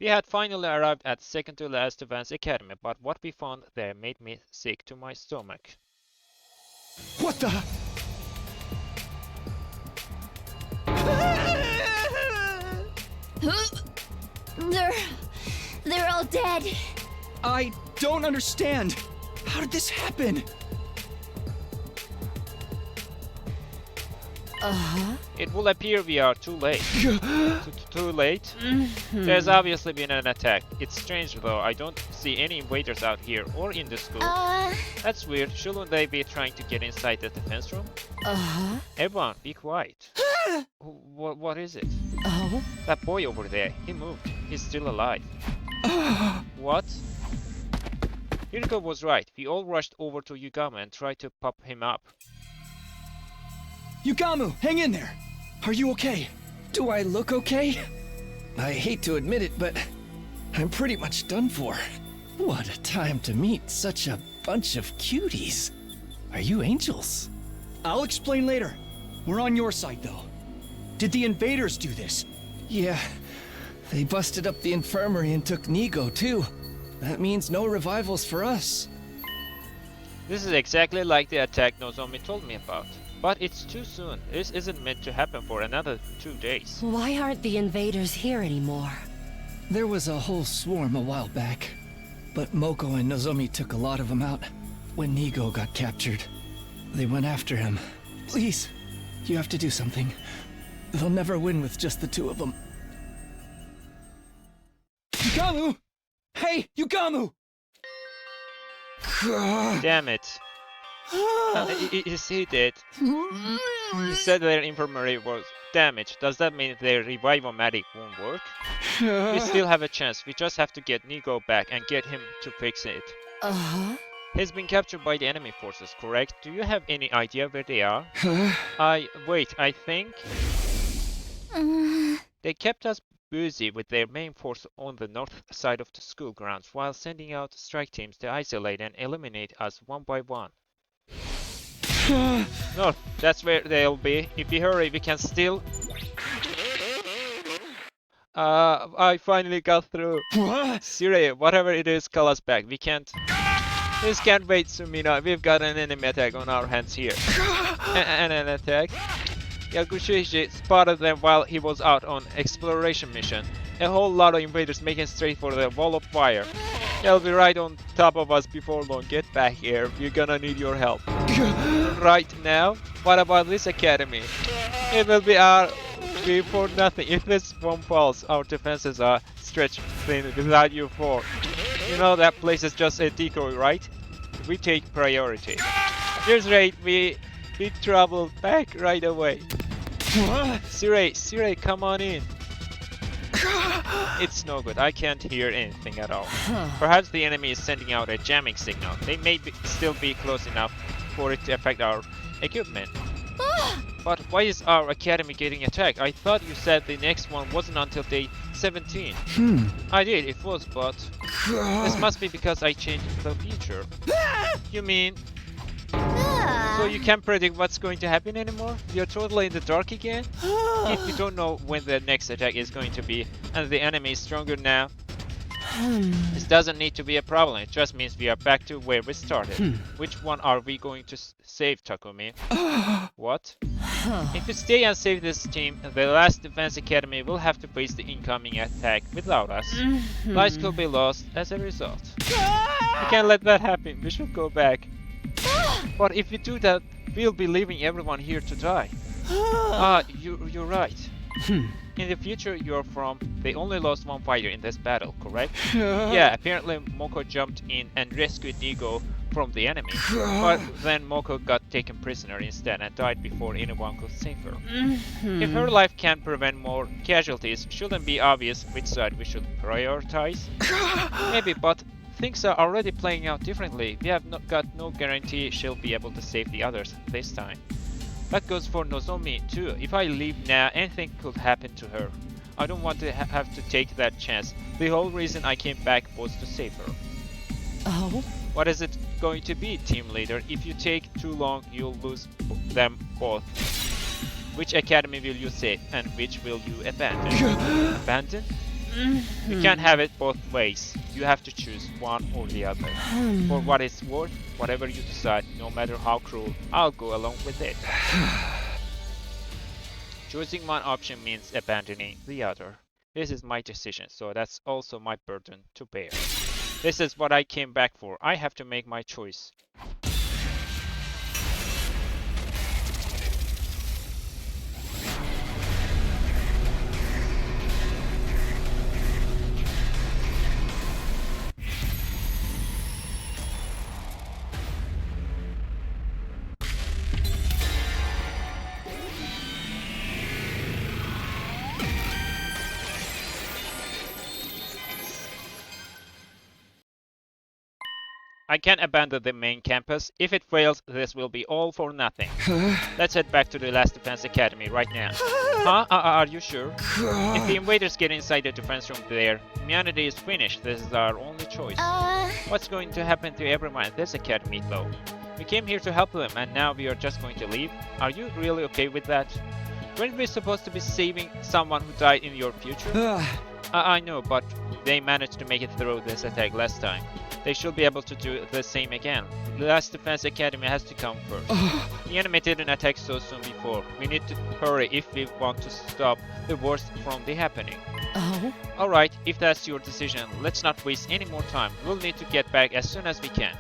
We had finally arrived at second to last Advanced Academy, but what we found there made me sick to my stomach. What the? They're all dead. I don't understand. How did this happen? It will appear we are too late. Too late? There's obviously been an attack. It's strange though, I don't see any invaders out here or in the school. That's weird. Shouldn't they be trying to get inside the defense room? Everyone, be quiet. What is it? Oh? That boy over there, he moved. He's still alive. What? Hiriko was right. We all rushed over to Yugama and tried to pop him up. Yugamu, hang in there. Are you okay? Do I look okay? I hate to admit it, but I'm pretty much done for. What a time to meet such a bunch of cuties. Are you angels? I'll explain later. We're on your side, though. Did the invaders do this? Yeah, they busted up the infirmary and took Nigou, too. That means no revivals for us. This is exactly like the attack Nozomi told me about. But it's too soon. This isn't meant to happen for another 2 days. Why aren't the invaders here anymore? There was a whole swarm a while back. But Moko and Nozomi took a lot of them out. When Nigou got captured, they went after him. Please, you have to do something. They'll never win with just the two of them. Yugamu! Hey, Yugamu! Damn it. Is he dead? He said their infirmary was damaged. Does that mean their revival-matic won't work? We still have a chance. We just have to get Nigou back and get him to fix it. He's been captured by the enemy forces, correct? Do you have any idea where they are? I think... They kept us busy with their main force on the north side of the school grounds while sending out strike teams to isolate and eliminate us one by one. No, that's where they'll be. If we hurry, we can still... I finally got through. What? Sirei, whatever it is, call us back. We can't... This can't wait, Sumina. We've got an enemy attack on our hands here. And an attack? Yakushishi spotted them while he was out on exploration mission. A whole lot of invaders making straight for the wall of fire. They'll be right on top of us before long. Get back here. We're gonna need your help. Right now? What about this academy? It will be our way for nothing. If this one falls, our defenses are stretched thin without you four. You know that place is just a decoy, right? We take priority. Here's right. We travel back right away. What? Sirei, come on in. It's no good. I can't hear anything at all. Perhaps the enemy is sending out a jamming signal. They may still be close enough for it to affect our equipment. But why is our academy getting attacked? I thought you said the next one wasn't until day 17. I did, it was, but... This must be because I changed the future. You mean... So you can't predict what's going to happen anymore? You're totally in the dark again? If you don't know when the next attack is going to be, and the enemy is stronger now, this doesn't need to be a problem. It just means we are back to where we started. Which one are we going to save, Takumi? What? If we stay and save this team, the last Defense Academy will have to face the incoming attack without us. Lives could be lost as a result. We can't let that happen. We should go back. But if we do that, we'll be leaving everyone here to die. You're right. In the future you're from, they only lost one fighter in this battle, correct? Yeah, apparently Moko jumped in and rescued Nigou from the enemy. But then Moko got taken prisoner instead and died before anyone could save her. If her life can prevent more casualties, shouldn't be obvious which side we should prioritize? Maybe, but things are already playing out differently. We have got no guarantee she'll be able to save the others this time. That goes for Nozomi too. If I leave now, anything could happen to her. I don't want to have to take that chance. The whole reason I came back was to save her. Oh? What is it going to be, team leader? If you take too long, you'll lose them both. Which academy will you save, and which will you abandon? Abandon? You can't have it both ways. You have to choose one or the other. For what it's worth, whatever you decide, no matter how cruel, I'll go along with it. Choosing one option means abandoning the other. This is my decision, so that's also my burden to bear. This is what I came back for. I have to make my choice. I can't abandon the main campus. If it fails, this will be all for nothing. Let's head back to the Last Defense Academy right now. Huh? Are you sure? If the invaders get inside the defense room there, humanity is finished. This is our only choice. What's going to happen to everyone at this academy, though? We came here to help them, and now we are just going to leave? Are you really okay with that? Weren't we supposed to be saving someone who died in your future? I know, but they managed to make it through this attack last time. They should be able to do the same again. The Last Defense Academy has to come first. The enemy didn't attack so soon before. We need to hurry if we want to stop the worst from the happening. Oh? Alright, if that's your decision, let's not waste any more time. We'll need to get back as soon as we can.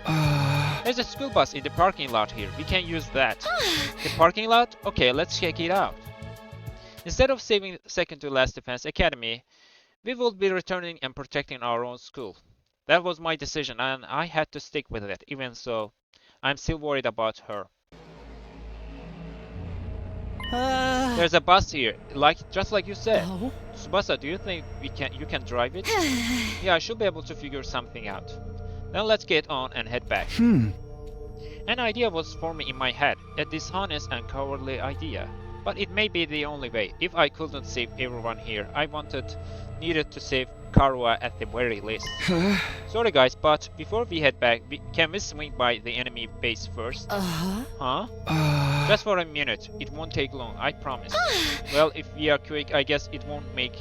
There's a school bus in the parking lot here. We can use that. The parking lot? Okay, let's check it out. Instead of saving second to Last Defense Academy, we will be returning and protecting our own school. That was my decision, and I had to stick with it. Even so, I'm still worried about her. There's a bus here, just like you said. Oh? Tsubasa, do you think you can drive it? Yeah, I should be able to figure something out. Then let's get on and head back. An idea was forming in my head, a dishonest and cowardly idea. But it may be the only way. If I couldn't save everyone here, I needed to save Karua at the very least. Sorry guys, but before we head back, can we swing by the enemy base first? Huh? Just for a minute. It won't take long, I promise. Well, if we are quick, I guess it won't make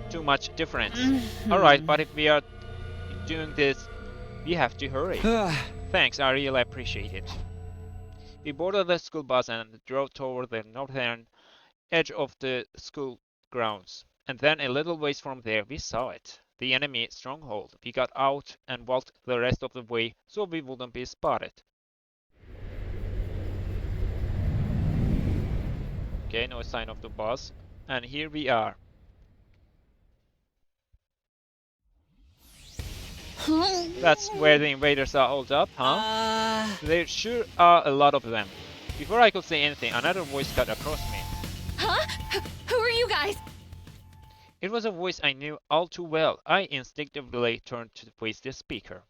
too much difference. Alright, but if we are doing this, we have to hurry. Thanks, I really appreciate it. We boarded the school bus and drove toward the northern edge of the school grounds. And then a little ways from there, we saw it. The enemy stronghold. We got out and walked the rest of the way so we wouldn't be spotted. Okay, no sign of the bus. And here we are. That's where the invaders are holed up, huh? There sure are a lot of them. Before I could say anything, another voice cut across me. Huh? Who are you guys? It was a voice I knew all too well. I instinctively turned to face the speaker.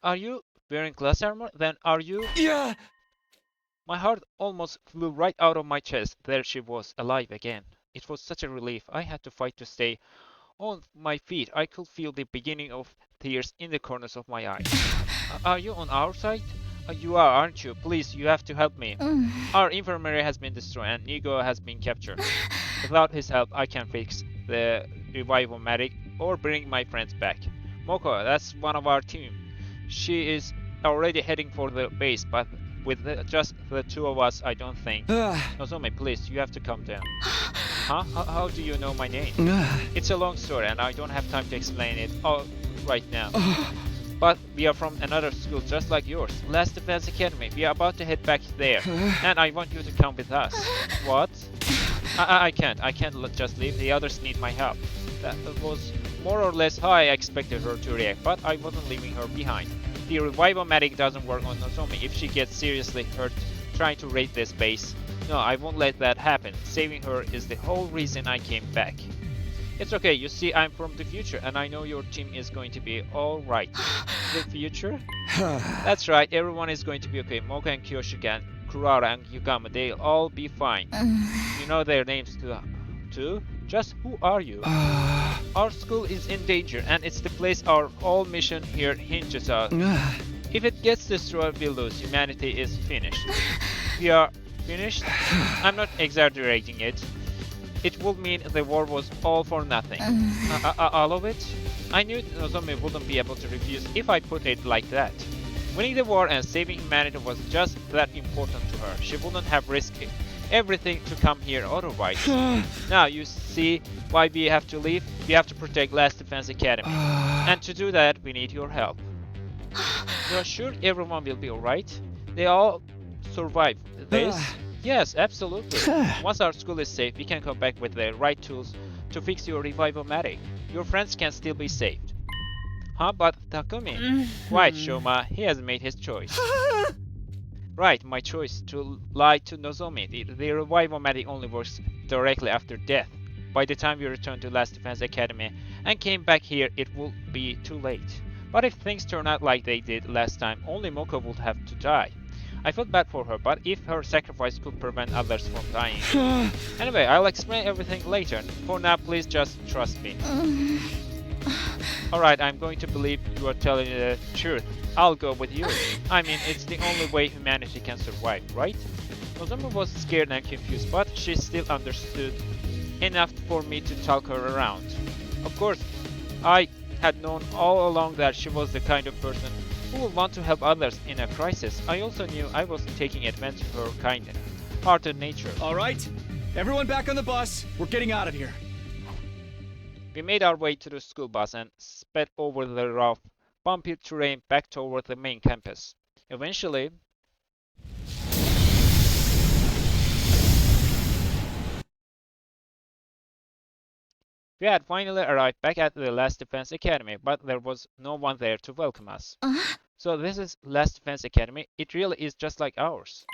Are you wearing glass armor? Then are you? Yeah! My heart almost flew right out of my chest. There she was, alive again. It was such a relief. I had to fight to stay on my feet. I could feel the beginning of tears in the corners of my eyes. Are you on our side? You are, aren't you? Please, you have to help me. Our infirmary has been destroyed and Nigou has been captured. Without his help, I can't fix the revival-matic or bring my friends back. Moko, that's one of our team. She is already heading for the base, but with just the two of us, I don't think. Nozomi, please, you have to come down. Huh? How do you know my name? It's a long story and I don't have time to explain it all right now. But we are from another school just like yours, Last Defense Academy. We are about to head back there, and I want you to come with us. What? I can't just leave. The others need my help. That was more or less how I expected her to react, but I wasn't leaving her behind. The revival-matic doesn't work on Nozomi if she gets seriously hurt trying to raid this base. No, I won't let that happen. Saving her is the whole reason I came back. It's okay, you see, I'm from the future and I know your team is going to be alright. The future? That's right, everyone is going to be okay. Moko and Kyoshika, Kurara and Yugama, they'll all be fine. You know their names too? Just who are you? Our school is in danger and it's the place our whole mission here hinges on. If it gets destroyed, we lose. Humanity is finished. We are finished? I'm not exaggerating it. It would mean the war was all for nothing. All of it? I knew Nozomi wouldn't be able to refuse if I put it like that. Winning the war and saving humanity was just that important to her. She wouldn't have risked everything to come here otherwise. Now you see why we have to leave. We have to protect Last Defense Academy. And to do that, we need your help. You are sure everyone will be alright? They all survive this? Yes, absolutely. Once our school is safe, we can come back with the right tools to fix your revival-matic. Your friends can still be saved. Huh, but Takumi? Right, Shoma, he has made his choice. Right, my choice to lie to Nozomi. The revival-matic only works directly after death. By the time we return to Last Defense Academy and came back here, it will be too late. But if things turn out like they did last time, only Moko would have to die. I felt bad for her, but if her sacrifice could prevent others from dying... Anyway, I'll explain everything later. For now, please just trust me. Alright, I'm going to believe you are telling the truth. I'll go with you. I mean, it's the only way humanity can survive, right? Nozomi was scared and confused, but she still understood enough for me to talk her around. Of course, I had known all along that she was the kind of person who would want to help others in a crisis. I also knew I was taking advantage of her kind-hearted nature. Alright, everyone back on the bus. We're getting out of here. We made our way to the school bus and sped over the rough, bumpy terrain back toward the main campus. Eventually, we had finally arrived back at the Last Defense Academy, but there was no one there to welcome us. So this is Last Defense Academy. It really is just like ours.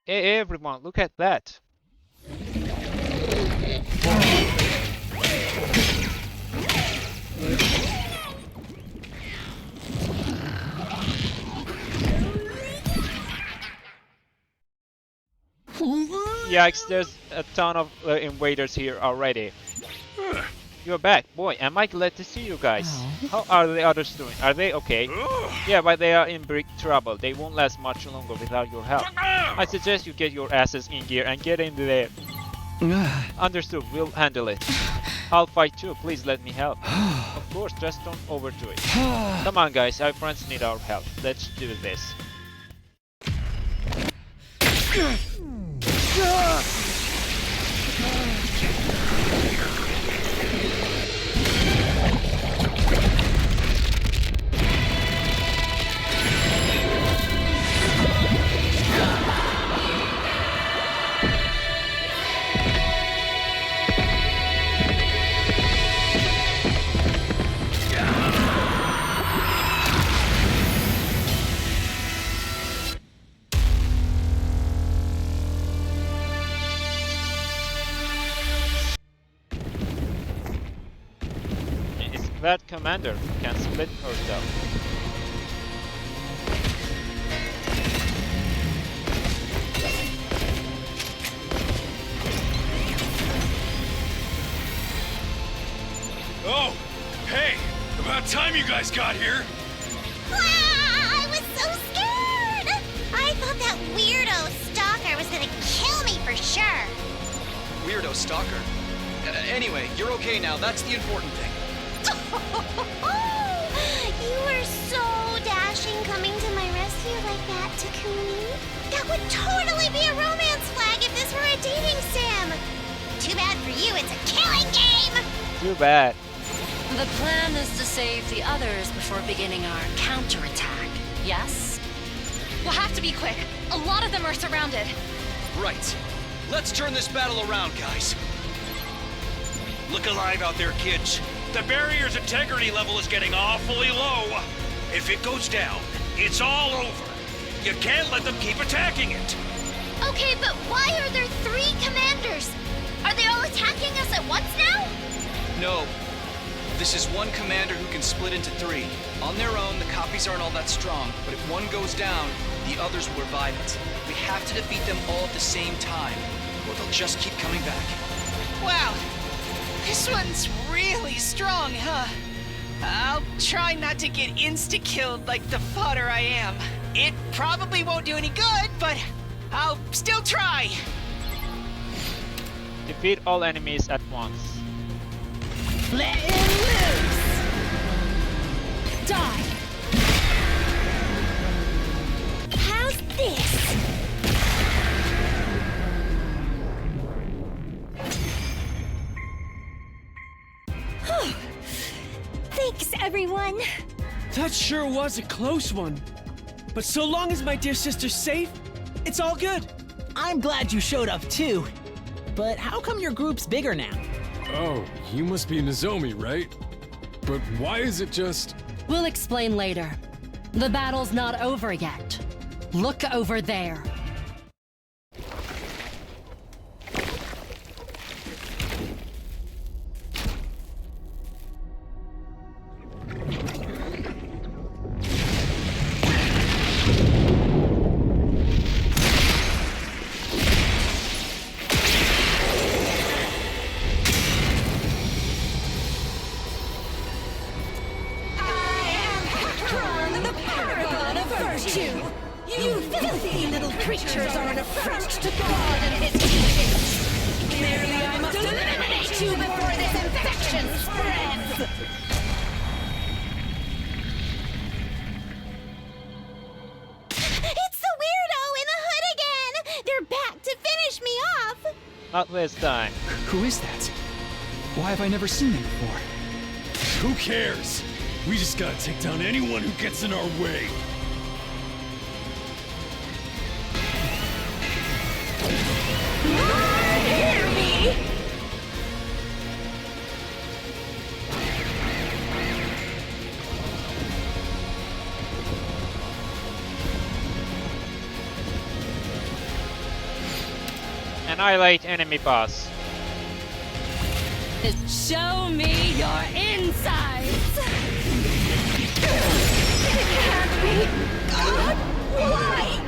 Everyone, look at that. Yikes, there's a ton of invaders here already. You're back. Boy, am I glad to see you guys. How are the others doing? Are they okay? Yeah, but they are in big trouble. They won't last much longer without your help. I suggest you get your asses in gear and get in there. Understood, we'll handle it. I'll fight too, please let me help. Of course, just don't overdo it. Come on guys, our friends need our help. Let's do this. That commander can split herself. Oh, hey! About time you guys got here! Wow, I was so scared! I thought that weirdo stalker was gonna kill me for sure. Weirdo stalker? Anyway, you're okay now, that's the important thing. You were so dashing coming to my rescue like that, Takumi. That would totally be a romance flag if this were a dating sim. Too bad for you, it's a killing game. Too bad. The plan is to save the others before beginning our counterattack, yes? We'll have to be quick. A lot of them are surrounded. Right. Let's turn this battle around, guys. Look alive out there, kids. The barrier's integrity level is getting awfully low. If it goes down, it's all over. You can't let them keep attacking it. Okay, but why are there 3 commanders? Are they all attacking us at once now? No. This is one commander who can split into 3. On their own, the copies aren't all that strong, but if one goes down, the others will revive it. We have to defeat them all at the same time, or they'll just keep coming back. Wow. This one's really strong, huh? I'll try not to get insta-killed like the fodder I am. It probably won't do any good, but I'll still try. Defeat all enemies at once. Let him loose! Die! How's this? Thanks, everyone. That sure was a close one. But so long as my dear sister's safe, it's all good. I'm glad you showed up too. But how come your group's bigger now? Oh, you must be Nozomi, right? But why is it just... We'll explain later. The battle's not over yet. Look over there. You filthy little creatures are an affront to God and his teachings. Merely I must eliminate you before this infection spreads. It's the weirdo in the hood again. They're back to finish me off. Not this time. Who is that? Why have I never seen him before? Who cares? We just gotta take down anyone who gets in our way. Hear me! Annihilate enemy boss. Show me your insides! It can't be! God, why?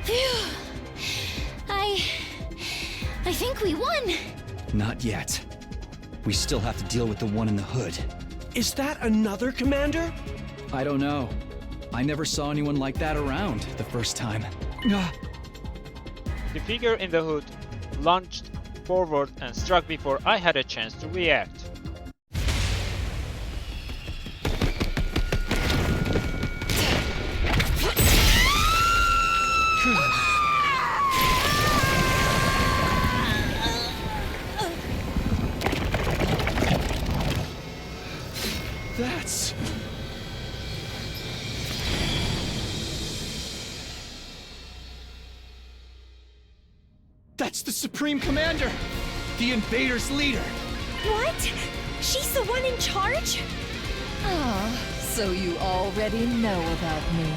Phew. I think we won. Not yet. We still have to deal with the one in the hood. Is that another commander? I don't know. I never saw anyone like that around the first time. The figure in the hood lunged forward and struck before I had a chance to react. That's the Supreme Commander! The invaders' leader! What? She's the one in charge? Ah, so you already know about me.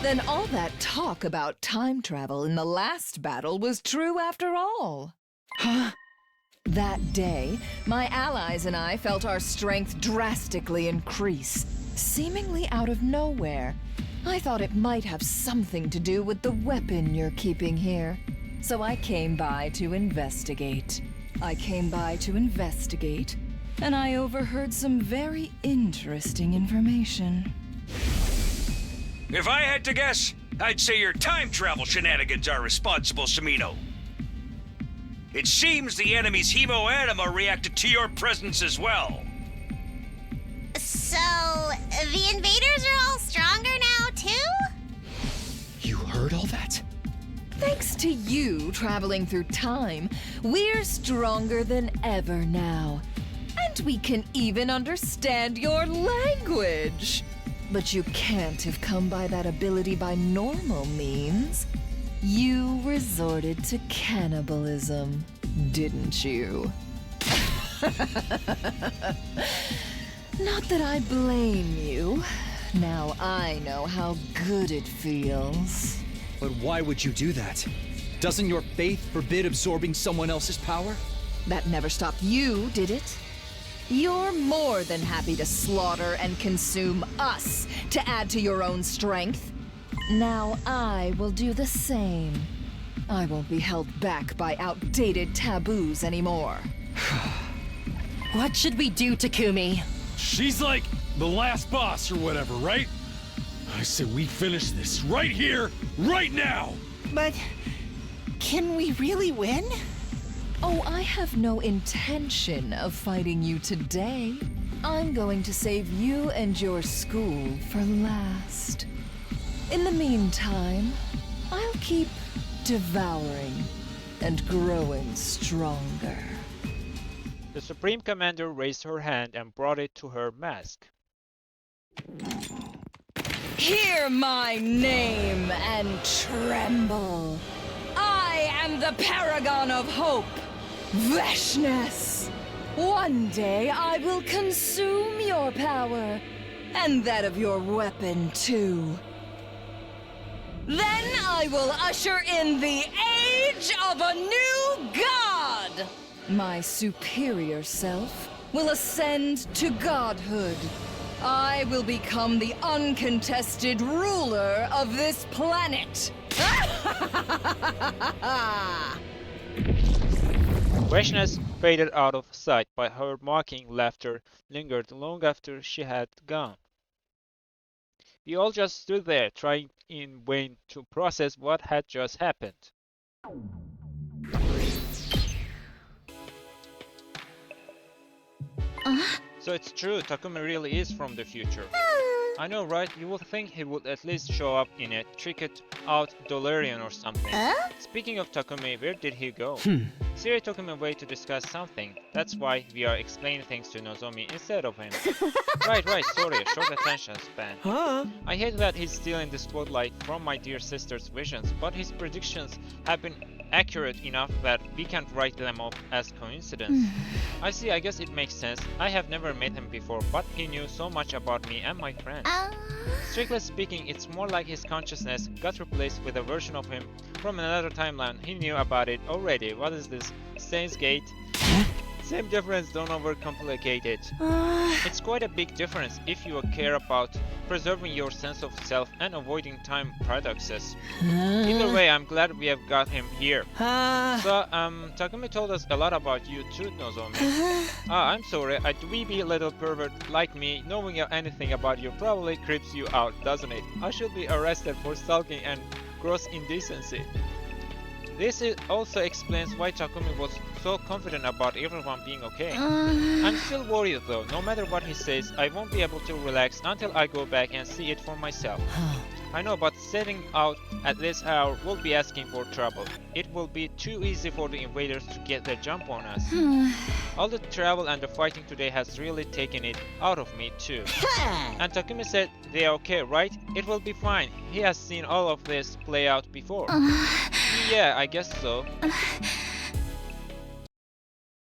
Then all that talk about time travel in the last battle was true after all. Huh? That day, my allies and I felt our strength drastically increase, seemingly out of nowhere. I thought it might have something to do with the weapon you're keeping here. So I came by to investigate. And I overheard some very interesting information. If I had to guess, I'd say your time travel shenanigans are responsible, Samino. It seems the enemy's hemo-anima reacted to your presence as well. So, the invaders are all stronger now, too? You heard all that? Thanks to you traveling through time, we're stronger than ever now. And we can even understand your language. But you can't have come by that ability by normal means. You resorted to cannibalism, didn't you? Not that I blame you. Now I know how good it feels. But why would you do that? Doesn't your faith forbid absorbing someone else's power? That never stopped you, did it? You're more than happy to slaughter and consume us to add to your own strength. Now I will do the same. I won't be held back by outdated taboos anymore. What should we do, Takumi? She's like The last boss or whatever, right? I say we finish this right here, right now! But can we really win? Oh, I have no intention of fighting you today. I'm going to save you and your school for last. In the meantime, I'll keep devouring and growing stronger. The Supreme Commander raised her hand and brought it to her mask. Hear my name and tremble. I am the paragon of hope, Veshness. One day I will consume your power, and that of your weapon too. Then I will usher in the age of a new god! My superior self will ascend to godhood. I will become the uncontested ruler of this planet. Veshness faded out of sight, but her mocking laughter lingered long after she had gone. We all just stood there, trying in vain to process what had just happened. So it's true, Takumi really is from the future. I know, right? You would think he would at least show up in a tricked-out Dolarian or something. Speaking of Takumi, where did he go? Sirei took him away to discuss something. That's why we are explaining things to Nozomi instead of him. Right, sorry, short attention span. I hate that he's stealing the spotlight from my dear sister's visions, but his predictions have been accurate enough that we can't write them off as coincidence. I see, I guess it makes sense. I have never met him before, but he knew so much about me and my friends. Strictly speaking, it's more like his consciousness got replaced with a version of him from another timeline. He knew about it already. What is this? Steins Gate? Same difference, don't overcomplicate it. It's quite a big difference if you care about preserving your sense of self and avoiding time paradoxes. Either way, I'm glad we have got him here. So, Takumi told us a lot about you too, Nozomi. I'm sorry, a dweeby little pervert like me, knowing anything about you probably creeps you out, doesn't it? I should be arrested for stalking and gross indecency. This also explains why Takumi was so confident about everyone being okay. I'm still worried though. No matter what he says, I won't be able to relax until I go back and see it for myself. I know, but setting out at this hour will be asking for trouble. It will be too easy for the invaders to get their jump on us. All the travel and the fighting today has really taken it out of me too. And Takumi said they're okay, right? It will be fine. He has seen all of this play out before. Yeah, I guess so.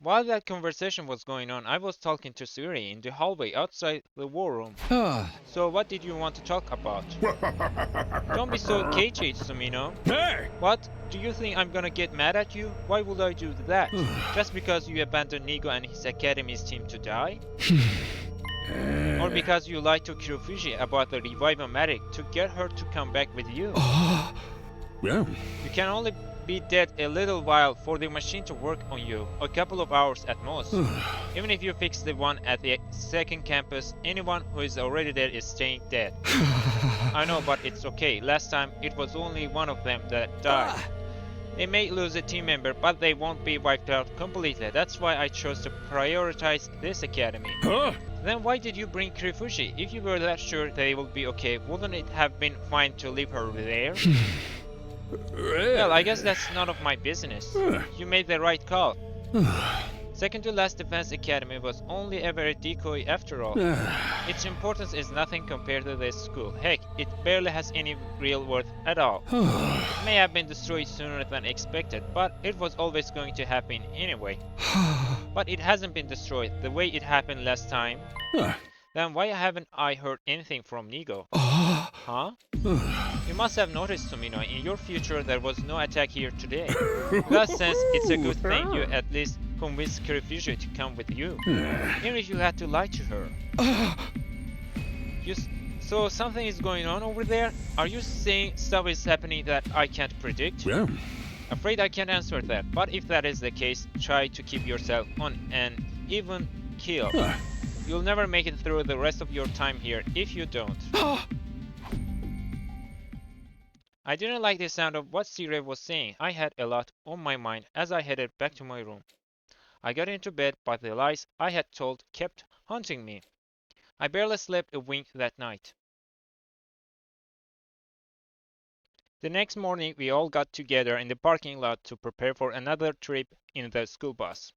While that conversation was going on, I was talking to Sirei in the hallway outside the war room. So what did you want to talk about? Don't be so cagey, Sumino. Hey! What? Do you think I'm gonna get mad at you? Why would I do that? Just because you abandoned Nigou and his academy's team to die? Or because you lied to Kirofuji about the Revive-O-Matic to get her to come back with you? Yeah. You can only be dead a little while for the machine to work on you, a couple of hours at most. Even if you fix the one at the second campus, anyone who is already there is staying dead. I know, but it's okay. Last time, it was only one of them that died. They may lose a team member, but they won't be wiped out completely. That's why I chose to prioritize this academy. Then why did you bring Kirofuji? If you were that sure they will be okay, wouldn't it have been fine to leave her there? Well, I guess that's none of my business. You made the right call. Second to last defense academy was only ever a decoy after all. Its importance is nothing compared to this school. Heck, it barely has any real worth at all. It may have been destroyed sooner than expected, but it was always going to happen anyway. But it hasn't been destroyed the way it happened last time. Then why haven't I heard anything from Nigou? Huh? You must have noticed, Sumino, in your future there was no attack here today. In that sense, it's a good thing you at least convinced Kirofuji to come with you. Even if you had to lie to her. So something is going on over there? Are you saying stuff is happening that I can't predict? Yeah. Afraid I can't answer that, but if that is the case, try to keep yourself on an even keel. You'll never make it through the rest of your time here if you don't. I didn't like the sound of what Sirei was saying. I had a lot on my mind as I headed back to my room. I got into bed, but the lies I had told kept haunting me. I barely slept a wink that night. The next morning, we all got together in the parking lot to prepare for another trip in the school bus.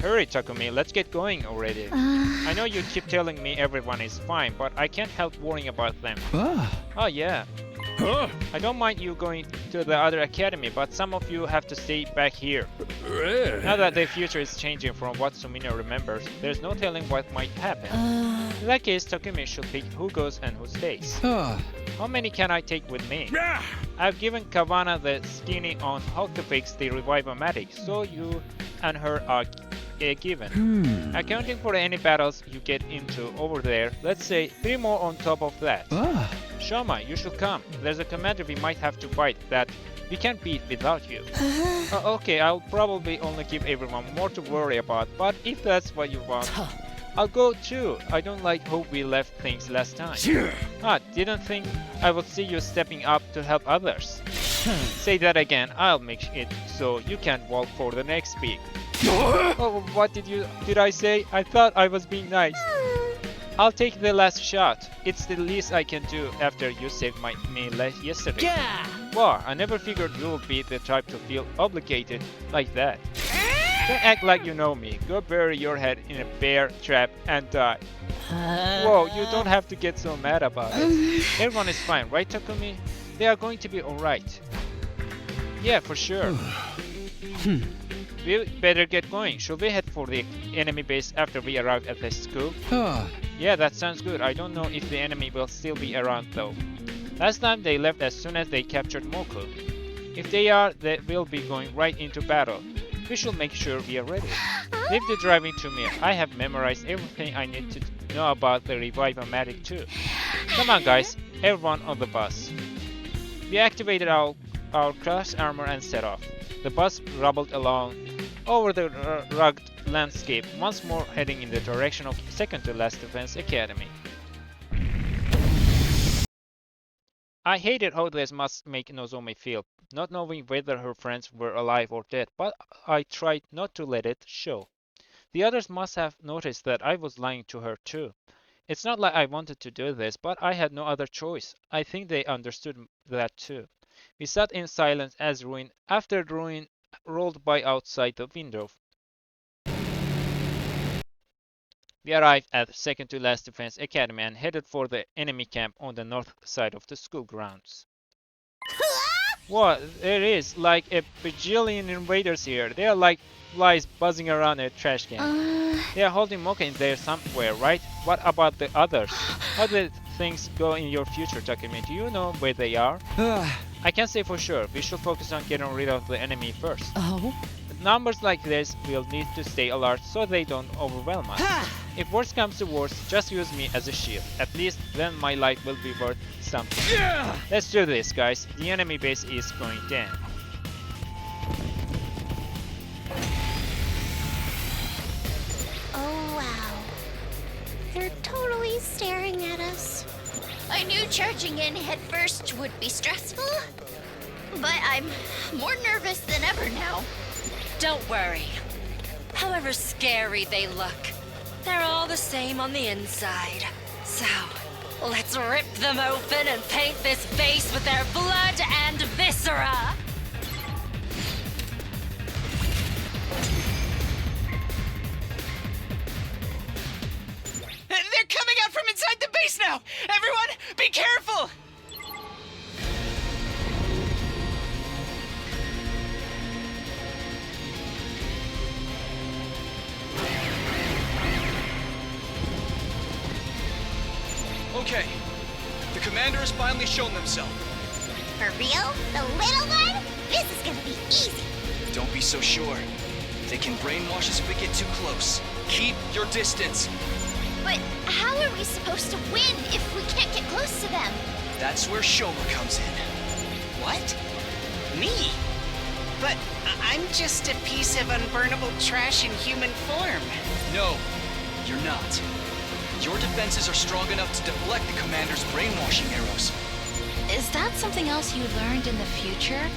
Hurry, Takumi, let's get going already. I know you keep telling me everyone is fine, but I can't help worrying about them. Oh yeah. I don't mind you going to the other academy, but some of you have to stay back here. Now that the future is changing from what Sumino remembers, there's no telling what might happen. In that case, Takumi should pick who goes and who stays. How many can I take with me? I've given Kawana the skinny on how to fix the revive-o-matic, so you and her are given. Accounting for any battles you get into over there, let's say 3 more on top of that. Shoma, you should come. There's a commander we might have to fight that we can't beat without you. Okay, I'll probably only give everyone more to worry about, but if that's what you want, I'll go too. I don't like how we left things last time. Didn't think I would see you stepping up to help others. Say that again, I'll make it so you can't walk for the next week. Oh, what did I say? I thought I was being nice. I'll take the last shot. It's the least I can do after you saved me yesterday. Wow, I never figured you would be the type to feel obligated like that. Don't act like you know me. Go bury your head in a bear trap and die. Whoa, you don't have to get so mad about it. Everyone is fine, right, Takumi? They are going to be alright. Yeah, for sure. We better get going. Should we head for the enemy base after we arrive at the school? Yeah, that sounds good. I don't know if the enemy will still be around though. Last time they left as soon as they captured Moko. If they are, they will be going right into battle. We should make sure we are ready. Leave the driving to me. I have memorized everything I need to know about the revive-o-matic too. Come on guys, everyone on the bus. We activated our class armor and set off. The bus rumbled along over the rugged landscape, once more heading in the direction of second to last defense academy. I hated how this must make Nozomi feel, not knowing whether her friends were alive or dead, but I tried not to let it show. The others must have noticed that I was lying to her too. It's not like I wanted to do this, but I had no other choice. I think they understood that too. We sat in silence as ruin after ruin rolled by outside the window. We arrived at second to last defense academy and headed for the enemy camp on the north side of the school grounds. What? There is like a bajillion invaders here. They are like flies buzzing around a trash can. They are holding Moko in there somewhere, right? What about the others? How did things go in your future, Takumi? Do you know where they are? I can't say for sure. We should focus on getting rid of the enemy first. With numbers like this, we'll need to stay alert so they don't overwhelm us. If worst comes to worst, just use me as a shield. At least then my life will be worth something. Let's do this, guys. The enemy base is going down. Oh wow. They're totally staring at us. I knew charging in head first would be stressful, but I'm more nervous than ever now. Don't worry. However scary they look, they're all the same on the inside. So, let's rip them open and paint this base with their blood and viscera! They're coming out from inside the base now! Everyone, be careful! Okay, the commander has finally shown themselves. For real? The little one? This is gonna be easy. Don't be so sure. They can brainwash us if we get too close. Keep your distance. But how are we supposed to win if we can't get close to them? That's where Shoma comes in. What? Me? But I'm just a piece of unburnable trash in human form. No, you're not. Your defenses are strong enough to deflect the commander's brainwashing arrows. Is that something else you learned in the future?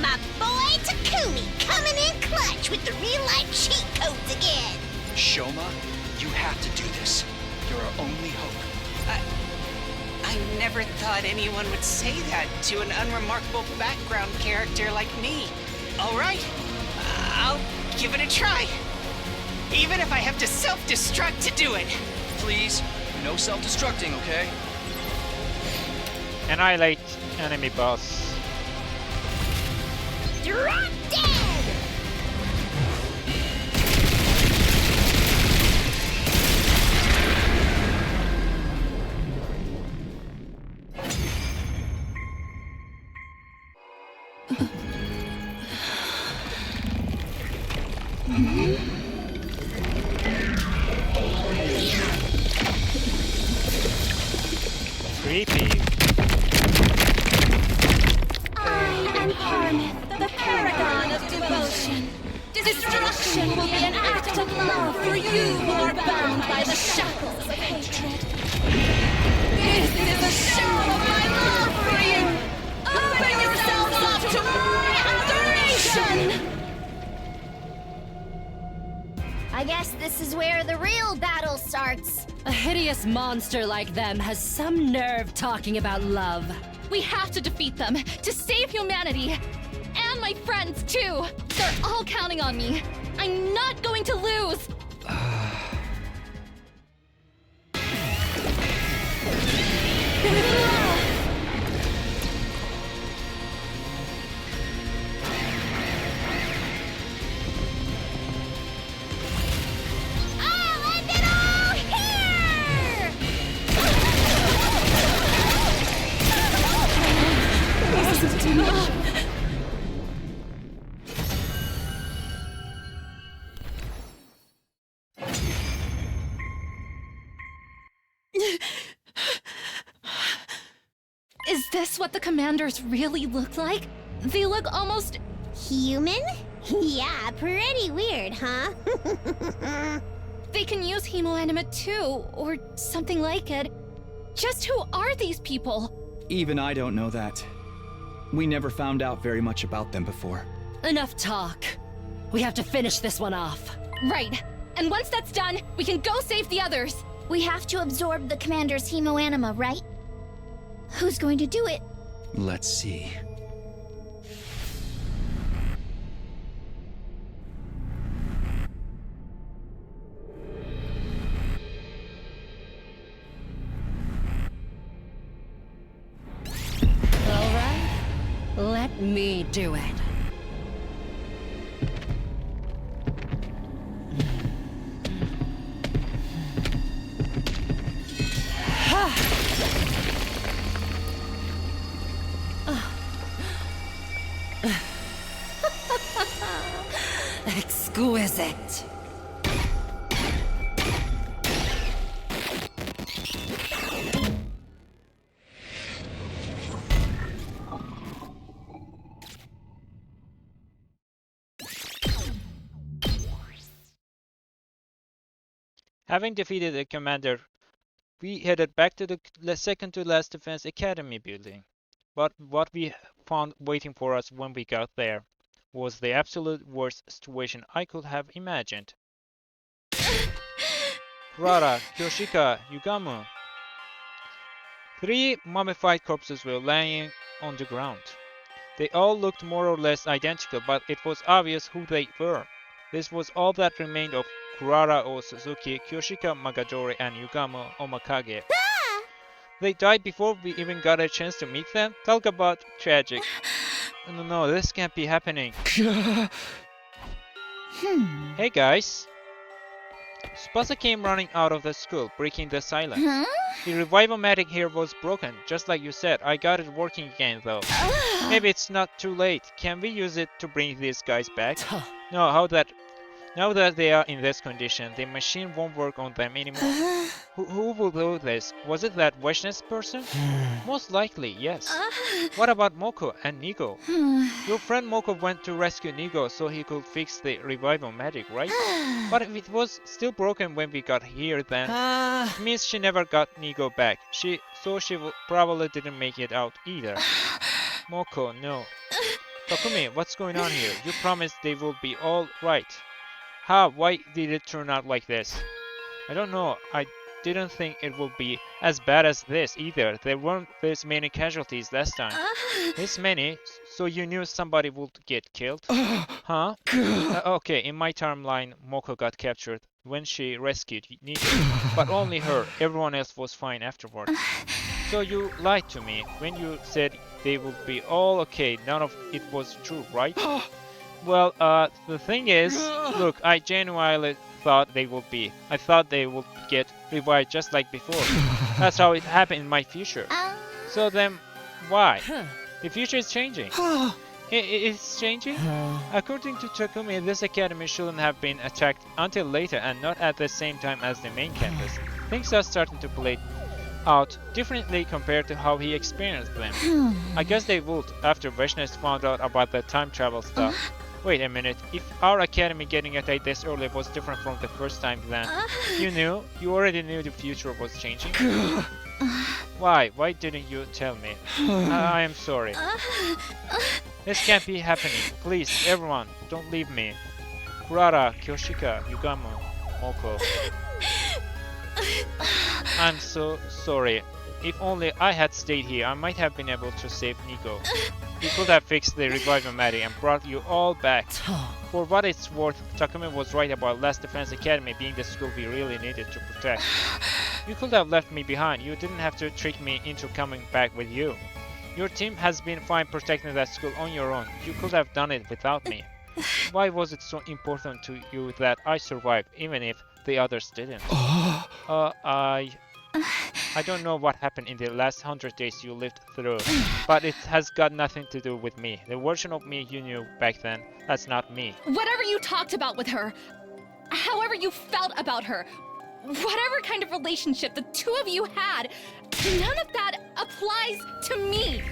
My boy Takumi coming in clutch with the real-life cheat codes again. Shoma, you have to do this. You're our only hope. I never thought anyone would say that to an unremarkable background character like me. All right, I'll give it a try. Even if I have to self-destruct to do it. Please, no self-destructing, okay? Annihilate enemy boss. Drop dead! Creepy. The paragon of devotion. Destruction will be an act of love for you who are bound by the shackles of hatred. This is a show of my love for you. Open yourselves up to my adoration. I guess this is where the real battle starts. A hideous monster like them has some nerve talking about love. We have to defeat them to save humanity. And my friends, too. They're all counting on me. I'm not going to lose. I'll end it all here! Wasn't enough. Is this what the commanders really look like? They look almost... Human? Yeah, pretty weird, huh? They can use hemoanima too, or something like it. Just who are these people? Even I don't know that. We never found out very much about them before. Enough talk. We have to finish this one off. Right. And once that's done, we can go save the others. We have to absorb the commander's hemoanima, right? Who's going to do it? Let's see. All right. Let me do it. Exquisite. Having defeated the commander, we headed back to the second to last defense academy building. But what we found waiting for us when we got there was the absolute worst situation I could have imagined. Kurara, Kyoshika, Yugamu. 3 mummified corpses were laying on the ground. They all looked more or less identical, but it was obvious who they were. This was all that remained of Kurara Suzuki, Kyoshika Magadori, and Yugamu Omakage. They died before we even got a chance to meet them? Talk about tragic. No, this can't be happening. Hey guys. Tsubasa came running out of the school, breaking the silence. The revival-matic here was broken, just like you said. I got it working again though. Maybe it's not too late. Can we use it to bring these guys back? No, Now that they are in this condition, the machine won't work on them anymore. Who will do this? Was it that Weshness person? Most likely, yes. What about Moko and Nigou? Your friend Moko went to rescue Nigou so he could fix the revival magic, right? But if it was still broken when we got here, then it means she never got Nigou back. So she probably didn't make it out either. Moko, no. Takumi, what's going on here? You promised they will be all right. Why did it turn out like this? I don't know. I didn't think it would be as bad as this either. There weren't this many casualties last time. This many? So you knew somebody would get killed? Huh? Okay, in my timeline, Moko got captured when she rescued Nigou. But only her. Everyone else was fine afterward. So you lied to me when you said they would be all okay. None of it was true, right? Well, the thing is, look, I genuinely thought they would be. I thought they would get revived just like before. That's how it happened in my future. So then, why? The future is changing. It's changing? According to Takumi, this academy shouldn't have been attacked until later and not at the same time as the main campus. Things are starting to play out differently compared to how he experienced them. I guess they would after Veshnes found out about the time travel stuff. Wait a minute, if our academy getting attacked this early was different from the first time, then you already knew the future was changing? Why didn't you tell me? I am sorry. This can't be happening. Please, everyone, don't leave me. Kurara, Kyoshika, Yugamo, Moko. I'm so sorry. If only I had stayed here, I might have been able to save Nigou. We could have fixed the revival magic and brought you all back. For what it's worth, Takumi was right about Last Defense Academy being the school we really needed to protect. You could have left me behind. You didn't have to trick me into coming back with you. Your team has been fine protecting that school on your own. You could have done it without me. Why was it so important to you that I survived, even if the others didn't? I don't know what happened in the last 100 days you lived through, but it has got nothing to do with me. The version of me you knew back then, that's not me. Whatever you talked about with her, however you felt about her, whatever kind of relationship the two of you had, none of that applies to me.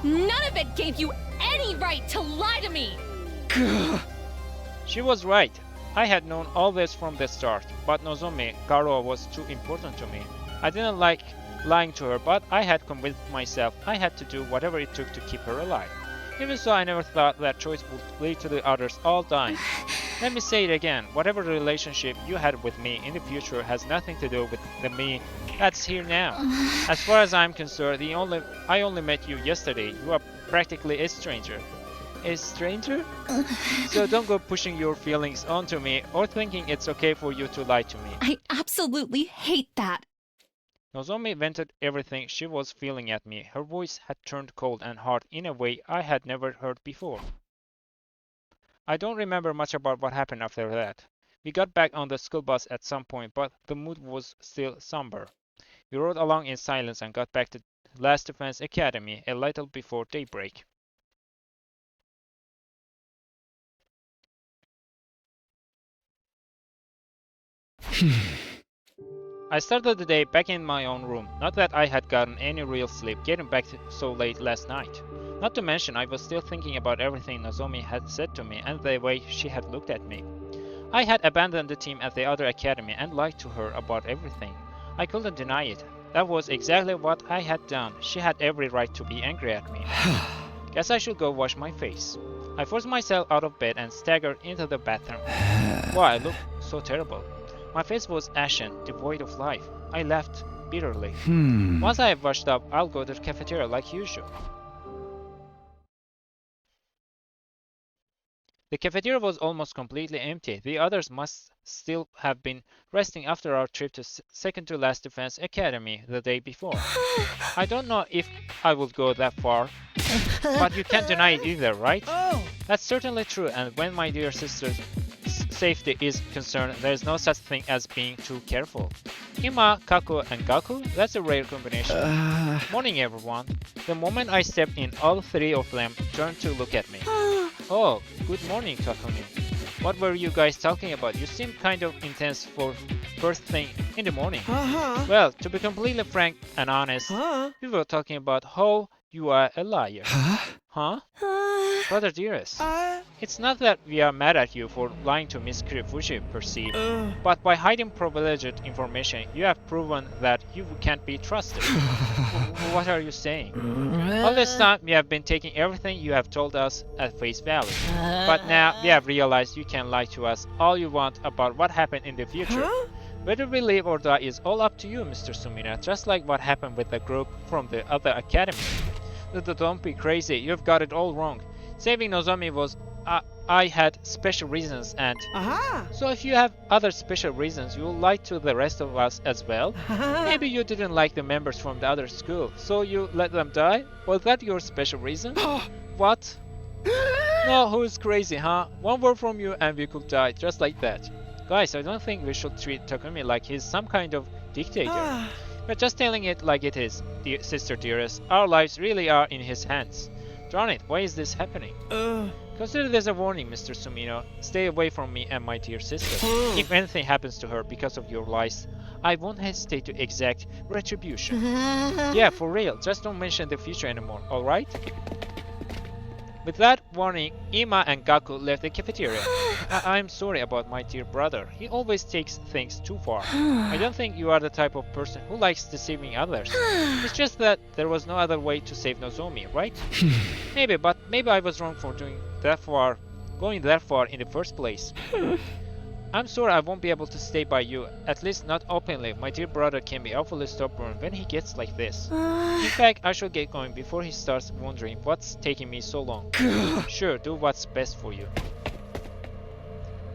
None of it gave you any right to lie to me. She was right. I had known all this from the start, but Nozomi, Garo was too important to me. I didn't like lying to her, but I had convinced myself I had to do whatever it took to keep her alive. Even so, I never thought that choice would lead to the others all dying. Let me say it again, whatever relationship you had with me in the future has nothing to do with the me that's here now. As far as I'm concerned, I only met you yesterday. You are practically a stranger. A stranger? So don't go pushing your feelings onto me or thinking it's okay for you to lie to me. I absolutely hate that. Nozomi vented everything she was feeling at me. Her voice had turned cold and hard in a way I had never heard before. I don't remember much about what happened after that. We got back on the school bus at some point, but the mood was still somber. We rode along in silence and got back to Last Defense Academy a little before daybreak. I started the day back in my own room. Not that I had gotten any real sleep getting back so late last night. Not to mention I was still thinking about everything Nozomi had said to me and the way she had looked at me. I had abandoned the team at the other academy and lied to her about everything. I couldn't deny it. That was exactly what I had done. She had every right to be angry at me. Guess I should go wash my face. I forced myself out of bed and staggered into the bathroom. Wow, I looked so terrible. My face was ashen, devoid of life. I laughed bitterly. Once I have washed up, I'll go to the cafeteria like usual. The cafeteria was almost completely empty. The others must still have been resting after our trip to second to last defense academy the day before. I don't know if I would go that far, but you can't deny it either, right? That's certainly true, and when my dear sister's safety is concerned, there is no such thing as being too careful. Ima, Kaku, and Gaku? That's a rare combination. Morning, everyone. The moment I stepped in, all three of them turned to look at me. Oh, good morning, Takumi. What were you guys talking about? You seem kind of intense for first thing in the morning. Well, to be completely frank and honest, we were talking about how you are a liar. Huh? Brother dearest, it's not that we are mad at you for lying to Miss Kirifushi per se, but by hiding privileged information, you have proven that you can't be trusted. What are you saying? All this time, we have been taking everything you have told us at face value. But now, we have realized you can lie to us all you want about what happened in the future. Whether we live or die is all up to you, Mr. Sumina, just like what happened with the group from the other academy. Don't be crazy, you've got it all wrong. Saving Nozomi was... I had special reasons and... So if you have other special reasons, you will lie to the rest of us as well? Maybe you didn't like the members from the other school, so you let them die? Was that your special reason? What? No, who's crazy, huh? One word from you and we could die, just like that. Guys, I don't think we should treat Takumi like he's some kind of dictator. We're just telling it like it is, sister dearest. Our lives really are in his hands. Darn it, why is this happening? Consider this a warning, Mr. Sumino. Stay away from me and my dear sister. If anything happens to her because of your lies, I won't hesitate to exact retribution. Yeah, for real, just don't mention the future anymore, alright? With that warning, Ima and Gaku left the cafeteria. I'm sorry about my dear brother. He always takes things too far. I don't think you are the type of person who likes deceiving others. It's just that there was no other way to save Nozomi, right? Maybe, but maybe I was wrong for going that far in the first place. I'm sorry I won't be able to stay by you, at least not openly. My dear brother can be awfully stubborn when he gets like this. In fact, I should get going before he starts wondering what's taking me so long. Sure, do what's best for you.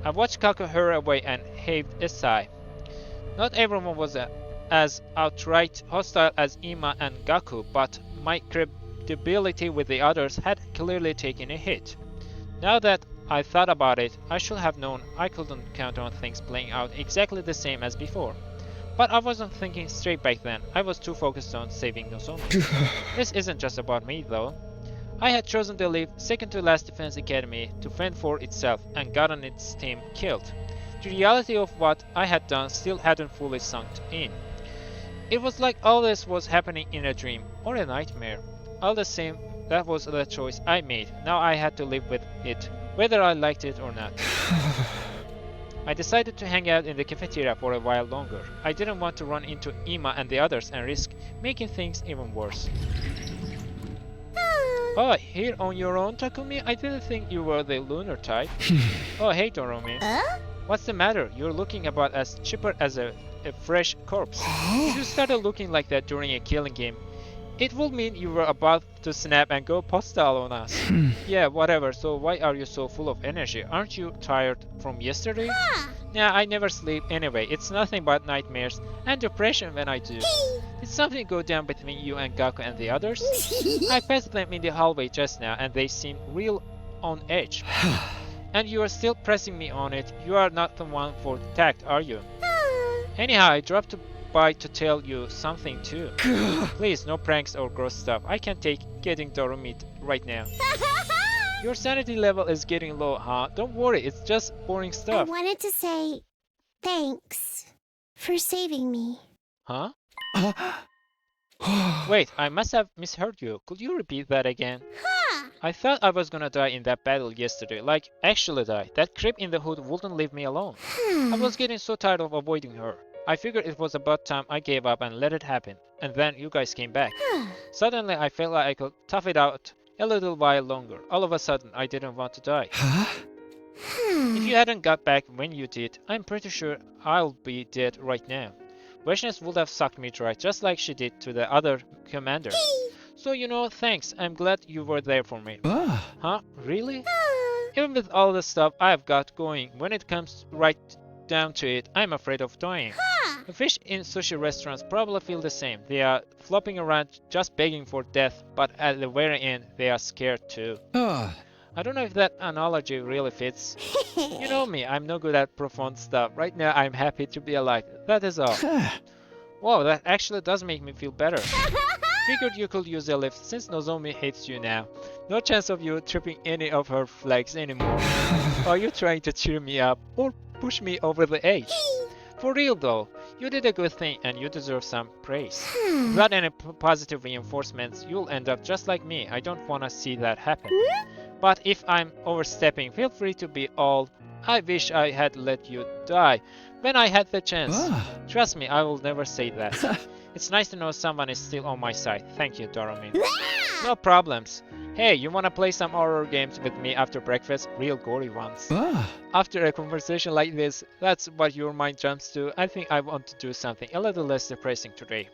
I watched Kaku hurry away and heaved a sigh. Not everyone was as outright hostile as Ima and Gaku, but my credibility with the others had clearly taken a hit. Now that I thought about it, I should have known I couldn't count on things playing out exactly the same as before. But I wasn't thinking straight back then. I was too focused on saving Nozomi. This isn't just about me though. I had chosen to leave second to last defense academy to fend for itself and gotten its team killed. The reality of what I had done still hadn't fully sunk in. It was like all this was happening in a dream or a nightmare. All the same, that was the choice I made. Now I had to live with it, whether I liked it or not. I decided to hang out in the cafeteria for a while longer. I didn't want to run into Ima and the others and risk making things even worse. Oh, here on your own, Takumi? I didn't think you were the lunar type. Oh, hey, Darumi. What's the matter? You're looking about as chipper as a fresh corpse. If you started looking like that during a killing game, it will mean you were about to snap and go postal on us. Yeah, whatever, so why are you so full of energy? Aren't you tired from yesterday? Nah, I never sleep anyway. It's nothing but nightmares and depression when I do. Did something go down between you and Gaku and the others? I passed them in the hallway just now and they seemed real on edge. And you are still pressing me on it. You are not the one for tact, are you? Anyhow, I dropped by to tell you something too. Please, no pranks or gross stuff. I can't take getting Darumi right now. Your sanity level is getting low, huh? Don't worry, it's just boring stuff. I wanted to say thanks for saving me. Huh? Wait, I must have misheard you. Could you repeat that again? I thought I was gonna die in that battle yesterday, like actually die. That creep in the hood wouldn't leave me alone. I was getting so tired of avoiding her. I figured it was about time I gave up and let it happen. And then you guys came back. Suddenly I felt like I could tough it out a little while longer. All of a sudden I didn't want to die. If you hadn't got back when you did, I'm pretty sure I'll be dead right now. Vashnes would have sucked me dry just like she did to the other commander. So you know, thanks. I'm glad you were there for me. Huh? Really? Even with all the stuff I've got going, when it comes right down to it, I'm afraid of dying. The fish in sushi restaurants probably feel the same. They are flopping around just begging for death, but at the very end, they are scared too. I don't know if that analogy really fits. You know me, I'm no good at profound stuff. Right now, I'm happy to be alive. That is all. Wow, that actually does make me feel better. figured you could use a lift since Nozomi hates you now. No chance of you tripping any of her flags anymore. Are you trying to cheer me up or push me over the edge? For real though, you did a good thing and you deserve some praise. Without any positive reinforcements, you'll end up just like me. I don't wanna see that happen. But if I'm overstepping, feel free to be all, I wish I had let you die when I had the chance. Trust me, I will never say that. It's nice to know someone is still on my side. Thank you, Darumi. No problems. Hey, you wanna play some horror games with me after breakfast? Real gory ones. After a conversation like this, that's what your mind jumps to. I think I want to do something a little less depressing today.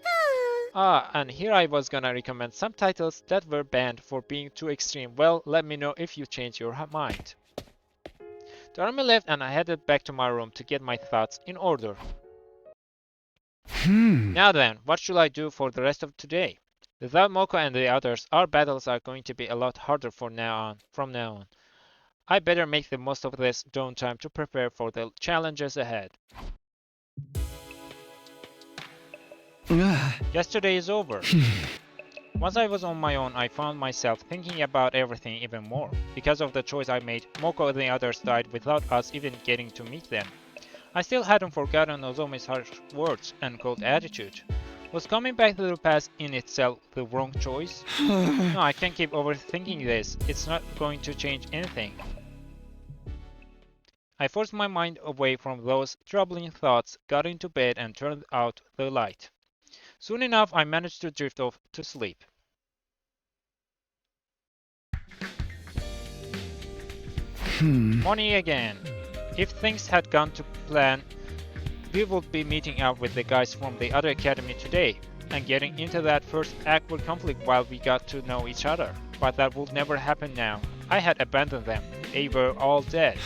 And here I was gonna recommend some titles that were banned for being too extreme. Well, let me know if you change your mind. Darumi left and I headed back to my room to get my thoughts in order. Now then, what should I do for the rest of today? Without Moko and the others, our battles are going to be a lot harder from now on. I better make the most of this downtime to prepare for the challenges ahead. Yesterday is over. Once I was on my own, I found myself thinking about everything even more. Because of the choice I made, Moko and the others died without us even getting to meet them. I still hadn't forgotten Nozomi's harsh words and cold attitude. Was coming back to the past in itself the wrong choice? No, I can't keep overthinking this. It's not going to change anything. I forced my mind away from those troubling thoughts, got into bed and turned out the light. Soon enough, I managed to drift off to sleep. Morning again. If things had gone to plan, we would be meeting up with the guys from the other academy today and getting into that first awkward conflict while we got to know each other. But that would never happen now. I had abandoned them. They were all dead.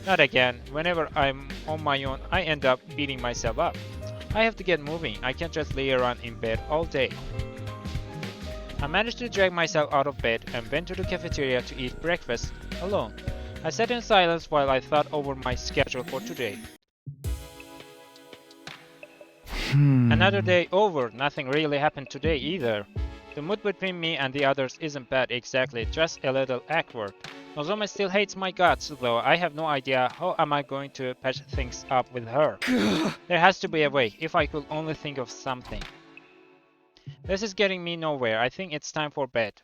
Not again. Whenever I'm on my own, I end up beating myself up. I have to get moving. I can't just lay around in bed all day. I managed to drag myself out of bed and went to the cafeteria to eat breakfast alone. I sat in silence while I thought over my schedule for today. Another day over. Nothing really happened today either. The mood between me and the others isn't bad exactly, just a little awkward. Nozomi still hates my guts, though I have no idea how am I going to patch things up with her. There has to be a way, if I could only think of something. This is getting me nowhere. I think it's time for bed.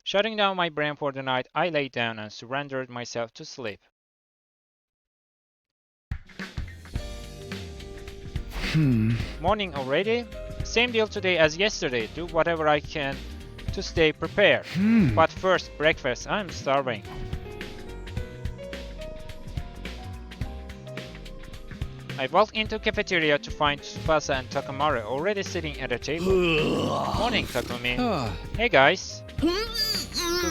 Shutting down my brain for the night, I lay down and surrendered myself to sleep. Morning already? Same deal today as yesterday. Do whatever I can to stay prepared. But first, breakfast. I'm starving. I walked into cafeteria to find Tsubasa and Takumi already sitting at a table. Morning, Takumi. Hey guys.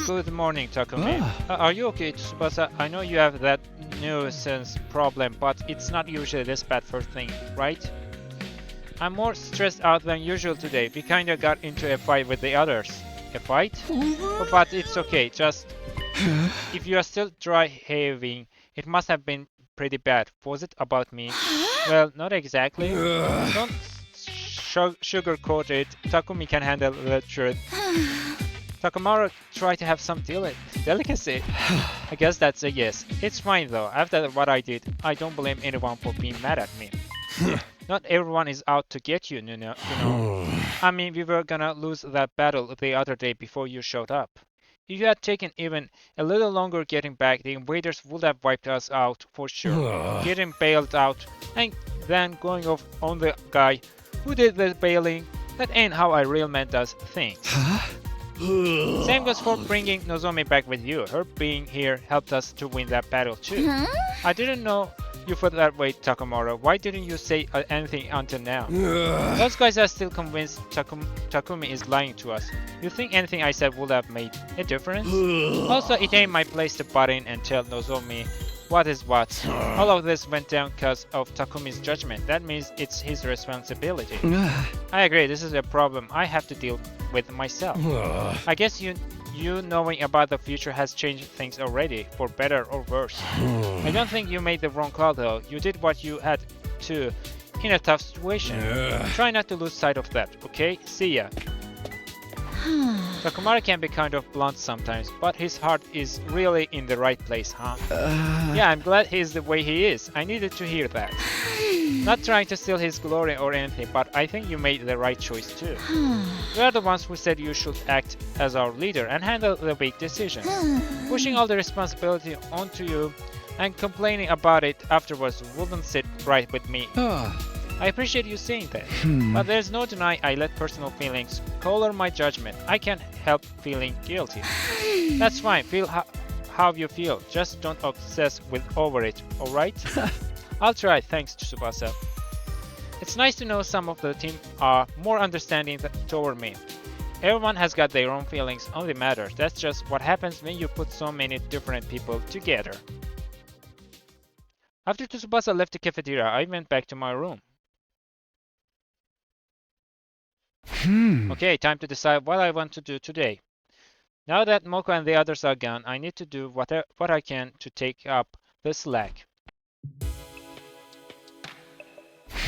Good morning, Takumi. Are you okay, Tsubasa? I know you have that nuisance problem, but it's not usually this bad first thing, right? I'm more stressed out than usual today. We kinda got into a fight with the others. A fight? But it's okay, just... If you are still dry heaving, it must have been pretty bad. Was it about me? Well, not exactly. Don't sugarcoat it. Takumi can handle the truth. Takumi tried to have some delicacy. I guess that's a yes. It's fine though. After what I did, I don't blame anyone for being mad at me. Not everyone is out to get you, you know. I mean, we were gonna lose that battle the other day before you showed up. If you had taken even a little longer getting back, the invaders would have wiped us out for sure. Getting bailed out and then going off on the guy who did the bailing, that ain't how a real man does things. Same goes for bringing Nozomi back with you. Her being here helped us to win that battle too. I didn't know you felt that way, Takumi. Why didn't you say anything until now? Those guys are still convinced Takumi is lying to us. You think anything I said would have made a difference? Also, it ain't my place to butt in and tell Nozomi what is what. All of this went down because of Takumi's judgment. That means it's his responsibility. I agree, this is a problem I have to deal with myself. I guess you knowing about the future has changed things already, for better or worse. I don't think you made the wrong call though. You did what you had to in a tough situation. Try not to lose sight of that, okay? See ya. Takumari can be kind of blunt sometimes, but his heart is really in the right place, huh? Yeah, I'm glad he's the way he is. I needed to hear that. Not trying to steal his glory or anything, but I think you made the right choice too. We are the ones who said you should act as our leader and handle the big decisions. Pushing all the responsibility onto you and complaining about it afterwards wouldn't sit right with me. I appreciate you saying that, but there's no denying I let personal feelings color my judgment. I can't help feeling guilty. That's fine, feel how you feel, just don't obsess over it, alright? I'll try, thanks Tsubasa. It's nice to know some of the team are more understanding toward me. Everyone has got their own feelings on the matter. That's just what happens when you put so many different people together. After Tsubasa left the cafeteria, I went back to my room. Okay, time to decide what I want to do today. Now that Moko and the others are gone, I need to do what I can to take up the slack.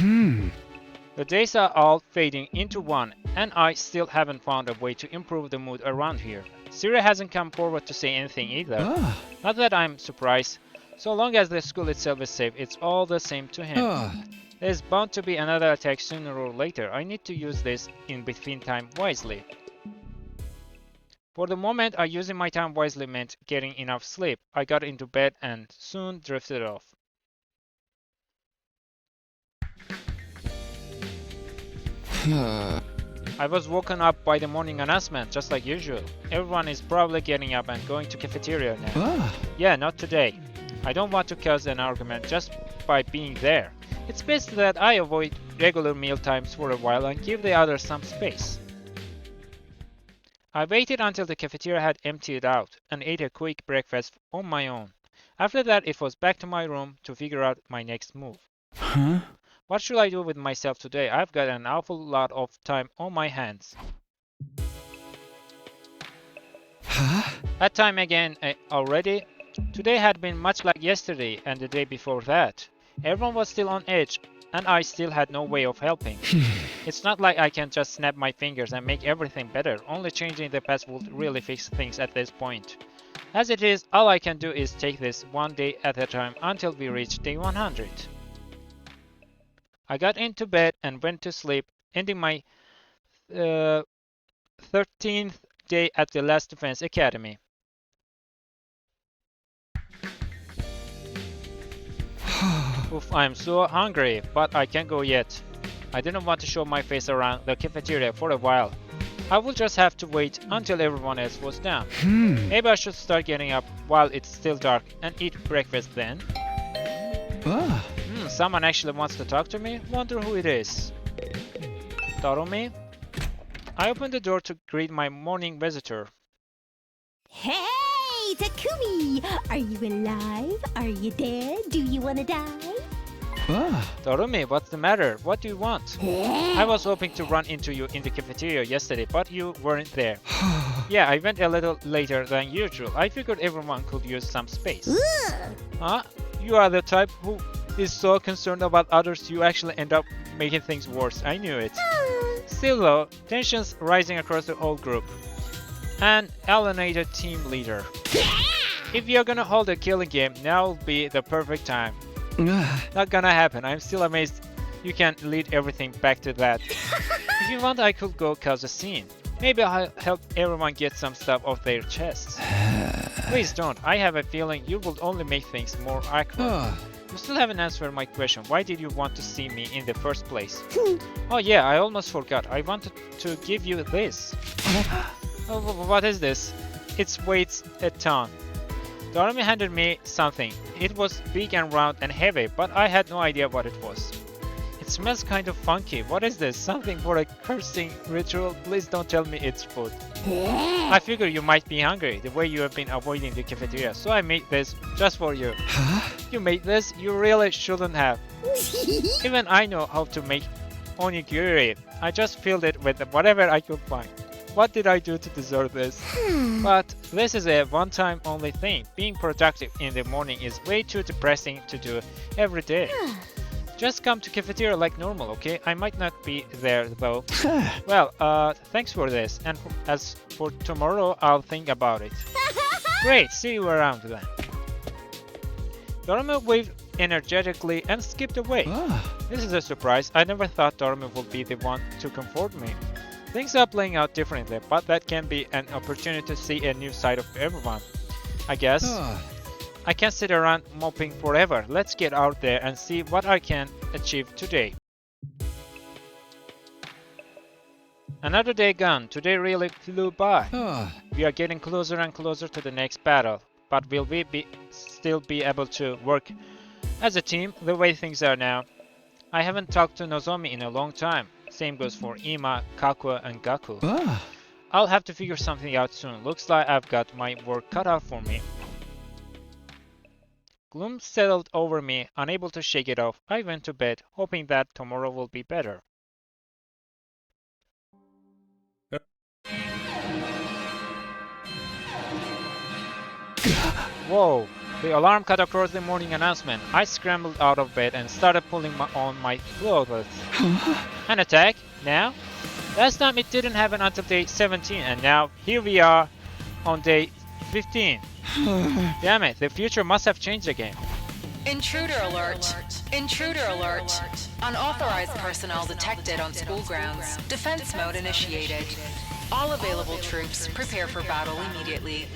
The days are all fading into one, and I still haven't found a way to improve the mood around here. Sirei hasn't come forward to say anything either. Not that I'm surprised. So long as the school itself is safe, it's all the same to him. There's bound to be another attack sooner or later. I need to use this in-between time wisely. For the moment, using my time wisely meant getting enough sleep. I got into bed and soon drifted off. I was woken up by the morning announcement, just like usual. Everyone is probably getting up and going to cafeteria now. Yeah, not today. I don't want to cause an argument just by being there. It's best that I avoid regular meal times for a while and give the others some space. I waited until the cafeteria had emptied out and ate a quick breakfast on my own. After that, it was back to my room to figure out my next move. What should I do with myself today? I've got an awful lot of time on my hands. That time again already? Today had been much like yesterday and the day before that. Everyone was still on edge, and I still had no way of helping. It's not like I can just snap my fingers and make everything better. Only changing the past would really fix things at this point. As it is, all I can do is take this one day at a time until we reach day 100. I got into bed and went to sleep, ending my 13th day at the Last Defense Academy. Oof, I'm so hungry, but I can't go yet. I didn't want to show my face around the cafeteria for a while. I will just have to wait until everyone else was down. Maybe I should start getting up while it's still dark and eat breakfast then. Someone actually wants to talk to me? Wonder who it is. Darumi? I opened the door to greet my morning visitor. Hey, Takumi! Are you alive? Are you dead? Do you want to die? Darumi, what's the matter? What do you want? I was hoping to run into you in the cafeteria yesterday, but you weren't there. Yeah, I went a little later than usual. I figured everyone could use some space. You are the type who is so concerned about others you actually end up making things worse. I knew it. Still though, tensions rising across the whole group. An alienated team leader. If you're gonna hold a killing game, now will be the perfect time. Not gonna happen. I'm still amazed you can lead everything back to that. If you want, I could go cause a scene. Maybe I'll help everyone get some stuff off their chests. Please don't. I have a feeling you will only make things more awkward. You still haven't answered my question. Why did you want to see me in the first place? Oh yeah, I almost forgot. I wanted to give you this. Oh, what is this? It weighs a ton. Darumi handed me something. It was big and round and heavy, but I had no idea what it was. It smells kind of funky. What is this? Something for a cursing ritual? Please don't tell me it's food. I figure you might be hungry, the way you have been avoiding the cafeteria, so I made this just for you. You made this? You really shouldn't have. Even I know how to make onigiri. I just filled it with whatever I could find. What did I do to deserve this? But this is a one-time only thing. Being productive in the morning is way too depressing to do every day. Just come to cafeteria like normal, okay? I might not be there though. Well, thanks for this. And as for tomorrow, I'll think about it. Great, see you around then. Darumi waved energetically and skipped away. This is a surprise. I never thought Darumi would be the one to comfort me. Things are playing out differently, but that can be an opportunity to see a new side of everyone, I guess. I can't sit around moping forever. Let's get out there and see what I can achieve today. Another day gone. Today really flew by. We are getting closer and closer to the next battle. But will we still be able to work as a team the way things are now? I haven't talked to Nozomi in a long time. Same goes for Ima, Kakua, and Gaku. I'll have to figure something out soon. Looks like I've got my work cut out for me. Gloom settled over me, unable to shake it off. I went to bed, hoping that tomorrow will be better. Whoa! The alarm cut across the morning announcement. I scrambled out of bed and started pulling on my clothes. An attack? Now? Last time it didn't happen until day 17, and now here we are on day 15. Damn it, the future must have changed again. Intruder alert! Intruder alert! Unauthorized personnel detected on school grounds. Defense mode initiated. All available troops prepare for battle immediately.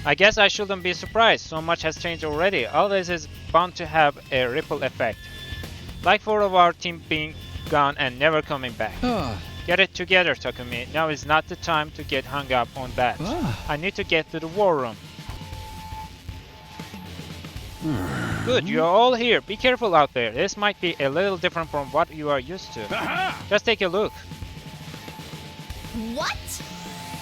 I guess I shouldn't be surprised, so much has changed already. All this is bound to have a ripple effect. Like 4 of our team being gone and never coming back. Get it together, Takumi. Now is not the time to get hung up on that. I need to get to the war room. Good, you're all here. Be careful out there. This might be a little different from what you are used to. Just take a look. What?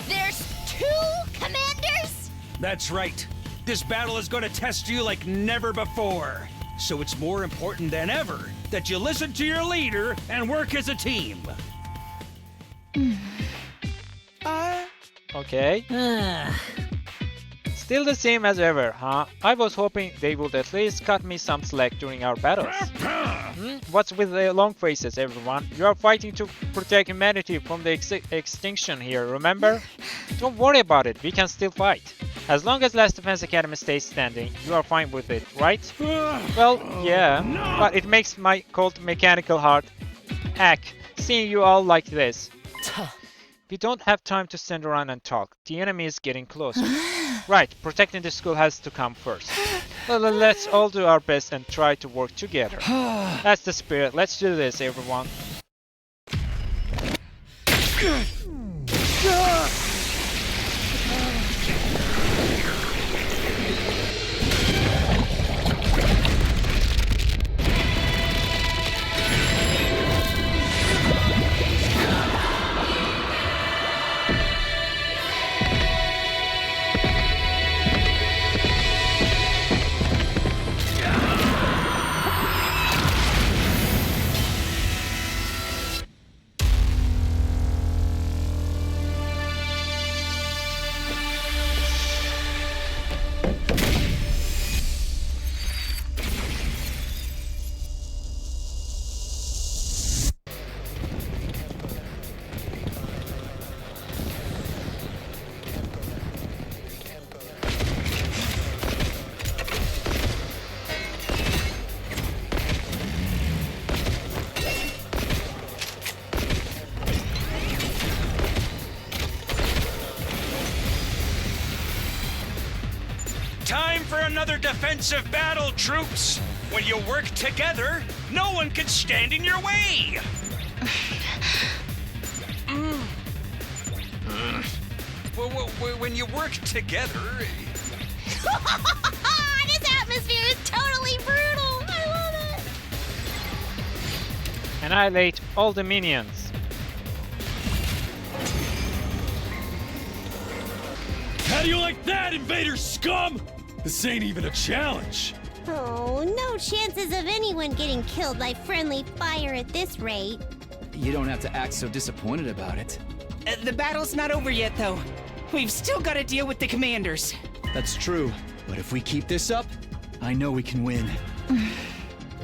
There's 2 commanders? That's right. This battle is going to test you like never before. So it's more important than ever that you listen to your leader and work as a team. Okay. Still the same as ever, huh? I was hoping they would at least cut me some slack during our battles. What's with the long faces, everyone? You are fighting to protect humanity from the extinction here, remember? Don't worry about it, we can still fight. As long as Last Defense Academy stays standing, you are fine with it, right? Well, yeah, but it makes my cold mechanical heart ache seeing you all like this. We don't have time to stand around and talk. The enemy is getting closer. Right, protecting the school has to come first. Well, let's all do our best and try to work together. That's the spirit. Let's do this, everyone. Time for another defensive battle, troops! When you work together, no one can stand in your way! When you work together... This atmosphere is totally brutal! I love it! Annihilate all the minions. How do you like that, invader scum? This ain't even a challenge. Oh, no chances of anyone getting killed by friendly fire at this rate. You don't have to act so disappointed about it. The battle's not over yet, though. We've still got to deal with the commanders. That's true, but if we keep this up, I know we can win.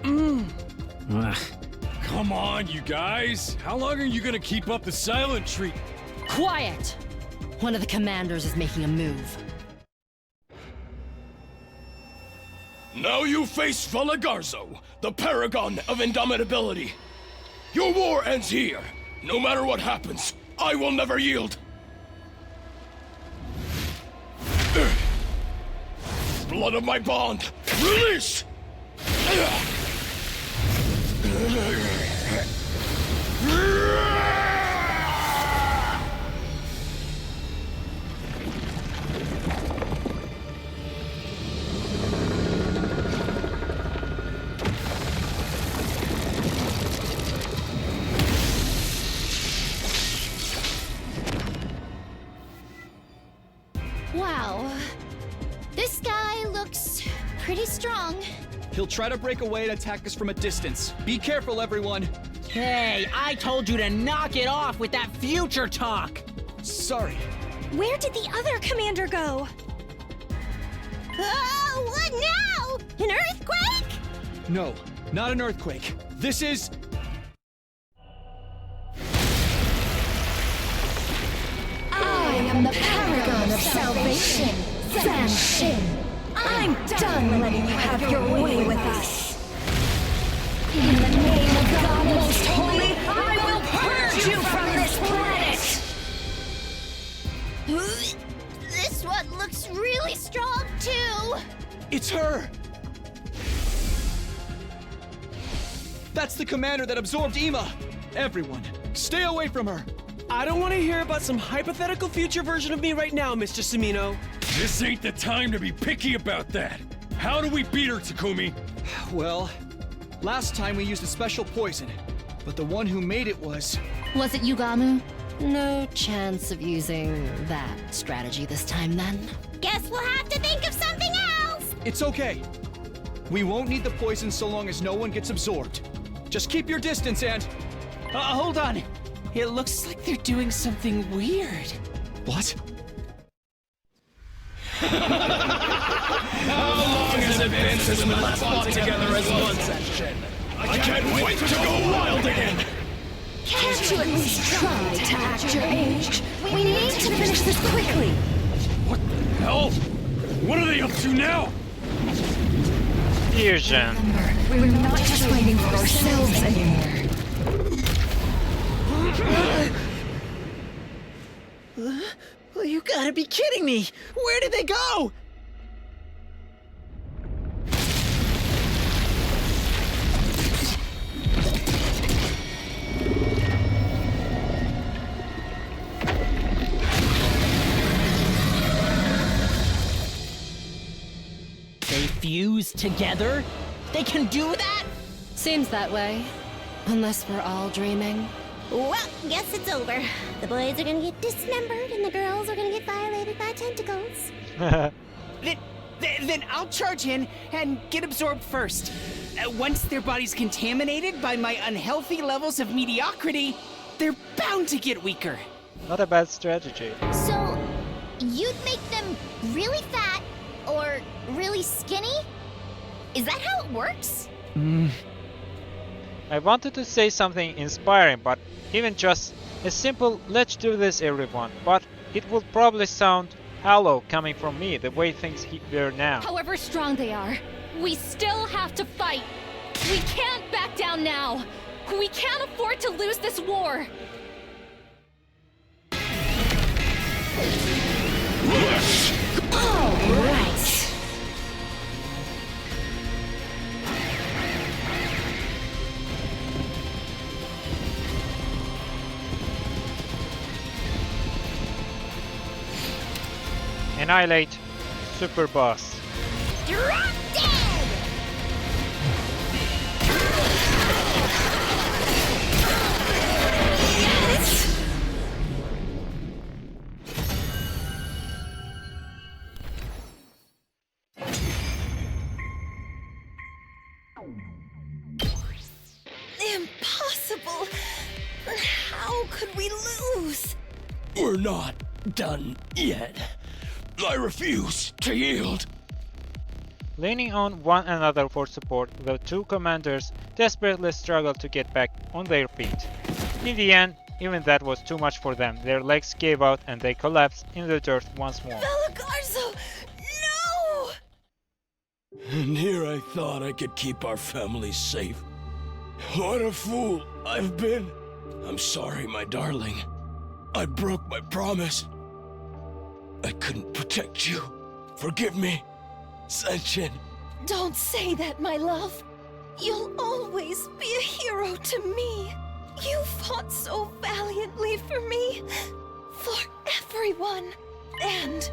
Ugh. Come on, you guys! How long are you gonna keep up the silent treatment? Quiet! One of the commanders is making a move. Now you face Valagarzo, the paragon of indomitability. Your war ends here. No matter what happens, I will never yield. Blood of my bond, release! Wow. This guy looks pretty strong. He'll try to break away and attack us from a distance. Be careful, everyone. Hey, I told you to knock it off with that future talk. Sorry. Where did the other commander go? Oh, what now? An earthquake? No, not an earthquake. This is... I am the paragon of salvation, Zanshin. I'm done letting you have your way with us. In the name of God Most Holy, I will purge you from this planet! This one looks really strong, too. It's her! That's the commander that absorbed Ima! Everyone, stay away from her! I don't want to hear about some hypothetical future version of me right now, Mr. Sumino. This ain't the time to be picky about that. How do we beat her, Takumi? Well, last time we used a special poison, but the one who made it was... Was it Yugamu? No chance of using that strategy this time, then. Guess we'll have to think of something else. It's okay. We won't need the poison so long as no one gets absorbed. Just keep your distance and... Hold on. It looks like they're doing something weird. What? How long has it been since we last fought together as one section? I can't wait to go wild again! Can't you at least try to act your age? We need to finish this quickly. What the hell? What are they up to now? Fusion. Remember, we're not just waiting for ourselves anymore. You gotta be kidding me! Where did they go? They fuse together? They can do that? Seems that way. Unless we're all dreaming. Well, guess it's over. The boys are gonna get dismembered and the girls are gonna get violated by tentacles. Then I'll charge in and get absorbed first. Once their body's contaminated by my unhealthy levels of mediocrity, they're bound to get weaker. Not a bad strategy. So, you'd make them really fat or really skinny? Is that how it works? I wanted to say something inspiring, but even just a simple "let's do this, everyone," but it would probably sound hollow coming from me the way things were now. However strong they are, we still have to fight. We can't back down now. We can't afford to lose this war. All right. Annihilate Super Boss. Drop dead! Yes! How could we lose? We're not done yet. I refuse to yield. Leaning on one another for support, the two commanders desperately struggled to get back on their feet. In the end, even that was too much for them. Their legs gave out and they collapsed in the dirt once more. Valagarzo! No! And here I thought I could keep our family safe. What a fool I've been. I'm sorry, my darling. I broke my promise. I couldn't protect you. Forgive me, Senshin. Don't say that, my love. You'll always be a hero to me. You fought so valiantly for me, for everyone, and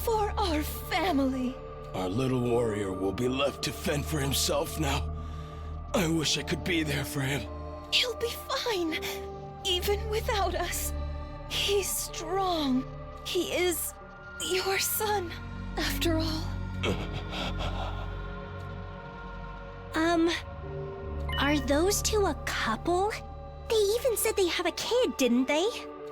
for our family. Our little warrior will be left to fend for himself now. I wish I could be there for him. He'll be fine, even without us. He's strong. He is your son, after all. Are those two a couple? They even said they have a kid, didn't they?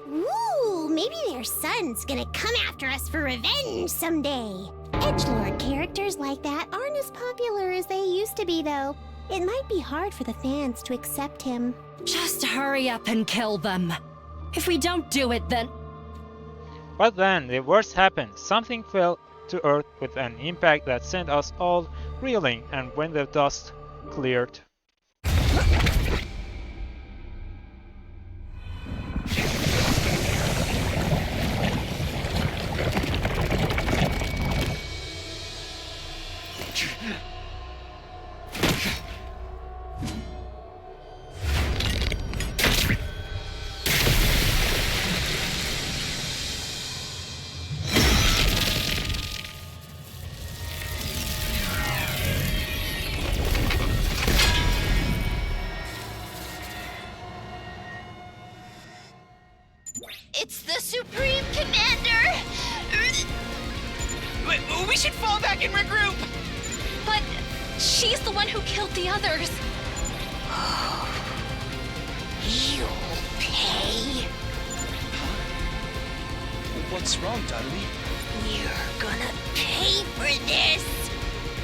Ooh, maybe their son's gonna come after us for revenge someday. Edgelord characters like that aren't as popular as they used to be, though. It might be hard for the fans to accept him. Just hurry up and kill them. If we don't do it, then... But then the worst happened. Something fell to earth with an impact that sent us all reeling, and when the dust cleared, It's the Supreme Commander! We should fall back and regroup! But she's the one who killed the others. You'll pay. What's wrong, Darumi? You're gonna pay for this.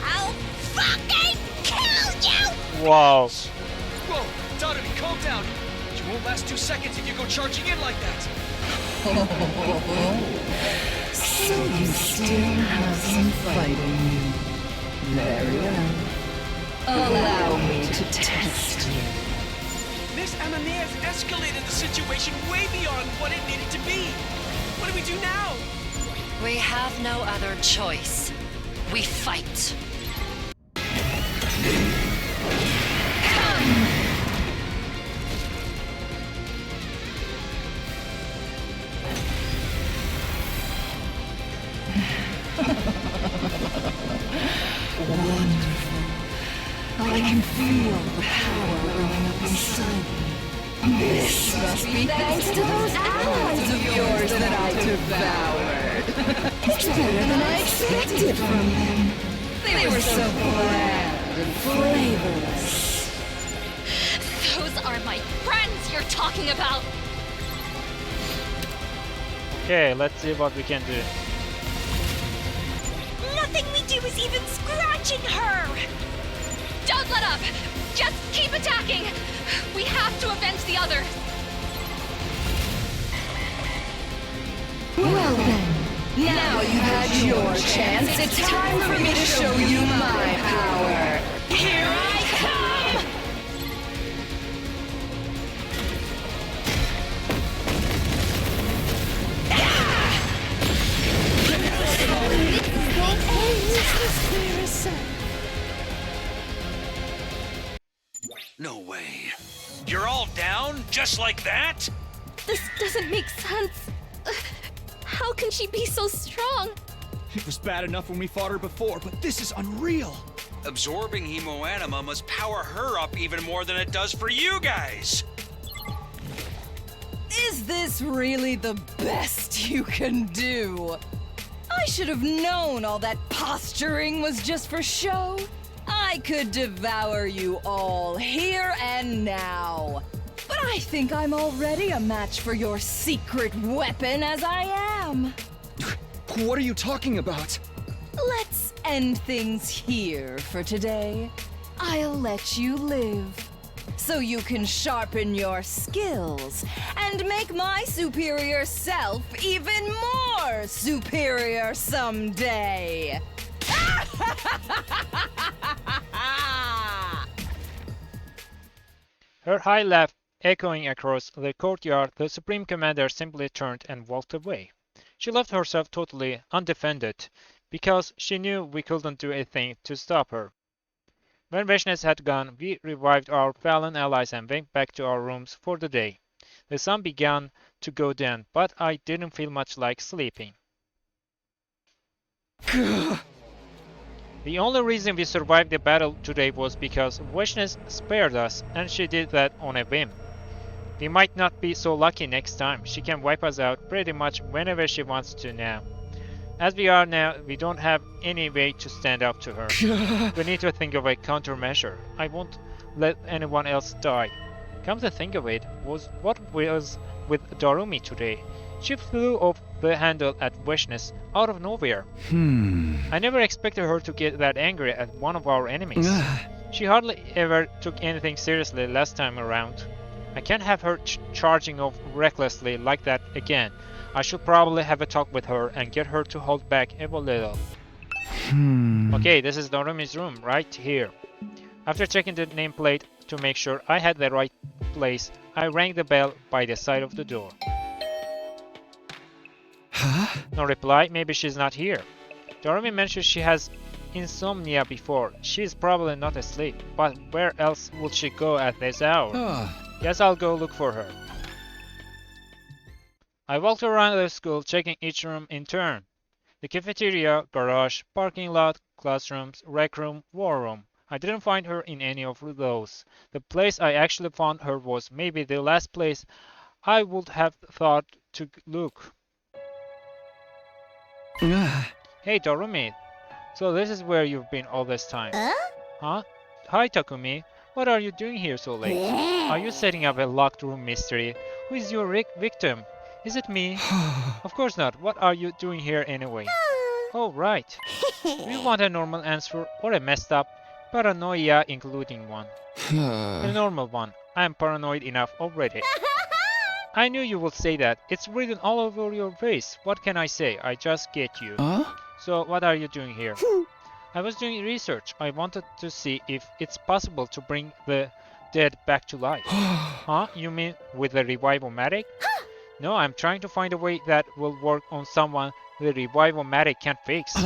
I'll fucking kill you! wow. Whoa, Darumi, calm down. You won't last 2 seconds if you go charging in like that. So you still have some fight in you. Very well. Allow me to test you. Miss Amamiya has escalated the situation way beyond what it needed to be. What do we do now? We have no other choice. We fight. Wonderful. I can feel the power growing up inside me. This must be thanks to those allies of yours that I devoured. It's better than I expected from them. They were so bland and flavorless. Those are my friends you're talking about. Okay, let's see what we can do. Nothing we do is even scratching her! Don't let up. Just keep attacking. We have to avenge the others. Well then, now you've had your chance. It's time for me to show you my power. Here I come! No way. You're all down just like that? This doesn't make sense. How can she be so strong? It was bad enough when we fought her before, but this is unreal. Absorbing hemoanima must power her up even more than it does for you guys. Is this really the best you can do? I should have known all that posturing was just for show. I could devour you all here and now. But I think I'm already a match for your secret weapon as I am. What are you talking about? Let's end things here for today. I'll let you live, so you can sharpen your skills and make my superior self even more superior someday. Her high laugh echoing across the courtyard, the Supreme Commander simply turned and walked away. She left herself totally undefended, because she knew we couldn't do a thing to stop her. When Vishnes had gone, we revived our fallen allies and went back to our rooms for the day. The sun began to go down, but I didn't feel much like sleeping. The only reason we survived the battle today was because Vishnes spared us, and she did that on a whim. We might not be so lucky next time. She can wipe us out pretty much whenever she wants to now. As we are now, we don't have any way to stand up to her. We need to think of a countermeasure. I won't let anyone else die. Come to think of it, what was with Darumi today? She flew off the handle at Vishnes out of nowhere. I never expected her to get that angry at one of our enemies. She hardly ever took anything seriously last time around. I can't have her charging off recklessly like that again. I should probably have a talk with her and get her to hold back a little. Okay, this is Darumi's room, right here. After checking the nameplate to make sure I had the right place, I rang the bell by the side of the door. No reply, maybe she's not here. Darumi mentioned she has insomnia before. She's probably not asleep, but where else would she go at this hour? Guess I'll go look for her. I walked around the school checking each room in turn. The cafeteria, garage, parking lot, classrooms, rec room, war room. I didn't find her in any of those. The place I actually found her was maybe the last place I would have thought to look. Hey Darumi, so this is where you've been all this time. Huh? Hi Takumi, what are you doing here so late? Are you setting up a locked room mystery? Who is your victim? Is it me? Of course not. What are you doing here anyway? Oh, right. Do you want a normal answer or a messed up paranoia including one? A normal one. I'm paranoid enough already. I knew you would say that. It's written all over your face. What can I say? I just get you. So what are you doing here? I was doing research. I wanted to see if it's possible to bring the dead back to life. Huh? You mean with the revival-matic? No, I'm trying to find a way that will work on someone the revival-matic can't fix.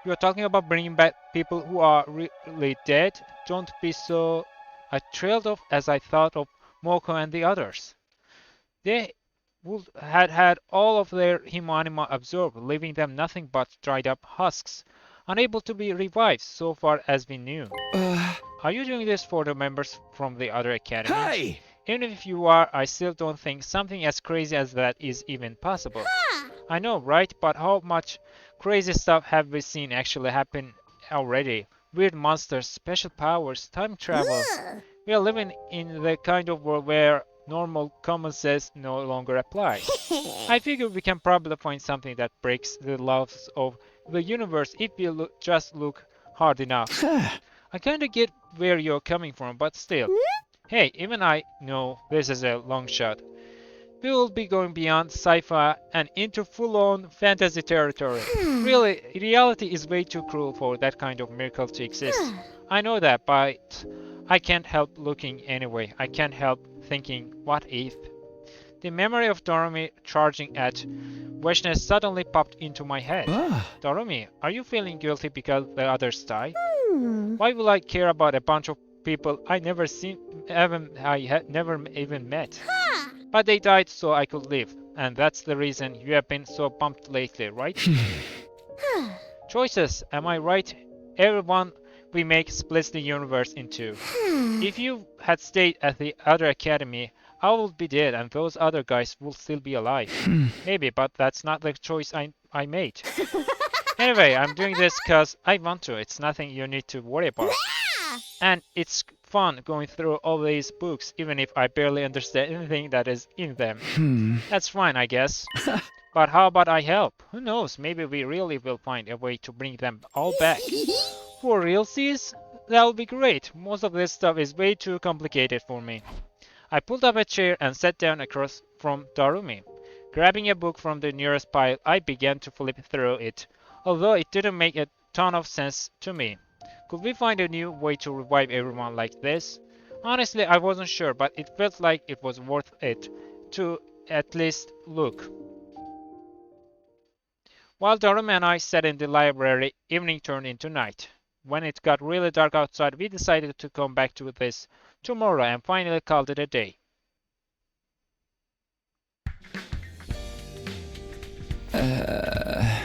You're talking about bringing back people who are really dead? Don't be so... I trailed off as I thought of Moko and the others. They would had all of their humanima absorbed, leaving them nothing but dried up husks, unable to be revived so far as we knew. Are you doing this for the members from the other academies? Hey! Even if you are, I still don't think something as crazy as that is even possible. I know, right? But how much crazy stuff have we seen actually happen already? Weird monsters, special powers, time travel. We are living in the kind of world where normal common sense no longer applies. I figure we can probably find something that breaks the laws of the universe if we just look hard enough. I kinda get where you're coming from, but still. Hey, even I know this is a long shot. We will be going beyond sci-fi and into full-on fantasy territory. Really, reality is way too cruel for that kind of miracle to exist. I know that, but I can't help looking anyway. I can't help thinking, what if? The memory of Darumi charging at Vishnes suddenly popped into my head. Darumi, are you feeling guilty because the others died? Why will I care about a bunch of people I never even met? But they died so I could live, and that's the reason you have been so pumped lately, right? Choices, am I right? Everyone we make splits the universe in two. If you had stayed at the other academy, I would be dead and those other guys will still be alive. Maybe, but that's not the choice I made. Anyway, I'm doing this because I want to. It's nothing you need to worry about. And it's fun going through all these books, even if I barely understand anything that is in them. That's fine, I guess. But how about I help? Who knows, maybe we really will find a way to bring them all back. For realsies? That'll be great. Most of this stuff is way too complicated for me. I pulled up a chair and sat down across from Darumi. Grabbing a book from the nearest pile, I began to flip through it, although it didn't make a ton of sense to me. Could we find a new way to revive everyone like this? Honestly, I wasn't sure, but it felt like it was worth it to at least look. While Darumi and I sat in the library, evening turned into night. When it got really dark outside, we decided to come back to this tomorrow and finally called it a day.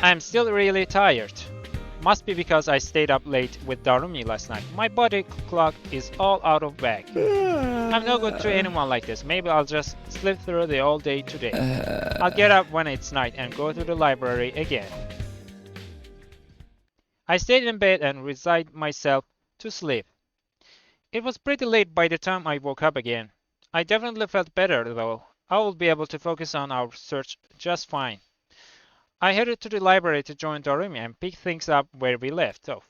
I'm still really tired. Must be because I stayed up late with Darumi last night. My body clock is all out of whack. I'm no good to anyone like this. Maybe I'll just sleep through the whole day today. I'll get up when it's night and go to the library again. I stayed in bed and resigned myself to sleep. It was pretty late by the time I woke up again. I definitely felt better though. I will be able to focus on our search just fine. I headed to the library to join Darumi and pick things up where we left off.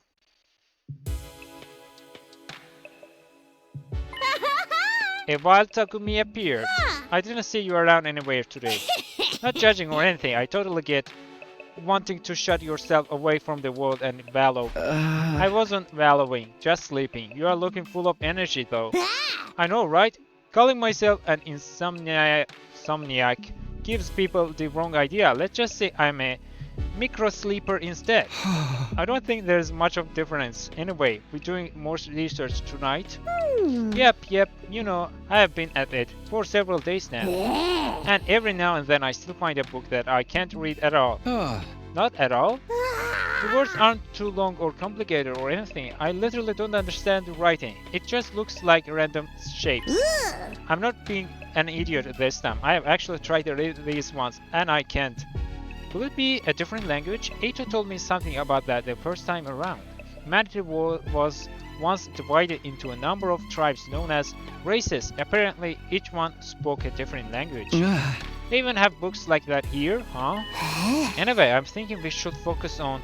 A wild Takumi appeared. I didn't see you around anywhere today. Not judging or anything, I totally get wanting to shut yourself away from the world and wallow. I wasn't wallowing, just sleeping. You are looking full of energy though. I know, right? Calling myself an insomniac gives people the wrong idea. Let's just say I'm a micro sleeper instead. I don't think there's much of difference. Anyway, we're doing more research tonight. Yep, you know, I have been at it for several days now. And every now and then I still find a book that I can't read at all. Not at all? The words aren't too long or complicated or anything. I literally don't understand the writing. It just looks like random shapes. I'm not being an idiot this time. I have actually tried to read these once and I can't. Could it be a different language? Eito told me something about that the first time around. Humanity was once divided into a number of tribes known as races. Apparently each one spoke a different language. They even have books like that here, huh? Anyway, I'm thinking we should focus on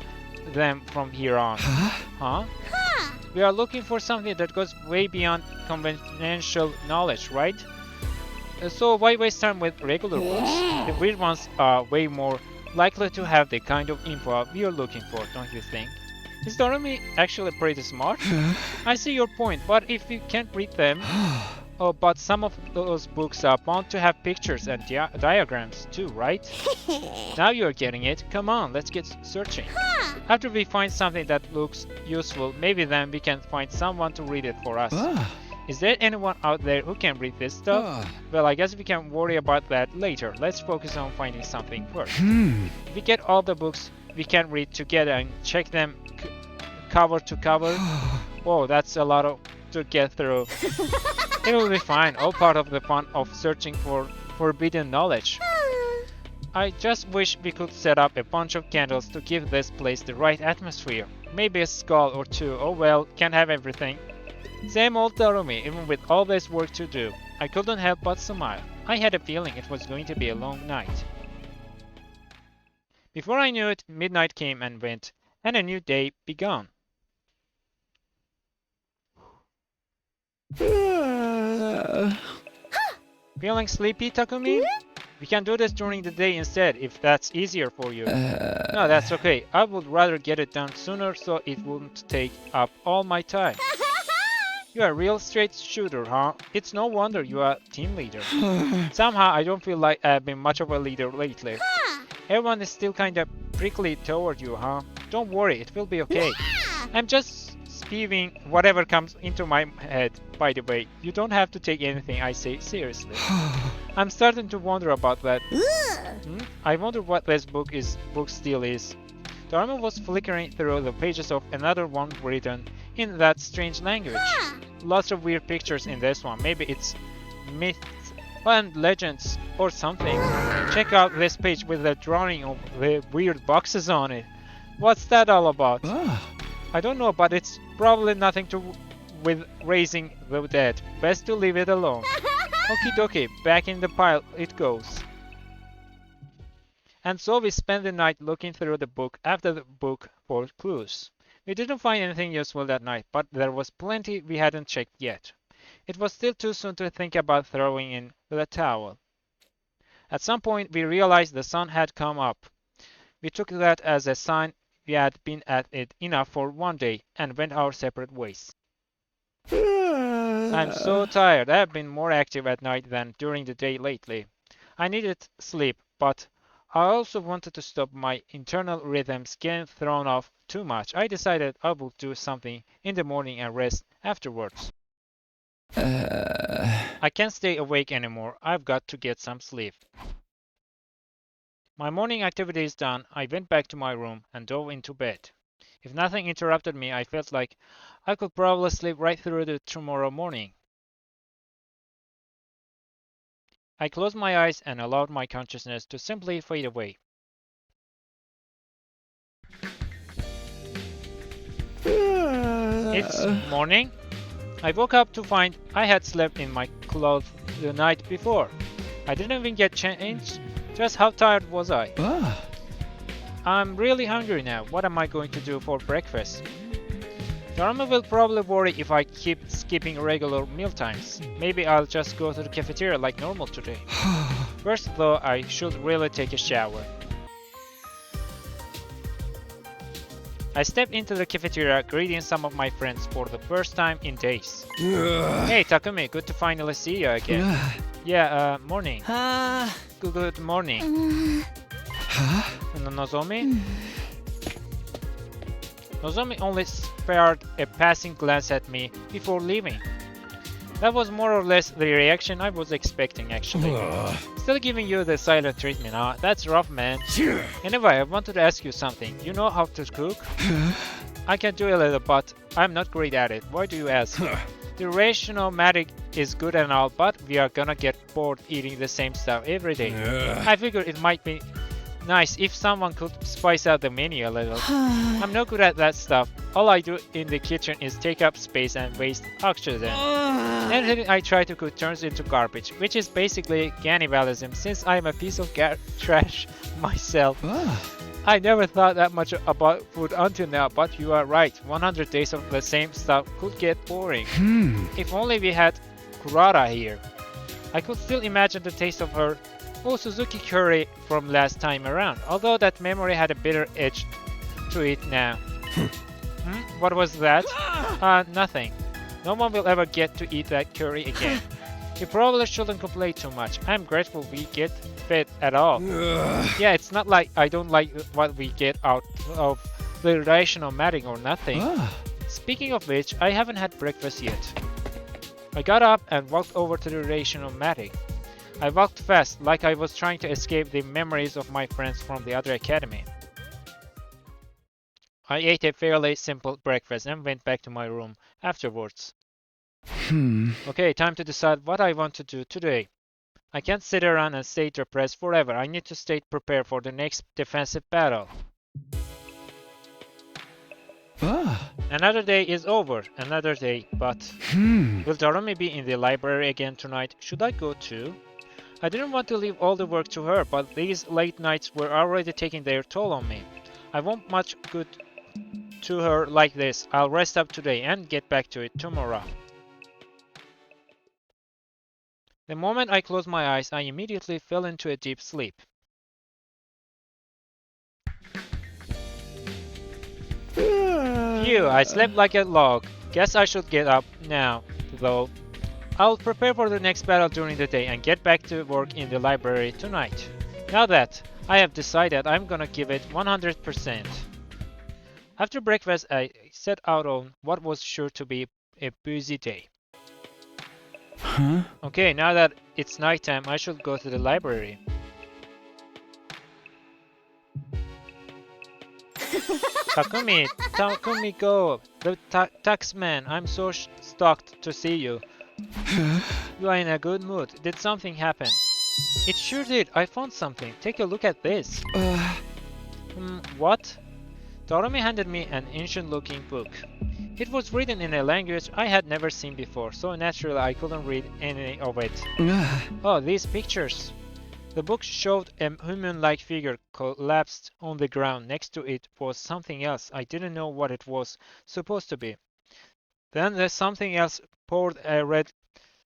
them from here on. Huh? We are looking for something that goes way beyond conventional knowledge, right? So why waste time with regular books? The weird ones are way more likely to have the kind of info we are looking for, don't you think? Is Darumi actually pretty smart? I see your point, but if you can't read them... Oh, but some of those books are bound to have pictures and diagrams too, right? Now you're getting it. Come on, let's get searching. After we find something that looks useful, maybe then we can find someone to read it for us. Is there anyone out there who can read this stuff? Well, I guess we can worry about that later. Let's focus on finding something first. If we get all the books we can read together and check them cover to cover. Whoa, that's a lot to get through. It will be fine, all part of the fun of searching for forbidden knowledge. I just wish we could set up a bunch of candles to give this place the right atmosphere. Maybe a skull or two. Oh well, can't have everything. Same old Darumi, even with all this work to do. I couldn't help but smile. I had a feeling it was going to be a long night. Before I knew it, midnight came and went, and a new day began. Feeling sleepy, Takumi? We can do this during the day instead, if that's easier for you. No, that's okay. I would rather get it done sooner so it wouldn't take up all my time. You're a real straight shooter, huh? It's no wonder you are team leader. Somehow I don't feel like I've been much of a leader lately. Everyone is still kinda prickly toward you, huh? Don't worry, it will be okay. I'm just spewing whatever comes into my head, by the way. You don't have to take anything I say seriously. I'm starting to wonder about that. I wonder what this book still is. Darumi was flickering through the pages of another one written in that strange language. Lots of weird pictures in this one. Maybe it's myths and legends or something. Check out this page with the drawing of the weird boxes on it. What's that all about? I don't know, but it's probably nothing to with raising the dead. Best to leave it alone. Okie dokie, back in the pile it goes. And so we spent the night looking through the book after the book for clues. We didn't find anything useful that night, but there was plenty we hadn't checked yet. It was still too soon to think about throwing in the towel. At some point we realized the sun had come up. We took that as a sign we had been at it enough for one day and went our separate ways. I'm so tired. I have been more active at night than during the day lately. I needed sleep, but I also wanted to stop my internal rhythms getting thrown off too much. I decided I would do something in the morning and rest afterwards. I can't stay awake anymore. I've got to get some sleep. My morning activities done, I went back to my room and dove into bed. If nothing interrupted me, I felt like I could probably sleep right through to tomorrow morning. I closed my eyes and allowed my consciousness to simply fade away. It's morning. I woke up to find I had slept in my clothes the night before. I didn't even get changed. Just how tired was I? I'm really hungry now. What am I going to do for breakfast? Darumi will probably worry if I keep skipping regular meal times. Maybe I'll just go to the cafeteria like normal today. First though, I should really take a shower. I stepped into the cafeteria, greeting some of my friends for the first time in days. Hey Takumi, good to finally see you again. Yeah, morning. Good morning. Nozomi? Nozomi only spared a passing glance at me before leaving. That was more or less the reaction I was expecting, actually. Still giving you the silent treatment, huh? That's rough, man. Anyway, I wanted to ask you something. You know how to cook? I can do a little, but I'm not great at it. Why do you ask? The Retsnom is good and all, but we are gonna get bored eating the same stuff every day. I figured it might be nice if someone could spice out the menu a little. I'm no good at that stuff. All I do in the kitchen is take up space and waste oxygen. Anything I try to cook turns into garbage, which is basically cannibalism since I'm a piece of trash myself. I never thought that much about food until now, but you are right. 100 days of the same stuff could get boring. If only we had Kurata here. I could still imagine the taste of her Suzuki curry from last time around, although that memory had a bitter edge to it now. What was that? Nothing. No one will ever get to eat that curry again. You probably shouldn't complain too much. I'm grateful we get fed at all. Yeah, it's not like I don't like what we get out of the Retsnom or nothing. Speaking of which, I haven't had breakfast yet. I got up and walked over to the Retsnom. I walked fast, like I was trying to escape the memories of my friends from the other academy. I ate a fairly simple breakfast and went back to my room afterwards. Okay, time to decide what I want to do today. I can't sit around and stay depressed forever. I need to stay prepared for the next defensive battle. Another day is over. Another day, but... Will Darumi be in the library again tonight? Should I go too? I didn't want to leave all the work to her, but these late nights were already taking their toll on me. I won't much good to her like this. I'll rest up today and get back to it tomorrow. The moment I closed my eyes, I immediately fell into a deep sleep. Phew, I slept like a log. Guess I should get up now, though. I'll prepare for the next battle during the day and get back to work in the library tonight. Now that I have decided, I'm gonna give it 100%. After breakfast, I set out on what was sure to be a busy day. Okay, now that it's nighttime, I should go to the library. Takumi go! The taxman, I'm so stoked to see you. You are in a good mood. Did something happen? It sure did. I found something. Take a look at this. What? Darumi handed me an ancient-looking book. It was written in a language I had never seen before, so naturally I couldn't read any of it. Oh, these pictures! The book showed a human-like figure collapsed on the ground. Next to it was something else. I didn't know what it was supposed to be. Then the something else poured a red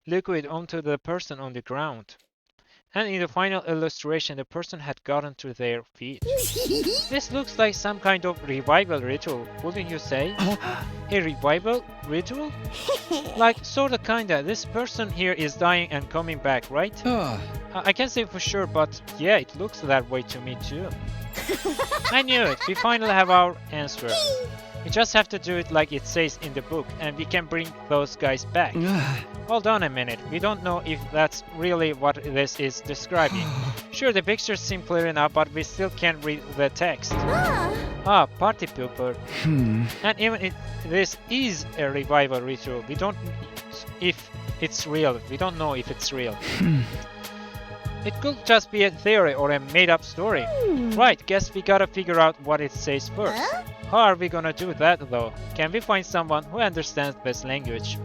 liquid onto the person on the ground. And in the final illustration, the person had gotten to their feet. This looks like some kind of revival ritual, wouldn't you say? A revival ritual? Like, sorta kinda. This person here is dying and coming back, right? I can't say for sure, but yeah, it looks that way to me too. I knew it. We finally have our answer. We just have to do it like it says in the book, and we can bring those guys back. Hold on a minute. We don't know if that's really what this is describing. Sure, the pictures seem clear enough, but we still can't read the text. Party pooper. And even if this is a revival ritual, we don't if it's real. We don't know if it's real. It could just be a theory or a made-up story. Right, guess we gotta figure out what it says first. How are we gonna do that though? Can we find someone who understands this language?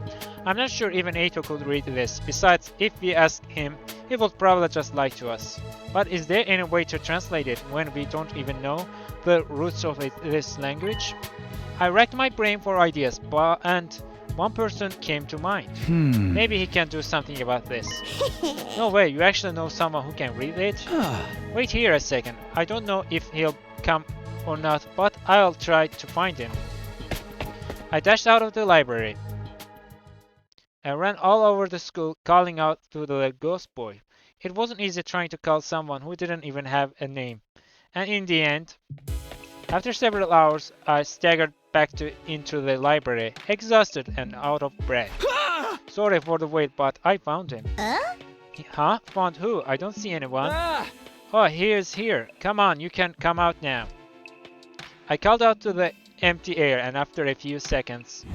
I'm not sure even Eito could read this. Besides, if we ask him, he would probably just lie to us. But is there any way to translate it when we don't even know the roots of this language? I racked my brain for ideas, and one person came to mind. Maybe he can do something about this. No way, you actually know someone who can read it? Wait here a second. I don't know if he'll come or not, but I'll try to find him. I dashed out of the library. I ran all over the school calling out to the ghost boy. It wasn't easy trying to call someone who didn't even have a name. And in the end, after several hours, I staggered back into the library, exhausted and out of breath. Sorry for the wait, but I found him. Huh? Found who? I don't see anyone. Oh, he is here. Come on, you can come out now. I called out to the empty air, and after a few seconds...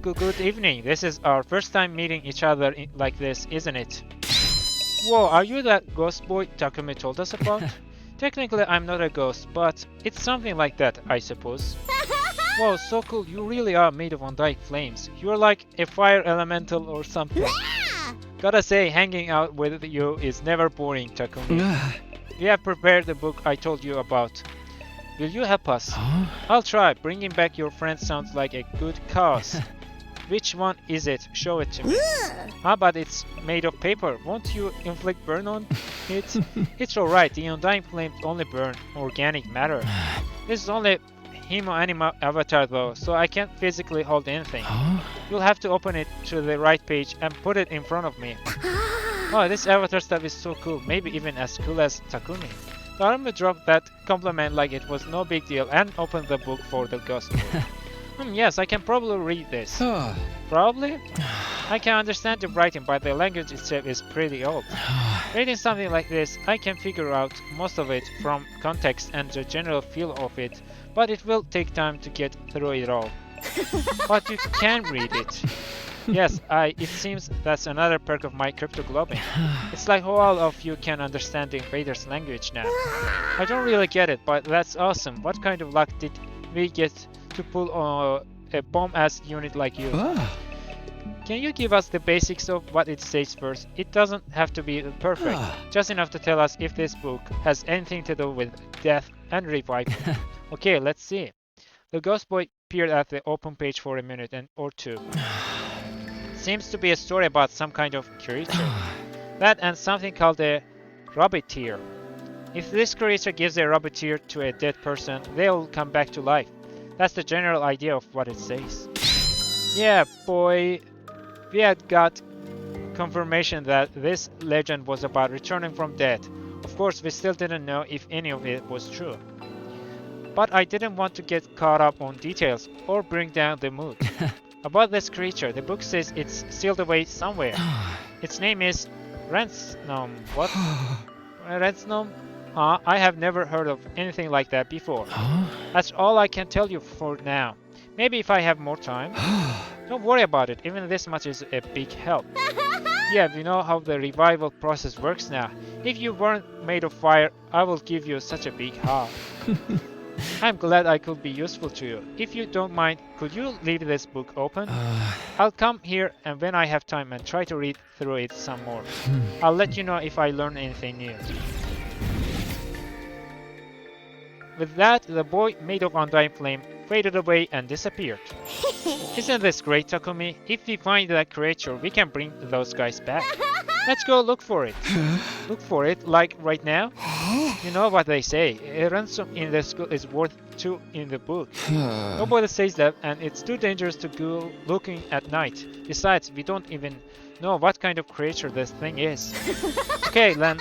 Good evening. This is our first time meeting each other like this, isn't it? Whoa, are you that ghost boy Takumi told us about? Technically, I'm not a ghost, but it's something like that, I suppose. Whoa, so cool. You really are made of undying flames. You're like a fire elemental or something. Gotta say, hanging out with you is never boring, Takumi. We have prepared the book I told you about. Will you help us? I'll try. Bringing back your friend sounds like a good cause. Which one is it? Show it to me. But it's made of paper. Won't you inflict burn on it? It's alright. The undying flames only burn organic matter. This is only Hemo-anima avatar though, so I can't physically hold anything. You'll have to open it to the right page and put it in front of me. Oh, this avatar stuff is so cool. Maybe even as cool as Takumi. Darumi dropped that compliment like it was no big deal and opened the book for the gospel. Yes, I can probably read this. Probably? I can understand the writing, but the language itself is pretty old. Reading something like this, I can figure out most of it from context and the general feel of it, but it will take time to get through it all. But you can read it. Yes, it seems that's another perk of my cryptoglobing. It's like how all of you can understand the invader's language now. I don't really get it, but that's awesome. What kind of luck did we get to pull a bomb-ass unit like you? Can you give us the basics of what it says first? It doesn't have to be perfect, just enough to tell us if this book has anything to do with death and revival. Okay, let's see. The ghost boy peered at the open page for a minute or two. Seems to be a story about some kind of creature. That and something called a robbeteer. If this creature gives a robbeteer to a dead person, they'll come back to life. That's the general idea of what it says. Yeah, boy. We had got confirmation that this legend was about returning from death. Of course, we still didn't know if any of it was true. But I didn't want to get caught up on details or bring down the mood. About this creature, the book says it's sealed away somewhere. Its name is Retsnom. What? Retsnom? I have never heard of anything like that before. That's all I can tell you for now. Maybe if I have more time. Don't worry about it, even this much is a big help. Yeah, we know how the revival process works now. If you weren't made of fire, I will give you such a big hug. I'm glad I could be useful to you. If you don't mind, could you leave this book open? I'll come here and when I have time and try to read through it some more. I'll let you know if I learn anything new. With that, the boy made of undying flame faded away and disappeared. Isn't this great, Takumi? If we find that creature, we can bring those guys back. Let's go look for it. Look for it, like right now? You know what they say, a ransom in the school is worth 2 in the book. Nobody says that, and it's too dangerous to go looking at night. Besides, we don't even know what kind of creature this thing is. Okay, Len,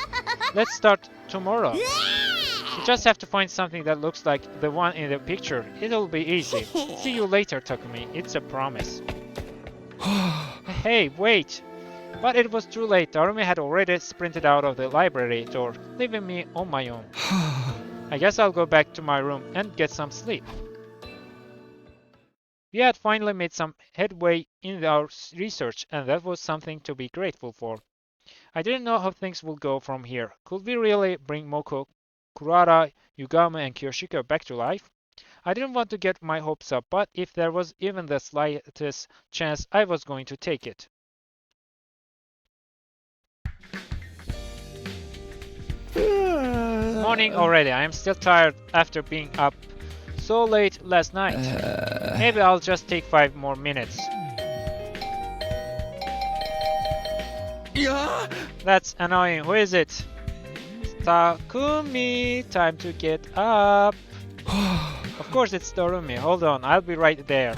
let's start tomorrow. You just have to find something that looks like the one in the picture. It'll be easy. See you later, Takumi. It's a promise. Hey, wait! But it was too late. Darumi had already sprinted out of the library door, leaving me on my own. I guess I'll go back to my room and get some sleep. We had finally made some headway in our research, and that was something to be grateful for. I didn't know how things would go from here. Could we really bring Moko, Kurara, Yugame, and Kyoshiko back to life? I didn't want to get my hopes up, but if there was even the slightest chance, I was going to take it. Morning already. I am still tired after being up so late last night. Maybe I'll just take 5 more minutes. Yeah. That's annoying. Who is it? Takumi. Time to get up. Of course it's Darumi. Hold on, I'll be right there.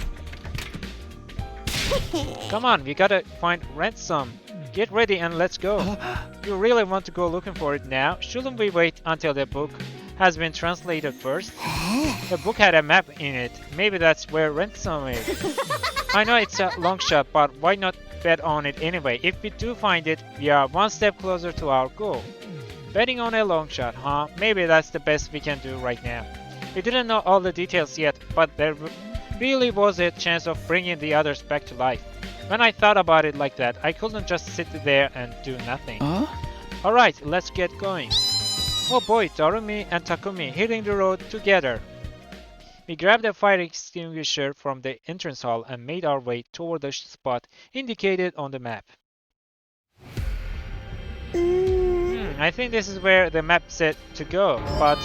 Come on, we gotta find Retsnom. Get ready and let's go. You really want to go looking for it now? Shouldn't we wait until the book has been translated first? The book had a map in it. Maybe that's where Retsnom is. I know it's a long shot, but why not bet on it anyway? If we do find it, we are one step closer to our goal. Betting on a long shot, huh? Maybe that's the best we can do right now. We didn't know all the details yet, but there really was a chance of bringing the others back to life. When I thought about it like that, I couldn't just sit there and do nothing. Alright, let's get going. Oh boy, Darumi and Takumi hitting the road together. We grabbed a fire extinguisher from the entrance hall and made our way toward the spot indicated on the map. I think this is where the map said to go, but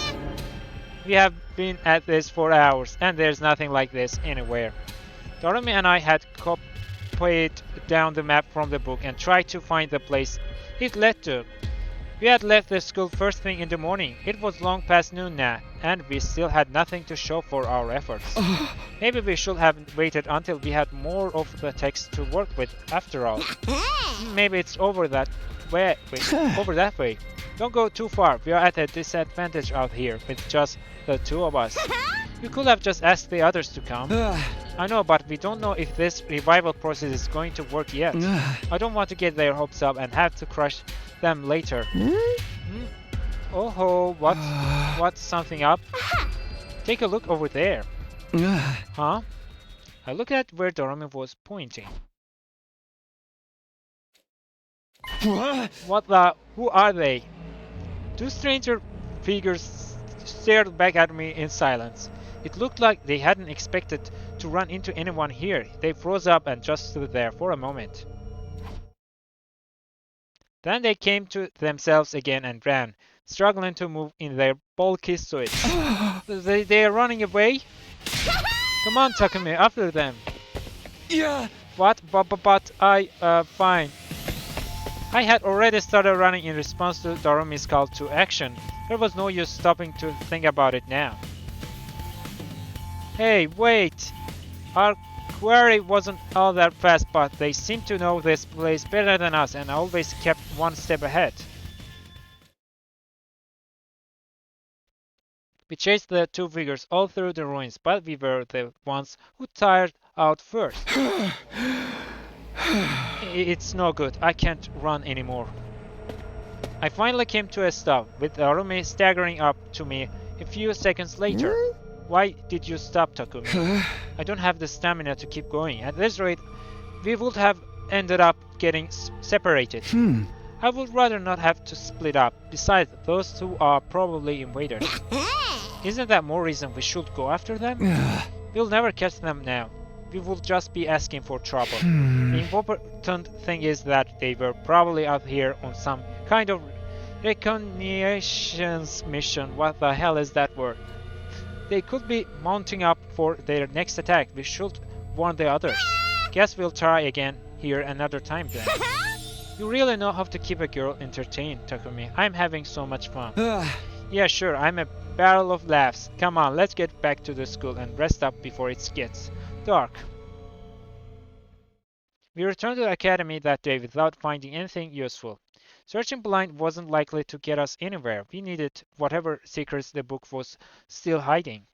we have been at this for hours and there's nothing like this anywhere. Darumi and I had copied down the map from the book and tried to find the place it led to. We had left the school first thing in the morning. It was long past noon now, and we still had nothing to show for our efforts. Maybe we should have waited until we had more of the text to work with after all. Maybe it's over that way. Don't go too far. We are at a disadvantage out here with just the 2 of us. You could have just asked the others to come. I know, but we don't know if this revival process is going to work yet. I don't want to get their hopes up and have to crush them later. Oh ho, what's something up? Take a look over there. Huh? I looked at where Darumi was pointing. What the? Who are they? 2 stranger figures stared back at me in silence. It looked like they hadn't expected to run into anyone here. They froze up and just stood there for a moment. Then they came to themselves again and ran, struggling to move in their bulky suits. They are running away? Come on, Takumi, after them. Yeah. What? But fine. I had already started running in response to Darumi's call to action. There was no use stopping to think about it now. Hey, wait! Our quarry wasn't all that fast, but they seem to know this place better than us and always kept one step ahead. We chased the 2 figures all through the ruins, but we were the ones who tired out first. It's no good. I can't run anymore. I finally came to a stop, with Darumi staggering up to me a few seconds later. Why did you stop, Takumi? I don't have the stamina to keep going. At this rate, we would have ended up getting separated. I would rather not have to split up. Besides, those 2 are probably invaders. Isn't that more reason we should go after them? We'll never catch them now. We will just be asking for trouble. The important thing is that they were probably out here on some kind of reconnaissance mission. What the hell is that word? They could be mounting up for their next attack. We should warn the others. Guess we'll try again here another time then. You really know how to keep a girl entertained, Takumi. I'm having so much fun. Yeah, sure, I'm a barrel of laughs. Come on, let's get back to the school and rest up before it gets dark. We returned to the academy that day without finding anything useful. Searching blind wasn't likely to get us anywhere. We needed whatever secrets the book was still hiding.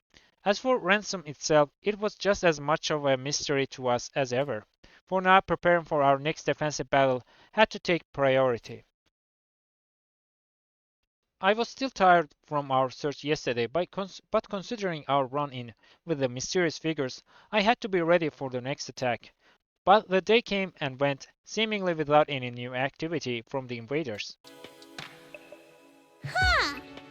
As for Retsnom itself, it was just as much of a mystery to us as ever. For now, preparing for our next defensive battle had to take priority. I was still tired from our search yesterday, but considering our run-in with the mysterious figures, I had to be ready for the next attack. But the day came and went, seemingly without any new activity from the invaders.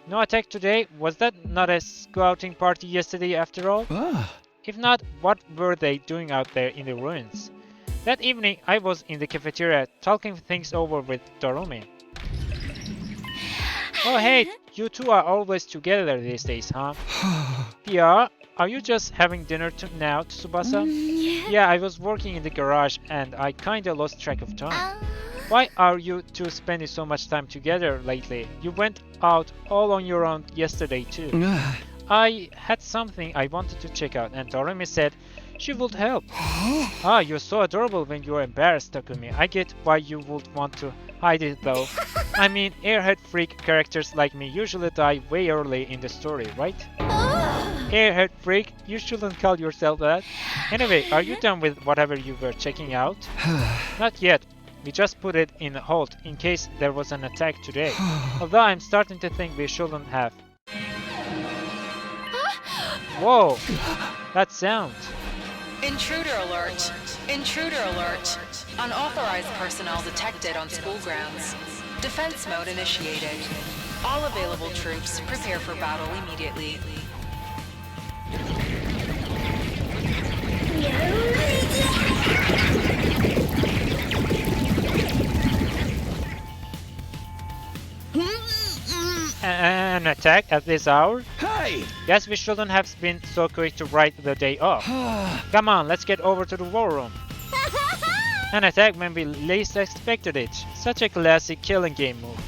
No attack today? Was that not a scouting party yesterday after all? If not, what were they doing out there in the ruins? That evening, I was in the cafeteria talking things over with Darumi. Oh hey, you two are always together these days, huh? Yeah, are you just having dinner now, Tsubasa? Yeah, I was working in the garage and I kinda lost track of time. Why are you two spending so much time together lately? You went out all on your own yesterday too. I had something I wanted to check out and Darumi said she would help. Ah, you're so adorable when you're embarrassed, Takumi. I get why you would want to hide it though. I mean, airhead freak characters like me usually die way early in the story, right? Airhead freak? You shouldn't call yourself that. Anyway, are you done with whatever you were checking out? Not yet. We just put it in hold in case there was an attack today. Although I'm starting to think we shouldn't have. Whoa! That sound. Intruder alert! Intruder alert! Unauthorized personnel detected on school grounds. Defense mode initiated. All available troops prepare for battle immediately. An attack at this hour? Hey! Guess we shouldn't have been so quick to write the day off. Come on, let's get over to the war room. An attack when we least expected it. Such a classic killing game move.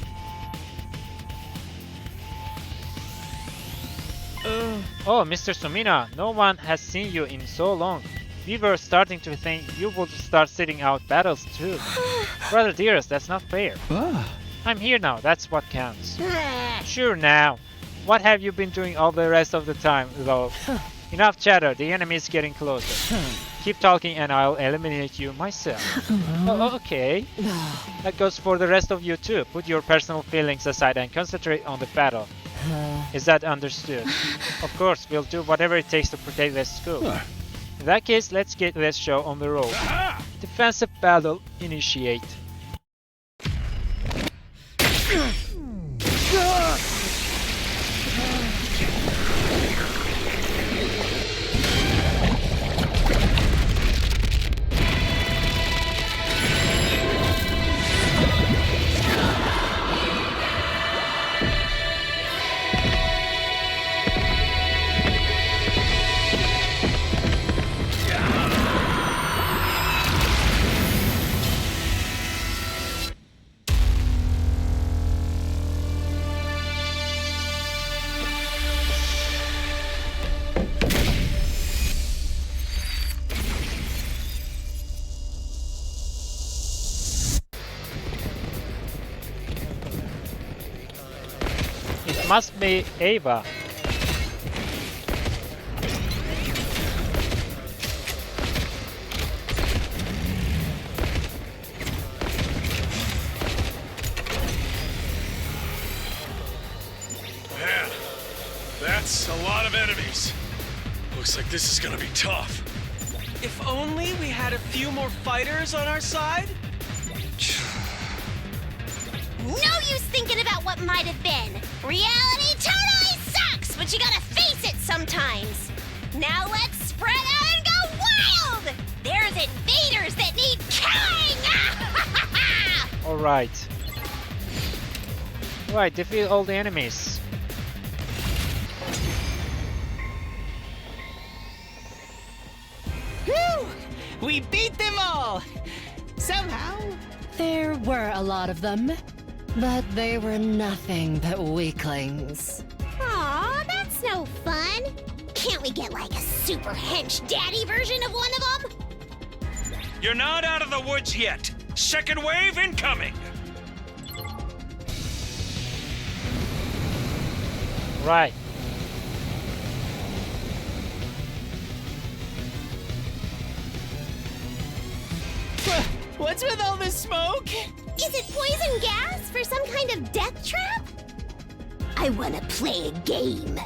Oh, Mr. Sumina, no one has seen you in so long. We were starting to think you would start sitting out battles too. Brother dearest, that's not fair. I'm here now, that's what counts. Sure now. What have you been doing all the rest of the time, though? Enough chatter, the enemy is getting closer. Keep talking and I'll eliminate you myself. Oh, okay. That goes for the rest of you too. Put your personal feelings aside and concentrate on the battle. Is that understood? Of course, we'll do whatever it takes to protect this school. In that case, let's get this show on the road. Defensive battle initiate. Must be Ava. Man, that's a lot of enemies. Looks like this is gonna be tough. If only we had a few more fighters on our side? No use thinking about what might have been. Reality totally sucks, but you gotta face sometimes. Now let's spread out and go wild! There's invaders that need killing! Alright. Right, defeat all the enemies. Whew! We beat them all! Somehow. There were a lot of them, but they were nothing but weaklings. Aw, that's no fun. Can't we get like a super hench daddy version of one of them? You're not out of the woods yet. Second wave incoming. Right. What's with all this smoke? Is it poison gas for some kind of death trap? I wanna play a game.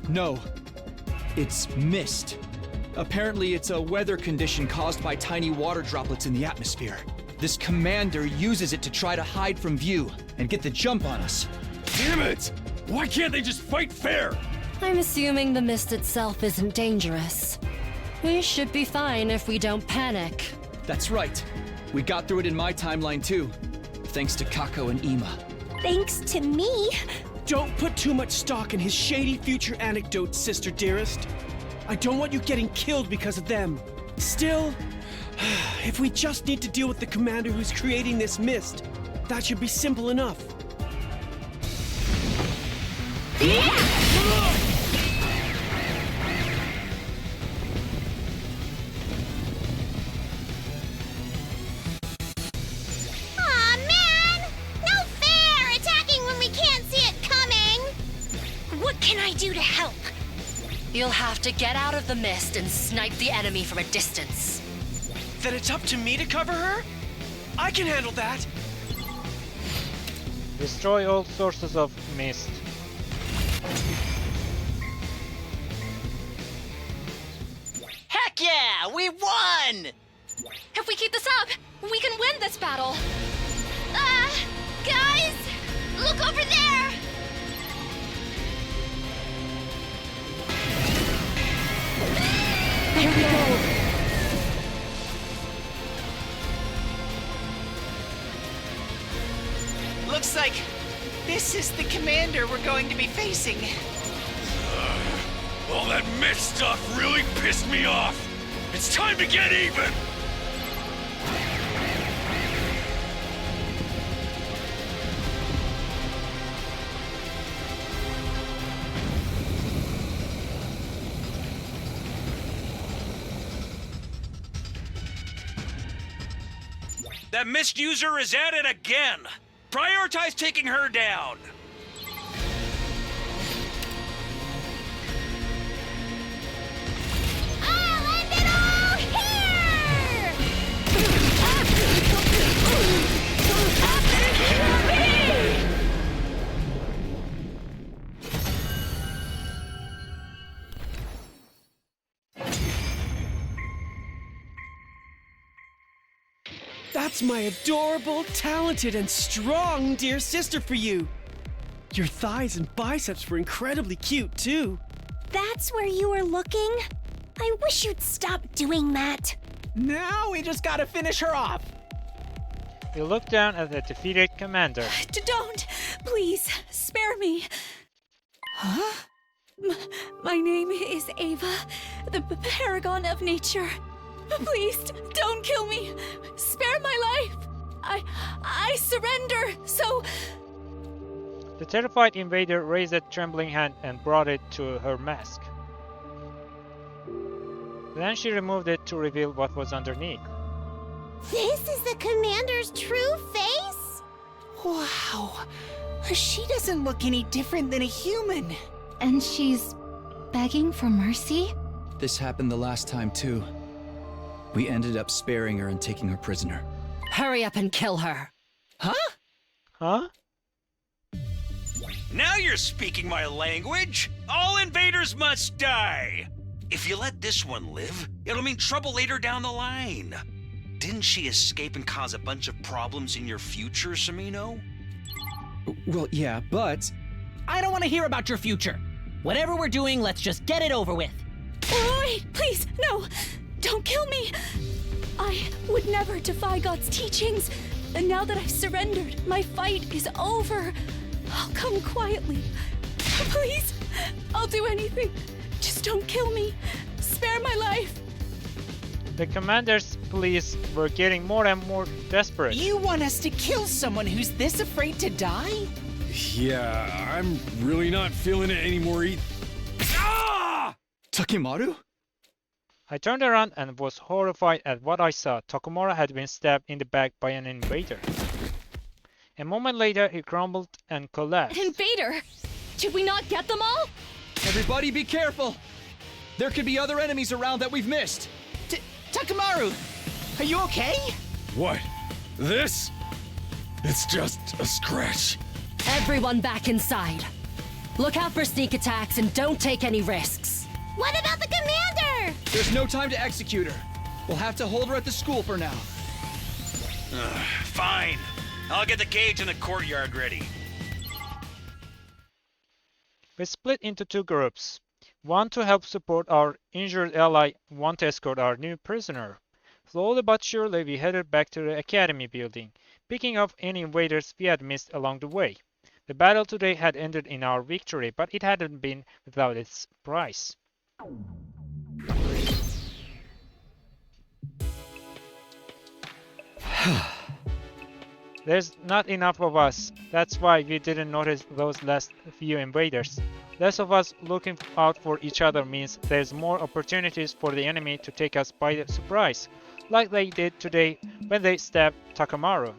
No. It's mist. Apparently, it's a weather condition caused by tiny water droplets in the atmosphere. This commander uses it to try to hide from view and get the jump on us. Damn it! Why can't they just fight fair? I'm assuming the mist itself isn't dangerous. We should be fine if we don't panic. That's right. We got through it in my timeline too, thanks to Kako and Ima. Thanks to me. Don't put too much stock in his shady future anecdotes, sister dearest. I don't want you getting killed because of them. Still, if we just need to deal with the commander who's creating this mist, that should be simple enough. Aw, man! No fair! Attacking when we can't see it coming! What can I do to help? You'll have to get out of the mist and snipe the enemy from a distance. Then it's up to me to cover her? I can handle that. Destroy all sources of mist. Heck yeah! We won! If we keep this up, we can win this battle. Guys! Look over there! Here we go. Looks like this is the commander we're going to be facing. All that mist stuff really pissed me off. It's time to get even! That mist user is at it again. Prioritize taking her down. I'll end it all here! That's my adorable, talented, and strong dear sister for you. Your thighs and biceps were incredibly cute, too. That's where you were looking? I wish you'd stop doing that. Now we just gotta finish her off. We look down at the defeated commander. Don't! Please, spare me. Huh? My name is Ava, the paragon of nature. Please, don't kill me. Spare my life. I surrender, so... The terrified invader raised a trembling hand and brought it to her mask. Then she removed it to reveal what was underneath. This is the commander's true face? Wow. She doesn't look any different than a human. And she's begging for mercy? This happened the last time too. We ended up sparing her and taking her prisoner. Hurry up and kill her. Huh? Huh? Now you're speaking my language. All invaders must die. If you let this one live, it'll mean trouble later down the line. Didn't she escape and cause a bunch of problems in your future, Samino? Well, yeah, but... I don't want to hear about your future. Whatever we're doing, let's just get it over with. Oh, wait, please, no! Don't kill me! I would never defy God's teachings. And now that I've surrendered, my fight is over. I'll come quietly. Please, I'll do anything. Just don't kill me. Spare my life. The commander's pleas were getting more and more desperate. You want us to kill someone who's this afraid to die? Yeah, I'm really not feeling it anymore. Ah! Takimaru? I turned around and was horrified at what I saw. Takumura had been stabbed in the back by an invader. A moment later, he crumbled and collapsed. An invader? Did we not get them all? Everybody be careful! There could be other enemies around that we've missed. Takamaru, are you okay? What? This? It's just a scratch. Everyone back inside. Look out for sneak attacks and don't take any risks. What about the commander? There's no time to execute her. We'll have to hold her at the school for now. Fine. I'll get the cage in the courtyard ready. We split into two groups. One to help support our injured ally, one to escort our new prisoner. Slowly but surely we headed back to the academy building, picking up any invaders we had missed along the way. The battle today had ended in our victory, but it hadn't been without its price. There's not enough of us. That's why we didn't notice those last few invaders. Less of us looking out for each other means there's more opportunities for the enemy to take us by surprise, like they did today when they stabbed Takamaru.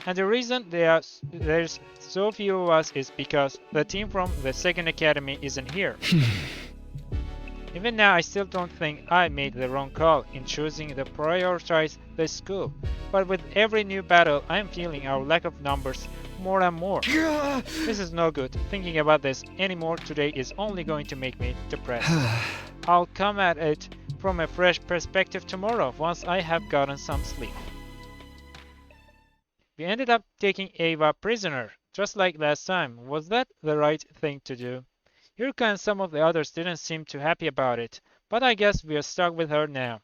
And the reason there's so few of us is because the team from the second academy isn't here. Even now, I still don't think I made the wrong call in choosing to prioritize the school. But with every new battle, I am feeling our lack of numbers more and more. This is no good. Thinking about this anymore today is only going to make me depressed. I'll come at it from a fresh perspective tomorrow once I have gotten some sleep. We ended up taking Ava prisoner, just like last time. Was that the right thing to do? Yurika and some of the others didn't seem too happy about it, but I guess we are stuck with her now.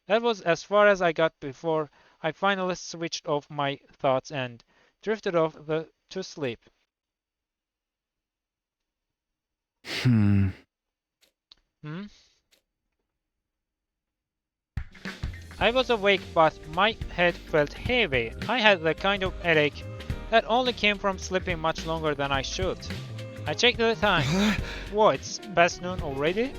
That was as far as I got before I finally switched off my thoughts and drifted off to sleep. I was awake, but my head felt heavy. I had the kind of headache that only came from sleeping much longer than I should. I checked the time. Whoa, it's past noon already?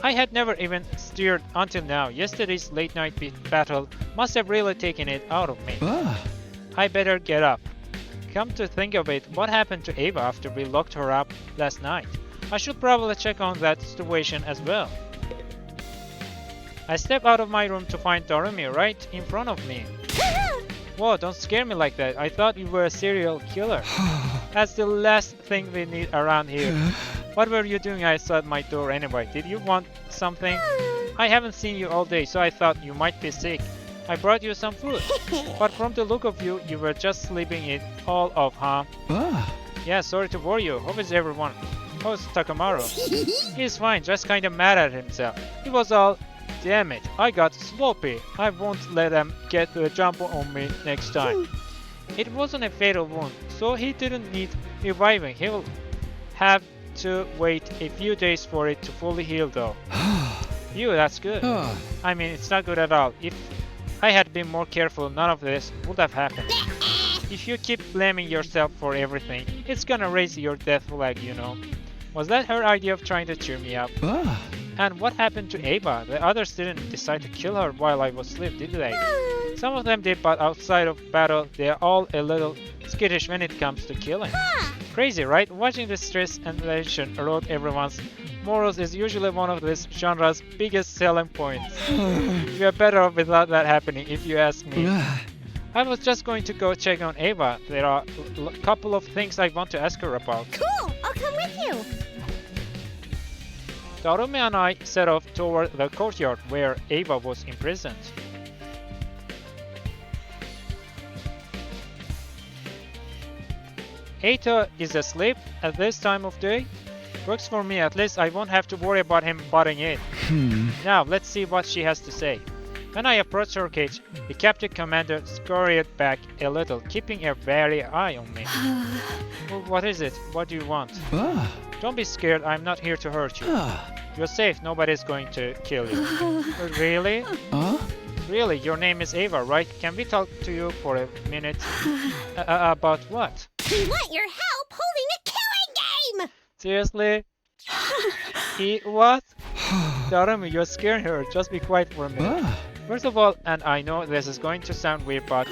I had never even stirred until now. Yesterday's late night battle must have really taken it out of me. I better get up. Come to think of it, what happened to Ava after we locked her up last night? I should probably check on that situation as well. I step out of my room to find Darumi right in front of me. Whoa, don't scare me like that. I thought you were a serial killer. That's the last thing we need around here. What were you doing outside my door anyway? Did you want something? I haven't seen you all day, so I thought you might be sick. I brought you some food. But from the look of you, you were just sleeping it all off, huh? Yeah, sorry to worry you. How is everyone? How's Takamaru? He's fine, just kinda mad at himself. He was all, damn it, I got sloppy. I won't let them get the jump on me next time. It wasn't a fatal wound, so he didn't need reviving. He'll have to wait a few days for it to fully heal though. Phew, that's good. I mean, it's not good at all. If I had been more careful, none of this would have happened. If you keep blaming yourself for everything, it's gonna raise your death flag, you know. Was that her idea of trying to cheer me up? And what happened to Ava? The others didn't decide to kill her while I was asleep, did they? Some of them did, but outside of battle, they're all a little skittish when it comes to killing. Crazy, right? Watching the stress and tension erode everyone's morals is usually one of this genre's biggest selling points. We are better off without that happening, if you ask me. I was just going to go check on Ava. There are a couple of things I want to ask her about. Cool! I'll come with you! Darumi and I set off toward the courtyard where Ava was imprisoned. Eita is asleep at this time of day? Works for me, at least I won't have to worry about him butting in. Now, let's see what she has to say. When I approached her cage, the captain commander scurried back a little, keeping a wary eye on me. Well, what is it? What do you want? Don't be scared, I'm not here to hurt you. You're safe, nobody's going to kill you. Really? Really, your name is Ava, right? Can we talk to you for a minute? About what? We want your help holding a killing game! Seriously? What? Darumi, you're scaring her. Just be quiet for a minute. First of all, and I know this is going to sound weird, but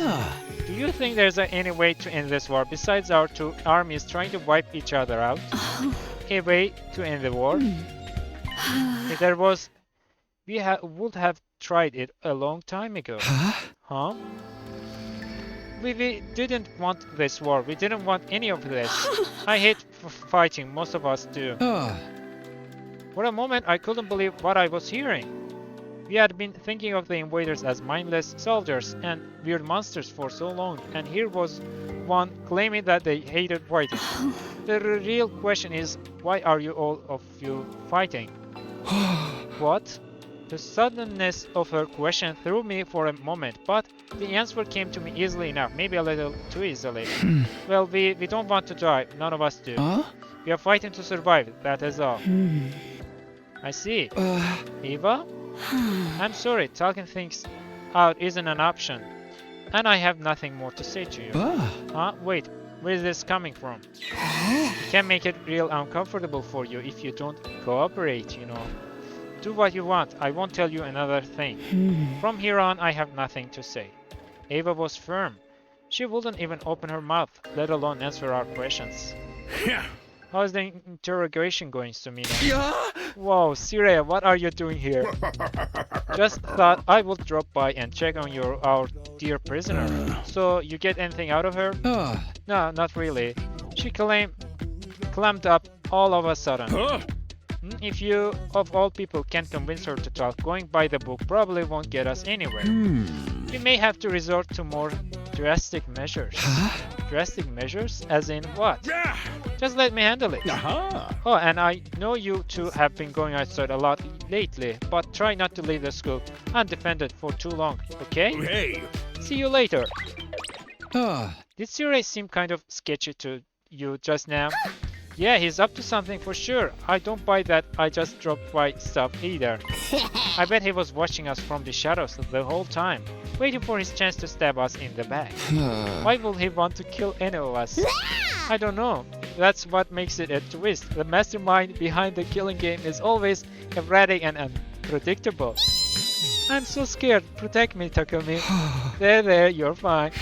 do you think there's any way to end this war besides our two armies trying to wipe each other out? A way to end the war? If there was, we would have tried it a long time ago. Huh? We didn't want this war. We didn't want any of this. I hate fighting. Most of us do. For a moment, I couldn't believe what I was hearing. We had been thinking of the invaders as mindless soldiers and weird monsters for so long, and here was one claiming that they hated fighting. The real question is, why are you all of you fighting? What? The suddenness of her question threw me for a moment, but the answer came to me easily enough, maybe a little too easily. Well, we don't want to die, none of us do. We are fighting to survive, that is all. I see. Eva? I'm sorry, talking things out isn't an option. And I have nothing more to say to you. Wait, where is this coming from? It can make it real uncomfortable for you if you don't cooperate, you know. Do what you want, I won't tell you another thing. From here on, I have nothing to say. Ava was firm. She wouldn't even open her mouth, let alone answer our questions. How's the interrogation going, Sumino? Whoa, Sirei, what are you doing here? Just thought I would drop by and check on our dear prisoner. So, you get anything out of her? No, not really. She clamped up all of a sudden. If you, of all people, can't convince her to talk, going by the book probably won't get us anywhere. We may have to resort to more drastic measures. Drastic measures? As in what? Just let me handle it. Oh, and I know you two have been going outside a lot lately, but try not to leave the school undefended for too long, okay? Hey! See you later. Did Sirei seem kind of sketchy to you just now? Yeah, he's up to something for sure. I don't buy that I just dropped by stuff either. I bet he was watching us from the shadows the whole time, waiting for his chance to stab us in the back. Why would he want to kill any of us? I don't know. That's what makes it a twist. The mastermind behind the killing game is always erratic and unpredictable. I'm so scared. Protect me, Takumi. There, you're fine.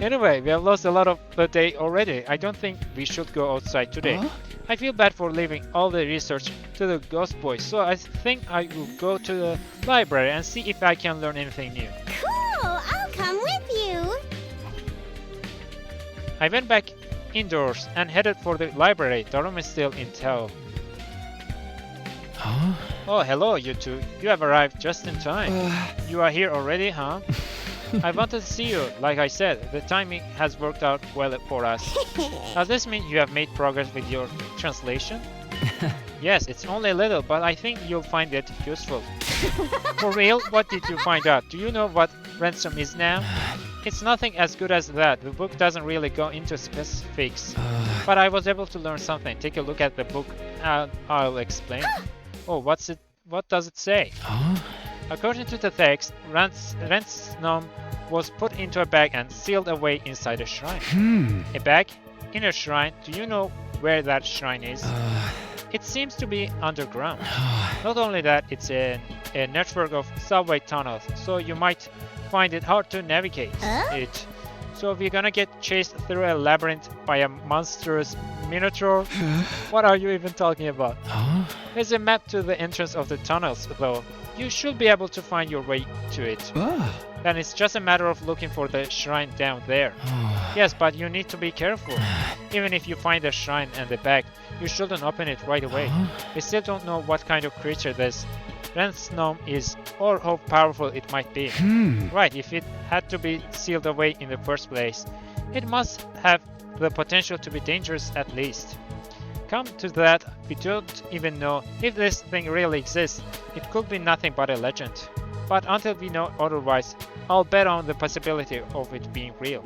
Anyway, we have lost a lot of the day already. I don't think we should go outside today. I feel bad for leaving all the research to the ghost boys, so I think I will go to the library and see if I can learn anything new. Cool, I'll come with you. I went back indoors and headed for the library. Darumi is still in tow. Oh, hello, you two. You have arrived just in time. You are here already, huh? I wanted to see you. Like I said, the timing has worked out well for us. Does this mean you have made progress with your translation? Yes, it's only a little, but I think you'll find it useful. For real? What did you find out? Do you know what Retsnom is now? It's nothing as good as that. The book doesn't really go into specifics. But I was able to learn something. Take a look at the book and I'll explain. Oh, what does it say? According to the text, Retsnom was put into a bag and sealed away inside a shrine. A bag? In a shrine? Do you know where that shrine is? It seems to be underground. Not only that, it's a network of subway tunnels, so you might find it hard to navigate it. So we're gonna get chased through a labyrinth by a monstrous minotaur? What are you even talking about? There's a map to the entrance of the tunnels, though. You should be able to find your way to it. Then it's just a matter of looking for the shrine down there. Yes, but you need to be careful. Even if you find the shrine and the bag, you shouldn't open it right away. We still don't know what kind of creature this Retsnom is, or how powerful it might be. Right, if it had to be sealed away in the first place, it must have the potential to be dangerous at least. Come to that, we don't even know if this thing really exists. It could be nothing but a legend. But until we know otherwise, I'll bet on the possibility of it being real.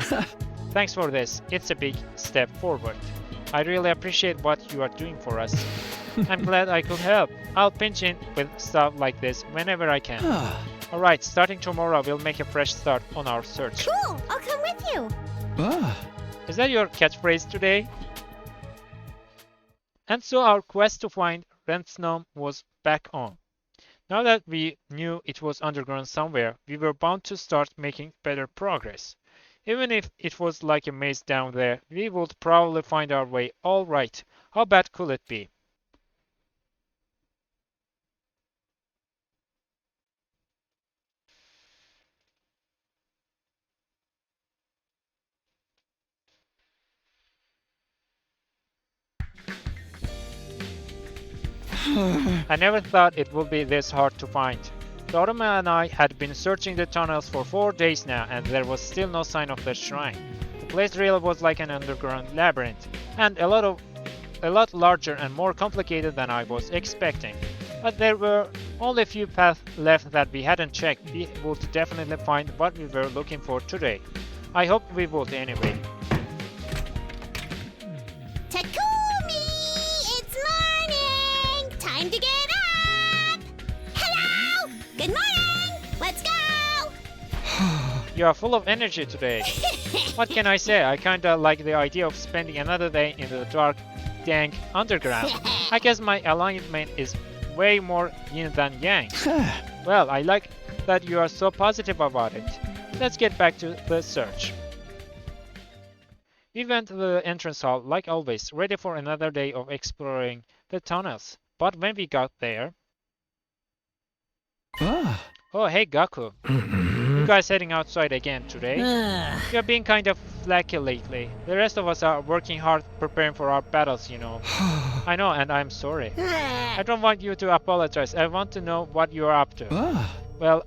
Thanks for this. It's a big step forward. I really appreciate what you are doing for us. I'm glad I could help. I'll pinch in with stuff like this whenever I can. Alright, starting tomorrow, we'll make a fresh start on our search. Cool, I'll come with you. Is that your catchphrase today? And so our quest to find Retsnom was back on. Now that we knew it was underground somewhere, we were bound to start making better progress. Even if it was like a maze down there, we would probably find our way all right. How bad could it be? I never thought it would be this hard to find. Darumi and I had been searching the tunnels for 4 days now, and there was still no sign of the shrine. The place really was like an underground labyrinth, and a lot larger and more complicated than I was expecting. But there were only a few paths left that we hadn't checked. We would definitely find what we were looking for today. I hope we would anyway. Takumi! It's morning! Time to get up! Hello! Good morning! Let's go! You are full of energy today. What can I say? I kinda like the idea of spending another day in the dark, dank underground. I guess my alignment is way more yin than yang. Well, I like that you are so positive about it. Let's get back to the search. We went to the entrance hall, like always, ready for another day of exploring the tunnels. But when we got there... Oh, hey Gaku. You guys heading outside again today? You're being kind of flaky lately. The rest of us are working hard preparing for our battles, you know. I know, and I'm sorry. I don't want you to apologize. I want to know what you're up to. Well,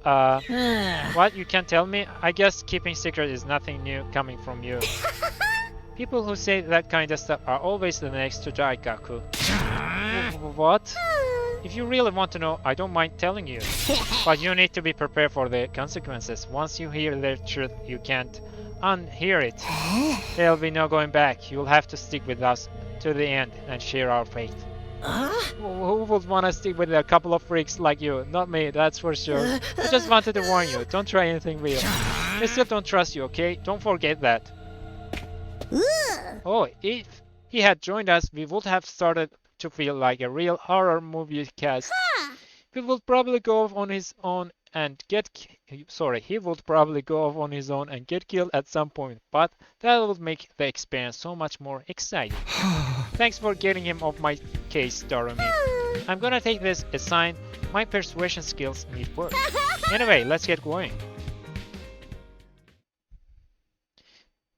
what you can tell me? I guess keeping secret is nothing new coming from you. People who say that kind of stuff are always the next to die, Gaku. What? If you really want to know, I don't mind telling you. But you need to be prepared for the consequences. Once you hear the truth, you can't unhear it. There'll be no going back. You'll have to stick with us to the end and share our fate. Who would want to stick with a couple of freaks like you? Not me, that's for sure. I just wanted to warn you. Don't try anything real. I still don't trust you, okay? Don't forget that. Oh, if he had joined us, we would have started to feel like a real horror movie cast. He would probably go off on his own and get he would probably go off on his own and get killed at some point, but that would make the experience so much more exciting. Thanks for getting him off my case, Darumi. I'm gonna take this as a sign my persuasion skills need work. Anyway, let's get going.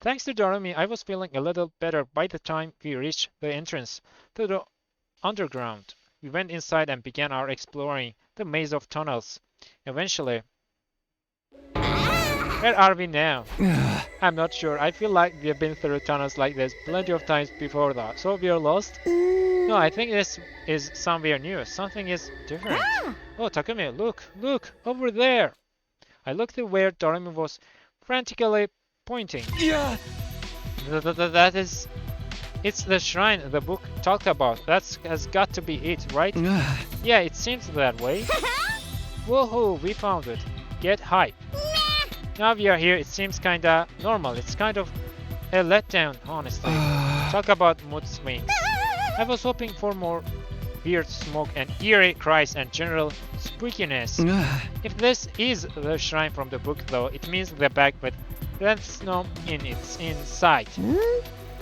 Thanks to Darumi, I was feeling a little better by the time we reached the entrance to the underground. We went inside and began our exploring the maze of tunnels. Eventually... Where are we now? I'm not sure. I feel like we have been through tunnels like this plenty of times before that. So we are lost? No, I think this is somewhere new. Something is different. Oh, Takumi, look, over there. I looked to where Darumi was frantically pointing. That is... It's the shrine the book talked about. That has got to be it, right? Yeah, it seems that way. Woohoo, we found it. Get hype. Now we are here, it seems kinda normal. It's kind of a letdown, honestly. Talk about mood swings. I was hoping for more weird smoke and eerie cries and general spookiness. If this is the shrine from the book though, it means the bag with Retsnom in its inside.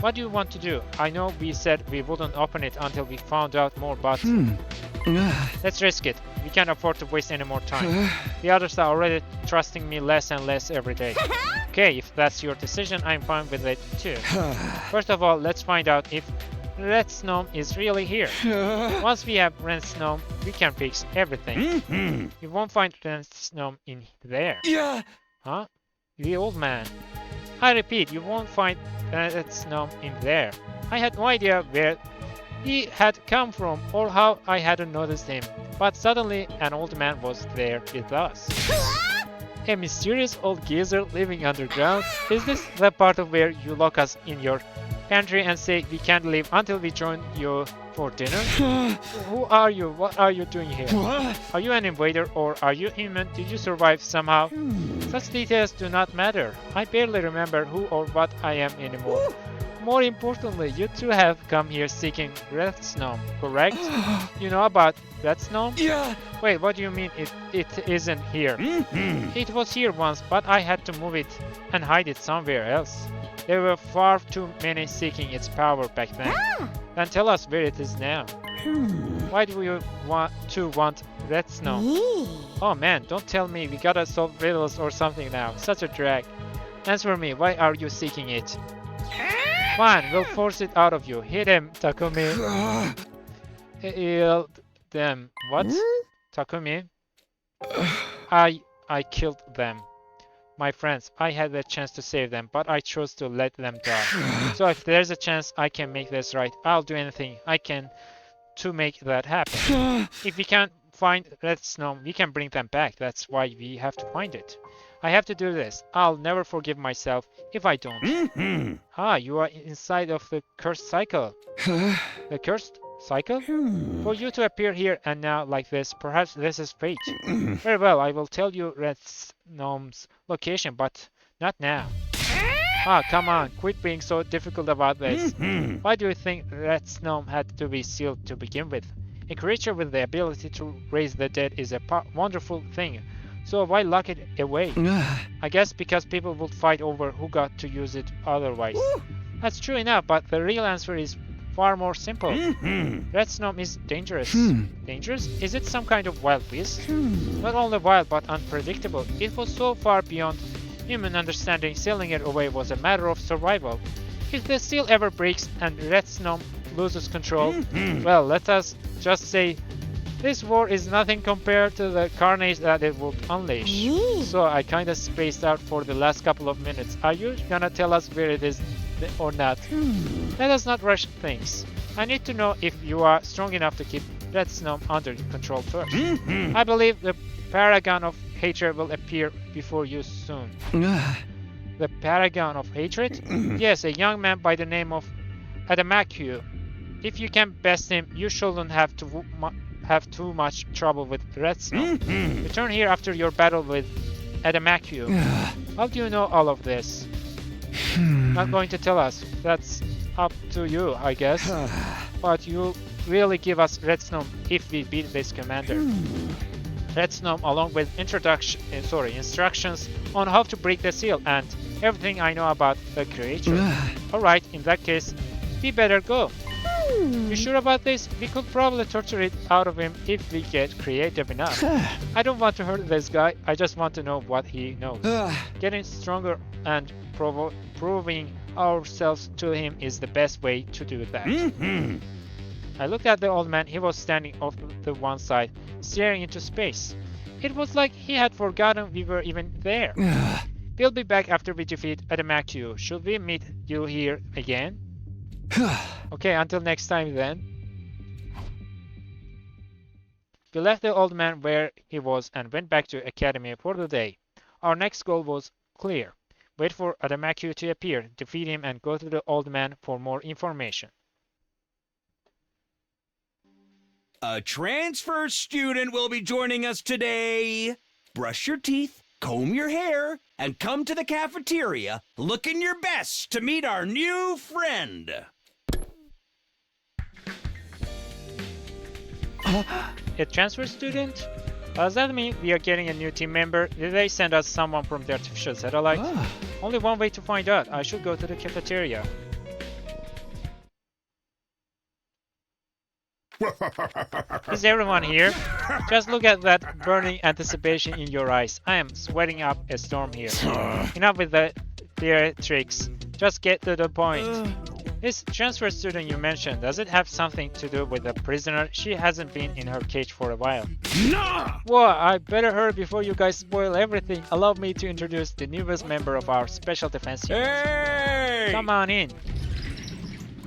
What do you want to do? I know we said we wouldn't open it until we found out more, but... Let's risk it. We can't afford to waste any more time. The others are already trusting me less and less every day. Okay, if that's your decision, I'm fine with it too. First of all, let's find out if Retsnom is really here. Once we have Retsnom, we can fix everything. You won't find Retsnom in there. Huh? The old man. I repeat, you won't find Retsnom in there. I had no idea where he had come from or how I hadn't noticed him. But suddenly an old man was there with us. A mysterious old geezer living underground? Is this the part of where you lock us in your pantry and say we can't leave until we join you for dinner? Who are you? What are you doing here? Are you an invader or are you human? Did you survive somehow? Such details do not matter. I barely remember who or what I am anymore. More importantly, you two have come here seeking Retsnom, correct? You know about Retsnom? Yeah. Wait, what do you mean it isn't here? It was here once, but I had to move it and hide it somewhere else. There were far too many seeking its power back then. Then tell us where it is now. Why do you want Retsnom? Oh man, don't tell me we gotta solve riddles or something now. Such a drag. Answer me, why are you seeking it? Fine, we'll force it out of you. Hit him, Takumi. Heal them. What? Takumi? I killed them. My friends, I had the chance to save them, but I chose to let them die. So if there's a chance I can make this right, I'll do anything I can to make that happen. If we can't find Retsnom, we can bring them back. That's why we have to find it. I have to do this. I'll never forgive myself if I don't. Ah, you are inside of the cursed cycle. The cursed cycle? For you to appear here and now like this, perhaps this is fate. Very well, I will tell you Retsnom's location, but not now. Ah, come on, quit being so difficult about this. Why do you think Retsnom had to be sealed to begin with? A creature with the ability to raise the dead is a wonderful thing. So why lock it away? I guess because people would fight over who got to use it otherwise. That's true enough, but the real answer is far more simple. Retsnom is dangerous. Dangerous? Is it some kind of wild beast? Not only wild, but unpredictable. It was so far beyond human understanding, sealing it away was a matter of survival. If the seal ever breaks and Retsnom loses control, well, let us just say this war is nothing compared to the carnage that it would unleash. So I kinda spaced out for the last couple of minutes. Are you gonna tell us where it is or not? Let us not rush things. I need to know if you are strong enough to keep Retsnom under control first. I believe the paragon of hatred will appear before you soon. The paragon of hatred? Yes, a young man by the name of Adamaku. If you can best him, you shouldn't have too much trouble with Retsnom. Return here after your battle with Adamaku. How do you know all of this? Not going to tell us. That's up to you, I guess. But you'll really give us Retsnom if we beat this commander. Retsnom along with instructions on how to break the seal and everything I know about the creature. Alright, in that case, we better go. You sure about this? We could probably torture it out of him if we get creative enough. I don't want to hurt this guy, I just want to know what he knows. Getting stronger and proving ourselves to him is the best way to do that. I looked at the old man. He was standing off the one side, staring into space. It was like he had forgotten we were even there. We'll be back after we defeat Adamaku. Should we meet you here again? Okay, until next time then. We left the old man where he was and went back to Academy for the day. Our next goal was clear. Wait for Adamaku to appear, defeat him, and go to the old man for more information. A transfer student will be joining us today. Brush your teeth, comb your hair, and come to the cafeteria looking your best to meet our new friend. A transfer student? Does that mean we are getting a new team member? Did they send us someone from the artificial satellite? Only one way to find out. I should go to the cafeteria. Is everyone here? Just look at that burning anticipation in your eyes. I am sweating up a storm here. Enough with the theatrics. Just get to the point. This transfer student you mentioned, does it have something to do with the prisoner? She hasn't been in her cage for a while. No! Whoa, I better hurry before you guys spoil everything. Allow me to introduce the newest member of our special defense unit. Hey! Come on in.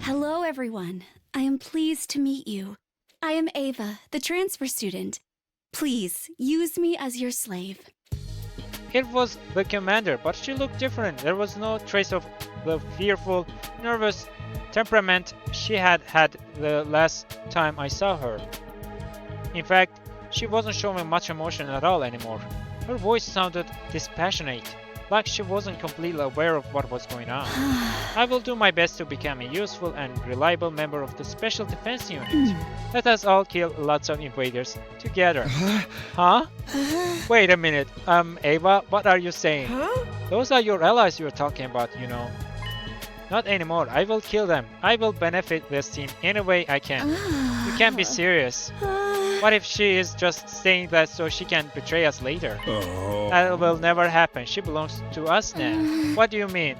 Hello, everyone. I am pleased to meet you. I am Ava, the transfer student. Please, use me as your slave. It was the commander, but she looked different. There was no trace of the fearful, nervous temperament she had had the last time I saw her. In fact, she wasn't showing much emotion at all anymore. Her voice sounded dispassionate, like she wasn't completely aware of what was going on. I will do my best to become a useful and reliable member of the Special Defense Unit. Let us all kill lots of invaders together. Huh? Wait a minute. Ava, what are you saying? Those are your allies you're talking about, you know. Not anymore. I will kill them. I will benefit this team any way I can. You can't be serious. What if she is just saying that so she can betray us later? That will never happen. She belongs to us now. What do you mean?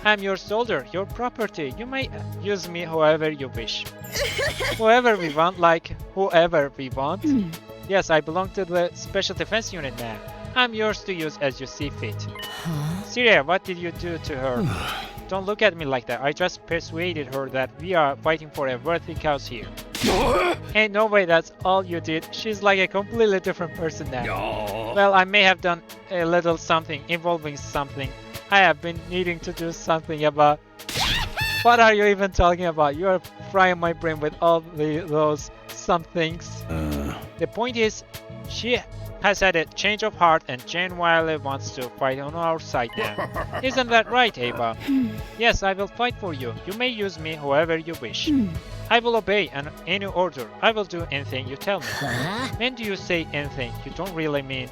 I'm your soldier, your property. You may use me however you wish. Whoever we want, like whoever we want. Yes, I belong to the Special Defense Unit now. I'm yours to use as you see fit. Sirei, what did you do to her? Don't look at me like that. I just persuaded her that we are fighting for a worthy cause here. Ain't no way that's all you did. She's like a completely different person now. Well, I may have done a little something involving something. I have been needing to do something about... What are you even talking about? You are frying my brain with all those somethings. The point is, she has had a change of heart and genuinely wants to fight on our side now. Isn't that right, Ava? Yes, I will fight for you. You may use me however you wish. I will obey any order. I will do anything you tell me. When do you say anything, you don't really mean...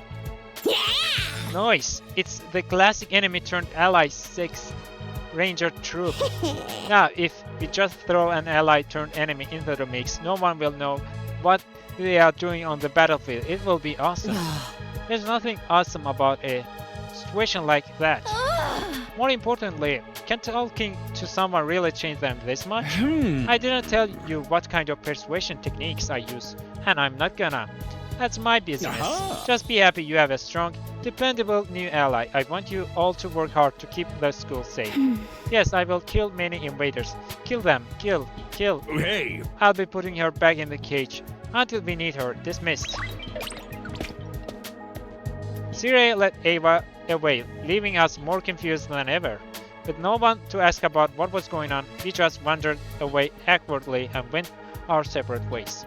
Noise! It's the classic enemy turned ally 6th Ranger troop. Now, if we just throw an ally turned enemy into the mix, no one will know what they are doing on the battlefield. It will be awesome. There's nothing awesome about a situation like that. More importantly, can talking to someone really change them this much? I didn't tell you what kind of persuasion techniques I use, and I'm not gonna. That's my business. Just be happy you have a strong, dependable new ally. I want you all to work hard to keep the school safe. Yes, I will kill many invaders. Kill them. Kill. Hey! I'll be putting her back in the cage until we need her. Dismissed. Sirei led Ava away, leaving us more confused than ever. With no one to ask about what was going on, we just wandered away awkwardly and went our separate ways.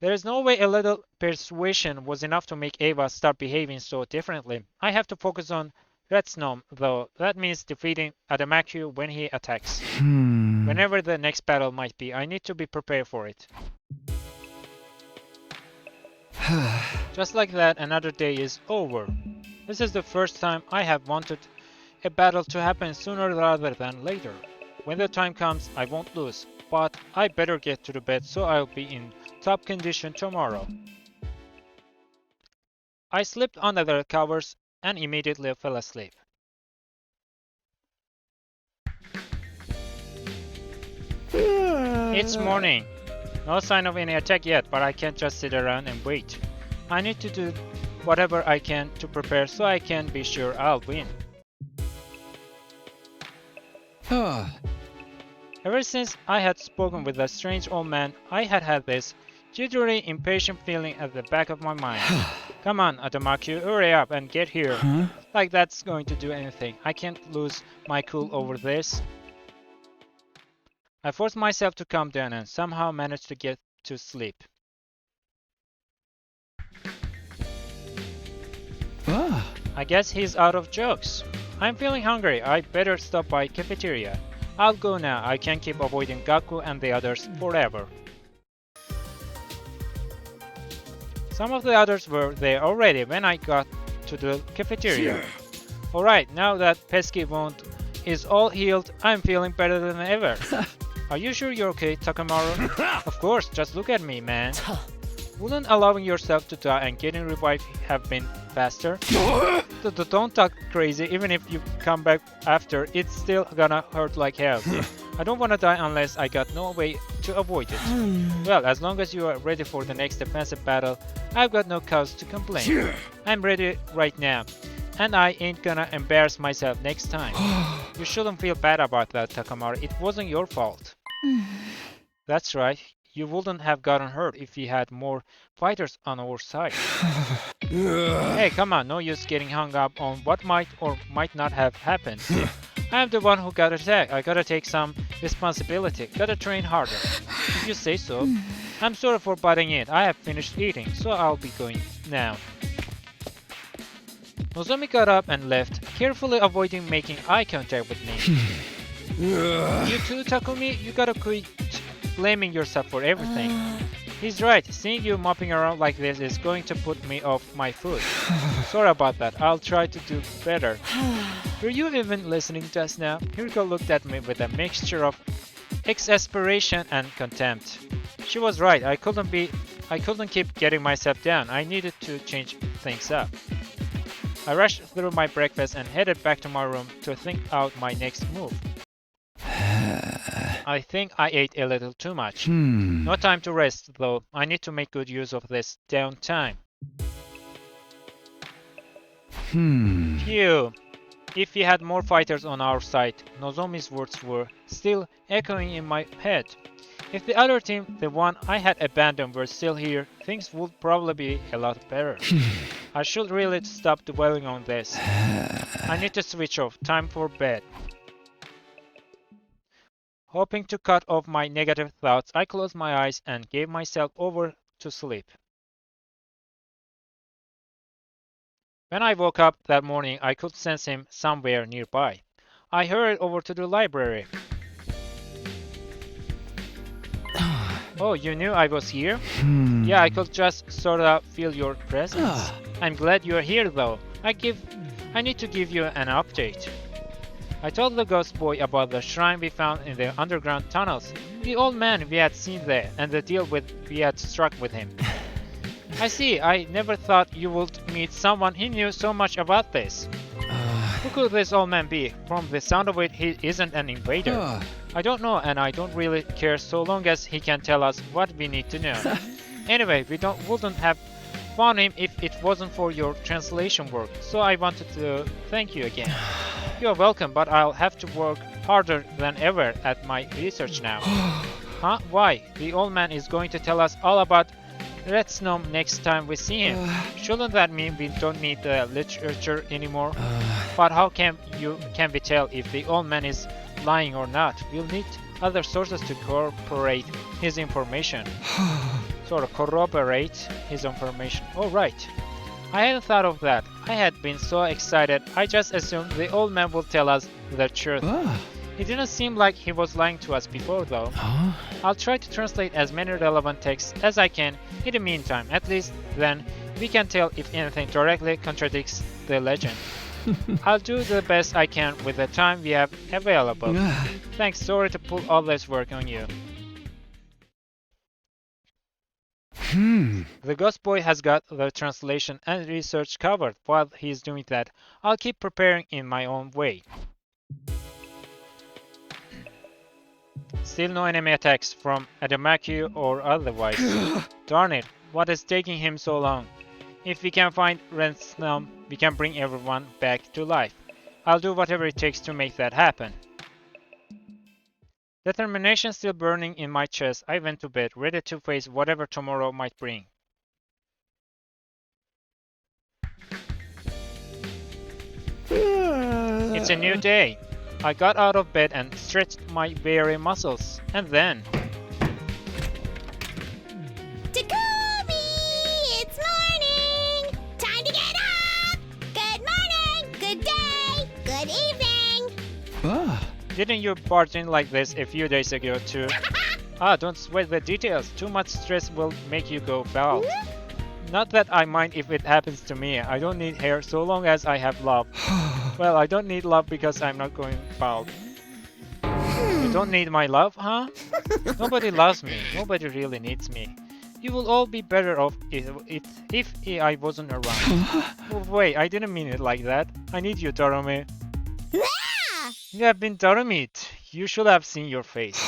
There is no way a little persuasion was enough to make Ava start behaving so differently. I have to focus on Retsnom, though. That means defeating Adamaku when he attacks. Whenever the next battle might be, I need to be prepared for it. Just like that, another day is over. This is the first time I have wanted a battle to happen sooner rather than later. When the time comes, I won't lose, but I better get to the bed so I'll be in top condition tomorrow. I slipped under the covers and immediately fell asleep. It's morning. No sign of any attack yet, but I can't just sit around and wait. I need to do whatever I can to prepare so I can be sure I'll win. Ever since I had spoken with that strange old man, I had this jittery, impatient feeling at the back of my mind. Come on, Adamaku, hurry up and get here. Like that's going to do anything. I can't lose my cool over this. I forced myself to calm down and somehow managed to get to sleep. I guess he's out of jokes. I'm feeling hungry. I better stop by cafeteria. I'll go now. I can't keep avoiding Gaku and the others forever. Some of the others were there already when I got to the cafeteria. Alright, now that pesky wound is all healed, I'm feeling better than ever. Are you sure you're okay, Takamaru? Of course, just look at me, man. Wouldn't allowing yourself to die and getting revived have been faster? Don't talk crazy. Even if you come back after, it's still gonna hurt like hell. I don't wanna die unless I got no way to avoid it. Well, as long as you are ready for the next defensive battle, I've got no cause to complain. I'm ready right now, and I ain't gonna embarrass myself next time. You shouldn't feel bad about that, Takamaru. It wasn't your fault. That's right. You wouldn't have gotten hurt if we had more fighters on our side. Hey, come on, no use getting hung up on what might or might not have happened. I am the one who got attacked. I gotta take some responsibility. Gotta train harder. If you say so. I'm sorry for butting in. I have finished eating, so I'll be going now. Nozomi got up and left, carefully avoiding making eye contact with me. You too, Takumi? You gotta quit blaming yourself for everything. He's right. Seeing you mopping around like this is going to put me off my food. Sorry about that. I'll try to do better. Were you even listening just now? Hiriko looked at me with a mixture of exasperation and contempt. She was right. I couldn't keep getting myself down. I needed to change things up. I rushed through my breakfast and headed back to my room to think out my next move. I think I ate a little too much. No time to rest, though. I need to make good use of this downtime. Phew. If we had more fighters on our side, Nozomi's words were still echoing in my head. If the other team, the one I had abandoned, were still here, things would probably be a lot better. I should really stop dwelling on this. I need to switch off. Time for bed. Hoping to cut off my negative thoughts, I closed my eyes and gave myself over to sleep. When I woke up that morning, I could sense him somewhere nearby. I hurried over to the library. Oh, you knew I was here? Yeah, I could just sort of feel your presence. I'm glad you're here, though. I need to give you an update. I told the ghost boy about the shrine we found in the underground tunnels, the old man we had seen there, and the deal we had struck with him. I see. I never thought you would meet someone who knew so much about this. Who could this old man be? From the sound of it, he isn't an invader. I don't know, and I don't really care so long as he can tell us what we need to know. Anyway, we wouldn't have found him if it wasn't for your translation work, so I wanted to thank you again. You're welcome, but I'll have to work harder than ever at my research now. Huh? Why? The old man is going to tell us all about Retsnom next time we see him. Shouldn't that mean we don't need the literature anymore? But how can we tell if the old man is lying or not? We'll need other sources to corroborate his information. Corroborate his information. Oh, right. I hadn't thought of that. I had been so excited, I just assumed the old man would tell us the truth. It didn't seem like he was lying to us before, though. I'll try to translate as many relevant texts as I can in the meantime. At least then we can tell if anything directly contradicts the legend. I'll do the best I can with the time we have available. Thanks, sorry to put all this work on you. The ghost boy has got the translation and research covered. While he's doing that, I'll keep preparing in my own way. Still no enemy attacks from Adamaku or otherwise. Darn it, what is taking him so long? If we can find Retsnom, we can bring everyone back to life. I'll do whatever it takes to make that happen. Determination still burning in my chest, I went to bed, ready to face whatever tomorrow might bring. It's a new day. I got out of bed and stretched my weary muscles, and then... Takumi! It's morning! Time to get up! Good morning! Good day! Good evening! Didn't you barge in like this a few days ago too? Don't sweat the details. Too much stress will make you go bald. Not that I mind if it happens to me. I don't need hair so long as I have love. Well, I don't need love because I'm not going bald. You don't need my love, huh? Nobody loves me. Nobody really needs me. You will all be better off if I wasn't around. Oh, wait, I didn't mean it like that. I need you, Darumi. You have been Darumi'd. You should have seen your face.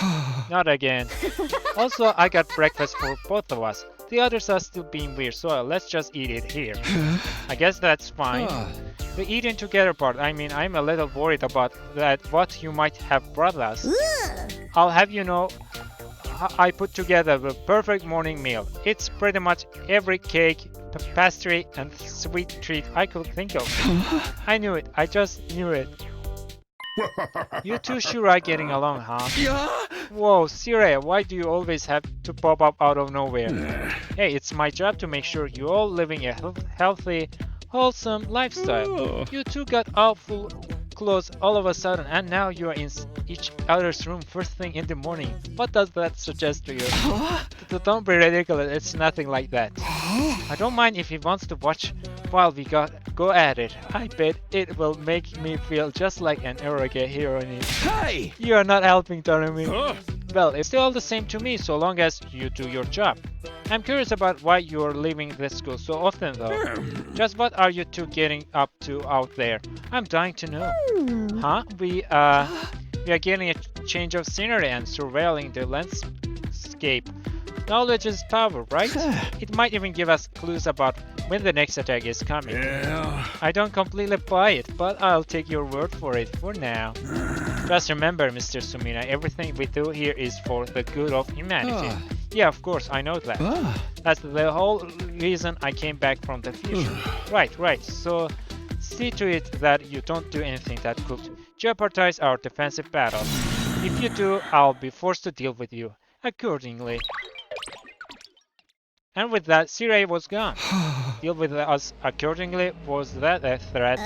Not again. Also, I got breakfast for both of us. The others are still being weird, so let's just eat it here. I guess that's fine. The eating together part, I mean, I'm a little worried about that what you might have brought us. I'll have you know, I put together the perfect morning meal. It's pretty much every cake, pastry, and sweet treat I could think of. I knew it, I just knew it. You two sure are getting along, huh? Yeah? Whoa, Sirei, why do you always have to pop up out of nowhere? Hey, it's my job to make sure you're all living a healthy, wholesome lifestyle. You two got awful close all of a sudden, and now you are in each other's room first thing in the morning. What does that suggest to you? Don't be ridiculous, it's nothing like that. I don't mind if he wants to watch while we go at it. I bet it will make me feel just like an arrogant heroine. Hey! You are not helping, Darumi. Well, it's still the same to me so long as you do your job. I'm curious about why you're leaving the school so often though. Just what are you two getting up to out there? I'm dying to know. Huh? We are getting a change of scenery and surveilling the landscape. Knowledge is power, right? It might even give us clues about when the next attack is coming. Yeah. I don't completely buy it, but I'll take your word for it for now. Just remember, Mr. Sumina, everything we do here is for the good of humanity. Yeah, of course, I know that. That's the whole reason I came back from the future. Right. So, see to it that you don't do anything that could jeopardize our defensive battles. If you do, I'll be forced to deal with you accordingly. And with that, Sirei was gone. Deal with us accordingly. Was that a threat?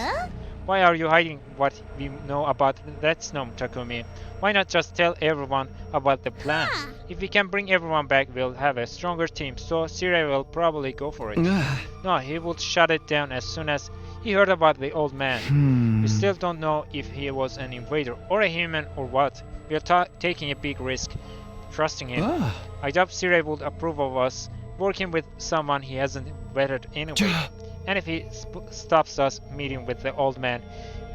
Why are you hiding what we know about Retsnom, Takumi? Why not just tell everyone about the plan? If we can bring everyone back, we'll have a stronger team, so Sirei will probably go for it. No, he would shut it down as soon as he heard about the old man. We still don't know if he was an invader or a human or what. We're taking a big risk, trusting him. I doubt Sirei would approve of us working with someone he hasn't vetted anyway. And if he stops us meeting with the old man,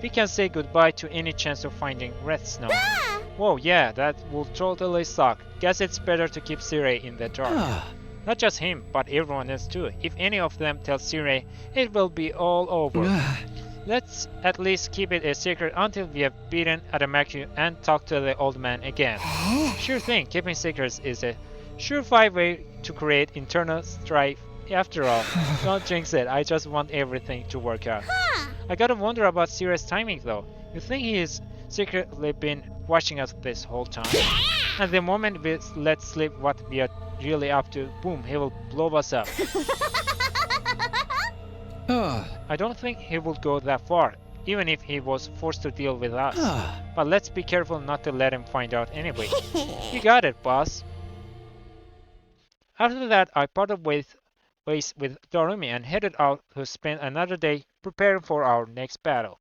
we can say goodbye to any chance of finding Retsnom. Whoa, yeah, that would totally suck. Guess it's better to keep Sirei in the dark. Not just him, but everyone else too. If any of them tell Sirei, it will be all over. Let's at least keep it a secret until we have beaten Adamaku and talked to the old man again. Sure thing, keeping secrets is a surefire way to create internal strife. After all, don't jinx it, I just want everything to work out. I gotta wonder about Sirei's timing though. You think he's secretly been watching us this whole time? And the moment we let slip what we are really up to, boom, he will blow us up. I don't think he will go that far, even if he was forced to deal with us. But let's be careful not to let him find out anyway. You got it, boss. After that, I parted ways with Darumi and headed out to spend another day preparing for our next battle.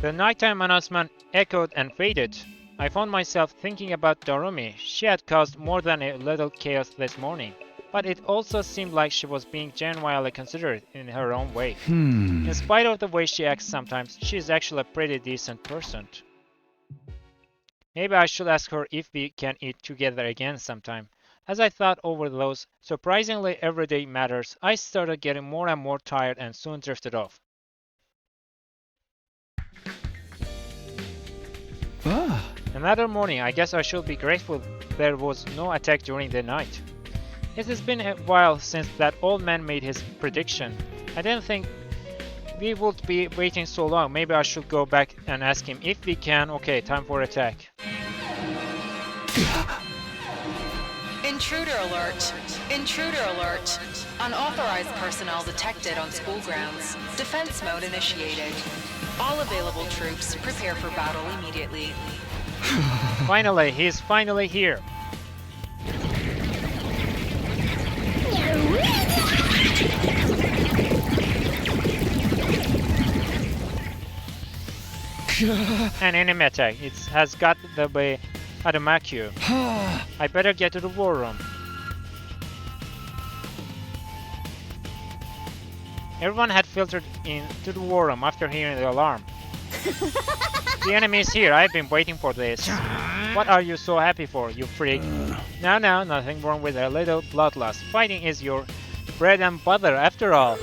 The nighttime announcement echoed and faded. I found myself thinking about Darumi. She had caused more than a little chaos this morning, but it also seemed like she was being genuinely considerate in her own way. In spite of the way she acts sometimes, she is actually a pretty decent person. Maybe I should ask her if we can eat together again sometime. As I thought over those surprisingly everyday matters, I started getting more and more tired and soon drifted off. Another morning, I guess I should be grateful there was no attack during the night. It has been a while since that old man made his prediction. I didn't think we would be waiting so long. Maybe I should go back and ask him if we can. Okay, time for attack. Intruder alert! Intruder alert! Unauthorized personnel detected on school grounds. Defense mode initiated. All available troops prepare for battle immediately. Finally, he's finally here. An enemy attack. It has got the way Adamaku. I better get to the war room. Everyone had filtered into the war room after hearing the alarm. The enemy is here. I've been waiting for this. What are you so happy for, you freak? No, nothing wrong with a little bloodlust. Fighting is your bread and butter after all.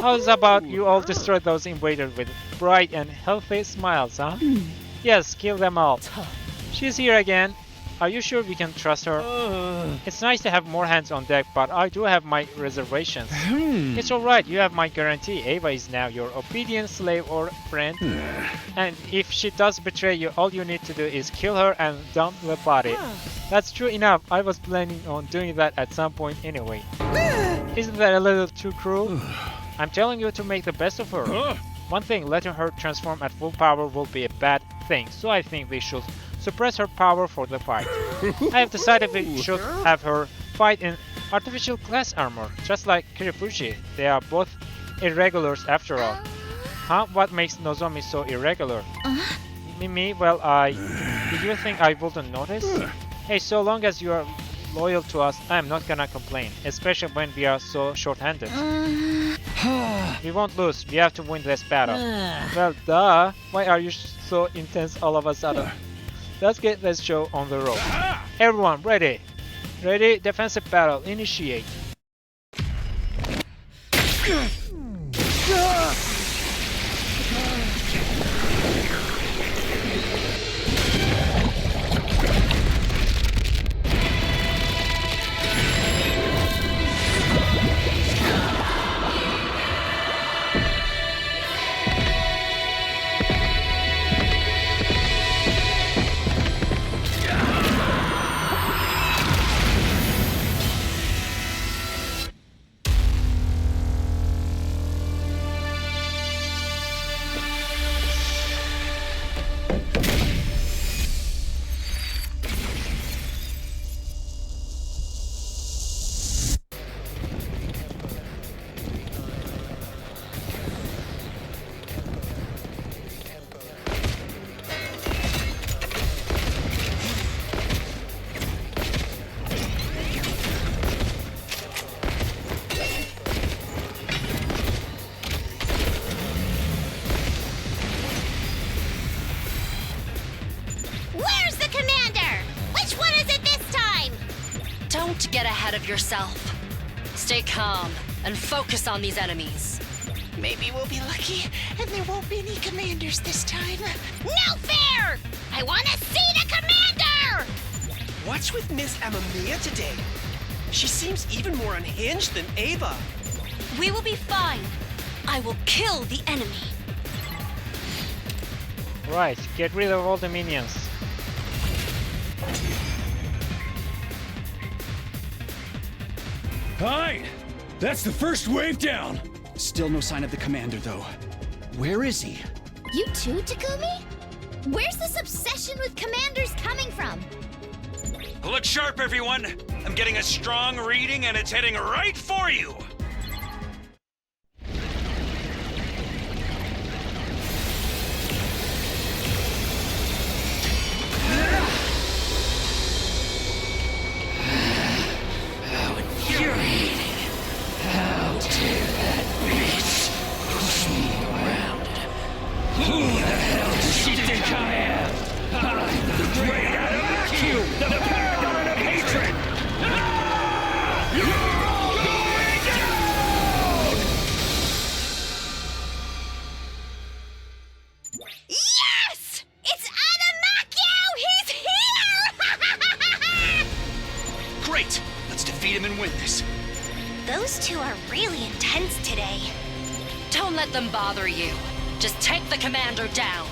How's about you all destroy those invaders with bright and healthy smiles, huh? Yes, kill them all. She's here again. Are you sure we can trust her? It's nice to have more hands on deck, but I do have my reservations. It's alright, you have my guarantee. Ava is now your obedient slave or friend. And if she does betray you, all you need to do is kill her and dump the body. That's true enough. I was planning on doing that at some point anyway. Isn't that a little too cruel? I'm telling you to make the best of her. One thing, letting her transform at full power will be a bad thing, so I think we should suppress her power for the fight. I have decided we should have her fight in artificial glass armor, just like Kirifushi. They are both irregulars after all. Huh? What makes Nozomi so irregular? Me? Well, did you think I wouldn't notice? Hey, so long as you are loyal to us, I am not gonna complain, especially when we are so short-handed. We won't lose, we have to win this battle. Well, duh. Why are you so intense all of a sudden? Let's get this show on the road. Everyone, ready? Ready? Defensive battle, initiate. Don't get ahead of yourself. Stay calm and focus on these enemies. Maybe we'll be lucky and there won't be any commanders this time. No fair! I want to see the commander! What's with Miss Amamiya today? She seems even more unhinged than Ava. We will be fine. I will kill the enemy. Right, get rid of all the minions. Alright, that's the first wave down. Still no sign of the commander, though. Where is he? You too, Takumi? Where's this obsession with commanders coming from? Look sharp, everyone. I'm getting a strong reading and it's heading right for you. Yes! It's Adamakyo! He's here! Great! Let's defeat him and win this. Those two are really intense today. Don't let them bother you. Just take the commander down.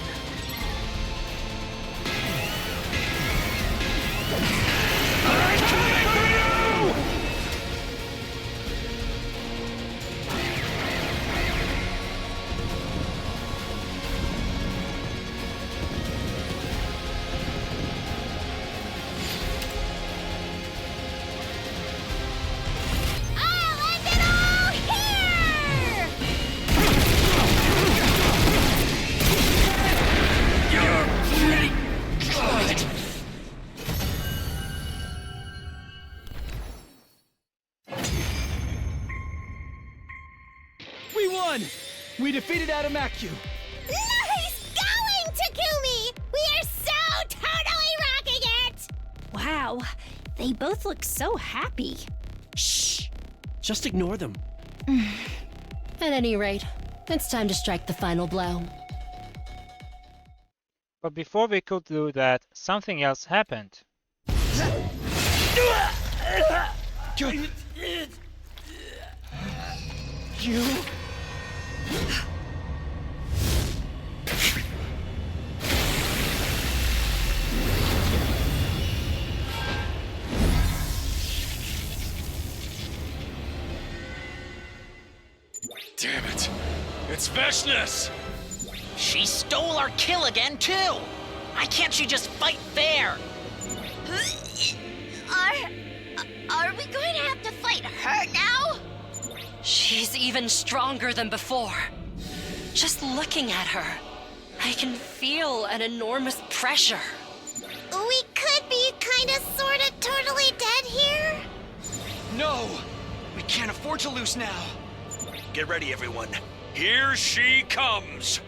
We won! We defeated Adamakyo. Nice going, Takumi! We are so totally rocking it! Wow, they both look so happy. Shh! Just ignore them. At any rate, it's time to strike the final blow. But before we could do that, something else happened. You? Damn it! It's Veshness! She stole our kill again, too! Why can't she just fight fair? Are we going to have to fight her now? She's even stronger than before. Just looking at her, I can feel an enormous pressure. We could be kinda sorta totally dead here. No! We can't afford to lose now. Get ready, everyone. Here she comes!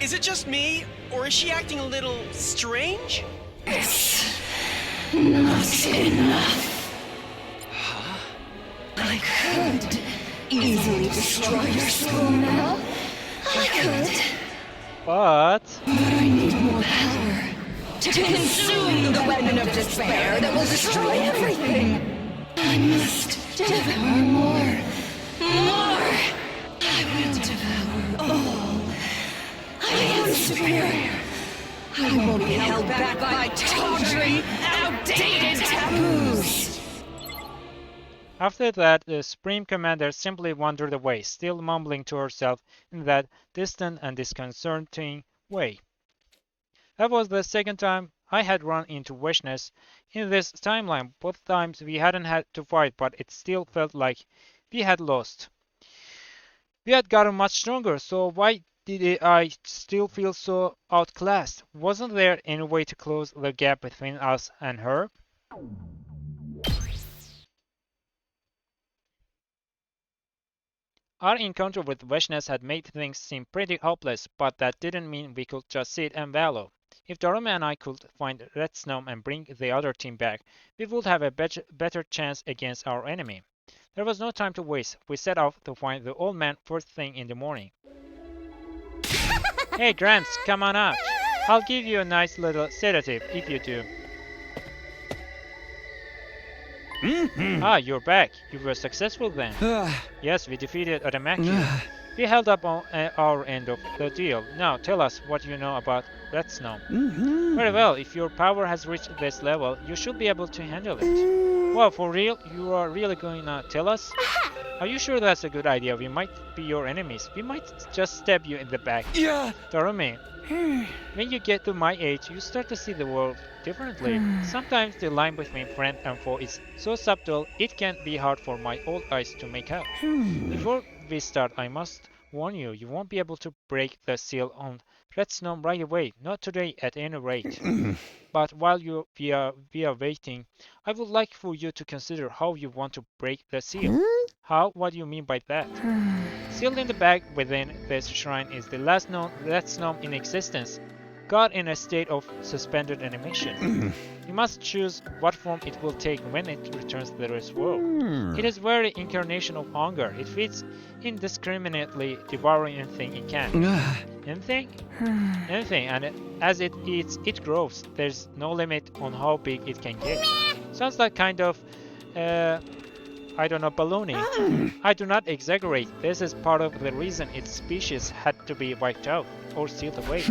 Is it just me, or is she acting a little strange? It's not enough. I could easily destroy your school now. I could. But I need more power to consume the weapon of despair that will destroy everything. I must devour more. More! I will devour all. I am superior. I won't be held back by tawdry, outdated taboos. after that, the Supreme Commander simply wandered away, still mumbling to herself in that distant and disconcerting way. That was the second time I had run into Veshness in this timeline. Both times we hadn't had to fight, but it still felt like we had lost. We had gotten much stronger, so why did I still feel so outclassed? Wasn't there any way to close the gap between us and her? Our encounter with Veshness had made things seem pretty hopeless, but that didn't mean we could just sit and wallow. If Darumi and I could find Retsnom and bring the other team back, we would have a better chance against our enemy. There was no time to waste. We set off to find the old man first thing in the morning. Hey Gramps, come on up. I'll give you a nice little sedative if you do. Ah, you're back. You were successful then. Yes, we defeated Adamaki. We held up on our end of the deal. Now, tell us what you know about Retsnom. Very well, if your power has reached this level, you should be able to handle it. Well, for real? You are really going to tell us? Are you sure that's a good idea? We might be your enemies. We might just stab you in the back. Yeah. Darumi, when you get to my age, you start to see the world differently. Sometimes the line between friend and foe is so subtle, it can be hard for my old eyes to make out. Before we start, I must warn you, you won't be able to break the seal on Retsnom right away. Not today, at any rate. But while we are waiting, I would like for you to consider how you want to break the seal. How? What do you mean by that? Sealed in the bag within this shrine is the last known Retsnom in existence, God in a state of suspended animation. You must choose what form it will take when it returns to this world. It is very incarnation of hunger. It feeds indiscriminately, devouring anything it can. Anything? Anything, and as it eats, it grows. There's no limit on how big it can get. Sounds like kind of, I don't know, baloney. I do not exaggerate. This is part of the reason its species had to be wiped out or sealed away.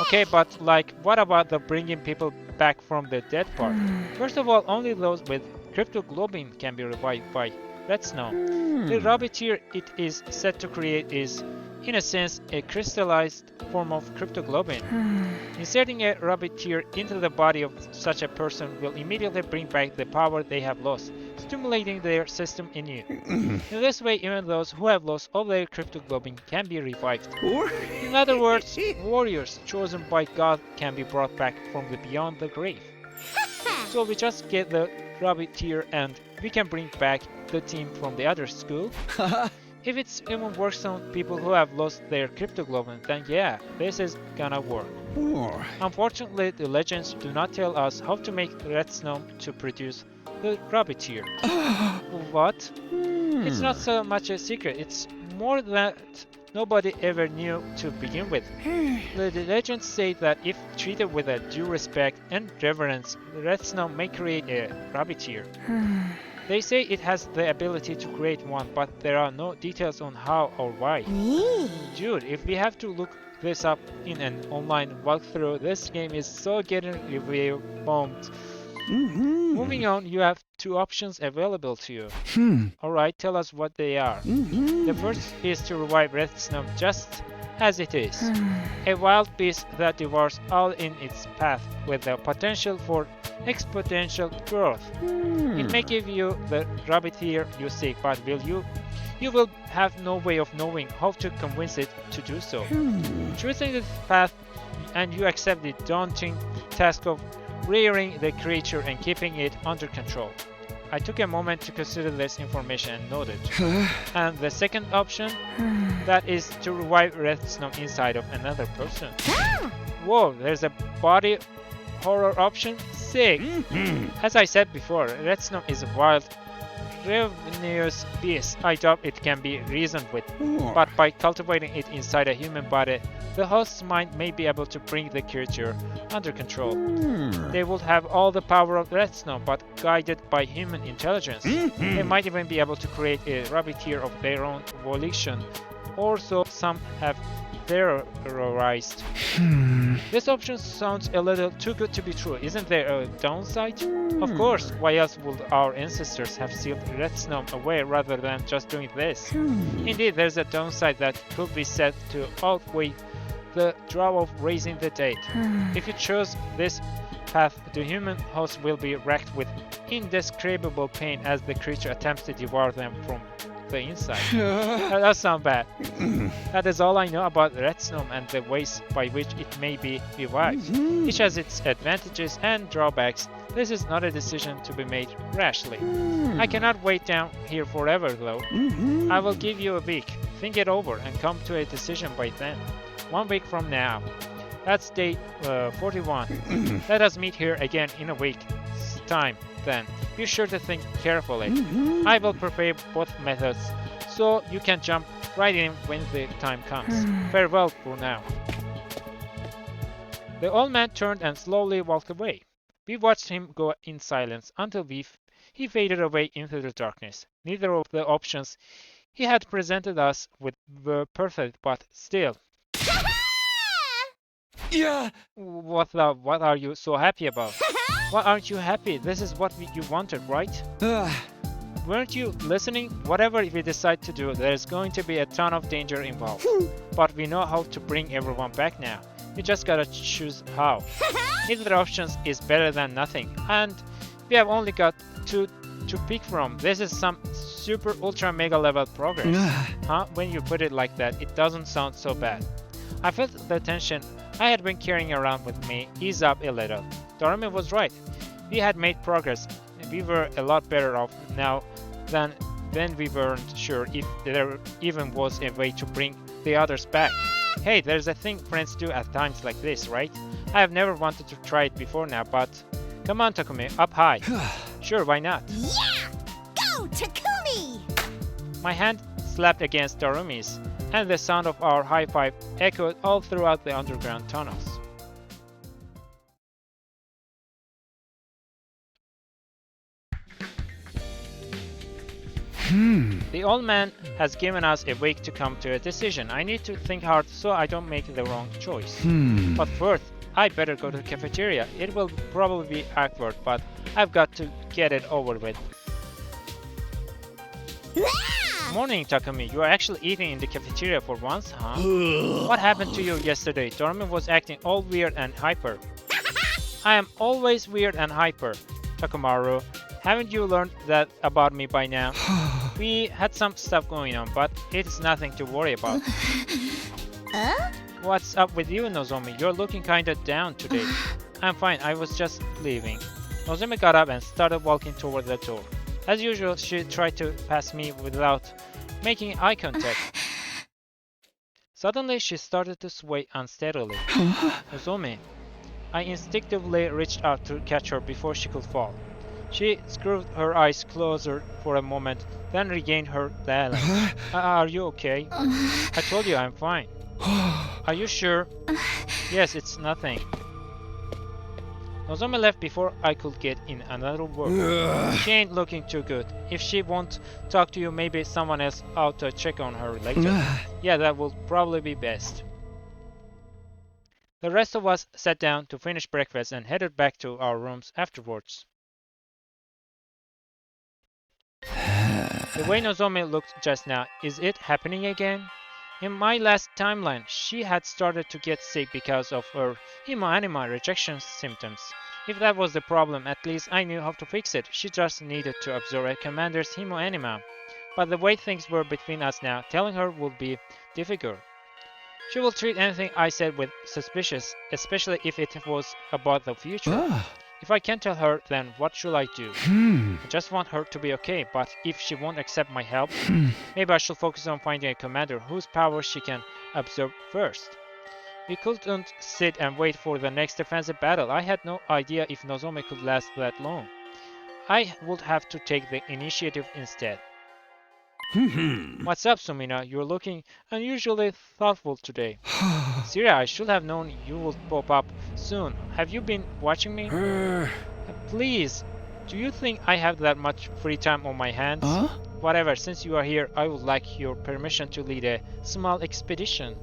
Okay, but like, what about the bringing people back from the dead part? First of all, only those with cryptoglobin can be revived by Retsnom. The rabbiteer it is set to create is, in a sense, a crystallized form of cryptoglobin. Inserting a rabbiteer into the body of such a person will immediately bring back the power they have lost, stimulating their system anew. In this way, even those who have lost all their cryptoglobin can be revived. In other words, warriors chosen by God can be brought back from the beyond the grave. So we just get the rabbiteer and we can bring back the team from the other school. If it even works on people who have lost their cryptoglobin, then yeah, this is gonna work. Unfortunately, the legends do not tell us how to make Retsnom to produce the rabbit here. What? It's not so much a secret, it's more that nobody ever knew to begin with. The legends say that if treated with a due respect and reverence, Retsnom may create a rabbit here. They say it has the ability to create one, but there are no details on how or why. Dude, if we have to look this up in an online walkthrough, this game is so getting review bombed. Moving on, you have two options available to you. Alright, tell us what they are. The first is to revive Retsnom just as it is. A wild beast that devours all in its path with the potential for exponential growth. It may give you the rabbit here you seek, but you will have no way of knowing how to convince it to do so. Choosing this path, and you accept the daunting task of rearing the creature and keeping it under control. I took a moment to consider this information and noted. And the second option, that is to revive Retsnom inside of another person. Whoa, there's a body horror option? Sick! As I said before, Retsnom is a wild, ravenous beast. I doubt it can be reasoned with, but by cultivating it inside a human body, the host's mind may be able to bring the creature under control. They will have all the power of Retsnom, but guided by human intelligence. They might even be able to create a rabbiteer of their own volition, or so some have theorized. This option sounds a little too good to be true. Isn't there a downside? Of course, why else would our ancestors have sealed Retsnom away rather than just doing this? Indeed, there's a downside that could be said to outweigh the draw of raising the dead. If you chose this path, the human host will be racked with indescribable pain as the creature attempts to devour them from the inside. That does sound bad. That is all I know about Retsnom and the ways by which it may be revived. Each has its advantages and drawbacks. This is not a decision to be made rashly. I cannot wait down here forever though. I will give you a week. Think it over and come to a decision by then. 1 week from now. That's day 41. Let us meet here again in a week's time then. Be sure to think carefully. I will prepare both methods so you can jump right in when the time comes. Farewell for now. The old man turned and slowly walked away. We watched him go in silence until he faded away into the darkness. Neither of the options he had presented us with were perfect, but still. Yeah. What are you so happy about? Why aren't you happy? This is what you wanted, right? Weren't you listening? Whatever we decide to do, there's going to be a ton of danger involved. But we know how to bring everyone back now. We just gotta choose how. Neither options is better than nothing, and we have only got two to pick from. This is some super ultra mega level progress. Huh? When you put it like that, it doesn't sound so bad. I felt the tension I had been carrying around with me ease up a little. Darumi was right. We had made progress. We were a lot better off now than when we weren't sure if there even was a way to bring the others back. Hey, there's a thing friends do at times like this, right? I have never wanted to try it before now, but come on, Takumi, up high. Sure, why not? Yeah! Go, Takumi! My hand slapped against Darumi's, and the sound of our high five echoed all throughout the underground tunnels. The old man has given us a week to come to a decision. I need to think hard so I don't make the wrong choice. But first, I better go to the cafeteria. It will probably be awkward, but I've got to get it over with. Morning, Takumi. You are actually eating in the cafeteria for once, huh? What happened to you yesterday? Darumi was acting all weird and hyper. I am always weird and hyper, Takumaru. Haven't you learned that about me by now? We had some stuff going on, but it's nothing to worry about. What's up with you, Nozomi? You're looking kinda down today. I'm fine, I was just leaving. Nozomi got up and started walking toward the door. As usual, she tried to pass me without making eye contact. Suddenly, she started to sway unsteadily. Nozomi. I instinctively reached out to catch her before she could fall. She screwed her eyes closer for a moment, then regained her balance. Are you okay? I told you I'm fine. Are you sure? Yes, it's nothing. Nozomi left before I could get in another word. She ain't looking too good. If she won't talk to you, maybe someone else ought to check on her later. Yeah, that will probably be best. The rest of us sat down to finish breakfast and headed back to our rooms afterwards. The way Nozomi looked just now, is it happening again? In my last timeline, she had started to get sick because of her hemo-anima rejection symptoms. If that was the problem, at least I knew how to fix it. She just needed to absorb a commander's hemo-anima. But the way things were between us now, telling her would be difficult. She will treat anything I said with suspicious, especially if it was about the future. If I can't tell her, then what should I do? I just want her to be okay, but if she won't accept my help, maybe I should focus on finding a commander whose power she can absorb first. We couldn't sit and wait for the next defensive battle. I had no idea if Nozomi could last that long. I would have to take the initiative instead. What's up, Sumina? You're looking unusually thoughtful today. Sirei, I should have known you would pop up soon. Have you been watching me? Please, do you think I have that much free time on my hands? Whatever, since you are here, I would like your permission to lead a small expedition.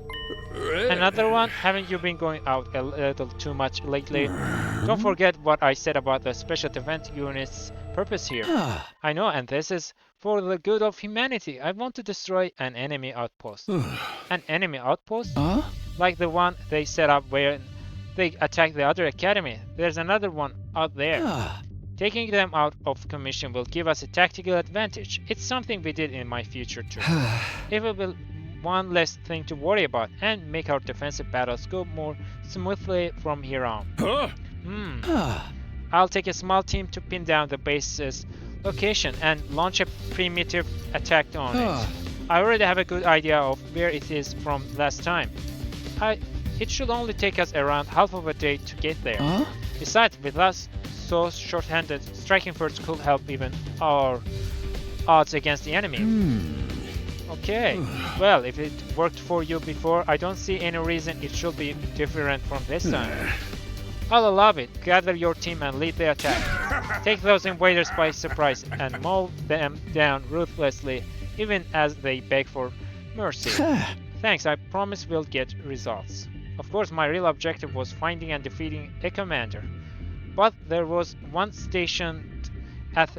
Another one? Haven't you been going out a little too much lately? Don't forget what I said about the Special Defense Unit's purpose here. I know, and this is for the good of humanity. I want to destroy an enemy outpost. An enemy outpost? Like the one they set up where they attacked the other academy. There's another one out there. Taking them out of commission will give us a tactical advantage. It's something we did in my future too. It will be one less thing to worry about and make our defensive battles go more smoothly from here on. I'll take a small team to pin down the base's location and launch a primitive attack on it. I already have a good idea of where it is from last time. It should only take us around half of a day to get there. Besides, with us so short-handed, striking first could help even our odds against the enemy. Okay, well, if it worked for you before, I don't see any reason it should be different from this time. I'll allow it. Gather your team and lead the attack. Take those invaders by surprise and mow them down ruthlessly, even as they beg for mercy. Thanks, I promise we'll get results. Of course, my real objective was finding and defeating a commander. But there was one station at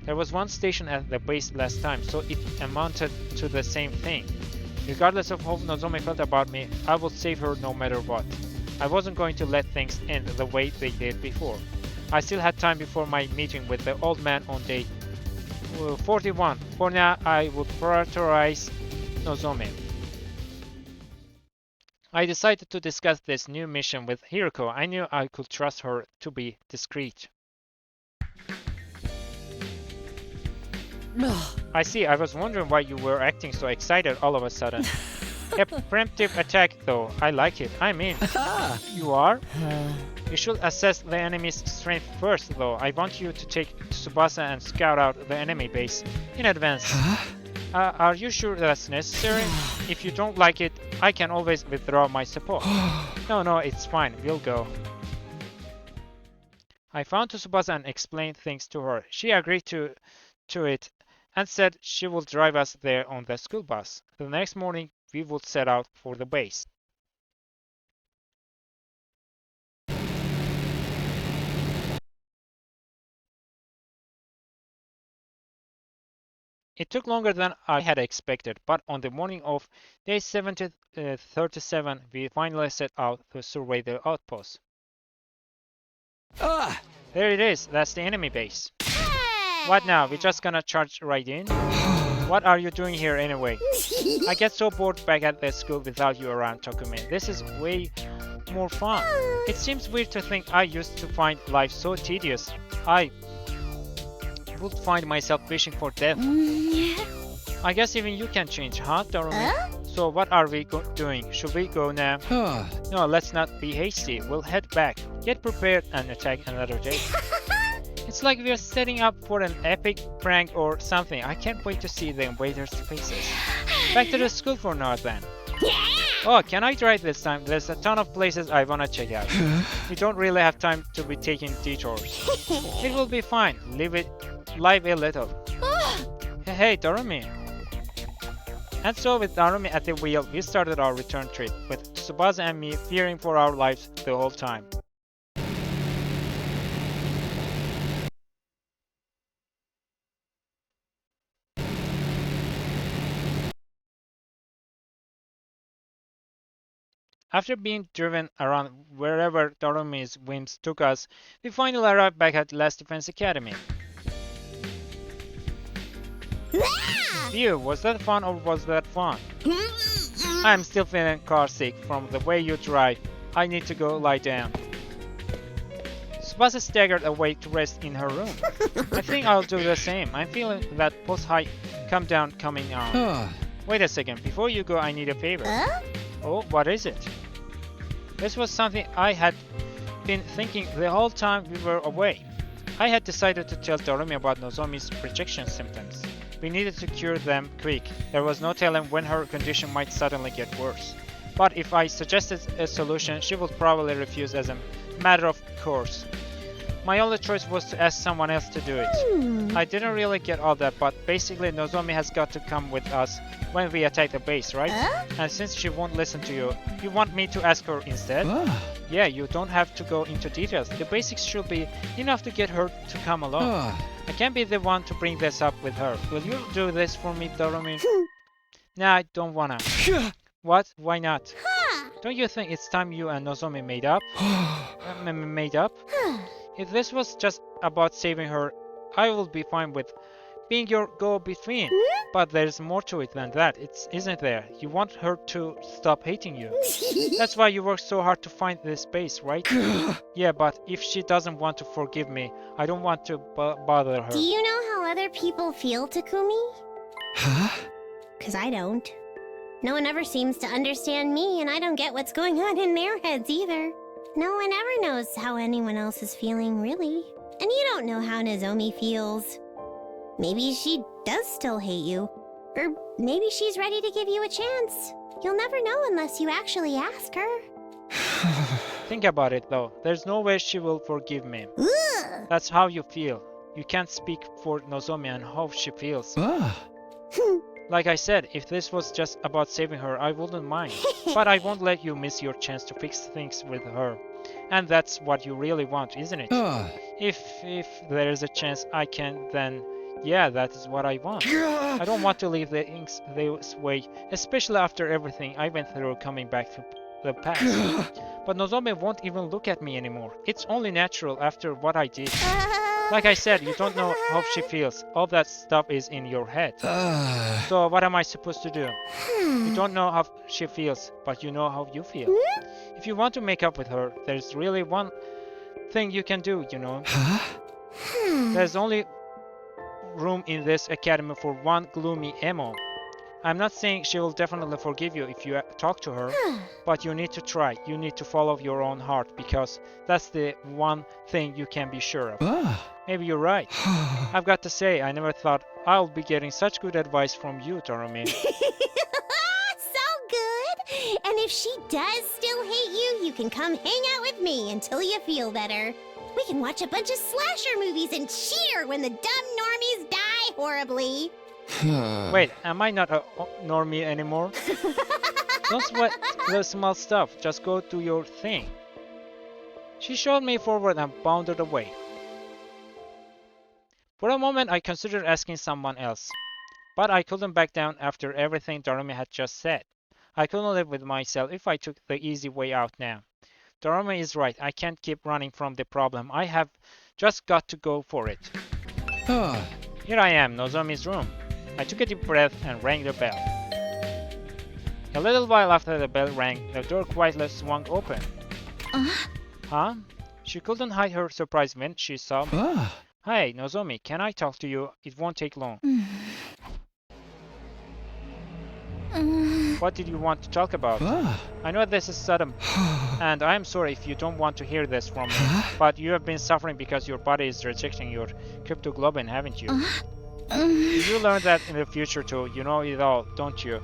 the base last time, so it amounted to the same thing. Regardless of how Nozomi felt about me, I would save her no matter what. I wasn't going to let things end the way they did before. I still had time before my meeting with the old man on day 41. For now, I would prioritize Nozomi. I decided to discuss this new mission with Hiroko. I knew I could trust her to be discreet. I see, I was wondering why you were acting so excited all of a sudden. A preemptive attack though, I like it, I'm in. You are? You should assess the enemy's strength first though. I want you to take Tsubasa and scout out the enemy base in advance. Are you sure that's necessary? If you don't like it, I can always withdraw my support. No, it's fine, we'll go. I found Tsubasa and explained things to her. She agreed to it and said she will drive us there on the school bus. The next morning, we would set out for the base. It took longer than I had expected, but on the morning of day 37, we finally set out to survey the outpost. There it is, that's the enemy base. What now, we just gonna charge right in? What are you doing here anyway? I get so bored back at the school without you around, Takumi. This is way more fun. It seems weird to think I used to find life so tedious. I would find myself wishing for death. I guess even you can change, huh, Darumi? So what are we doing? Should we go now? No, let's not be hasty. We'll head back, get prepared, and attack another day. It's like we're setting up for an epic prank or something. I can't wait to see the invaders' faces. Back to the school for now then. Oh, can I drive this time? There's a ton of places I wanna check out. We don't really have time to be taking detours. It will be fine. Live a little. Hey, Darumi. And so with Darumi at the wheel, we started our return trip, with Tsubasa and me fearing for our lives the whole time. After being driven around wherever Darumi's whims took us, we finally arrived back at Last Defense Academy. Phew, was that fun or was that fun? I'm still feeling car sick from the way you drive. I need to go lie down. Tsubasa staggered away to rest in her room. I think I'll do the same. I'm feeling that post-high come down coming on. Wait a second, before you go I need a favor. Oh, what is it? This was something I had been thinking the whole time we were away. I had decided to tell Darumi about Nozomi's rejection symptoms. We needed to cure them quick. There was no telling when her condition might suddenly get worse. But if I suggested a solution, she would probably refuse as a matter of course. My only choice was to ask someone else to do it. I didn't really get all that, but basically Nozomi has got to come with us when we attack the base, right? And since she won't listen to you, you want me to ask her instead? Yeah, you don't have to go into details. The basics should be enough to get her to come along. I can't be the one to bring this up with her. Will you do this for me, Darumi? Nah, I don't wanna. What? Why not? Don't you think it's time you and Nozomi made up? Made up? If this was just about saving her, I would be fine with being your go-between. But there's more to it than that, isn't there? You want her to stop hating you. That's why you work so hard to find this base, right? Yeah, but if she doesn't want to forgive me, I don't want to bother her. Do you know how other people feel, Takumi? Cause I don't. No one ever seems to understand me, and I don't get what's going on in their heads either. No one ever knows how anyone else is feeling, really. And you don't know how Nozomi feels. Maybe she does still hate you. Or maybe she's ready to give you a chance. You'll never know unless you actually ask her. Think about it though. There's no way she will forgive me. That's how you feel. You can't speak for Nozomi and how she feels. Like I said, if this was just about saving her, I wouldn't mind. But I won't let you miss your chance to fix things with her. And that's what you really want, isn't it? If there is a chance I can, then yeah, that is what I want. I don't want to leave things this way, especially after everything I went through coming back to the past. But Nozomi won't even look at me anymore. It's only natural after what I did. Like I said, you don't know how she feels. All that stuff is in your head. So what am I supposed to do? You don't know how she feels, but you know how you feel. If you want to make up with her, there's really one thing you can do, you know. There's only room in this academy for one gloomy emo. I'm not saying she will definitely forgive you if you talk to her, but you need to try. You need to follow your own heart, because that's the one thing you can be sure of. Maybe you're right. I've got to say, I never thought I'll be getting such good advice from you, Darumi. So good! And if she does still hate you, you can come hang out with me until you feel better. We can watch a bunch of slasher movies and cheer when the dumb normies die horribly. Wait, am I not a normie anymore? Don't sweat the small stuff, just go do your thing. She shoved me forward and bounded away. For a moment I considered asking someone else, but I couldn't back down after everything Darumi had just said. I couldn't live with myself if I took the easy way out now. Darumi is right, I can't keep running from the problem. I have just got to go for it. Here I am, Nozomi's room. I took a deep breath and rang the bell. A little while after the bell rang, the door quietly swung open. Huh? She couldn't hide her surprise when she saw me. Hi, Nozomi, can I talk to you? It won't take long. What did you want to talk about? I know this is sudden, and I am sorry if you don't want to hear this from me, but you have been suffering because your body is rejecting your cryptoglobin, haven't you? You learn that in the future too. You know it all, don't you?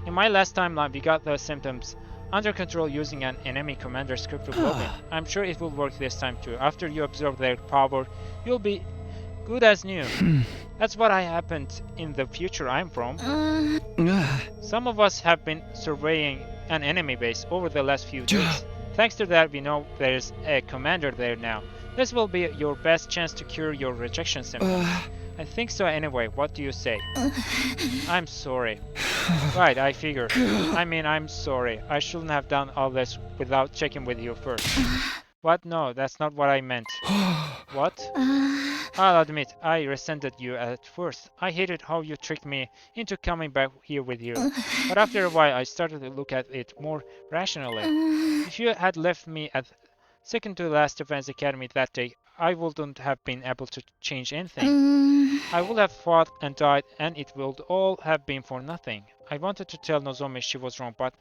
In my last timeline, we got the symptoms under control using an enemy commander's cryptoglobin. I'm sure it will work this time too. After you absorb their power, you'll be good as new. That's what happened in the future I'm from. Some of us have been surveying an enemy base over the last few days. Thanks to that, we know there's a commander there now. This will be your best chance to cure your rejection symptoms. I think so anyway. What do you say? I'm sorry. Right, I figure. I'm sorry. I shouldn't have done all this without checking with you first. What? No, that's not what I meant. What? I'll admit, I resented you at first. I hated how you tricked me into coming back here with you. But after a while, I started to look at it more rationally. If you had left me at second to last Defense Academy that day, I wouldn't have been able to change anything. I would have fought and died, and it would all have been for nothing. I wanted to tell Nozomi she was wrong, but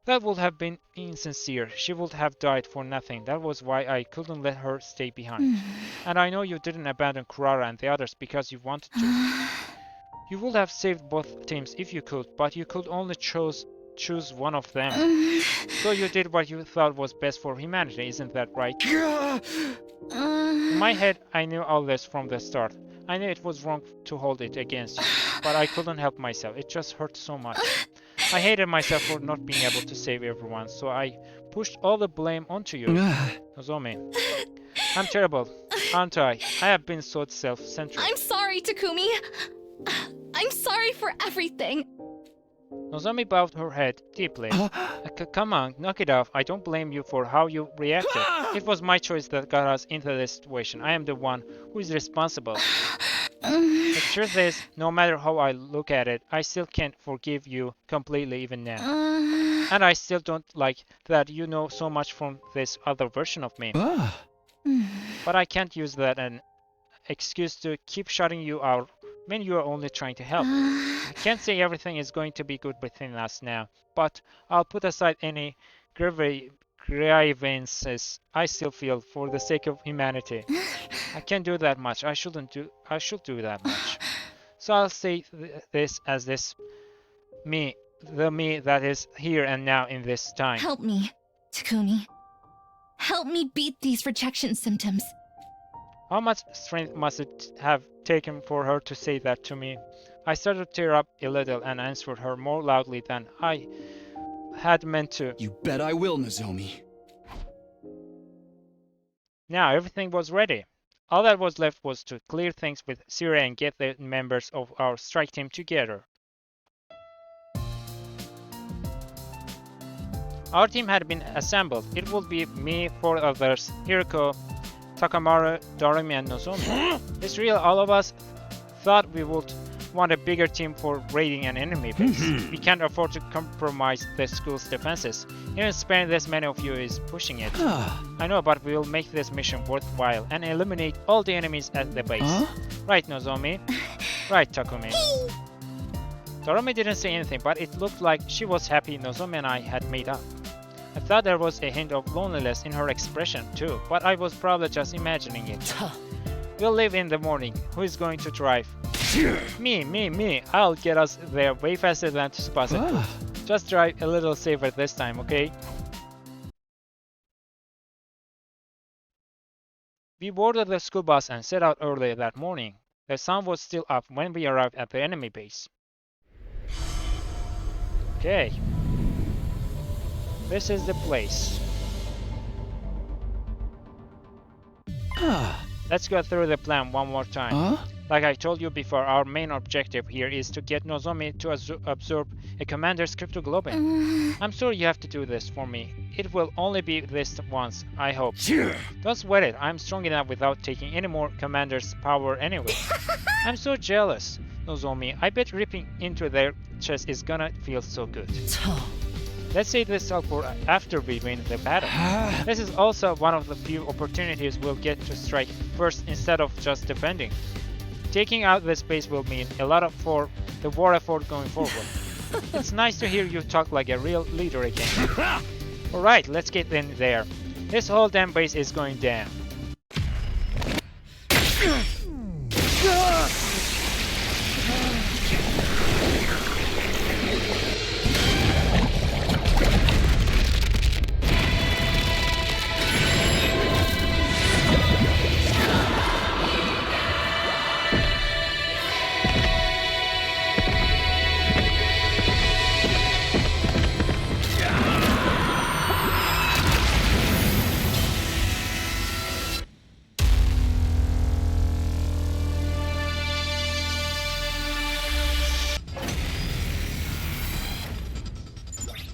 that would have been insincere. She would have died for nothing. That was why I couldn't let her stay behind. And I know you didn't abandon Kurara and the others because you wanted to. You would have saved both teams if you could, but you could only choose one of them. So you did what you thought was best for humanity, isn't that right? In my head, I knew all this from the start. I knew it was wrong to hold it against you, but I couldn't help myself. It just hurt so much. I hated myself for not being able to save everyone, so I pushed all the blame onto you, Nozomi. I'm terrible, aren't I? I have been so self-centered. I'm sorry, Takumi. I'm sorry for everything. Nozomi bowed her head deeply. Come on, knock it off. I don't blame you for how you reacted. It was my choice that got us into this situation. I am the one who is responsible. The truth is, no matter how I look at it, I still can't forgive you completely even now. And I still don't like that you know so much from this other version of me. But I can't use that as an excuse to keep shutting you out when you are only trying to help. I can't say everything is going to be good between us now, but I'll put aside any grievances I still feel for the sake of humanity. I can't do that much. I should do that much. So I'll say this as me, the me that is here and now in this time. Help me, Takumi. Help me beat these rejection symptoms. How much strength must it have taken for her to say that to me? I started to tear up a little and answered her more loudly than I had meant to. You bet I will, Nozomi. Now everything was ready. All that was left was to clear things with Sirei and get the members of our strike team together. Our team had been assembled. It would be me, 4 others, Hiroko, Takamaru, Darumi, and Nozomi. It's real, all of us thought we would want a bigger team for raiding an enemy base. We can't afford to compromise the school's defenses. Even sparing this many of you is pushing it. I know, but we'll make this mission worthwhile and eliminate all the enemies at the base. Right, Nozomi? Right, Takumi. Darumi didn't say anything, but it looked like she was happy Nozomi and I had made up. I thought there was a hint of loneliness in her expression too, but I was probably just imagining it. We'll leave in the morning. Who is going to drive? Me. I'll get us there way faster than Tsubasa could. Just drive a little safer this time, okay? We boarded the school bus and set out early that morning. The sun was still up when we arrived at the enemy base. Okay. This is the place. Let's go through the plan one more time. Like I told you before, our main objective here is to get Nozomi to absorb a commander's cryptoglobin. I'm sure you have to do this for me. It will only be this once, I hope. Don't sweat it, I'm strong enough without taking any more commander's power anyway. I'm so jealous, Nozomi. I bet ripping into their chest is gonna feel so good. Let's save this up for after we win the battle. This is also one of the few opportunities we'll get to strike first instead of just defending. Taking out this base will mean a lot for the war effort going forward. It's nice to hear you talk like a real leader again. Alright, let's get in there. This whole damn base is going down.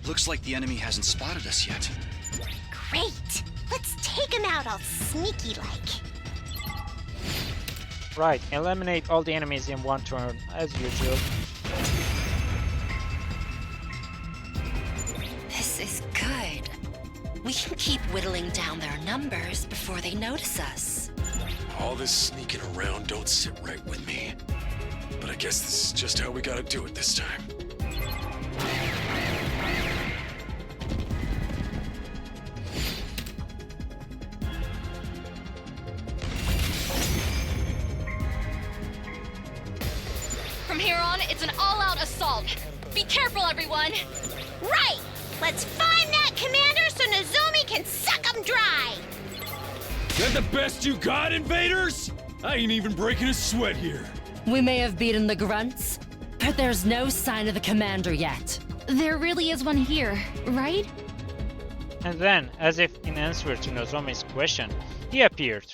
Looks like the enemy hasn't spotted us yet. Great! Let's take him out all sneaky-like. Right, eliminate all the enemies in one turn, as usual. This is good. We can keep whittling down their numbers before they notice us. All this sneaking around don't sit right with me. But I guess this is just how we gotta do it this time. From here on, it's an all-out assault. Be careful, everyone! Right! Let's find that commander so Nozomi can suck him dry! That the best you got, invaders? I ain't even breaking a sweat here. We may have beaten the grunts, but there's no sign of the commander yet. There really is one here, right? And then, as if in answer to Nozomi's question, he appeared.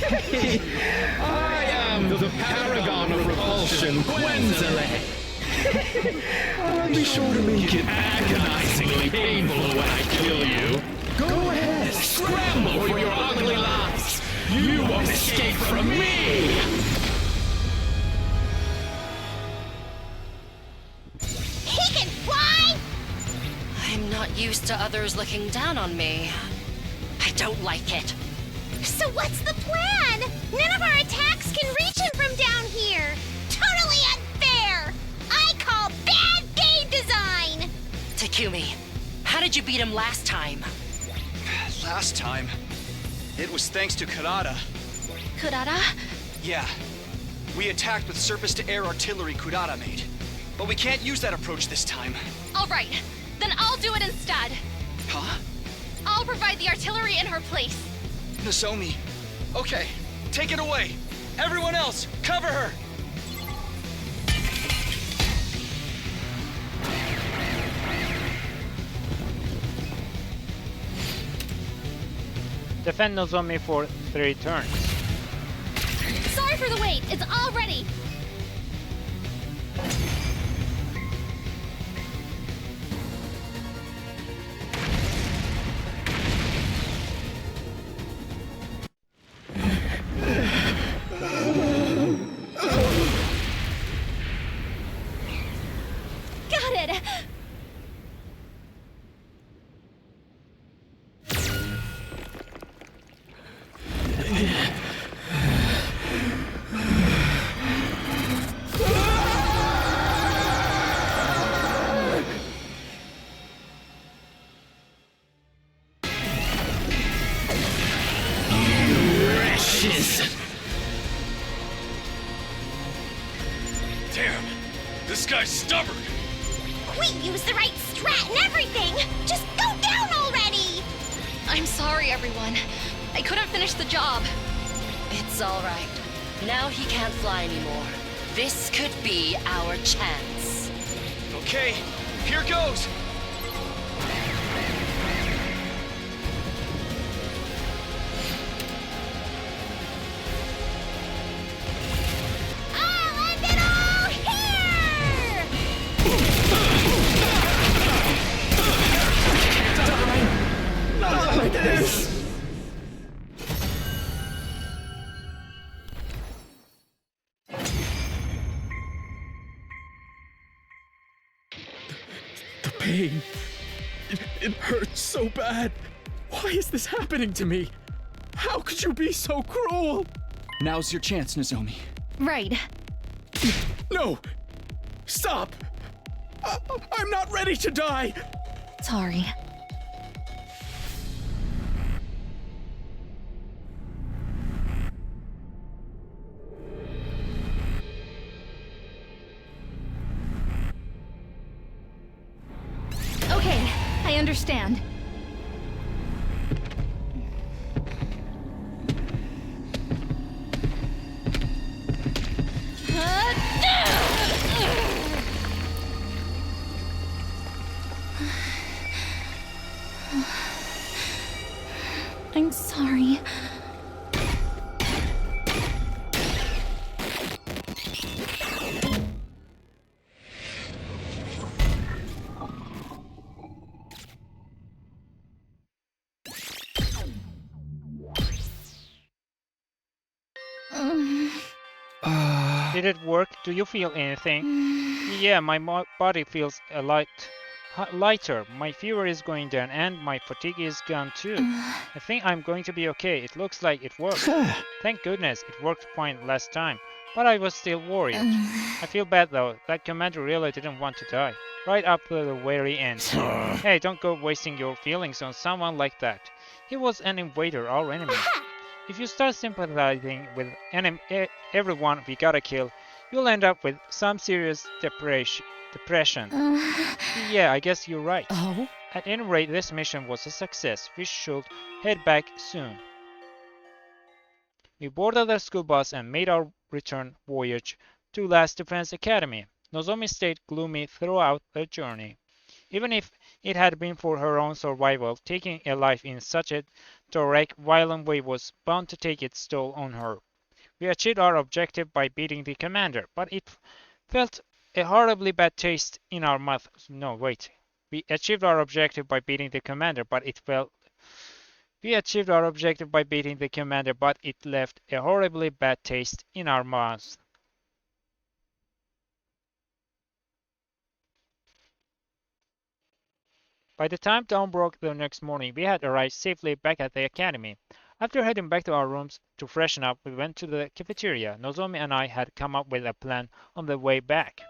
I am the paragon of repulsion, Gwenzile. I'll be sure to make it agonizingly painful when I kill you. Go ahead, scramble for your ugly lives. You won't escape from me! He can fly! I'm not used to others looking down on me. I don't like it. So what's the plan? None of our attacks can reach him from down here! Totally unfair! I call bad game design! Takumi, how did you beat him last time? Last time, it was thanks to Kurata. Kurata? Yeah. We attacked with surface-to-air artillery Kurata made. But we can't use that approach this time. All right, then I'll do it instead. Huh? I'll provide the artillery in her place. Nozomi. Okay, take it away. Everyone else, cover her! Defend Nozomi for 3 turns. Sorry for the wait, it's all ready. Got it! Damn, this guy's stubborn. We used the right strat and everything! Just go down already! I'm sorry, everyone. I couldn't finish the job. It's all right. Now he can't fly anymore. This could be our chance. Okay, here goes! I'll end it all here! Not like this! The pain. It hurts so bad. Why is this happening to me? How could you be so cruel? Now's your chance, Nozomi. Right. No! Stop! I'm not ready to die! Sorry. Okay, I understand. I'm sorry. Did it work? Do you feel anything? Yeah, my body feels lighter. My fever is going down and my fatigue is gone too. I think I'm going to be okay. It looks like it worked. Thank goodness, it worked fine last time. But I was still worried. I feel bad though. That commander really didn't want to die. Right up to the very end. Hey, don't go wasting your feelings on someone like that. He was an invader, our enemy. If you start sympathizing with everyone we gotta kill, you'll end up with some serious depression. Yeah, I guess you're right. At any rate, this mission was a success. We should head back soon. We boarded the school bus and made our return voyage to Last Defense Academy. Nozomi stayed gloomy throughout the journey. Even if it had been for her own survival, taking a life in such a direct, violent way was bound to take its toll on her. We achieved our objective by beating the commander, but it felt a horribly bad taste in our mouth. No, wait. We achieved our objective by beating the commander, but it left a horribly bad taste in our mouths. By the time dawn broke the next morning, we had arrived safely back at the academy. After heading back to our rooms to freshen up, we went to the cafeteria. Nozomi and I had come up with a plan on the way back.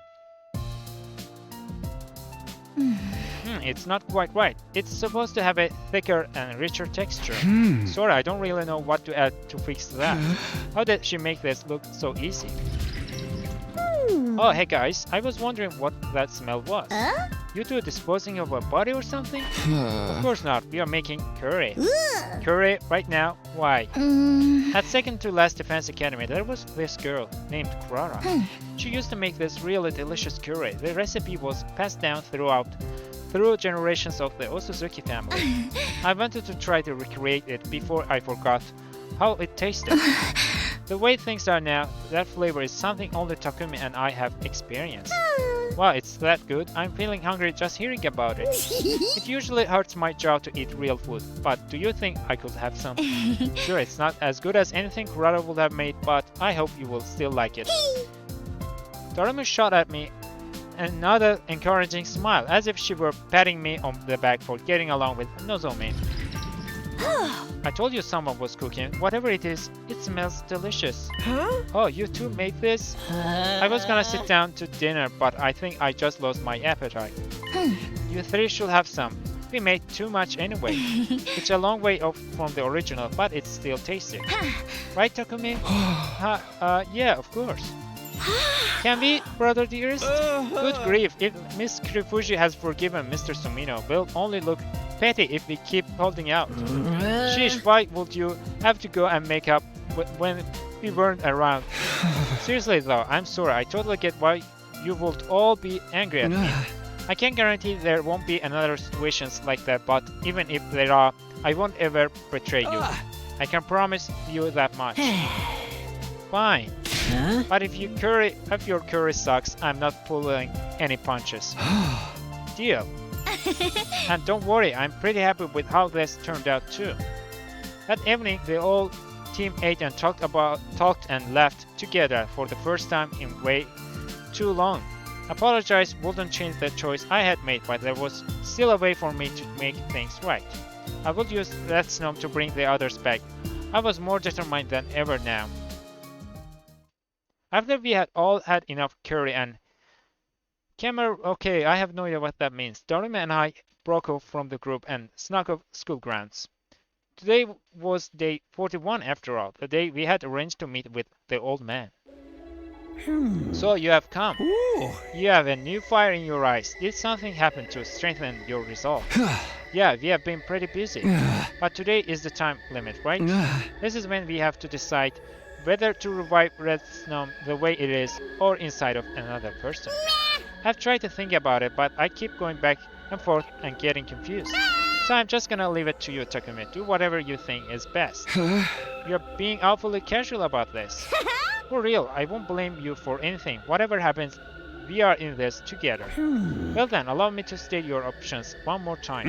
It's not quite right. It's supposed to have a thicker and richer texture. Sorry, I don't really know what to add to fix that. How did she make this look so easy? Oh, hey guys, I was wondering what that smell was. You two disposing of a body or something? Of course not, we are making curry. Curry right now? Why? At second to last Defense Academy, there was this girl named Clara. She used to make this really delicious curry. The recipe was passed down through generations of the Osuzuki family. I wanted to try to recreate it before I forgot how it tasted. The way things are now, that flavor is something only Takumi and I have experienced. Wow, it's that good. I'm feeling hungry just hearing about it. It usually hurts my jaw to eat real food, but do you think I could have some? Sure, it's not as good as anything Kurata would have made, but I hope you will still like it. Darumi shot at me another encouraging smile, as if she were patting me on the back for getting along with Nozomi. I told you someone was cooking. Whatever it is, it smells delicious. Oh, you two made this? I was gonna sit down to dinner, but I think I just lost my appetite. You three should have some. We made too much anyway. It's a long way off from the original, but it's still tasty. Right, Takumi? Yeah, of course. Can we, brother dearest? Good grief, if Miss Kirifuji has forgiven Mr. Sumino, we'll only look petty if we keep holding out. Sheesh, why would you have to go and make up when we weren't around? Seriously though, I'm sorry, I totally get why you would all be angry at me. I can't guarantee there won't be another situations like that, but even if there are, I won't ever betray you. I can promise you that much. Fine. But if your curry sucks, I'm not pulling any punches. Deal. And don't worry, I'm pretty happy with how this turned out too. That evening, the whole team ate and talked and laughed together for the first time in way too long. Apologize wouldn't change the choice I had made, but there was still a way for me to make things right. I would use Retsnom to bring the others back. I was more determined than ever now. After we had all had enough curry and Cameron, okay, I have no idea what that means. Darumi and I broke off from the group and snuck off school grounds. Today was day 41 after all, the day we had arranged to meet with the old man. So you have come. You have a new fire in your eyes. Did something happen to strengthen your resolve? Yeah, we have been pretty busy. But today is the time limit, right? This is when we have to decide whether to revive Retsnom the way it is or inside of another person. I've tried to think about it, but I keep going back and forth and getting confused. So I'm just gonna leave it to you, Takumi. Do whatever you think is best. You're being awfully casual about this. For real, I won't blame you for anything. Whatever happens, we are in this together. Well then, allow me to state your options one more time.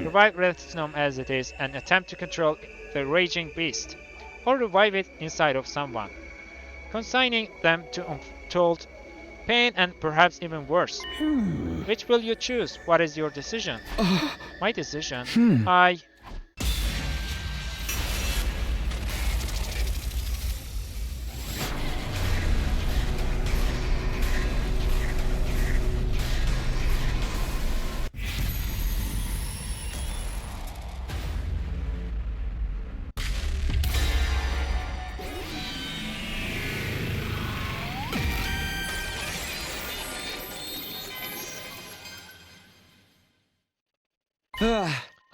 Revive Retsnom as it is and attempt to control the raging beast. Or revive it inside of someone, consigning them to untold pain and perhaps even worse. Which will you choose? What is your decision? My decision?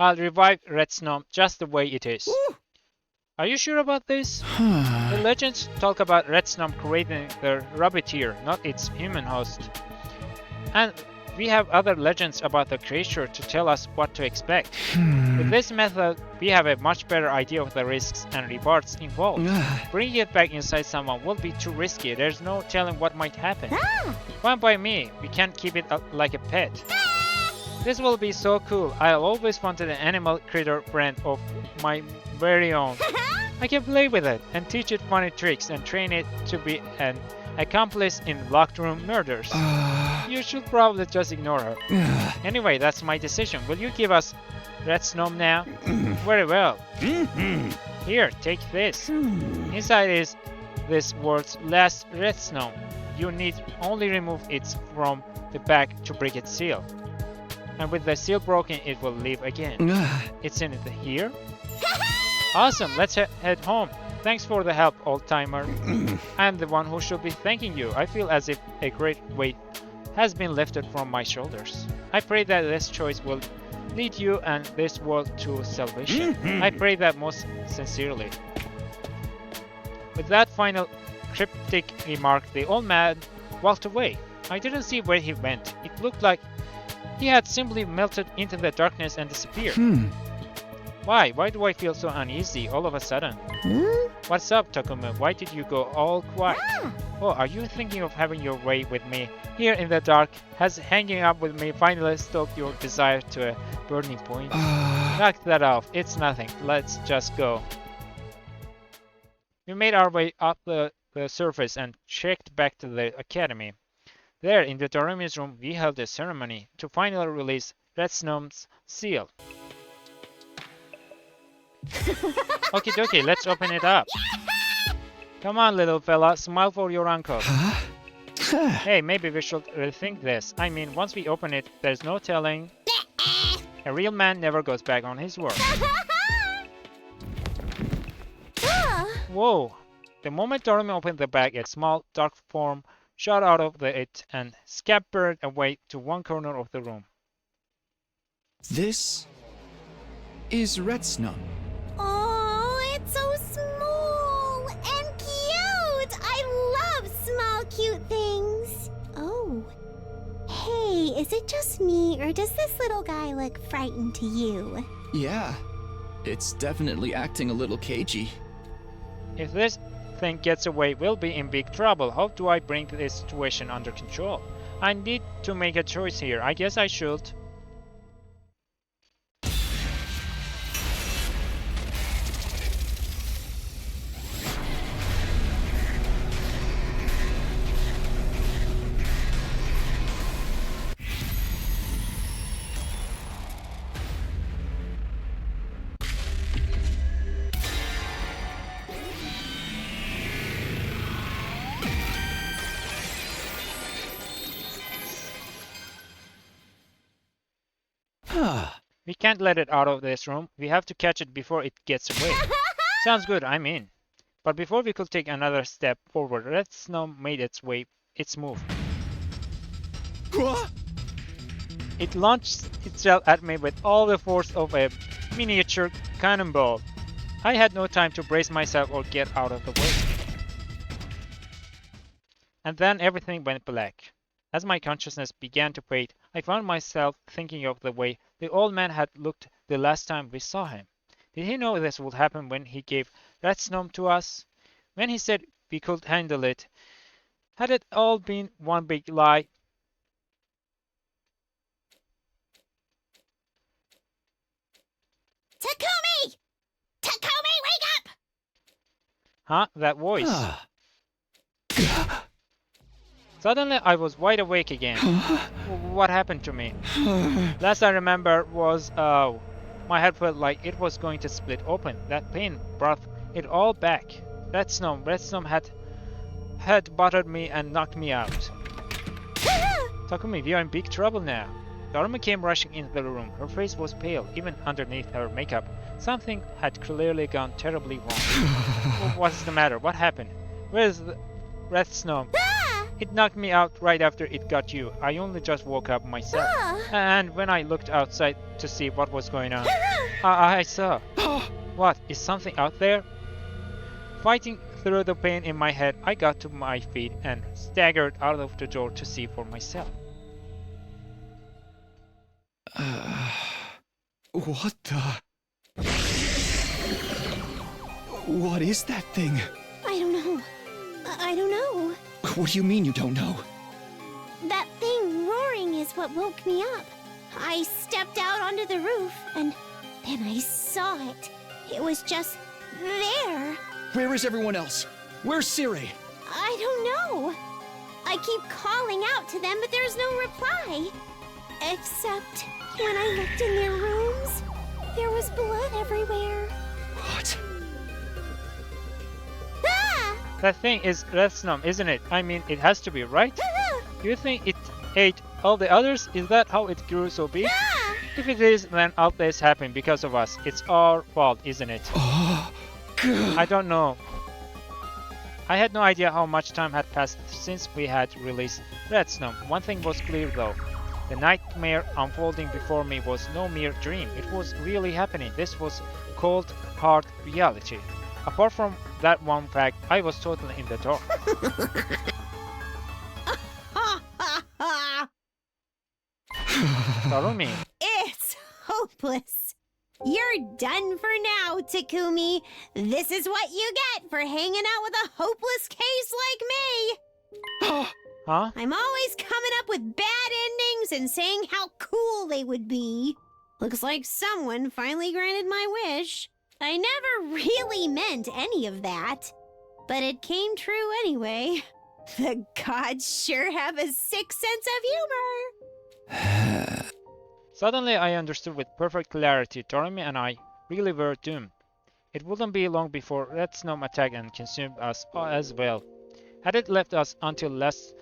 I'll revive Retsnom just the way it is. Are you sure about this? The legends talk about Retsnom creating the Rabbitir, not its human host. And we have other legends about the creature to tell us what to expect. With this method, we have a much better idea of the risks and rewards involved. Bringing it back inside someone will be too risky. There's no telling what might happen. Fine by me. We can't keep it like a pet. This will be so cool. I've always wanted an animal critter friend of my very own. I can play with it and teach it funny tricks and train it to be an accomplice in locked room murders. You should probably just ignore her. Anyway, that's my decision. Will you give us Retsnom now? Very well. Here, take this. Inside is this world's last Retsnom. You need only remove it from the bag to break its seal. And with the seal broken, it will leave again. It's in here? Awesome, let's head home. Thanks for the help, old-timer. I'm the one who should be thanking you. I feel as if a great weight has been lifted from my shoulders. I pray that this choice will lead you and this world to salvation. I pray that most sincerely. With that final cryptic remark, the old man walked away. I didn't see where he went. It looked like he had simply melted into the darkness and disappeared. Why? Why do I feel so uneasy all of a sudden? What's up, Takumi? Why did you go all quiet? Oh, are you thinking of having your way with me here in the dark? Has hanging out with me finally stoked your desire to a burning point? Knock that off. It's nothing. Let's just go. We made our way up the surface and checked back to the academy. There, in the Darumi's room, we held a ceremony to finally release Retsnom's seal. Okie dokie, let's open it up. Come on, little fella, smile for your uncle. Hey, maybe we should rethink this. I mean, once we open it, there's no telling. A real man never goes back on his word. Whoa! The moment Darumi opened the bag, a small, dark form shot out of it and scampered away to one corner of the room. This is Retsnom. Oh, it's so small and cute! I love small, cute things. Oh. Hey, is it just me, or does this little guy look frightened to you? Yeah, it's definitely acting a little cagey. If this thing gets away, we'll be in big trouble. How do I bring this situation under control? I need to make a choice here. I guess I should. We can't let it out of this room. We have to catch it before it gets away. Sounds good, I'm in. But before we could take another step forward, Retsnom made its move. It launched itself at me with all the force of a miniature cannonball. I had no time to brace myself or get out of the way. And then everything went black. As my consciousness began to fade, I found myself thinking of the way the old man had looked the last time we saw him. Did he know this would happen when he gave Retsnom to us? When he said we could handle it? Had it all been one big lie? Takumi! Takumi, wake up! Huh? That voice. Suddenly I was wide awake again. What happened to me? Last I remember was, my head felt like it was going to split open. That pain brought it all back. Retsnom had buttered me and knocked me out. Takumi, we are in big trouble now. Darumi came rushing into the room. Her face was pale, even underneath her makeup. Something had clearly gone terribly wrong. What's the matter? What happened? Where's Retsnom? It knocked me out right after it got you. I only just woke up myself. And when I looked outside to see what was going on, I saw. What? Is something out there? Fighting through the pain in my head, I got to my feet and staggered out of the door to see for myself. What the? What is that thing? I don't know. I don't know. What do you mean you don't know? That thing roaring is what woke me up. I stepped out onto the roof, and then I saw it. It was just there. Where is everyone else? Where's Sirei? I don't know. I keep calling out to them, but there's no reply. Except when I looked in their rooms, there was blood everywhere. What? Ah! That thing is Retsnom, isn't it? I mean, it has to be, right? You think it ate all the others? Is that how it grew so big? If it is, then all this happened because of us. It's our fault, isn't it? I don't know. I had no idea how much time had passed since we had released Retsnom. One thing was clear though. The nightmare unfolding before me was no mere dream. It was really happening. This was cold, hard reality. Apart from that one fact, I was totally in the dark. Darumi. It's hopeless. You're done for now, Takumi. This is what you get for hanging out with a hopeless case like me. Huh? I'm always coming up with bad endings and saying how cool they would be. Looks like someone finally granted my wish. I never really meant any of that, but it came true anyway. The gods sure have a sick sense of humor. Suddenly I understood with perfect clarity. Darumi and I really were doomed. It wouldn't be long before Retsnom attacked and consumed us as well. Had it left us until last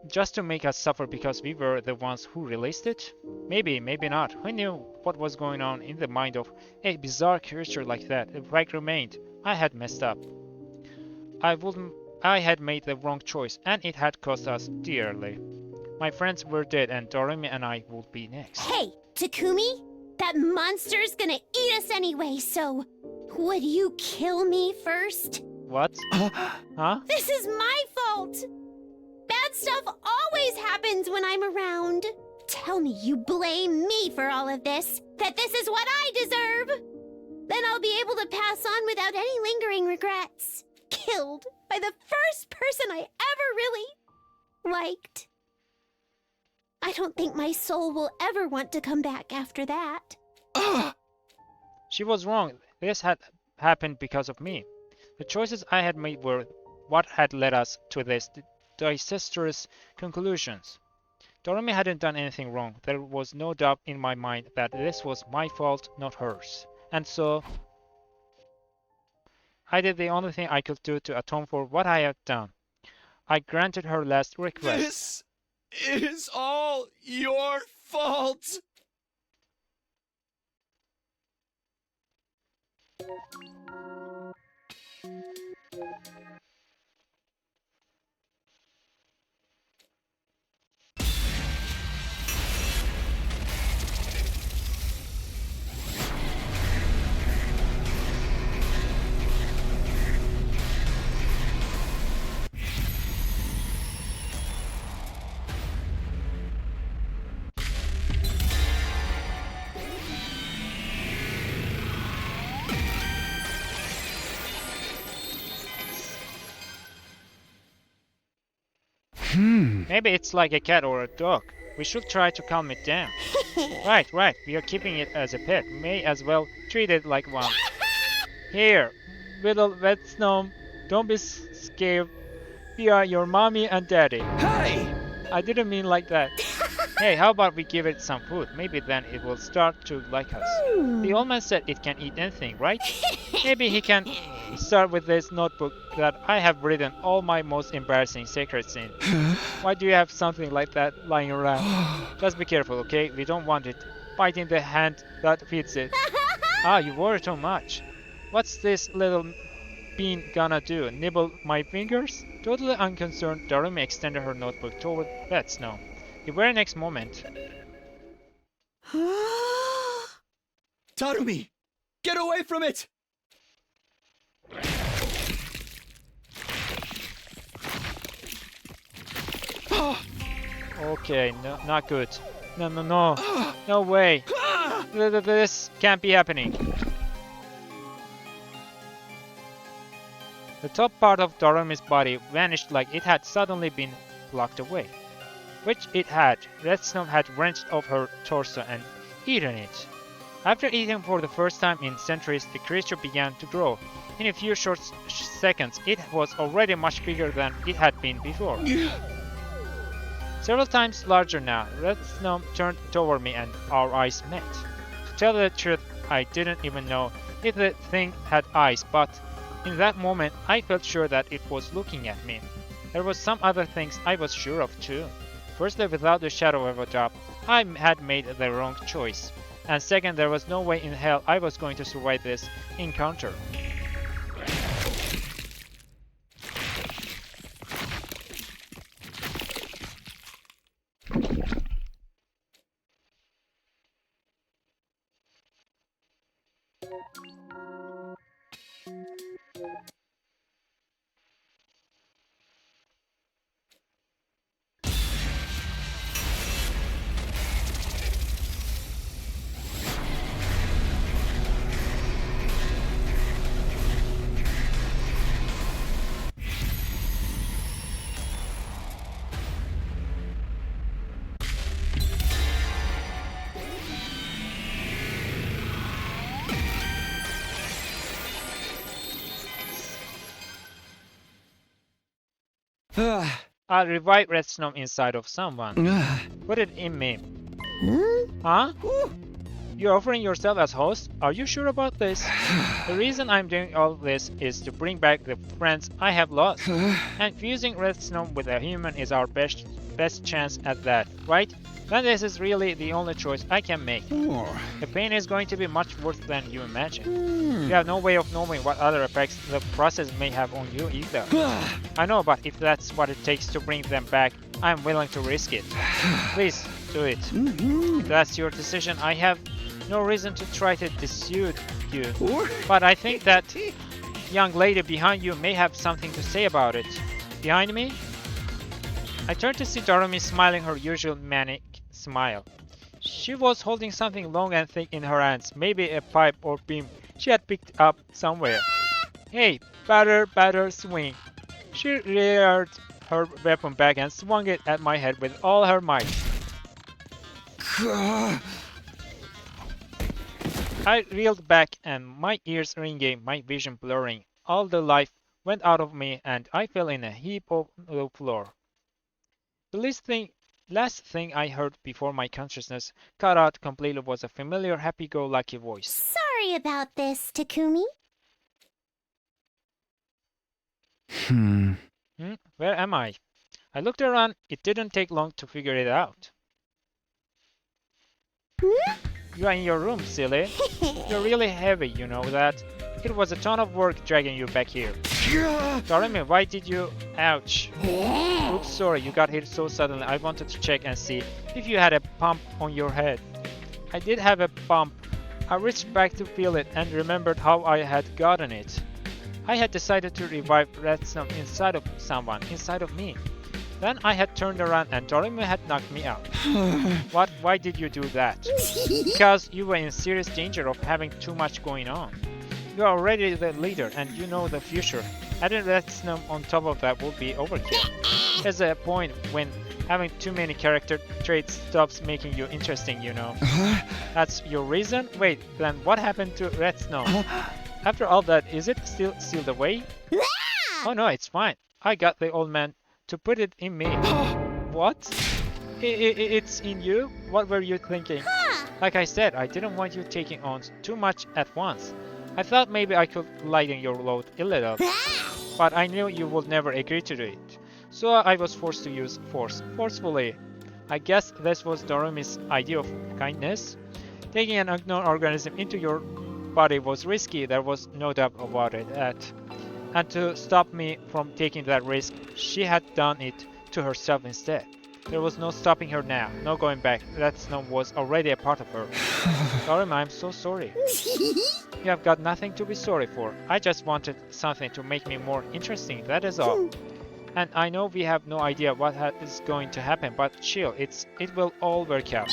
just to make us suffer because we were the ones who released it? Maybe, maybe not. Who knew what was going on in the mind of a bizarre creature like that? The fact remained, I had messed up. I had made the wrong choice, and it had cost us dearly. My friends were dead, and Darumi and I would be next. Hey, Takumi, that monster's gonna eat us anyway, so would you kill me first? What? Huh? This is my fault! Bad stuff always happens when I'm around. Tell me you blame me for all of this, that this is what I deserve. Then I'll be able to pass on without any lingering regrets. Killed by the first person I ever really liked. I don't think my soul will ever want to come back after that. She was wrong. This had happened because of me. The choices I had made were what had led us to this disastrous conclusions. Darumi hadn't done anything wrong. There was no doubt in my mind that this was my fault, not hers. And so I did the only thing I could do to atone for what I had done. I granted her last request. This is all your fault. Maybe it's like a cat or a dog. We should try to calm it down. Right. We are keeping it as a pet. May as well treat it like one. Here, little Retsnom, don't be scared. We are your mommy and daddy. Hey! I didn't mean like that. Hey, how about we give it some food? Maybe then it will start to like us. The old man said it can eat anything, right? Maybe he can start with this notebook that I have written all my most embarrassing secrets in. Why do you have something like that lying around? Just be careful, okay? We don't want it biting the hand that feeds it. Ah, you worry too much. What's this little bean gonna do? Nibble my fingers? Totally unconcerned, Darumi extended her notebook toward Retsnom. The very next moment... Darumi! Get away from it! Okay, no, not good. No. No way. This can't be happening. The top part of Darumi's body vanished like it had suddenly been plucked away. Which it had. Retsnom had wrenched off her torso and eaten it. After eating for the first time in centuries, the creature began to grow. In a few short seconds, it was already much bigger than it had been before. Several times larger now, Retsnom turned toward me and our eyes met. To tell the truth, I didn't even know if the thing had eyes, but in that moment, I felt sure that it was looking at me. There was some other things I was sure of too. Firstly, without the shadow of a doubt, I had made the wrong choice. And second, there was no way in hell I was going to survive this encounter. I'll revive Retsnom inside of someone. Put it in me. Huh? You're offering yourself as host? Are you sure about this? The reason I'm doing all this is to bring back the friends I have lost. And fusing Retsnom with a human is our best chance at that, right? Then this is really the only choice I can make. The pain is going to be much worse than you imagine. You have no way of knowing what other effects the process may have on you either. I know, but if that's what it takes to bring them back, I'm willing to risk it. Please, do it. If that's your decision, I have no reason to try to dissuade you. But I think that young lady behind you may have something to say about it. Behind me? I turned to see Darumi smiling her usual manic smile. She was holding something long and thick in her hands, maybe a pipe or beam she had picked up somewhere. Hey, batter, swing. She reared her weapon back and swung it at my head with all her might. I reeled back and my ears ringing, my vision blurring. All the life went out of me and I fell in a heap on the floor. The last thing I heard before my consciousness cut out completely was a familiar happy-go-lucky voice. Sorry about this, Takumi. Where am I? I looked around. It didn't take long to figure it out. You are in your room, silly. You're really heavy, you know that. It was a ton of work dragging you back here. Darumi, why did you... Ouch. Oops, sorry, you got hit so suddenly. I wanted to check and see if you had a bump on your head. I did have a bump. I reached back to feel it and remembered how I had gotten it. I had decided to revive Retsnom inside of someone, inside of me. Then I had turned around and Darumi had knocked me out. What? Why did you do that? Because you were in serious danger of having too much going on. You are already the leader and you know the future. Adding Retsnom on top of that would be overkill. There's a point when Having too many character traits stops making you interesting, you know. That's your reason? Wait, then what happened to Retsnom? After all that, is it still sealed away? Oh no, it's fine. I got the old man to put it in me. What? It's in you? What were you thinking? Like I said, I didn't want you taking on too much at once. I thought maybe I could lighten your load a little. But I knew you would never agree to do it. So I was forced to use force. Forcefully. I guess this was Darumi's idea of kindness. Taking an unknown organism into your body was risky, there was no doubt about it. And to stop me from taking that risk, she had done it to herself instead. There was no stopping her now, no going back. Retsnom was already a part of her. Darumi, I'm so sorry. You have got nothing to be sorry for. I just wanted something to make me more interesting, that is all. And I know we have no idea what is going to happen, but chill, it will all work out.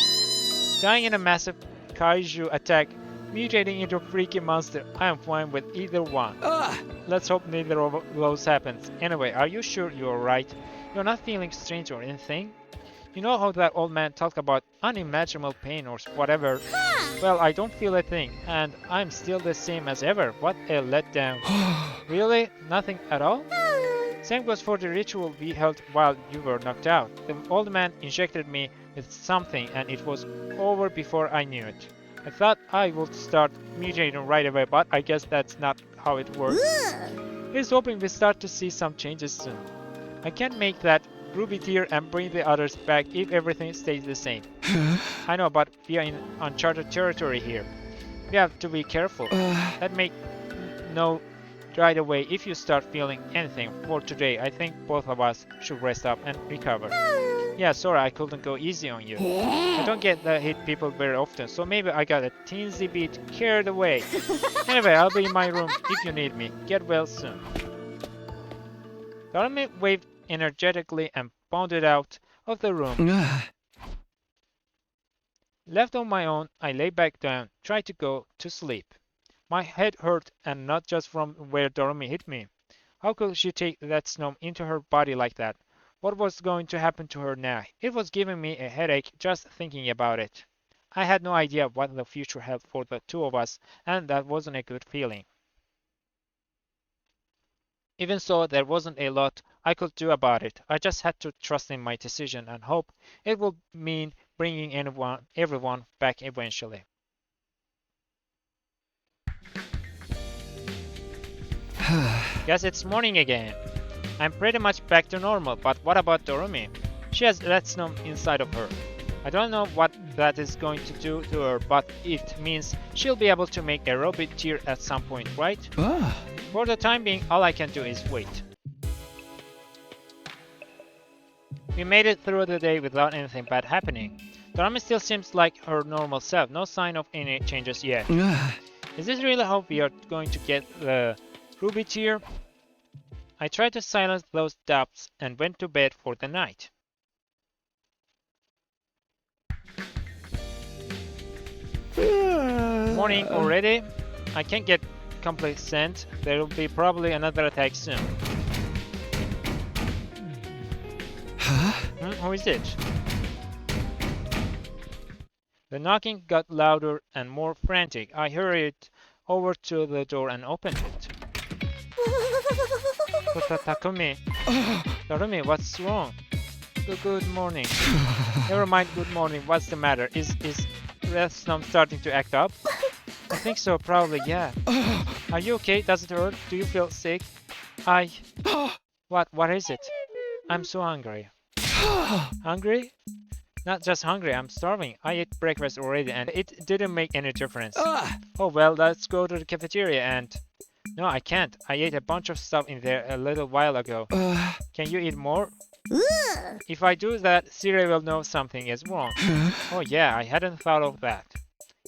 Dying in a massive kaiju attack, mutating into a freaky monster, I am fine with either one. Let's hope neither of those happens. Anyway, are you sure you're right? You're not feeling strange or anything? You know how that old man talked about unimaginable pain or whatever? Well, I don't feel a thing, and I'm still the same as ever. What a letdown. Really? Nothing at all? Same goes for the ritual we held while you were knocked out. The old man injected me with something and it was over before I knew it. I thought I would start mutating right away, but I guess that's not how it works. He's hoping we start to see some changes soon. I can't make that ruby tear and bring the others back if everything stays the same. I know, but we are in uncharted territory here. We have to be careful. That may know right away if you start feeling anything. For today, I think both of us should rest up and recover. Yeah, sorry I couldn't go easy on you. I don't get to hit people very often, so maybe I got a teensy bit carried away. Anyway, I'll be in my room if you need me. Get well soon. Darumi waved energetically and bounded out of the room. Left on my own, I lay back down, tried to go to sleep. My head hurt, and not just from where Darumi hit me. How could she take that snow into her body like that? What was going to happen to her now? It was giving me a headache just thinking about it. I had no idea what the future held for the two of us, and that wasn't a good feeling. Even so, there wasn't a lot I could do about it. I just had to trust in my decision and hope it would mean bringing everyone back eventually. Guess it's morning again. I'm pretty much back to normal, but what about Darumi? She has Retsnom inside of her. I don't know what that is going to do to her, but it means she'll be able to make a ruby tear at some point, right? For the time being, all I can do is wait. We made it through the day without anything bad happening. Darumi still seems like her normal self, no sign of any changes yet. Is this really how we are going to get the ruby tear? I tried to silence those doubts and went to bed for the night. Morning already? I can't get complacent. There will be probably another attack soon. Who is it? The knocking got louder and more frantic. I hurried over to the door and opened it. Takumi. Darumi, what's wrong? Good morning. Never mind good morning. What's the matter? Is Retsnom starting to act up? I think so, probably, yeah. Are you okay? Does it hurt? Do you feel sick? What is it? I'm so hungry. Hungry? Not just hungry, I'm starving. I ate breakfast already and it didn't make any difference. Oh well, let's go to the cafeteria and... No, I can't. I ate a bunch of stuff in there a little while ago. Can you eat more? If I do that, Sirei will know something is wrong. Oh yeah, I hadn't thought of that.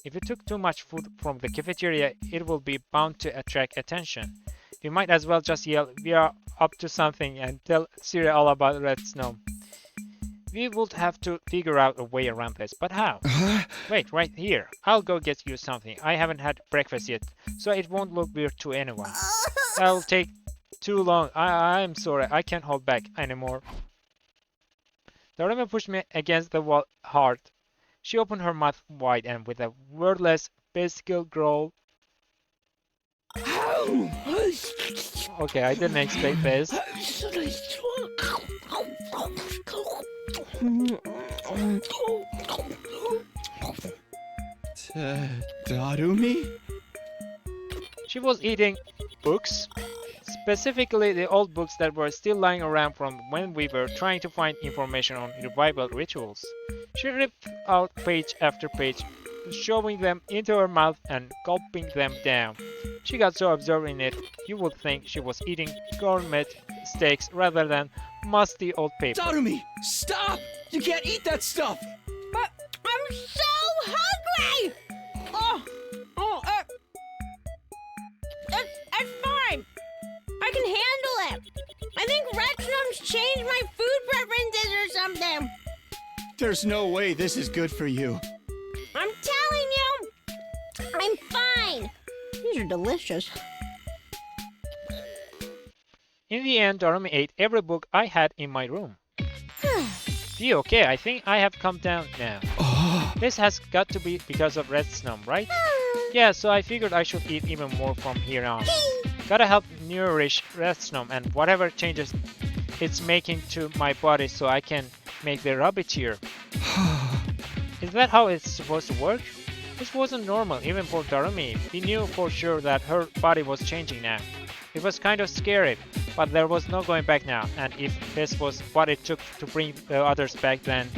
If you took too much food from the cafeteria, it will be bound to attract attention. We might as well just yell, "We are up to something," and tell Sirei all about Retsnom. We would have to figure out a way around this, but how? Wait, right here. I'll go get you something. I haven't had breakfast yet, so it won't look weird to anyone. That'll take too long. I'm sorry, I can't hold back anymore. Darumi pushed me against the wall hard. She opened her mouth wide and with a wordless, bestial growl. Okay, I didn't expect this. Darumi? She was eating books, specifically the old books that were still lying around from when we were trying to find information on revival rituals. She ripped out page after page, shoving them into her mouth and gulping them down. She got so absorbed in it, you would think she was eating gourmet steaks rather than musty old paper. Darumi, stop! You can't eat that stuff! But I'm so hungry! It's fine. I can handle it. I think Retsnom's changed my food preferences or something. There's no way this is good for you. I'm telling you, I'm fine. These are delicious. In the end, Darumi ate every book I had in my room. Gee, okay, I think I have calmed down now. This has got to be because of Retsnom, right? Yeah, so I figured I should eat even more from here on. Gotta help nourish Retsnom and whatever changes it's making to my body so I can make the rabbit here. Is that how it's supposed to work? This wasn't normal, even for Darumi. We knew for sure that her body was changing now. It was kind of scary, but there was no going back now, and if this was what it took to bring the others back, then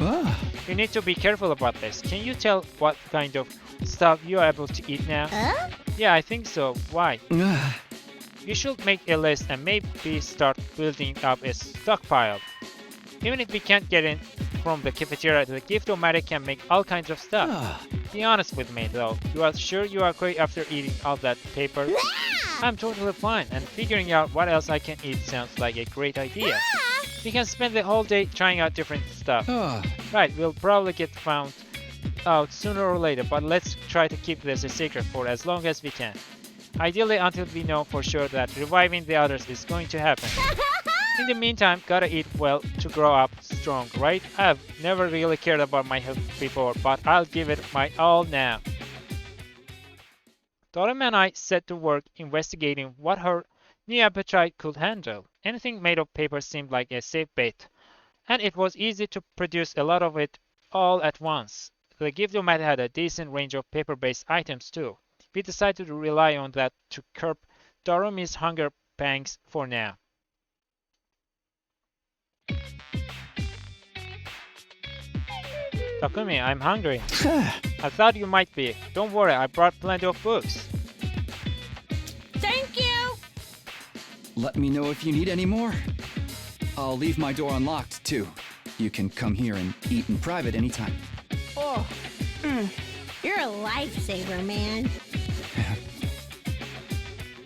you need to be careful about this. Can you tell what kind of stuff you are able to eat now? Yeah, I think so. Why? You should make a list and maybe start building up a stockpile. Even if we can't get in from the cafeteria, the gift-o-matic can make all kinds of stuff. Be honest with me though, you are sure you are okay after eating all that paper? I'm totally fine, and figuring out what else I can eat sounds like a great idea. We can spend the whole day trying out different stuff. Right, we'll probably get found out sooner or later, but let's try to keep this a secret for as long as we can. Ideally until we know for sure that reviving the others is going to happen. In the meantime, gotta eat well to grow up strong, right? I've never really cared about my health before, but I'll give it my all now. Darumi and I set to work investigating what her new appetite could handle. Anything made of paper seemed like a safe bet, and it was easy to produce a lot of it all at once. The gift-o-mat had a decent range of paper-based items too. We decided to rely on that to curb Darumi's hunger pangs for now. Takumi, I'm hungry. I thought you might be. Don't worry, I brought plenty of books. Thank you! Let me know if you need any more. I'll leave my door unlocked, too. You can come here and eat in private anytime. You're a lifesaver, man.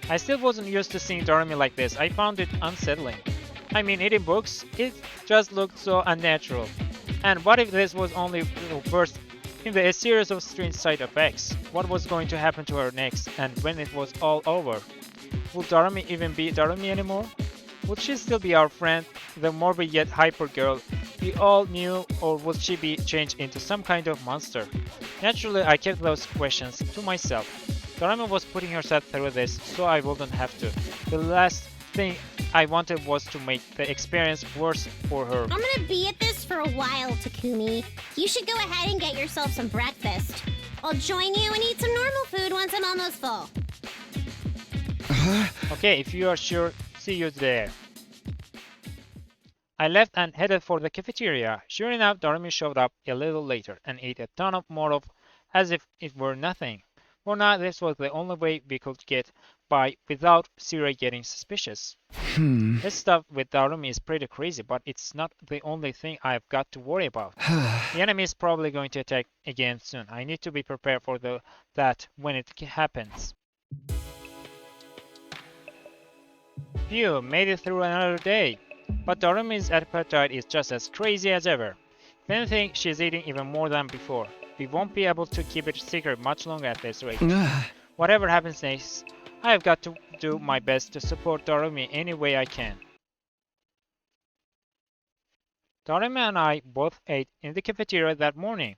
I still wasn't used to seeing Darumi like this. I found it unsettling. I mean, eating books, it just looked so unnatural. And what if this was only first in a series of strange side effects? What was going to happen to her next, and when it was all over? Would Darumi even be Darumi anymore? Would she still be our friend, the morbid yet hyper girl we all knew, or would she be changed into some kind of monster? Naturally, I kept those questions to myself. Darumi was putting herself through this, so I wouldn't have to. The last thing I wanted was to make the experience worse for her. I'm gonna be at this for a while, Takumi. You should go ahead and get yourself some breakfast. I'll join you and eat some normal food once I'm almost full. Okay, if you are sure, see you there. I left and headed for the cafeteria. Sure enough, Darumi showed up a little later and ate a ton of more of as if it were nothing. For now, this was the only way we could get by without Sirei getting suspicious. This stuff with Darumi is pretty crazy, but it's not the only thing I've got to worry about. The enemy is probably going to attack again soon. I need to be prepared for that when it happens. Phew, made it through another day. But Darumi's appetite is just as crazy as ever. If anything, she's eating even more than before. We won't be able to keep it secret much longer at this rate. Whatever happens next, I have got to do my best to support Darumi any way I can. Darumi and I both ate in the cafeteria that morning.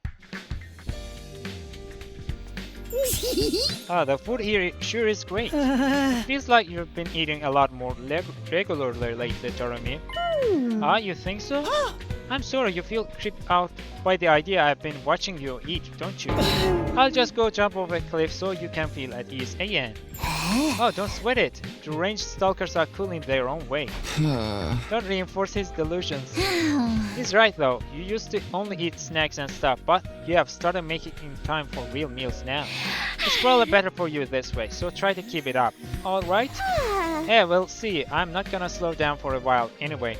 The food here sure is great. Feels like you've been eating a lot more regularly lately, Darumi. You think so? I'm sorry you feel creeped out by the idea I've been watching you eat, don't you? I'll just go jump off a cliff so you can feel at ease again. Oh, don't sweat it. The ranged stalkers are cool in their own way. Don't reinforce his delusions. He's right though. You used to only eat snacks and stuff, but you have started making time for real meals now. It's probably better for you this way, so try to keep it up. Alright? Yeah, we'll see. I'm not gonna slow down for a while anyway.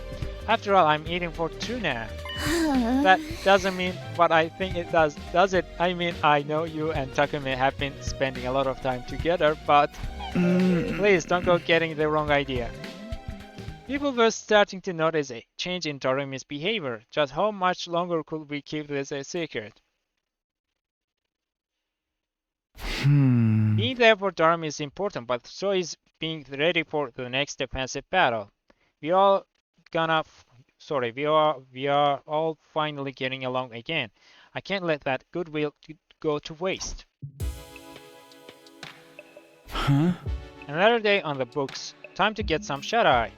After all, I'm eating for two now. That doesn't mean what I think it does it? I mean, I know you and Takumi have been spending a lot of time together, but please don't go getting the wrong idea. People were starting to notice a change in Darumi's behavior. Just how much longer could we keep this a secret? Being there for Darumi is important, but so is being ready for the next defensive battle. We are all finally getting along again. I can't let that goodwill go to waste. Another day on the books. Time to get some shut-eye.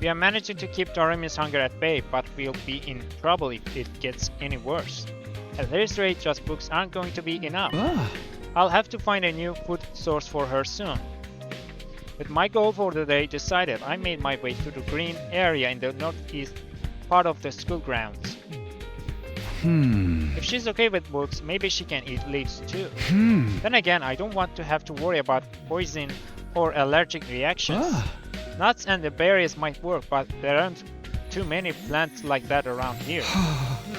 We are managing to keep Darumi's hunger at bay, but we'll be in trouble if it gets any worse. At this rate, just books aren't going to be enough. I'll have to find a new food source for her soon. With my goal for the day decided, I made my way to the green area in the northeast part of the school grounds. If she's okay with books, maybe she can eat leaves too. Then again, I don't want to have to worry about poison or allergic reactions. Nuts and the berries might work, but there aren't too many plants like that around here.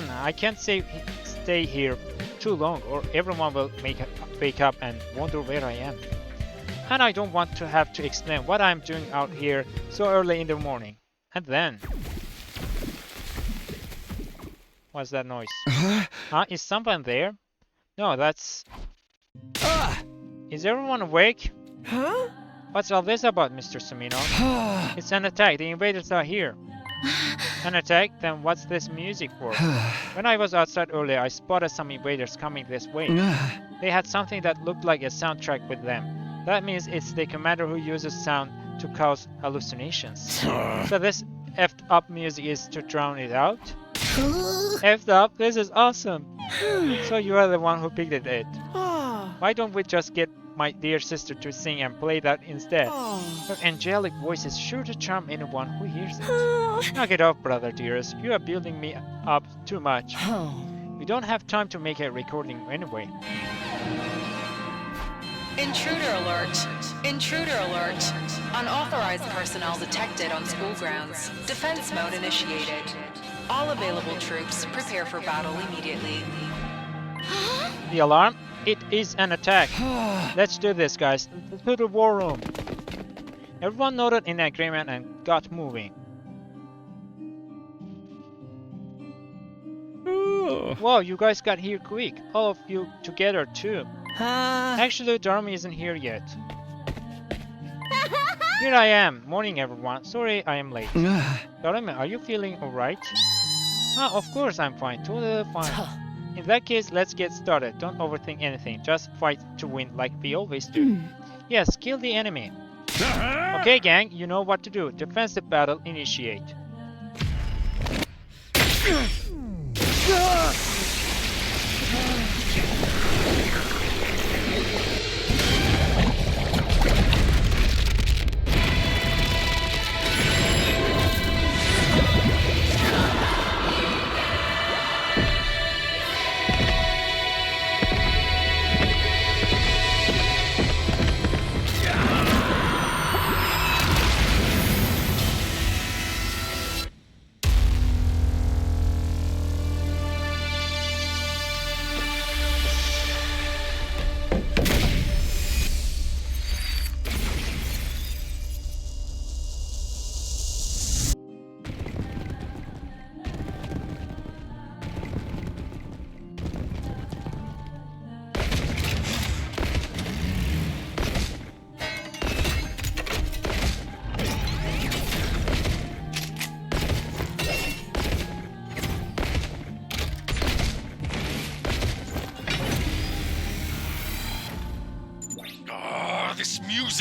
I can't stay here too long or everyone will wake up and wonder where I am. And I don't want to have to explain what I'm doing out here so early in the morning. And then... What's that noise? Is someone there? No, that's... Is everyone awake? What's all this about, Mr. Sumino? It's an attack. The invaders are here. An attack? Then what's this music for? When I was outside earlier, I spotted some invaders coming this way. They had something that looked like a soundtrack with them. That means it's the commander who uses sound to cause hallucinations. So this effed up music is to drown it out? Effed up? This is awesome! So you are the one who picked it. Why don't we just get my dear sister to sing and play that instead? Her angelic voice is sure to charm anyone who hears it. Knock it off, brother dearest. You are building me up too much. We don't have time to make a recording anyway. Intruder alert! Intruder alert! Unauthorized personnel detected on school grounds. Defense mode initiated. All available troops prepare for battle immediately. The alarm? It is an attack. Let's do this, guys. To the war room. Everyone nodded in agreement and got moving. Wow, you guys got here quick. All of you together too. Actually, Darumi isn't here yet. Here I am. Morning, everyone. Sorry I am late. Darumi, are you feeling alright? Of course I'm fine. Totally fine. In that case, let's get started. Don't overthink anything. Just fight to win like we always do. Yes, kill the enemy. Okay, gang, you know what to do. Defensive battle initiate.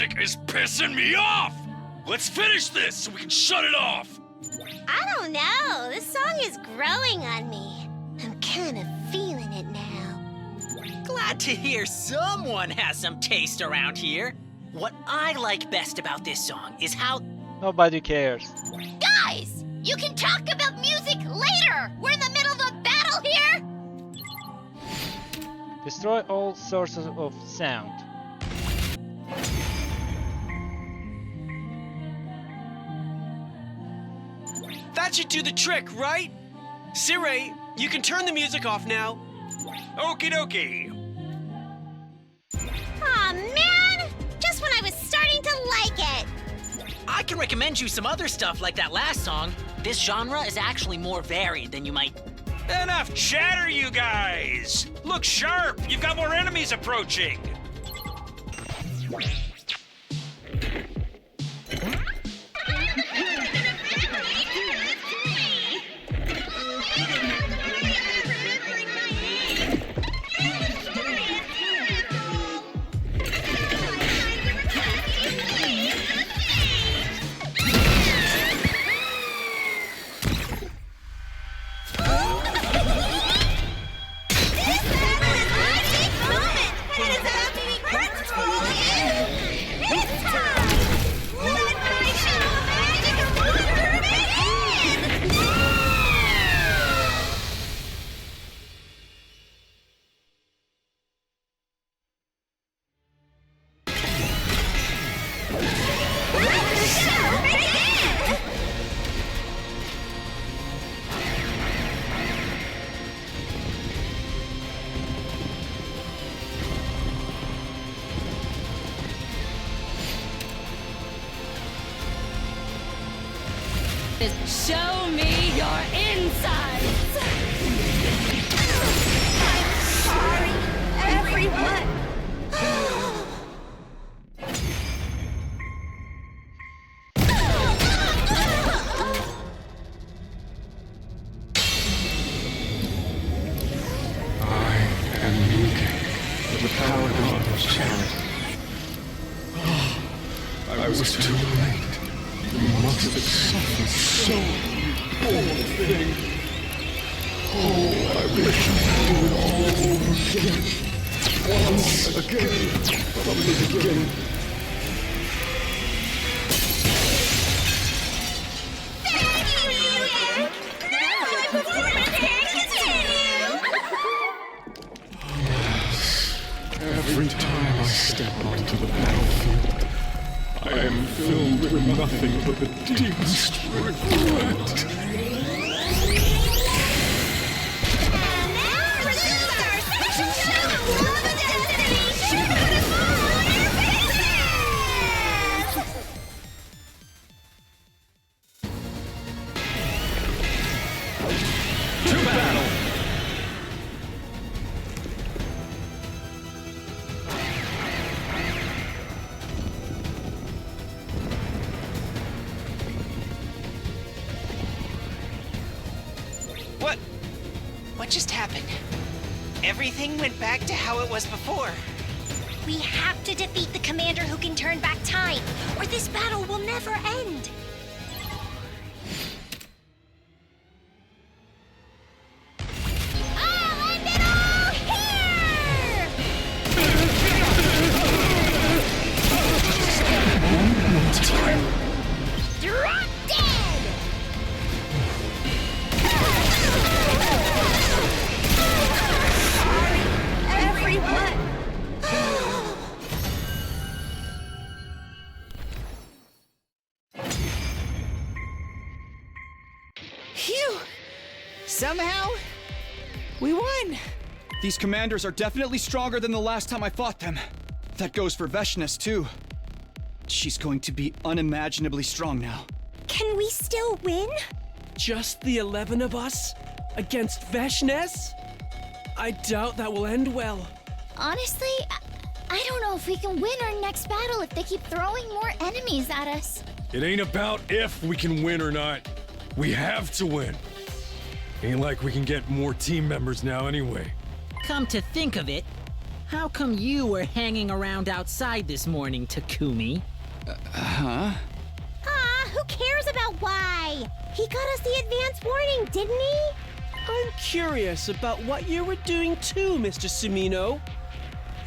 music is pissing me off! Let's finish this so we can shut it off! I don't know. This song is growing on me. I'm kind of feeling it now. Glad to hear someone has some taste around here. What I like best about this song is how... Nobody cares. Guys, you can talk about music later. We're in the middle of a battle here. Destroy all sources of sound. That should do the trick, right? Sirei, you can turn the music off now. Okie dokie. Aw, man! Just when I was starting to like it. I can recommend you some other stuff like that last song. This genre is actually more varied than you might... Enough chatter, you guys! Look sharp! You've got more enemies approaching! Show me your insides! I'm sorry, everyone. The paragon of charity. I was too late. You must have suffered so, poor thing. Oh, I wish I could do it all over again. Once again, from the beginning. Every time I step onto the battlefield, I am filled with nothing but the deepest regret. And now presents our second show of Love and Destiny, shooting to fall on your faces! To battle! What just happened? Everything went back to how it was before. We have to defeat the commander who can turn back time, or this battle will never end. I'll end it all here! Drop dead! Sorry, everyone. Phew! Somehow, we won! These commanders are definitely stronger than the last time I fought them. That goes for Veshness, too. She's going to be unimaginably strong now. Can we still win? Just the 11 of us? Against Veshness? I doubt that will end well. Honestly, I don't know if we can win our next battle if they keep throwing more enemies at us. It ain't about if we can win or not. We have to win. Ain't like we can get more team members now anyway. Come to think of it, How come you were hanging around outside this morning, Takumi? Huh? Who cares about why? He got us the advance warning, didn't he? I'm curious about what you were doing too, Mr. Sumino.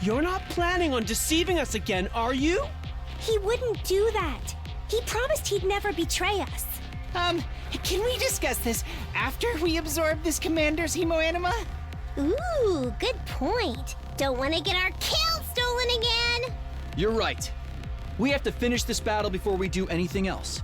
You're not planning on deceiving us again, are you? He wouldn't do that. He promised he'd never betray us. Can we discuss this after we absorb this commander's hemoanima? Ooh, good point. Don't want to get our kill stolen again. You're right. We have to finish this battle before we do anything else.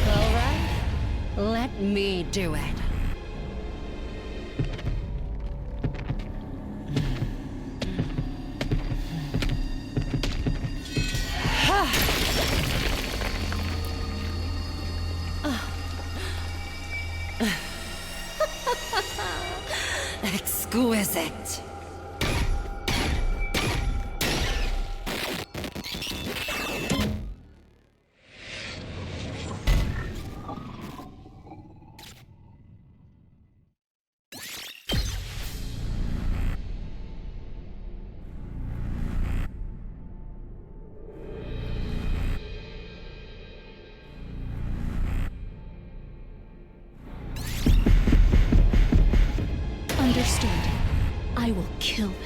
All right, let me do it. Exquisite. Understood. I will kill them.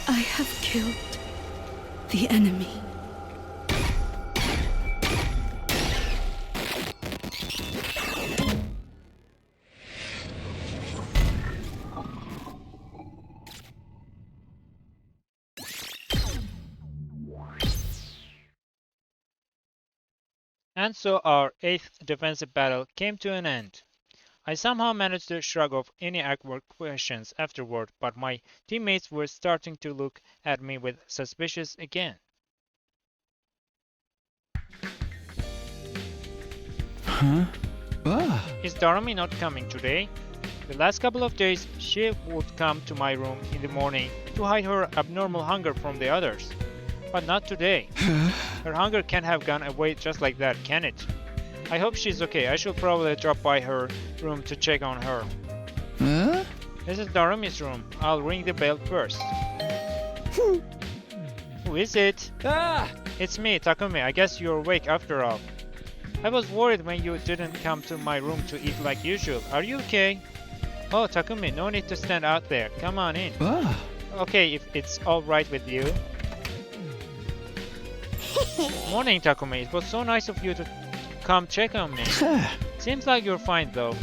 I have killed the enemy. And so our 8th defensive battle came to an end. I somehow managed to shrug off any awkward questions afterward, but my teammates were starting to look at me with suspicion again. Huh? Is Darumi not coming today? The last couple of days, she would come to my room in the morning to hide her abnormal hunger from the others. But not today. Her hunger can't have gone away just like that, can it? I hope she's okay. I should probably drop by her room to check on her. Huh? This is Darumi's room. I'll ring the bell first. Who is it? It's me, Takumi. I guess you're awake after all. I was worried when you didn't come to my room to eat like usual. Are you okay? Oh, Takumi, no need to stand out there. Come on in. Okay, if it's alright with you. Morning, Takumi. It was so nice of you to come check on me. Seems like you're fine though.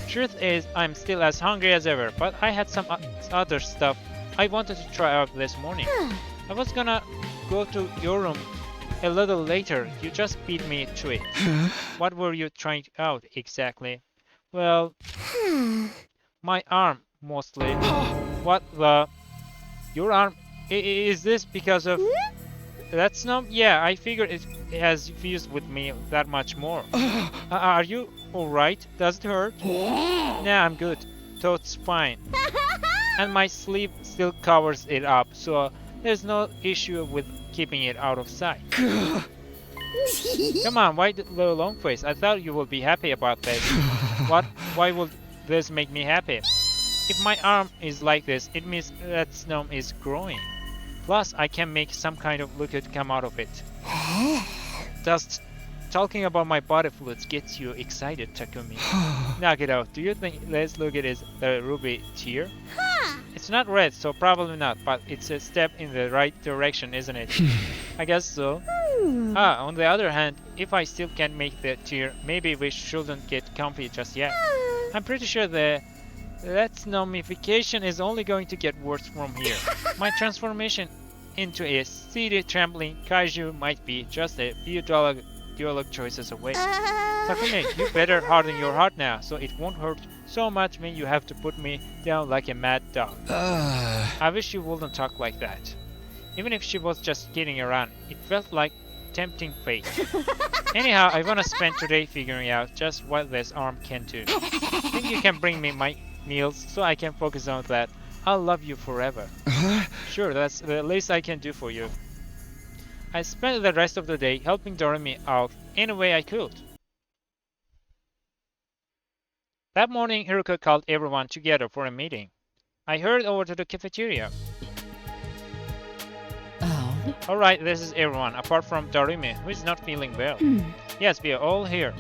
Truth is, I'm still as hungry as ever, but I had some other stuff I wanted to try out this morning. I was gonna go to your room a little later. You just beat me to it. What were you trying out exactly? Well, my arm mostly. What the? Your arm? Is this because of? Retsnom? Yeah, I figured it has fused with me that much more. Are you alright? Does it hurt? Nah, I'm good. Thought's fine. And my sleeve still covers it up, so there's no issue with keeping it out of sight. Come on, why the long face? I thought you would be happy about this. What? Why would this make me happy? If my arm is like this, it means Retsnom is growing. Plus, I can make some kind of liquid come out of it. Does talking about my body fluids gets you excited, Takumi? Knock it out. Do you think Let's Look It is the ruby tear? It's not red, so probably not, but it's a step in the right direction, isn't it? I guess so. On the other hand, if I still can't make the tear, maybe we shouldn't get comfy just yet. I'm pretty sure the Retsnomification is only going to get worse from here. My transformation into a city trampling kaiju might be just a few dialogue choices away. Takumi, you better harden your heart now, so it won't hurt so much when you have to put me down like a mad dog. I wish you wouldn't talk like that. Even if she was just kidding around, it felt like tempting fate. Anyhow, I wanna spend today figuring out just what this arm can do. Think you can bring me my meals so I can focus on that? I'll love you forever. Sure, that's the least I can do for you. I spent the rest of the day helping Darumi out any way I could. That morning, Hiruko called everyone together for a meeting. I hurried over to the cafeteria. Alright, this is everyone, apart from Darumi, who is not feeling well. Yes, we are all here.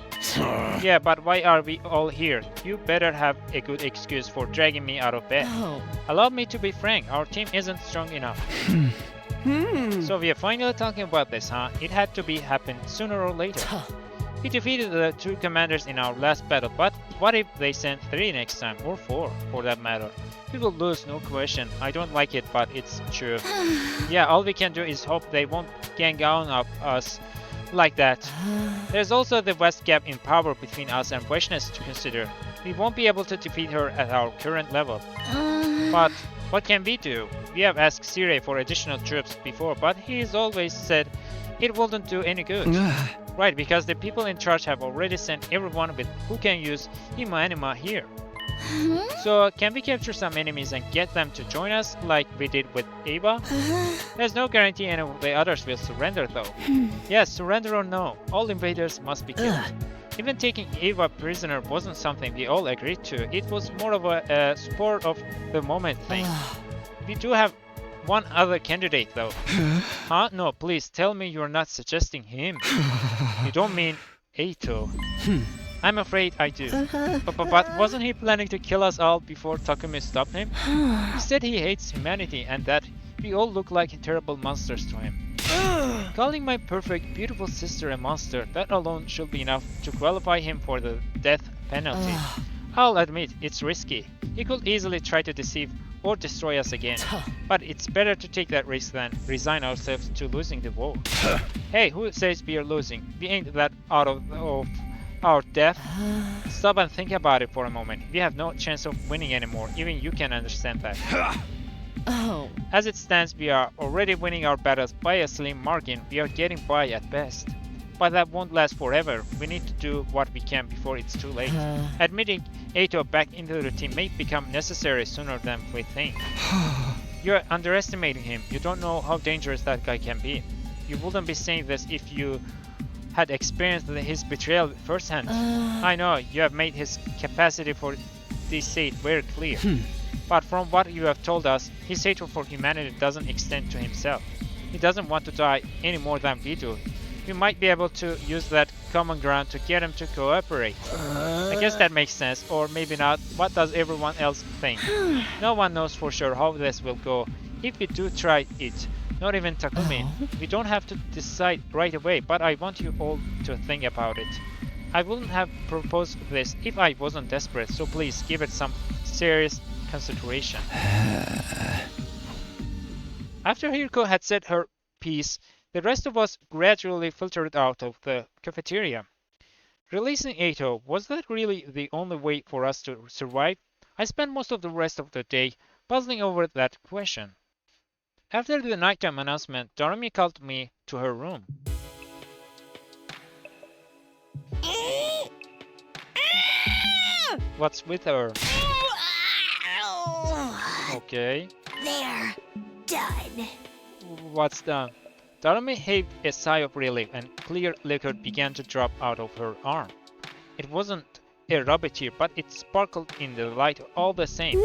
Yeah, but why are we all here? You better have a good excuse for dragging me out of bed. Allow me to be frank, our team isn't strong enough. So we are finally talking about this, huh? It had to be happen sooner or later. We defeated the 2 commanders in our last battle, but what if they send 3 next time, or 4 for that matter? We will lose, no question. I don't like it, but it's true. Yeah, all we can do is hope they won't gang on up us like that. There's also the vast gap in power between us and Vashnes to consider. We won't be able to defeat her at our current level. But what can we do? We have asked Sirei for additional troops before, but he's always said it wouldn't do any good. Right, because the people in charge have already sent everyone with who can use Anima here. So, can we capture some enemies and get them to join us like we did with Eva? There's no guarantee any of the others will surrender though. Yes, surrender or no, all invaders must be killed. Even taking Eva prisoner wasn't something we all agreed to. It was more of a spur of the moment thing. We do have one other candidate though. Huh? No, please tell me you're not suggesting him. You don't mean Eito. I'm afraid I do. But wasn't he planning to kill us all before Takumi stopped him? He said he hates humanity and that we all look like terrible monsters to him. Calling my perfect, beautiful sister a monster, that alone should be enough to qualify him for the death penalty. I'll admit, it's risky. He could easily try to deceive or destroy us again. But it's better to take that risk than resign ourselves to losing the war. Hey, who says we are losing? We ain't that out of our depth. Stop and think about it for a moment. We have no chance of winning anymore. Even you can understand that. As it stands, we are already winning our battles by a slim margin. We are getting by at best. But that won't last forever. We need to do what we can before it's too late. Admitting Eito back into the team may become necessary sooner than we think. You're underestimating him. You don't know how dangerous that guy can be. You wouldn't be saying this if you had experienced his betrayal firsthand. I know, you have made his capacity for deceit very clear. But from what you have told us, his hatred for humanity doesn't extend to himself. He doesn't want to die any more than we do. We might be able to use that common ground to get him to cooperate. I guess that makes sense, or maybe not. What does everyone else think? No one knows for sure how this will go. If we do try it, not even Takumi. We don't have to decide right away, but I want you all to think about it. I wouldn't have proposed this if I wasn't desperate, so please give it some serious consideration. After Hiriko had said her piece, the rest of us gradually filtered out of the cafeteria. Releasing Eito, was that really the only way for us to survive? I spent most of the rest of the day puzzling over that question. After the nighttime announcement, Darumi called me to her room. What's with her? Okay. There. Done. What's done? Darumi heaved a sigh of relief and clear liquor began to drop out of her arm. It wasn't a rubber tear, but it sparkled in the light all the same.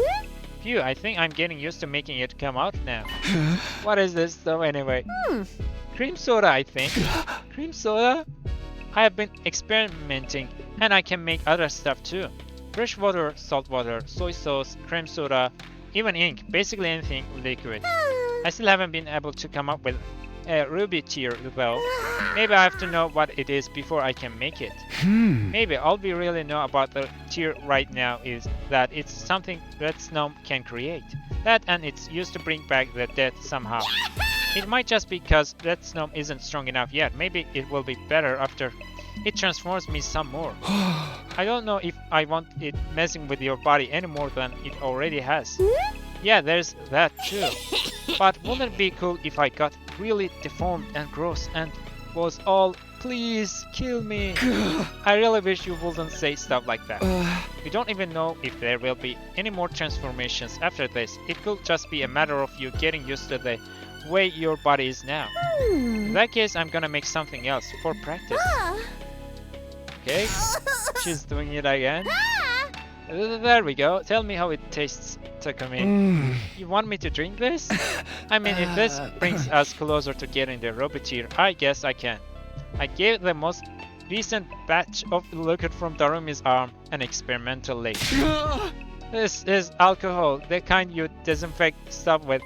Phew, I think I'm getting used to making it come out now. What is this stuff anyway? Cream soda, I think. Cream soda? I have been experimenting and I can make other stuff too. Fresh water, salt water, soy sauce, cream soda, even ink, basically anything liquid. I still haven't been able to come up with a ruby tear though. Maybe I have to know what it is before I can make it. Maybe all we really know about the tear right now is that it's something Retsnom can create. That and it's used to bring back the dead somehow. It might just be because Retsnom isn't strong enough yet. Maybe it will be better after it transforms me some more. I don't know if I want it messing with your body any more than it already has. Yeah, there's that too. But wouldn't it be cool if I got really deformed and gross and was all, please kill me? I really wish you wouldn't say stuff like that. We don't even know if there will be any more transformations after this. It could just be a matter of you getting used to the way your body is now. In that case, I'm gonna make something else for practice. Okay, she's doing it again. There we go. Tell me how it tastes, Takumi. You want me to drink this? I mean, if this brings us closer to getting the Roboteer, I guess I can. I gave the most recent batch of liquid from Darumi's arm an experimental lick. This is alcohol, the kind you disinfect stuff with.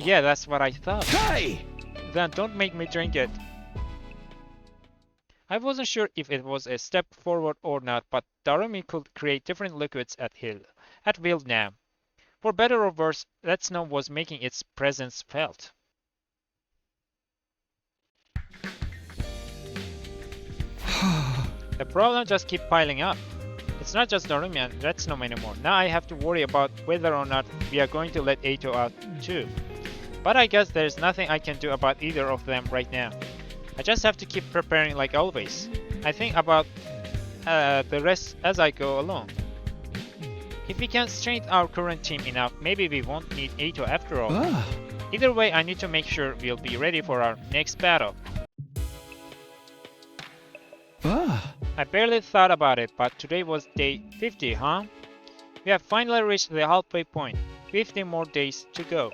Yeah, that's what I thought. Hey! Then don't make me drink it. I wasn't sure if it was a step forward or not, but Darumi could create different liquids at will now. For better or worse, Retsnom was making its presence felt. The problem just keeps piling up. It's not just Darumi and Retsnom anymore. Now I have to worry about whether or not we are going to let Eito out too. But I guess there's nothing I can do about either of them right now. I just have to keep preparing like always. I think about the rest as I go along. If we can strengthen our current team enough, maybe we won't need Eito after all. Either way, I need to make sure we'll be ready for our next battle. I barely thought about it, but today was day 50, huh? We have finally reached the halfway point. 50 more days to go.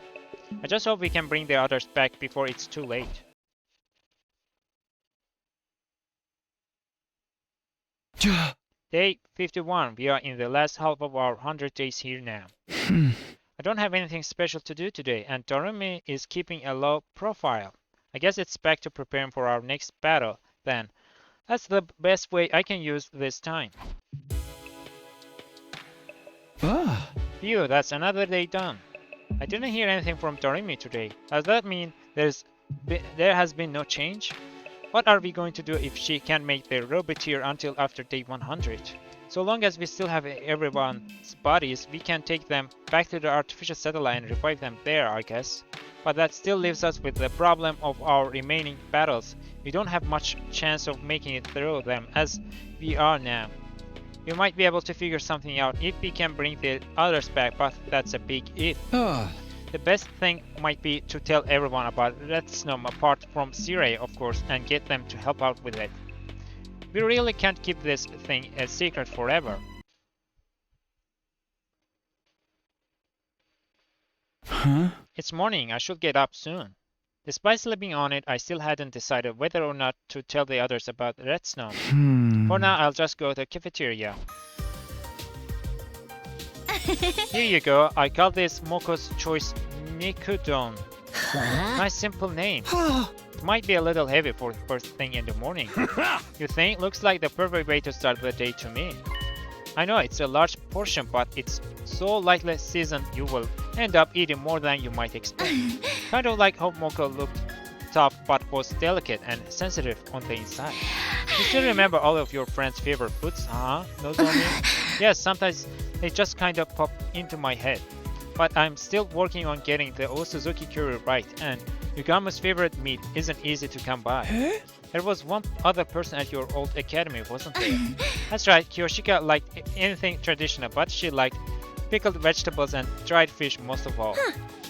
I just hope we can bring the others back before it's too late. Day 51. We are in the last half of our 100 days here now. I don't have anything special to do today, and Darumi is keeping a low profile. I guess it's back to preparing for our next battle, then. That's the best way I can use this time. Phew, that's another day done. I didn't hear anything from Darumi today. Does that mean there has been no change? What are we going to do if she can't make the Roboteer until after day 100? So long as we still have everyone's bodies, we can take them back to the artificial satellite and revive them there, I guess. But that still leaves us with the problem of our remaining battles. We don't have much chance of making it through them as we are now. We might be able to figure something out if we can bring the others back, but that's a big if. The best thing might be to tell everyone about Retsnom apart from Sirei, of course, and get them to help out with it. We really can't keep this thing a secret forever. It's morning, I should get up soon. Despite sleeping on it, I still hadn't decided whether or not to tell the others about Retsnom. For now, I'll just go to the cafeteria. Here you go, I call this Moko's Choice Nikudon. Nice simple name. It might be a little heavy for the first thing in the morning. You think? Looks like the perfect way to start the day to me. I know it's a large portion, but it's so lightly seasoned you will end up eating more than you might expect. Kind of like how Moko looked tough but was delicate and sensitive on the inside. You still remember all of your friends' favorite foods, huh, Nozomi? Yes, sometimes they just kind of pop into my head. But I'm still working on getting the Osuzuki curry right, and Yugamu's favorite meat isn't easy to come by. There was one other person at your old academy, wasn't there? That's right, Kiyoshika liked anything traditional, but she liked pickled vegetables and dried fish most of all.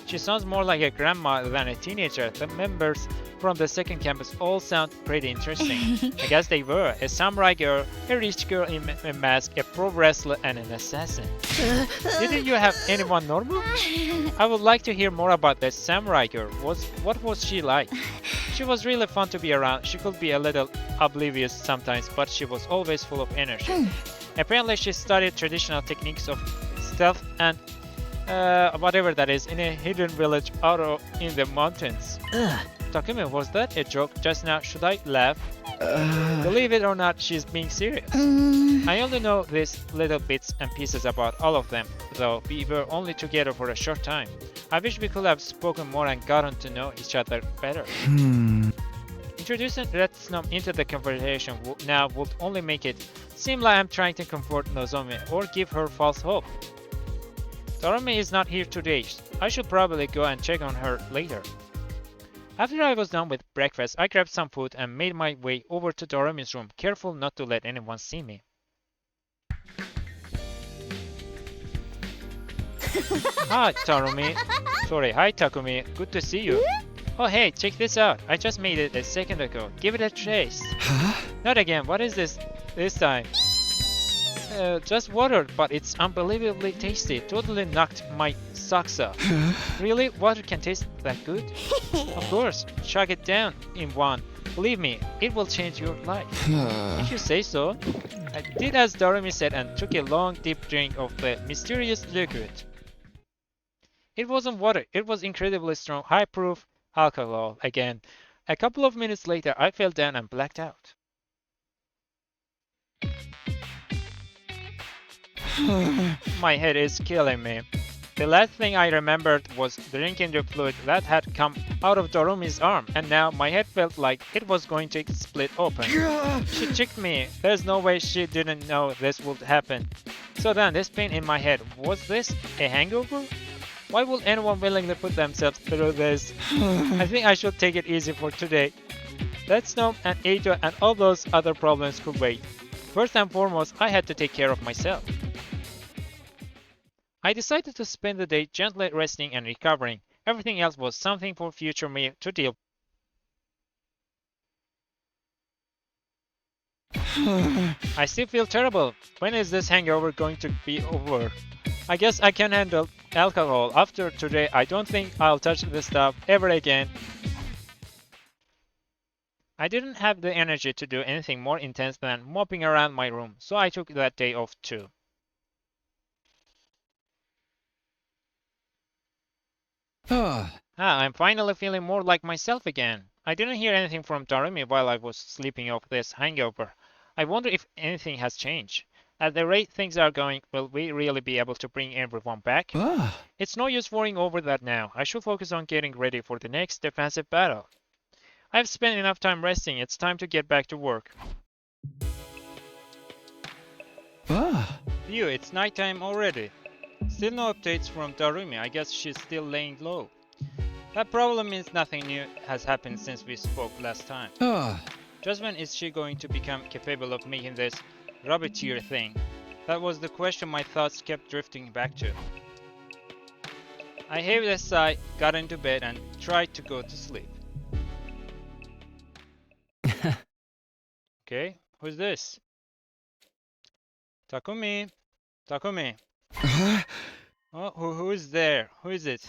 She sounds more like a grandma than a teenager. The members from the second campus all sound pretty interesting. I guess they were. A samurai girl, a rich girl in a mask, a pro wrestler, and an assassin. Didn't you have anyone normal? I would like to hear more about that samurai girl. What was she like? She was really fun to be around. She could be a little oblivious sometimes, but she was always full of energy. Apparently she studied traditional techniques of stealth and whatever that is in a hidden village out in the mountains. Takumi, was that a joke just now? Should I laugh? Believe it or not, she's being serious. I only know these little bits and pieces about all of them, though we were only together for a short time. I wish we could have spoken more and gotten to know each other better. Introducing Retsnom into the conversation now would only make it seem like I'm trying to comfort Nozomi or give her false hope. Darumi is not here today. I should probably go and check on her later. After I was done with breakfast, I grabbed some food and made my way over to Darumi's room, careful not to let anyone see me. Hi, Darumi. Sorry, hi, Takumi. Good to see you. Oh, hey, check this out. I just made it a second ago. Give it a taste. Huh? Not again. What is this time? Just water, but it's unbelievably tasty. Totally knocked my socks off. Really? Water can taste that good? Of course. Chug it down in one. Believe me, it will change your life. If you say so. I did as Darumi said and took a long, deep drink of the mysterious liquid. It wasn't water. It was incredibly strong, high-proof alcohol again. A couple of minutes later, I fell down and blacked out. My head is killing me. The last thing I remembered was drinking the fluid that had come out of Darumi's arm, and now my head felt like it was going to split open. She tricked me. There's no way she didn't know this would happen. So then, this pain in my head, was this a hangover? Why would anyone willingly put themselves through this? I think I should take it easy for today. Retsnom and Eito and all those other problems could wait. First and foremost, I had to take care of myself. I decided to spend the day gently resting and recovering. Everything else was something for future me to deal with. I still feel terrible. When is this hangover going to be over? I guess I can handle alcohol. After today, I don't think I'll touch this stuff ever again. I didn't have the energy to do anything more intense than mopping around my room, so I took that day off too. I'm finally feeling more like myself again. I didn't hear anything from Darumi while I was sleeping off this hangover. I wonder if anything has changed. At the rate things are going, will we really be able to bring everyone back? It's no use worrying over that now. I should focus on getting ready for the next defensive battle. I've spent enough time resting. It's time to get back to work. Phew, it's nighttime already. Still no updates from Darumi. I guess she's still laying low. That probably means nothing new has happened since we spoke last time. Just when is she going to become capable of making this rabbiteer thing? That was the question my thoughts kept drifting back to. I heaved a sigh, got into bed and tried to go to sleep. Okay, who's this? Takumi? Takumi? Oh, who is there? Who is it?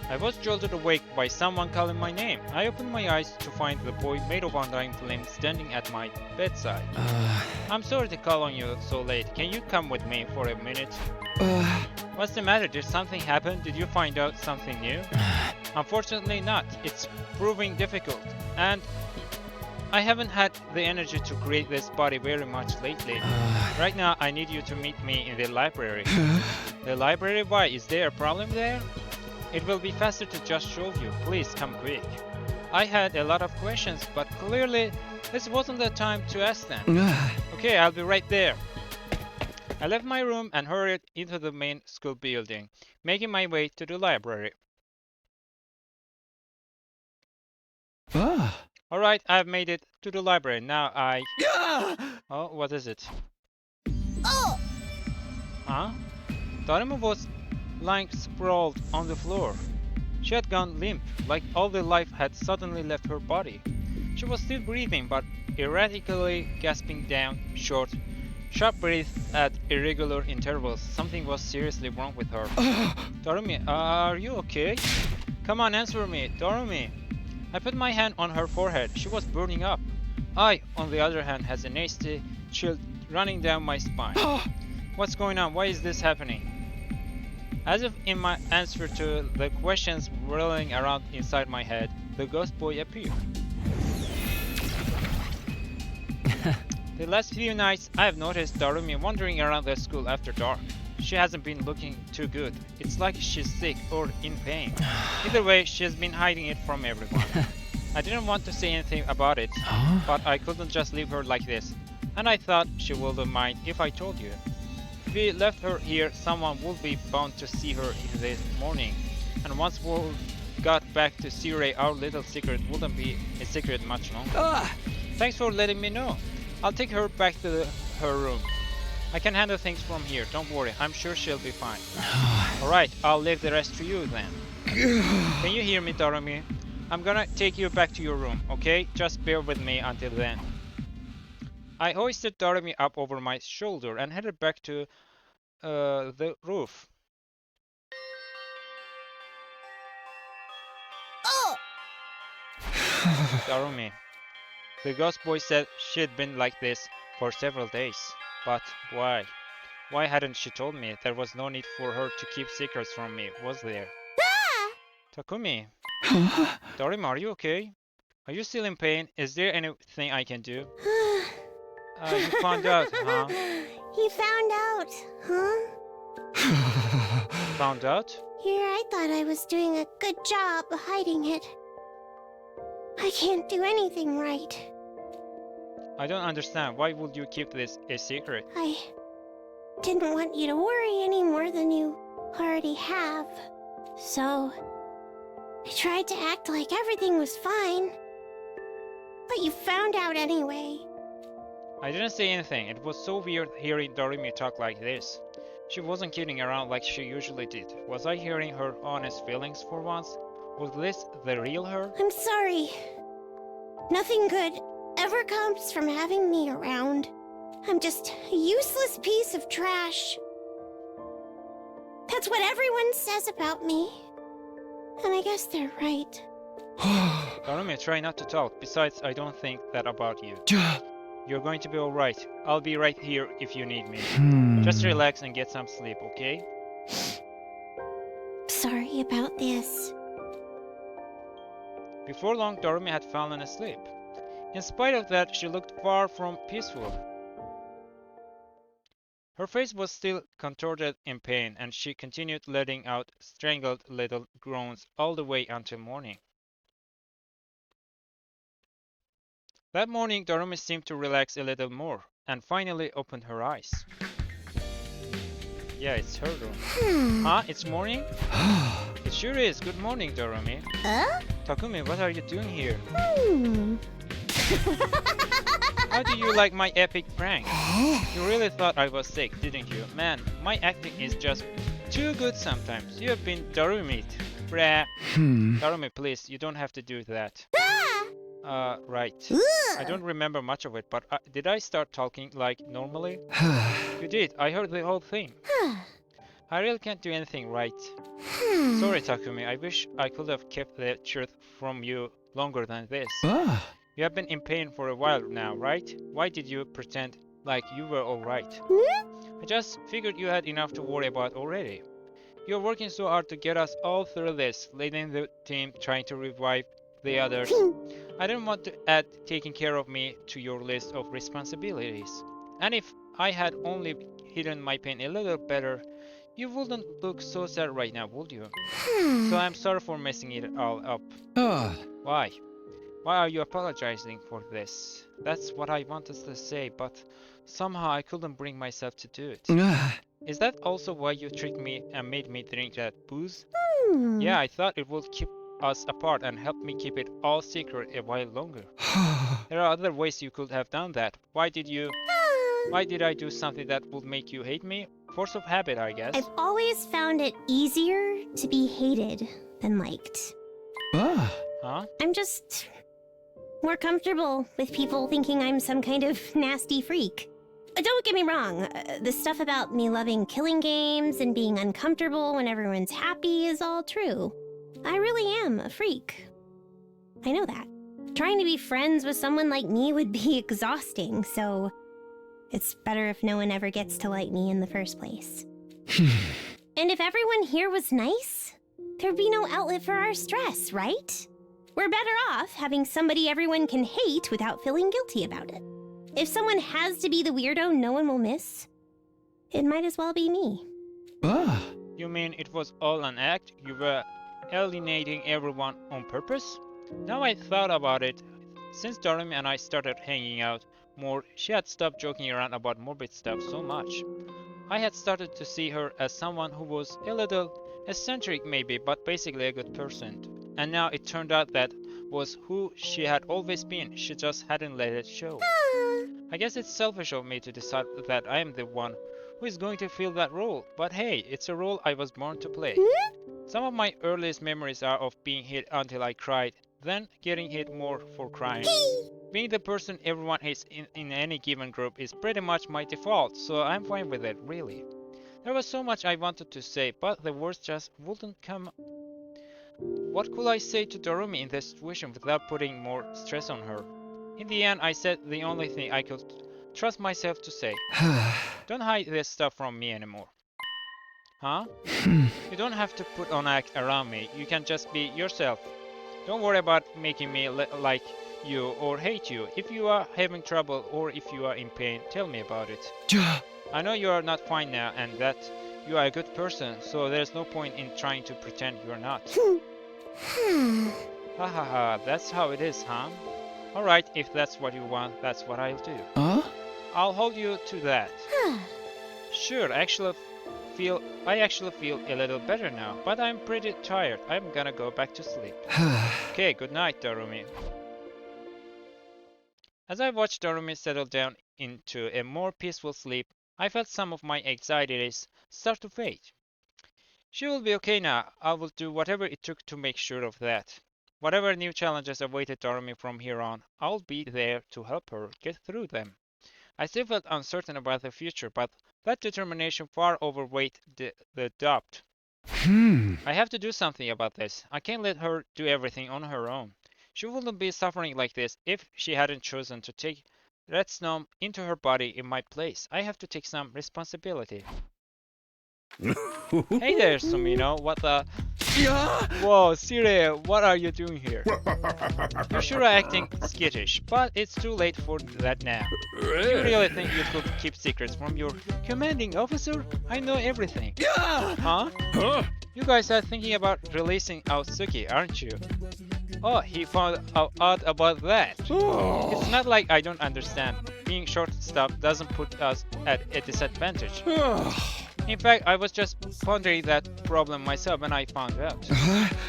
I was jolted awake by someone calling my name. I opened my eyes to find the boy made of undying flame standing at my bedside. I'm sorry to call on you so late. Can you come with me for a minute? What's the matter? Did something happen? Did you find out something new? Unfortunately not. It's proving difficult. And I haven't had the energy to create this body very much lately. Right now I need you to meet me in the library. The library? Why? Is there a problem there? It will be faster to just show you. Please come quick. I had a lot of questions, but clearly this wasn't the time to ask them. Okay, I'll be right there. I left my room and hurried into the main school building, making my way to the library. Alright, I've made it to the library. Now Oh, what is it? Huh? Darumi was lying sprawled on the floor. She had gone limp, like all the life had suddenly left her body. She was still breathing, but erratically gasping down short, sharp breaths at irregular intervals. Something was seriously wrong with her. Darumi, are you okay? Come on, answer me, Darumi. I put my hand on her forehead. She was burning up. I, on the other hand, has a nasty chill running down my spine. What's going on? Why is this happening? As if in my answer to the questions whirling around inside my head, the ghost boy appeared. The last few nights, I have noticed Darumi wandering around the school after dark. She hasn't been looking too good. It's like she's sick or in pain. Either way, she has been hiding it from everyone. I didn't want to say anything about it, but I couldn't just leave her like this. And I thought she wouldn't mind if I told you. If we left her here, someone would be bound to see her in the morning. And once we got back to Sirei, our little secret wouldn't be a secret much longer. Thanks for letting me know. I'll take her back to her room. I can handle things from here, don't worry. I'm sure she'll be fine. Alright, I'll leave the rest to you then. Can you hear me, Darumi? I'm gonna take you back to your room, okay? Just bear with me until then. I hoisted Darumi up over my shoulder and headed back to the roof. Oh! Darumi. The ghost boy said she'd been like this for several days. But why? Why hadn't she told me? There was no need for her to keep secrets from me, was there? Takumi. Darumi, are you okay? Are you still in pain? Is there anything I can do? You found out, huh? He found out, huh? Found out? Here, I thought I was doing a good job hiding it. I can't do anything right. I don't understand. Why would you keep this a secret? I didn't want you to worry any more than you already have. So, I tried to act like everything was fine. But you found out anyway. I didn't say anything. It was so weird hearing Darumi talk like this. She wasn't kidding around like she usually did. Was I hearing her honest feelings for once? Was this the real her? I'm sorry. Nothing good ever comes from having me around. I'm just a useless piece of trash. That's what everyone says about me. And I guess they're right. Darumi, try not to talk. Besides, I don't think that about you. You're going to be alright. I'll be right here if you need me. Just relax and get some sleep, okay? Sorry about this. Before long, Darumi had fallen asleep. In spite of that, she looked far from peaceful. Her face was still contorted in pain, and she continued letting out strangled little groans all the way until morning. That morning, Darumi seemed to relax a little more, and finally opened her eyes. Yeah, it's her room. Huh? It's morning? It sure is. Good morning, Darumi. Takumi, what are you doing here? How do you like my epic prank? You really thought I was sick, didn't you? Man, my acting is just too good sometimes. You have been Darumi'd. Brah. Darumi, please, you don't have to do that. Right. I don't remember much of it, but did I start talking like normally? You did. I heard the whole thing. I really can't do anything right. Sorry, Takumi. I wish I could have kept the truth from you longer than this. You have been in pain for a while now, right? Why did you pretend like you were alright? I just figured you had enough to worry about already. You're working so hard to get us all through this, leading the team, trying to revive the others. I didn't want to add taking care of me to your list of responsibilities. And if I had only hidden my pain a little better, you wouldn't look so sad right now, would you? So I'm sorry for messing it all up. Why? Why are you apologizing for this? That's what I wanted to say, but somehow I couldn't bring myself to do it. Is that also why you tricked me and made me drink that booze? Yeah, I thought it would keep us apart and help me keep it all secret a while longer. There are other ways you could have done that. Why did I do something that would make you hate me? Force of habit, I guess. I've always found it easier to be hated than liked. Huh? I'm just more comfortable with people thinking I'm some kind of nasty freak. Don't get me wrong, the stuff about me loving killing games and being uncomfortable when everyone's happy is all true. I really am a freak. I know that. Trying to be friends with someone like me would be exhausting, so it's better if no one ever gets to like me in the first place. And if everyone here was nice, there'd be no outlet for our stress, right? We're better off having somebody everyone can hate without feeling guilty about it. If someone has to be the weirdo no one will miss, it might as well be me. You mean it was all an act? You were alienating everyone on purpose? Now I thought about it, since Darumi and I started hanging out, more, she had stopped joking around about morbid stuff so much. I had started to see her as someone who was a little eccentric maybe, but basically a good person. And now it turned out that was who she had always been, she just hadn't let it show. I guess it's selfish of me to decide that I am the one who is going to fill that role, but hey, it's a role I was born to play. Some of my earliest memories are of being hit until I cried, then getting hit more for crying. Being the person everyone hates in any given group is pretty much my default, so I'm fine with it, really. There was so much I wanted to say, but the words just wouldn't come. What could I say to Darumi in this situation without putting more stress on her? In the end, I said the only thing I could trust myself to say. Don't hide this stuff from me anymore. Huh? You don't have to put on act around me, you can just be yourself. Don't worry about making me like you or hate you. If you are having trouble or if you are in pain, tell me about it. I know you are not fine now and that you are a good person, so there's no point in trying to pretend you're not. Ha ha ha, that's how it is, huh? Alright, if that's what you want, that's what I'll do. Huh? I'll hold you to that. Sure, I actually feel a little better now, but I'm pretty tired. I'm gonna go back to sleep. Okay, good night, Darumi. As I watched Darumi settle down into a more peaceful sleep, I felt some of my anxieties start to fade. She will be okay now. I will do whatever it took to make sure of that. Whatever new challenges awaited Darumi from here on, I'll be there to help her get through them. I still felt uncertain about the future, but that determination far overweighed the doubt. I have to do something about this. I can't let her do everything on her own. She wouldn't be suffering like this if she hadn't chosen to take Retsnom into her body in my place. I have to take some responsibility. Hey there, Sumino. What the? Whoa, Sirei, what are you doing here? You sure are acting skittish, but it's too late for that now. Do you really think you could keep secrets from your commanding officer? I know everything. Huh? You guys are thinking about releasing Aotsuki, aren't you? Oh, he found out about that. It's not like I don't understand. Being short-staffed doesn't put us at a disadvantage. In fact, I was just pondering that problem myself when I found out.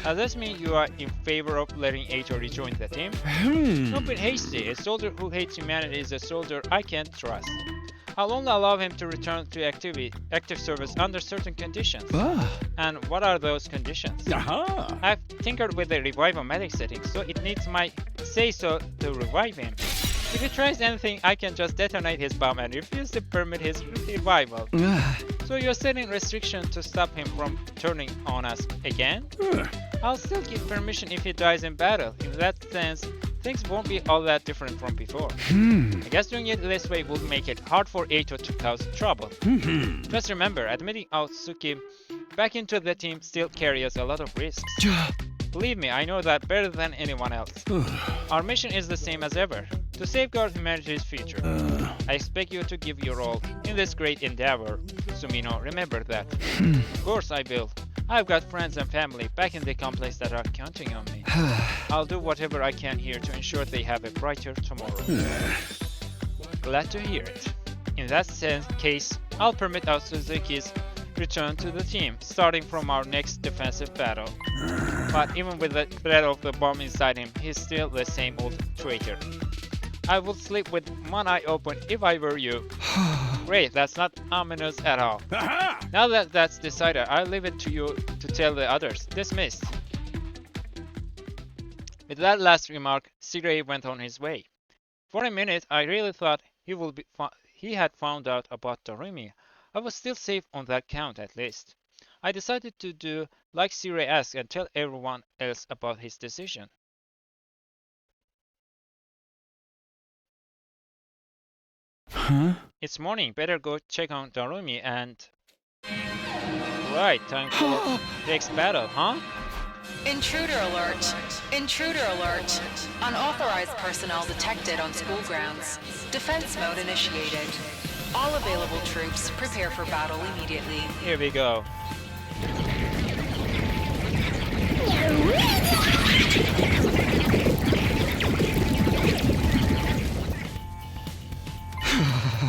Does this mean you are in favor of letting Eito rejoin the team? Don't be hasty. A soldier who hates humanity is a soldier I can't trust. I'll only allow him to return to active service under certain conditions. And what are those conditions? I've tinkered with the revival medic setting, so it needs my say-so to revive him. If he tries anything, I can just detonate his bomb and refuse to permit his revival. So you're setting restrictions to stop him from turning on us again? I'll still give permission if he dies in battle. In that sense, things won't be all that different from before. I guess doing it this way would make it hard for Eito to cause trouble. Just remember, admitting Aotsuki back into the team still carries a lot of risks. Believe me, I know that better than anyone else. Our mission is the same as ever, to safeguard humanity's future. I expect you to give your all in this great endeavor. Sumino, remember that. Of course I will. I've got friends and family back in the complex that are counting on me. I'll do whatever I can here to ensure they have a brighter tomorrow. Glad to hear it. In that case, I'll permit our Suzuki's return to the team, starting from our next defensive battle. But even with the threat of the bomb inside him, he's still the same old traitor. I would sleep with one eye open if I were you. Great, that's not ominous at all. Now that that's decided, I'll leave it to you to tell the others. Dismissed. With that last remark, Sirei went on his way. For a minute, I really thought he had found out about Darumi. I was still safe on that count at least. I decided to do like Sirei asked and tell everyone else about his decision. It's morning, better go check on Darumi and... Right, time for next battle, huh? Intruder alert! Intruder alert! Unauthorized personnel detected on school grounds. Defense mode initiated. All available troops prepare for battle immediately. Here we go.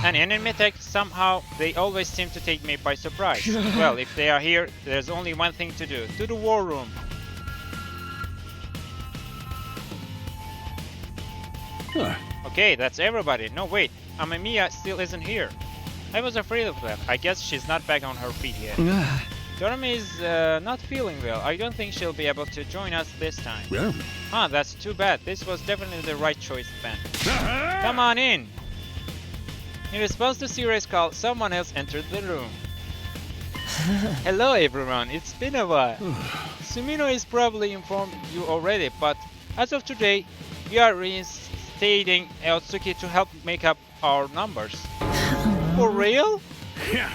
An enemy attack, somehow they always seem to take me by surprise. Well, if they are here, there's only one thing to do. To the war room. Okay, that's everybody. No, wait. Amamiya still isn't here. I was afraid of that. I guess she's not back on her feet yet. Darumi is not feeling well. I don't think she'll be able to join us this time. Yeah. Huh, that's too bad. This was definitely the right choice, Ben. Come on in. In response to Sirei's call, someone else entered the room. Hello everyone, it's been a while. Sumino is probably informed you already, but as of today, we are reinstating Aotsuki to help make up our numbers. For real? Yeah.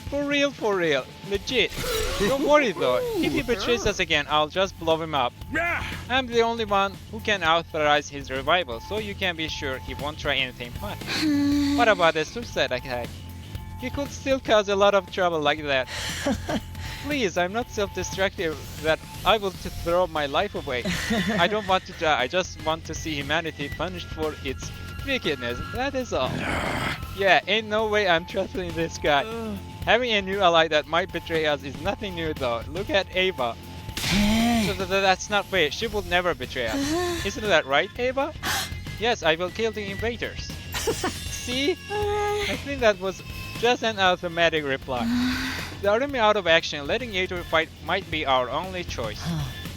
For real. Legit. Don't worry though, if he betrays us again, I'll just blow him up. I'm the only one who can authorize his revival, so you can be sure he won't try anything fun. What about a suicide attack? He could still cause a lot of trouble like that. Please, I'm not self-destructive that I will to throw my life away. I don't want to die, I just want to see humanity punished for its wickedness, that is all. Yeah, ain't no way I'm trusting this guy. Having a new ally that might betray us is nothing new though. Look at Ava. So that's not fair, she will never betray us. Isn't that right, Ava? Yes, I will kill the invaders. See? I think that was just an automatic reply. Darumi out of action, letting Yato fight might be our only choice.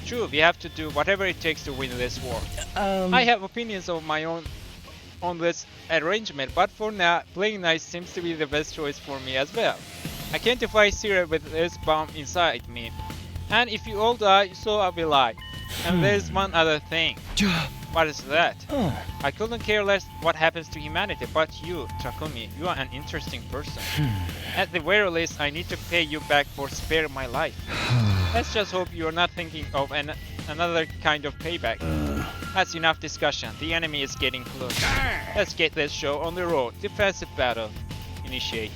True, we have to do whatever it takes to win this war. I have opinions of my own on this arrangement, but for now, playing nice seems to be the best choice for me as well. I can't defy Sirei with this bomb inside me. And if you all die, so will I. And there's one other thing. What is that? I couldn't care less what happens to humanity, but you, Takumi, you are an interesting person. At the very least, I need to pay you back for sparing my life. Let's just hope you are not thinking of another kind of payback. That's enough discussion. The enemy is getting close. Let's get this show on the road. Defensive battle. Initiate.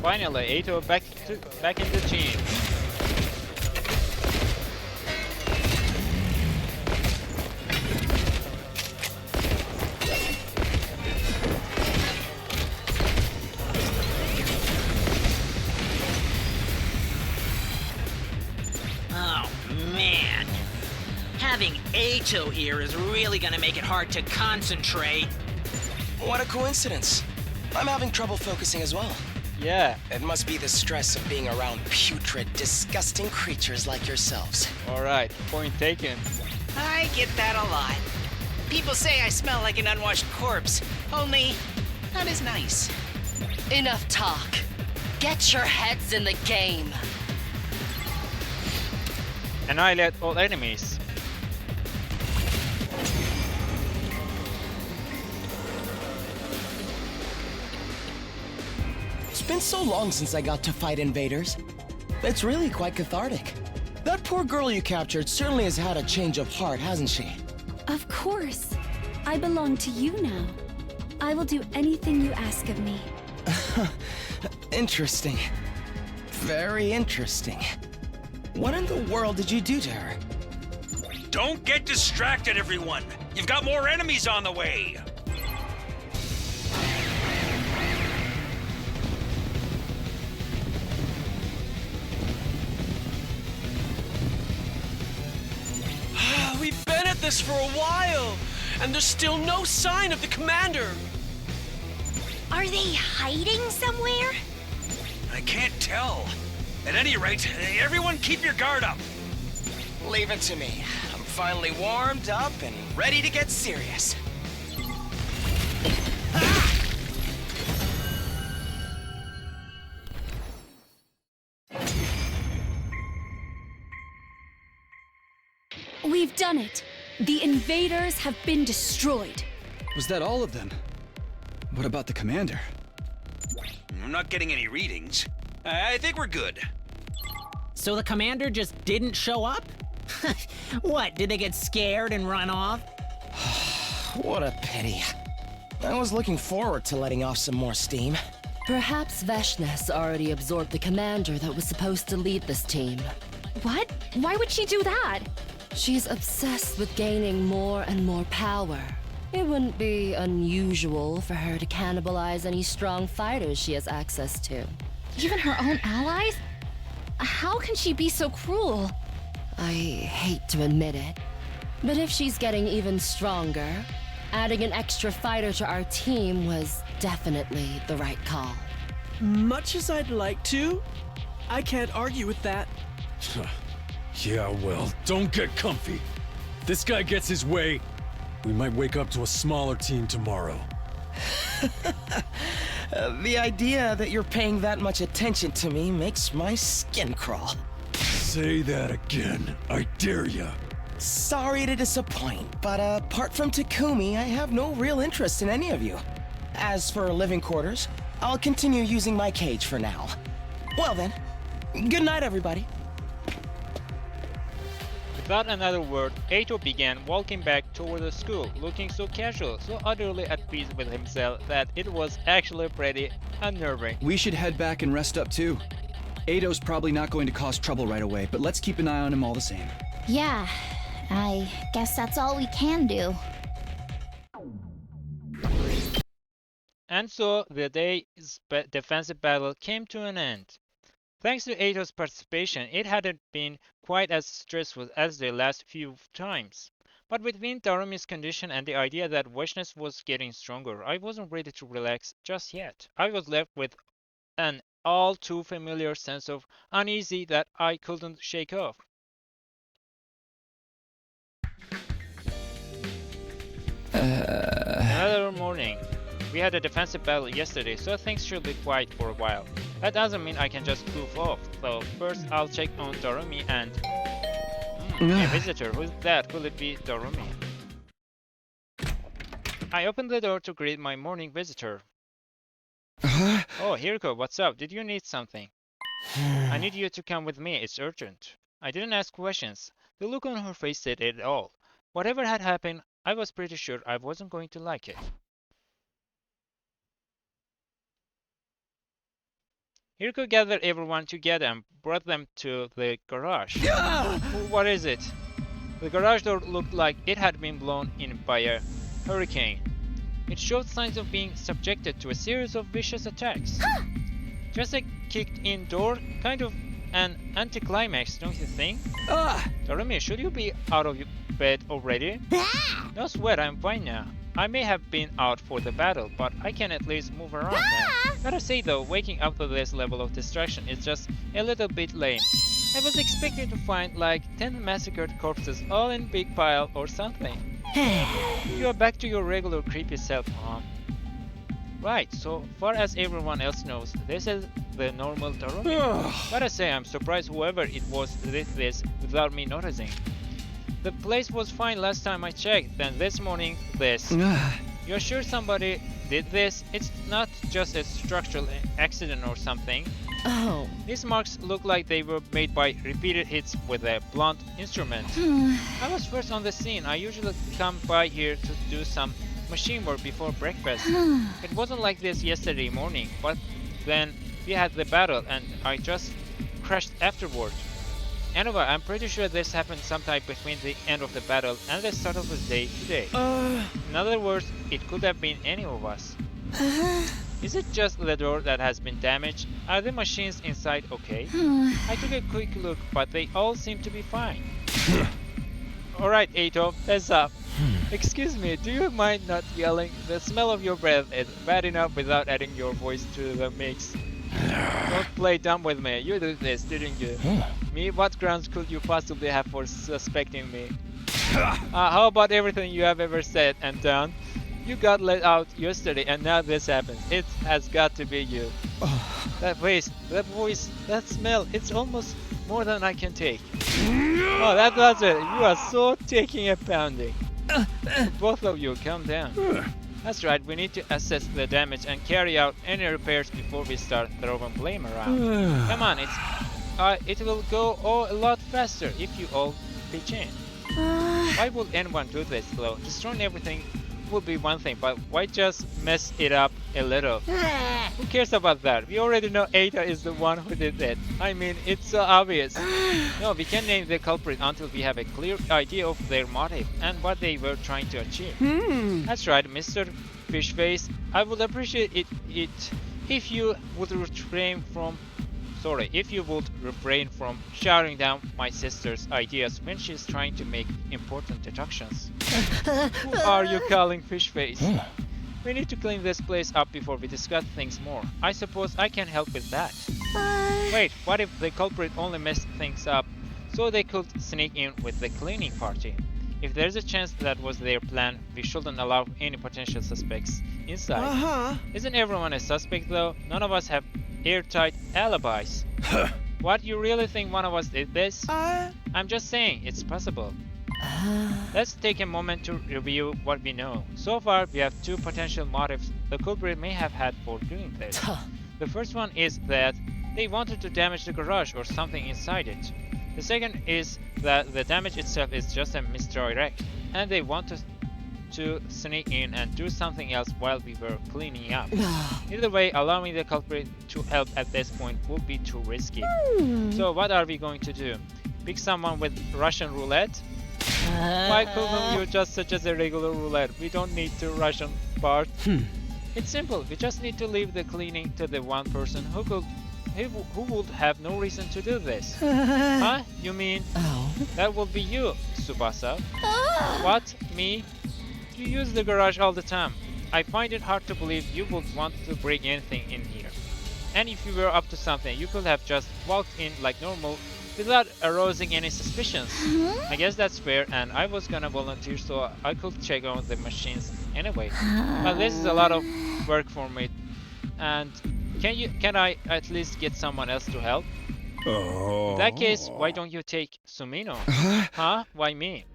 Finally, Ato back in the team. Oh man, having Ato here is really gonna make it hard to concentrate. What a coincidence. I'm having trouble focusing as well. Yeah. It must be the stress of being around putrid, disgusting creatures like yourselves. Alright, point taken. I get that a lot. People say I smell like an unwashed corpse, only not as nice. Enough talk. Get your heads in the game. Annihilate all enemies. It's been so long since I got to fight invaders. It's really quite cathartic. That poor girl you captured certainly has had a change of heart, hasn't she? Of course. I belong to you now. I will do anything you ask of me. Interesting. Very interesting. What in the world did you do to her? Don't get distracted, everyone! You've got more enemies on the way! We've been at this for a while, and there's still no sign of the commander. Are they hiding somewhere? I can't tell. At any rate, everyone keep your guard up. Leave it to me. I'm finally warmed up and ready to get serious. We've done it. The invaders have been destroyed. Was that all of them? What about the commander? I'm not getting any readings. I think we're good. So the commander just didn't show up? What, did they get scared and run off? What a pity. I was looking forward to letting off some more steam. Perhaps Veshness already absorbed the commander that was supposed to lead this team. What? Why would she do that? She's obsessed with gaining more and more power. It wouldn't be unusual for her to cannibalize any strong fighters she has access to. Even her own allies? How can she be so cruel? I hate to admit it, but if she's getting even stronger, adding an extra fighter to our team was definitely the right call. Much as I'd like to, I can't argue with that. Yeah, well, don't get comfy. This guy gets his way, we might wake up to a smaller team tomorrow. The idea that you're paying that much attention to me makes my skin crawl. Say that again, I dare ya. Sorry to disappoint, but apart from Takumi, I have no real interest in any of you. As for living quarters, I'll continue using my cage for now. Well then, good night, everybody. Without another word, Eito began walking back toward the school, looking so casual, so utterly at peace with himself that it was actually pretty unnerving. We should head back and rest up too. Eito's probably not going to cause trouble right away, but let's keep an eye on him all the same. Yeah, I guess that's all we can do. And so the day's defensive battle came to an end. Thanks to Eito's participation, it hadn't been quite as stressful as the last few times. But between Darumi's condition and the idea that Veshness was getting stronger, I wasn't ready to relax just yet. I was left with an all too familiar sense of uneasy that I couldn't shake off. Another morning. We had a defensive battle yesterday, so things should be quiet for a while. That doesn't mean I can just goof off, so first I'll check on Darumi and... a visitor, who's that? Will it be Darumi? I opened the door to greet my morning visitor. Oh, Hiriko, what's up? Did you need something? I need you to come with me, it's urgent. I didn't ask questions. The look on her face said it all. Whatever had happened, I was pretty sure I wasn't going to like it. Hiriko gathered everyone together and brought them to the garage. What is it? The garage door looked like it had been blown in by a hurricane. It showed signs of being subjected to a series of vicious attacks. Just a kicked-in door, kind of an anticlimax, don't you think? Darumi, should you be out of bed already? No sweat, I'm fine now. I may have been out for the battle, but I can at least move around now. Gotta say though, waking up to this level of destruction is just a little bit lame. I was expecting to find like 10 massacred corpses all in big pile or something. You are back to your regular creepy self, huh? Right, so far as everyone else knows, this is the normal Darumi. Gotta say, I'm surprised whoever it was did this without me noticing. The place was fine last time I checked, then this morning, this. You're sure somebody did this? It's not just a structural accident or something. Oh. These marks look like they were made by repeated hits with a blunt instrument. I was first on the scene. I usually come by here to do some machine work before breakfast. It wasn't like this yesterday morning, but then we had the battle and I just crashed afterward. Anyway, I'm pretty sure this happened sometime between the end of the battle and the start of the day today. In other words, it could have been any of us. Is it just the door that has been damaged? Are the machines inside okay? I took a quick look, but they all seem to be fine. Alright, Eito, heads up. Excuse me, do you mind not yelling? The smell of your breath is bad enough without adding your voice to the mix. Don't play dumb with me. You did this, didn't you? Me? What grounds could you possibly have for suspecting me? How about everything you have ever said and done? You got let out yesterday and now this happens. It has got to be you. That face, that voice, that smell, it's almost more than I can take. Oh, that does it. You are so taking a pounding. Both of you, calm down. That's right, we need to assess the damage and carry out any repairs before we start throwing blame around. Come on, it will go a lot faster if you all pitch in. Why would anyone do this though? Destroying everything would be one thing, but why just mess it up a little? Who cares about that? We already know Ada is the one who did it. I mean, it's so obvious. No, we can name the culprit until we have a clear idea of their motive and what they were trying to achieve. That's right, Mr. Fishface. I would appreciate it if you would refrain from shouting down my sister's ideas when she's trying to make important deductions. Who are you calling Fishface? We need to clean this place up before we discuss things more. I suppose I can help with that. Wait, what if the culprit only messed things up so they could sneak in with the cleaning party? If there's a chance that was their plan, we shouldn't allow any potential suspects inside. Isn't everyone a suspect though? None of us have airtight alibis. What, you really think one of us did this? I'm just saying, it's possible. Let's take a moment to review what we know. So far, we have two potential motives the culprit may have had for doing this. The first one is that they wanted to damage the garage or something inside it. The second is that the damage itself is just a misdirect, and they wanted to sneak in and do something else while we were cleaning up. Either way, allowing the culprit to help at this point would be too risky. So what are we going to do? Pick someone with Russian roulette? Why couldn't you just suggest a regular roulette? We don't need to Russian part. It's simple, we just need to leave the cleaning to the one person who would have no reason to do this. Huh? You mean? That would be you, Tsubasa. What? Me? You use the garage all the time. I find it hard to believe you would want to bring anything in here. And if you were up to something, you could have just walked in like normal without arousing any suspicions. I guess that's fair, and I was gonna volunteer so I could check on the machines anyway. But this is a lot of work for me. And can I at least get someone else to help? In that case, why don't you take Sumino? Huh? Why me?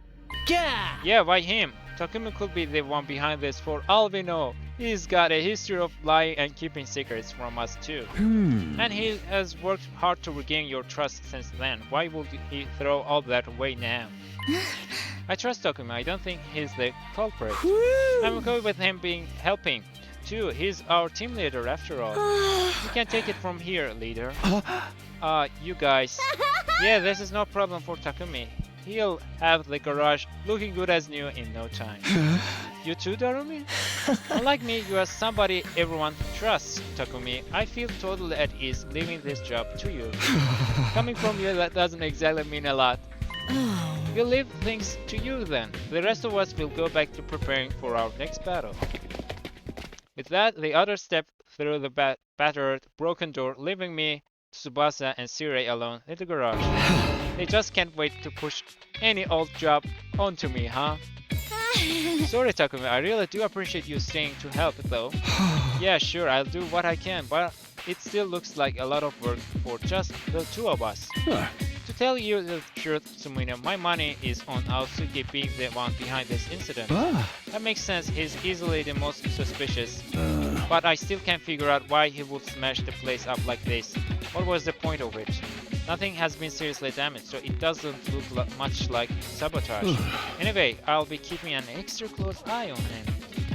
Yeah, why him? Takumi could be the one behind this for all we know. He's got a history of lying and keeping secrets from us too. And he has worked hard to regain your trust since then. Why would he throw all that away now? I trust Takumi. I don't think he's the culprit. I'm okay with him helping too. He's our team leader after all. You can take it from here, leader. You guys. Yeah, this is no problem for Takumi. He'll have the garage looking good as new in no time. You too, Darumi? Unlike me, you are somebody everyone trusts, Takumi. I feel totally at ease leaving this job to you. Coming from you, that doesn't exactly mean a lot. We'll leave things to you then. The rest of us will go back to preparing for our next battle. With that, the others stepped through the battered, broken door, leaving me, Tsubasa, and Sirei alone in the garage. They just can't wait to push any old job onto me, huh? Sorry, Takumi, I really do appreciate you staying to help, though. Yeah, sure, I'll do what I can, but it still looks like a lot of work for just the two of us. To tell you the truth, Sumino, my money is on Aosuke being the one behind this incident. That makes sense, he's easily the most suspicious. But I still can't figure out why he would smash the place up like this. What was the point of it? Nothing has been seriously damaged, so it doesn't look much like sabotage. Anyway, I'll be keeping an extra close eye on him.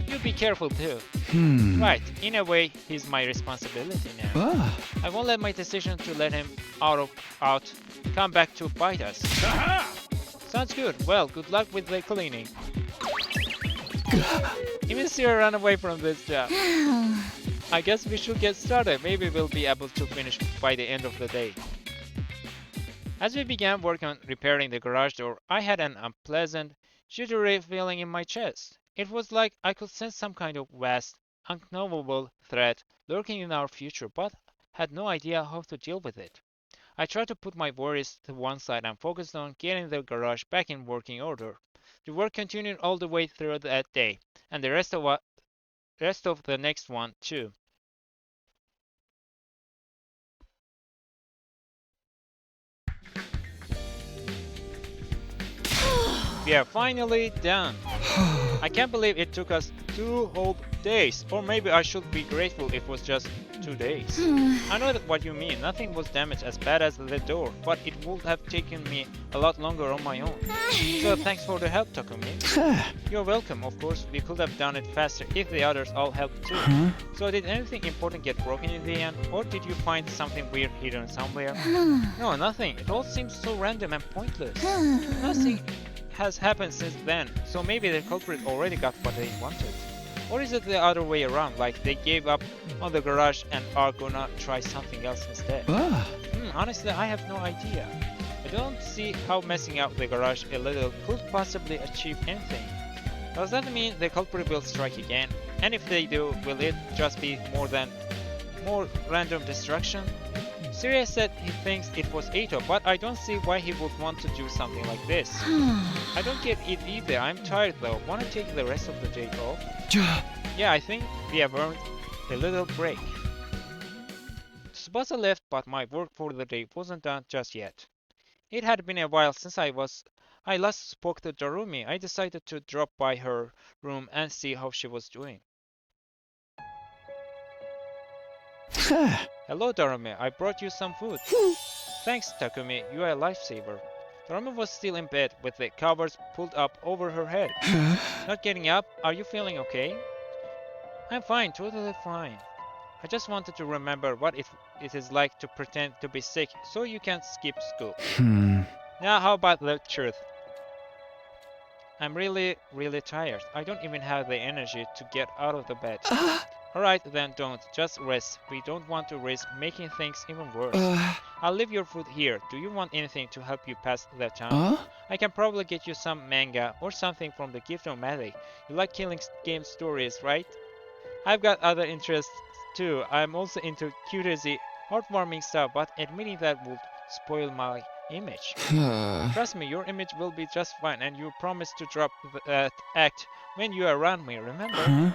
You be careful too. Right, in a way, he's my responsibility now. I won't let my decision to let him out come back to bite us. Sounds good. Well, good luck with the cleaning. Even Sierra ran away from this job. I guess we should get started. Maybe we'll be able to finish by the end of the day. As we began work on repairing the garage door, I had an unpleasant, jittery feeling in my chest. It was like I could sense some kind of vast, unknowable threat lurking in our future, but had no idea how to deal with it. I tried to put my worries to one side and focused on getting the garage back in working order. The work continued all the way through that day, and the rest of the next one too. We are finally done. I can't believe it took us 2 whole days. Or maybe I should be grateful it was just 2 days. I know what you mean. Nothing was damaged as bad as the door, but it would have taken me a lot longer on my own. So thanks for the help, Takumi. You're welcome. Of course, we could have done it faster if the others all helped too. So did anything important get broken in the end? Or did you find something weird hidden somewhere? No, nothing. It all seems so random and pointless. Nothing has happened since then, so maybe the culprit already got what they wanted. Or is it the other way around, like they gave up on the garage and are gonna try something else instead? Honestly, I have no idea. I don't see how messing up the garage a little could possibly achieve anything. Does that mean the culprit will strike again? And if they do, will it just be more random destruction? Sirei said he thinks it was Eito, but I don't see why he would want to do something like this. I don't get it either. I'm tired though. Wanna take the rest of the day off? Yeah, I think we have earned a little break. Tsubasa left, but my work for the day wasn't done just yet. It had been a while since I last spoke to Darumi. I decided to drop by her room and see how she was doing. Hello, Darumi. I brought you some food. Thanks, Takumi. You are a lifesaver. Darumi was still in bed with the covers pulled up over her head. Not getting up? Are you feeling okay? I'm fine, totally fine. I just wanted to remember what it is like to pretend to be sick so you can skip school. Now, how about the truth? I'm really, really tired. I don't even have the energy to get out of the bed. Alright, then don't. Just rest. We don't want to risk making things even worse. I'll leave your food here. Do you want anything to help you pass the time? I can probably get you some manga or something from the gift-o-matic. You like killing game stories, right? I've got other interests too. I'm also into cutesy, heartwarming stuff, but admitting that would spoil my image. Trust me, your image will be just fine, and you promise to drop that act when you are around me, remember?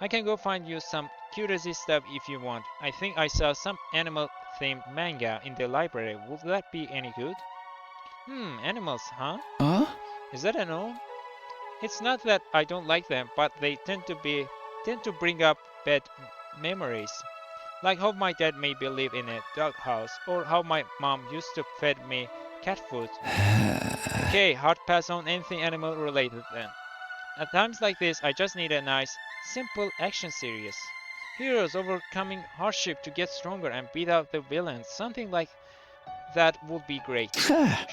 I can go find you some cutesy stuff if you want. I think I saw some animal-themed manga in the library. Would that be any good? Animals, huh? Is that a no? It's not that I don't like them, but they tend to bring up bad memories. Like how my dad made me live in a doghouse, or how my mom used to feed me cat food. Okay, hard pass on anything animal related then. At times like this, I just need a nice, simple action series. Heroes overcoming hardship to get stronger and beat out the villains. Something like that would be great.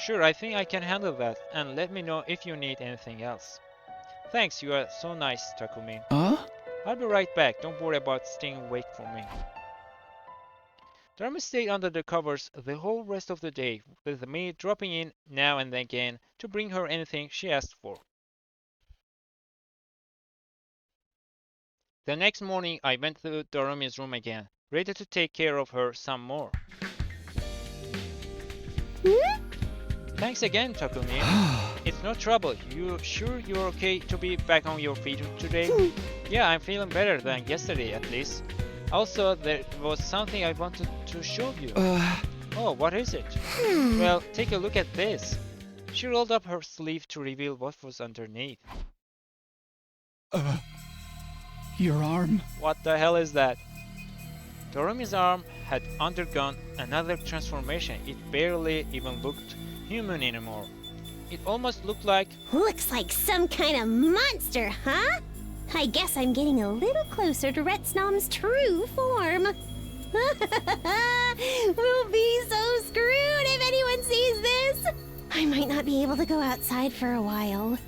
Sure, I think I can handle that, and let me know if you need anything else. Thanks, you are so nice, Takumi. I'll be right back. Don't worry about staying awake for me. Darumi stayed under the covers the whole rest of the day, with me dropping in now and again to bring her anything she asked for. The next morning, I went to Darumi's room again, ready to take care of her some more. Thanks again, Takumi. It's no trouble. You sure you're okay to be back on your feet today? Yeah, I'm feeling better than yesterday at least. Also, there was something I wanted to show you. Oh, what is it? Well, take a look at this. She rolled up her sleeve to reveal what was underneath. Your arm? What the hell is that? Darumi's arm had undergone another transformation. It barely even looked human anymore. It almost looked like... Looks like some kind of monster, huh? I guess I'm getting a little closer to Retsnom's true form. We'll be so screwed if anyone sees this. I might not be able to go outside for a while.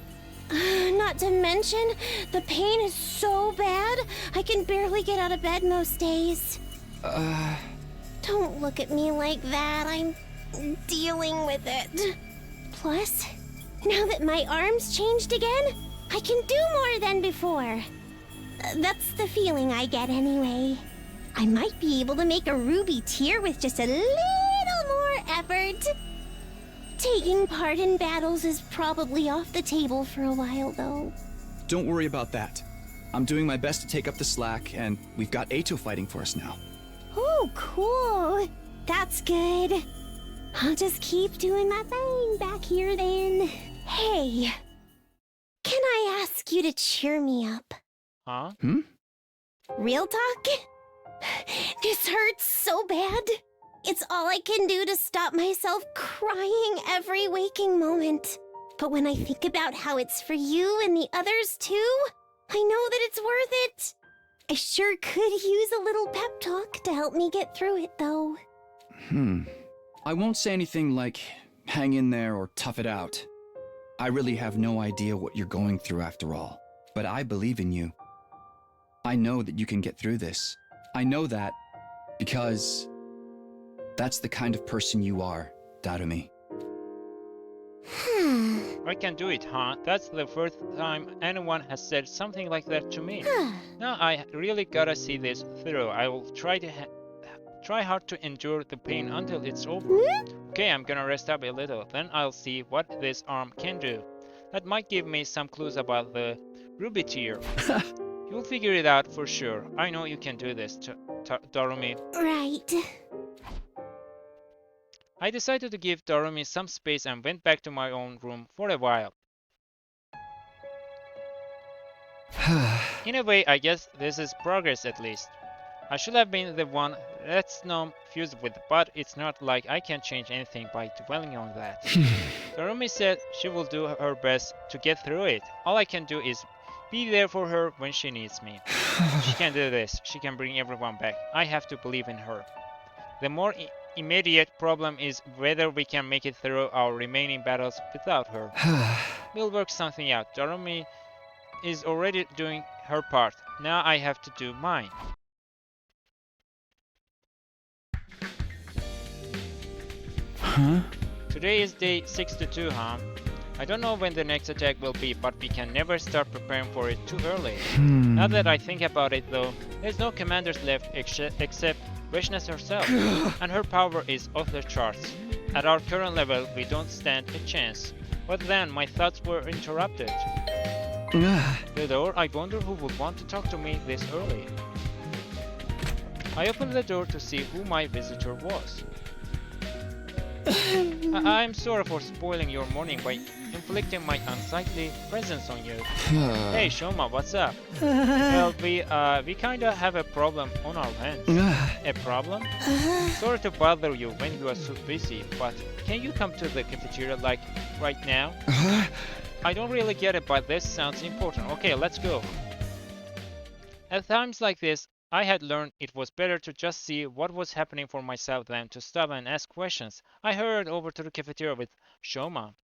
Not to mention, the pain is so bad, I can barely get out of bed most days. Don't look at me like that. I'm dealing with it. Plus, now that my arm's changed again, I can do more than before. That's the feeling I get anyway. I might be able to make a ruby tear with just a little more effort. Taking part in battles is probably off the table for a while, though. Don't worry about that. I'm doing my best to take up the slack, and we've got Ato fighting for us now. Oh, cool. That's good. I'll just keep doing my thing back here then. Hey, can I ask you to cheer me up? Huh? Real talk? This hurts so bad. It's all I can do to stop myself crying every waking moment. But when I think about how it's for you and the others too, I know that it's worth it. I sure could use a little pep talk to help me get through it, though. I won't say anything like, hang in there or tough it out. I really have no idea what you're going through after all. But I believe in you. I know that you can get through this. I know that because that's the kind of person you are, Darumi. I can do it, huh? That's the first time anyone has said something like that to me. Now I really gotta see this through. I will try hard to endure the pain until it's over. Okay, I'm gonna rest up a little, then I'll see what this arm can do. That might give me some clues about the ruby tier. You'll figure it out for sure. I know you can do this, Darumi. Right. I decided to give Darumi some space and went back to my own room for a while. In a way, I guess this is progress at least. I should have been the one Retsnom fused with, but it's not like I can change anything by dwelling on that. Darumi said she will do her best to get through it. All I can do is be there for her when she needs me. She can do this. She can bring everyone back. I have to believe in her. The more immediate problem is whether we can make it through our remaining battles without her. We'll work something out. Darumi is already doing her part. Now I have to do mine. Today is day 62, huh? I don't know when the next attack will be, but we can never start preparing for it too early. Now that I think about it though, there's no commanders left except Vishnas herself, and her power is off the charts. At our current level, we don't stand a chance. But then my thoughts were interrupted. The door, I wonder who would want to talk to me this early. I opened the door to see who my visitor was. I'm sorry for spoiling your morning by inflicting my unsightly presence on you. Hey Shoma, what's up? Well, we kinda have a problem on our hands. A problem? Sorry to bother you when you are so busy, but can you come to the cafeteria like right now? I don't really get it, but this sounds important. Okay, let's go. At times like this, I had learned it was better to just see what was happening for myself than to stop and ask questions. I hurried over to the cafeteria with Shoma.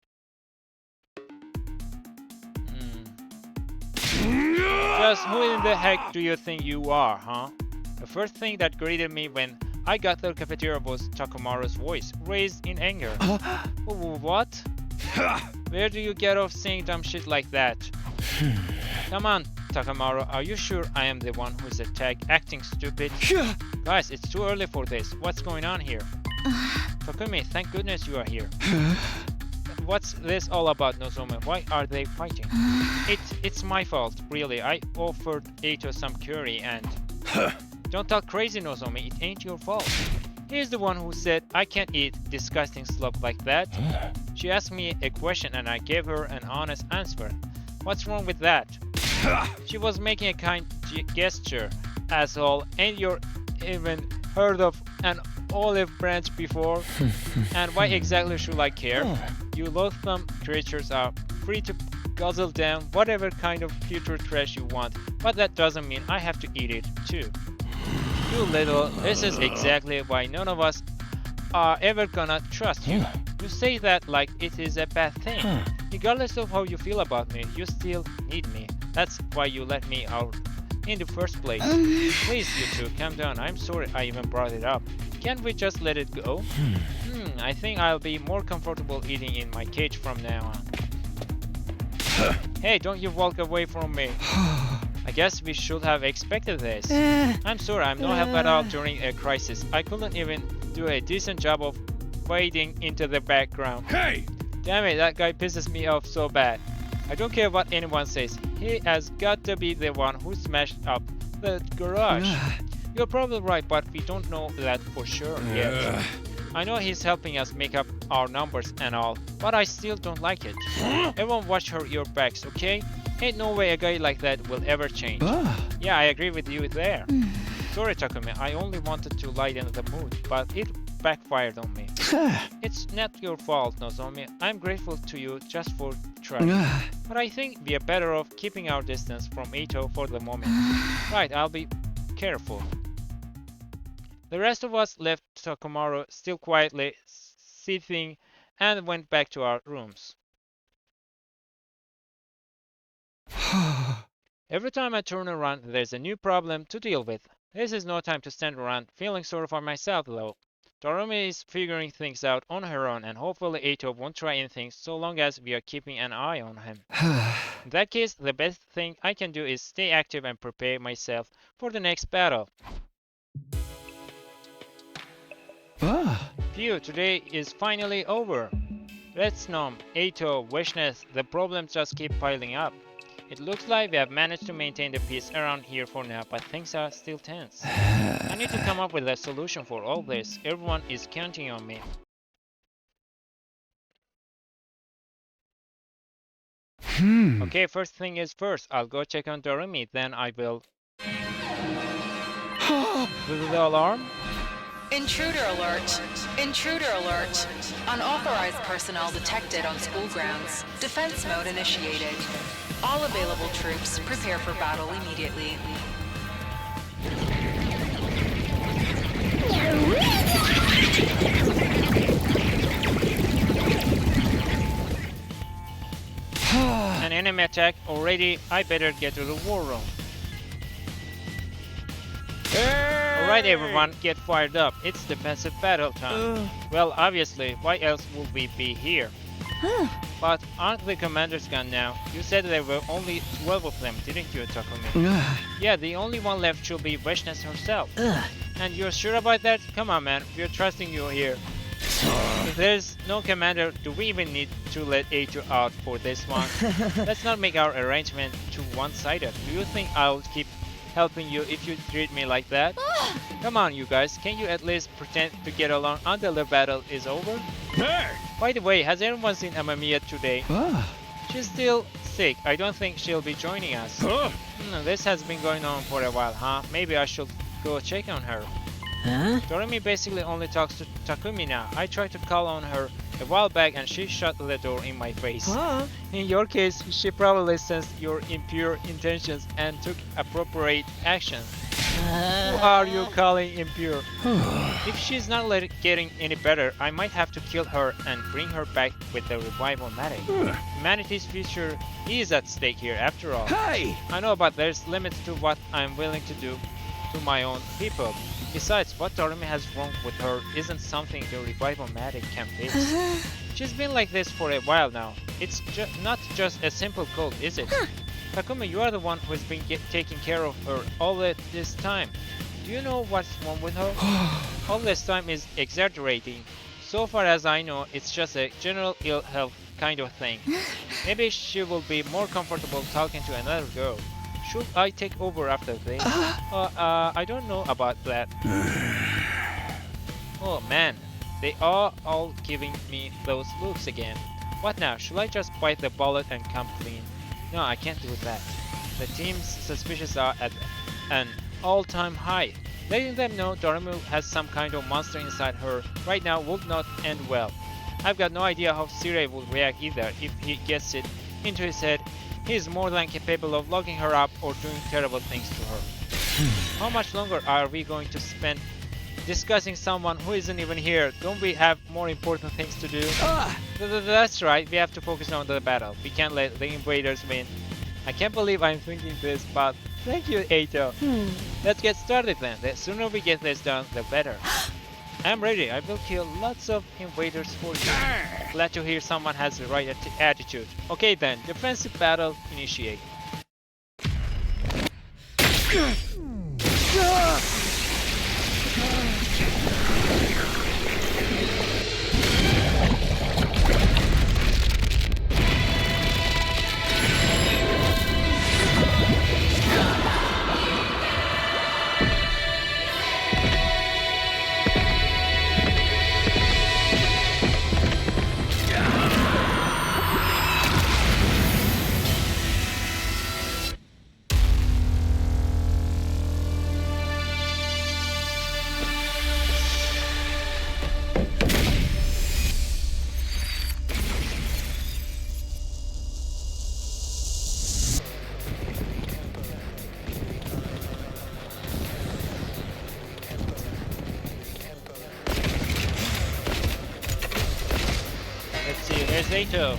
Just who in the heck do you think you are, huh? The first thing that greeted me when I got to the cafeteria was Takumaru's voice, raised in anger. What? Where do you get off saying dumb shit like that? Come on, Takumaru, are you sure I am the one who's acting stupid? Guys, it's too early for this. What's going on here? Takumi, thank goodness you are here. What's this all about, Nozomi? Why are they fighting? It's my fault, really. I offered Ato some curry and... Don't talk crazy, Nozomi. It ain't your fault. He's the one who said I can't eat disgusting slop like that. She asked me a question and I gave her an honest answer. What's wrong with that? She was making a kind gesture, asshole. Ain't you even heard of an olive branch before? And why exactly should I care? You loathsome creatures are free to guzzle down whatever kind of putrid trash you want, but that doesn't mean I have to eat it too. You little, this is exactly why none of us are ever gonna trust you. You say that like it is a bad thing. Regardless of how you feel about me, you still need me. That's why you let me out in the first place. Please, you two, calm down. I'm sorry I even brought it up. Can't we just let it go? I think I'll be more comfortable eating in my cage from now on. Hey, don't you walk away from me. I guess we should have expected this. I'm sorry, I'm no help at all during a crisis. I couldn't even do a decent job of fading into the background. Hey! Damn it, that guy pisses me off so bad. I don't care what anyone says. He has got to be the one who smashed up the garage. You're probably right, but we don't know that for sure yet. I know he's helping us make up our numbers and all, but I still don't like it. Everyone watch your backs, okay? Ain't no way a guy like that will ever change. Yeah, I agree with you there. Sorry, Takumi, I only wanted to lighten the mood, but it backfired on me. It's not your fault, Nozomi. I'm grateful to you just for trying. But I think we are better off keeping our distance from Ito for the moment. Right, I'll be careful. The rest of us left Takumaru still quietly sitting and went back to our rooms. Every time I turn around, there's a new problem to deal with. This is no time to stand around feeling sorry for myself, though. Darumi is figuring things out on her own, and hopefully Ito won't try anything so long as we are keeping an eye on him. In that case, the best thing I can do is stay active and prepare myself for the next battle. Phew, today is finally over. Retsnom, Ito, Wishness, the problems just keep piling up. It looks like we have managed to maintain the peace around here for now, but things are still tense. I need to come up with a solution for all this. Everyone is counting on me. Okay, first thing is first. I'll go check on Darumi, then I will... The alarm? Intruder alert! Intruder alert! Unauthorized personnel detected on school grounds. Defense mode initiated. All available troops prepare for battle immediately. An enemy attack already. I better get to the war room. Alright everyone, get fired up. It's defensive battle time. Well, obviously, why else would we be here? But aren't the commanders gone now? You said there were only 12 of them, didn't you, Takumi? Yeah, the only one left should be Wishness herself. And you're sure about that? Come on, man, we're trusting you here. If there's no commander, do we even need to let Ito out for this one? Let's not make our arrangement too one-sided. Do you think I'll keep helping you if you treat me like that? Come on, you guys, can you at least pretend to get along until the battle is over? By the way, has anyone seen Amamiya today? She's still sick. I don't think she'll be joining us. This has been going on for a while, huh? Maybe I should go check on her. Darumi basically only talks to Takumi now. I tried to call on her a while back and she shut the door in my face. In your case, she probably sensed your impure intentions and took appropriate action. Who are you calling impure? If she's not getting any better, I might have to kill her and bring her back with the revival medic. Humanity's future is at stake here after all. Hey! I know, but there's limits to what I'm willing to do to my own people. Besides, what Darumi has wrong with her isn't something the revival medic can fix. She's been like this for a while now. It's not just a simple cold, is it? Takumi, you are the one who's been taking care of her all this time. Do you know what's wrong with her? All this time is exaggerating. So far as I know, it's just a general ill health kind of thing. Maybe she will be more comfortable talking to another girl. Should I take over after this? I don't know about that. Oh man, they are all giving me those looks again. What now? Should I just bite the bullet and come clean? No, I can't do that. The team's suspicions are at an all-time high. Letting them know Darumi has some kind of monster inside her right now would not end well. I've got no idea how Sirei will react either. If he gets it into his head, he is more than capable of locking her up or doing terrible things to her. How much longer are we going to spend discussing someone who isn't even here? Don't we have more important things to do? That's right, we have to focus on the battle. We can't let the invaders win. I can't believe I'm thinking this, but thank you, Ito. Let's get started then. The sooner we get this done, the better. I'm ready. I will kill lots of invaders for you. Glad to hear someone has the right attitude. Okay then, defensive battle initiate. Where's Ato?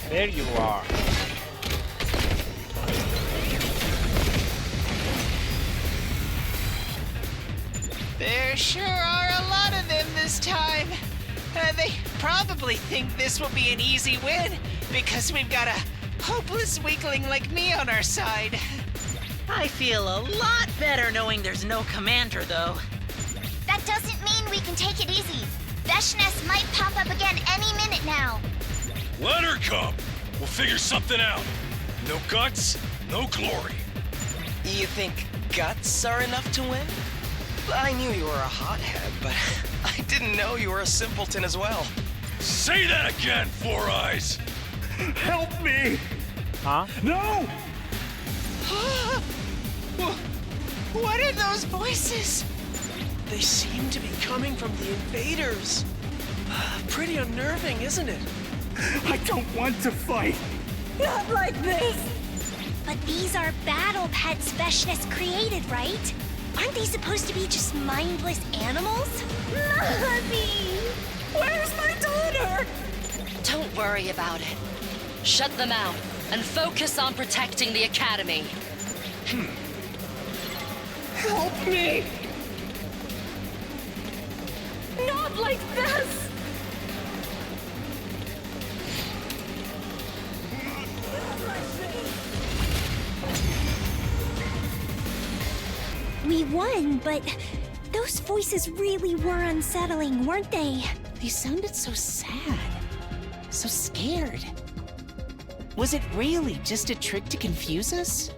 There you are. There sure are a lot of them this time. They probably think this will be an easy win because we've got a hopeless weakling like me on our side. I feel a lot better knowing there's no commander, though. That doesn't mean we can take it easy. Veshness might pop up again any minute now. Let her come. We'll figure something out. No guts, no glory. You think guts are enough to win? I knew you were a hothead, but I didn't know you were a simpleton as well. Say that again, Four Eyes! Help me! Huh? No! What are those voices? They seem to be coming from the invaders. Pretty unnerving, isn't it? I don't want to fight! Not like this! But these are battle pets Veshness created, right? Aren't they supposed to be just mindless animals? Mommy! Where's my daughter? Don't worry about it. Shut them out and focus on protecting the academy. Help me! Not like this! We won, but those voices really were unsettling, weren't they? They sounded so sad, so scared. Was it really just a trick to confuse us?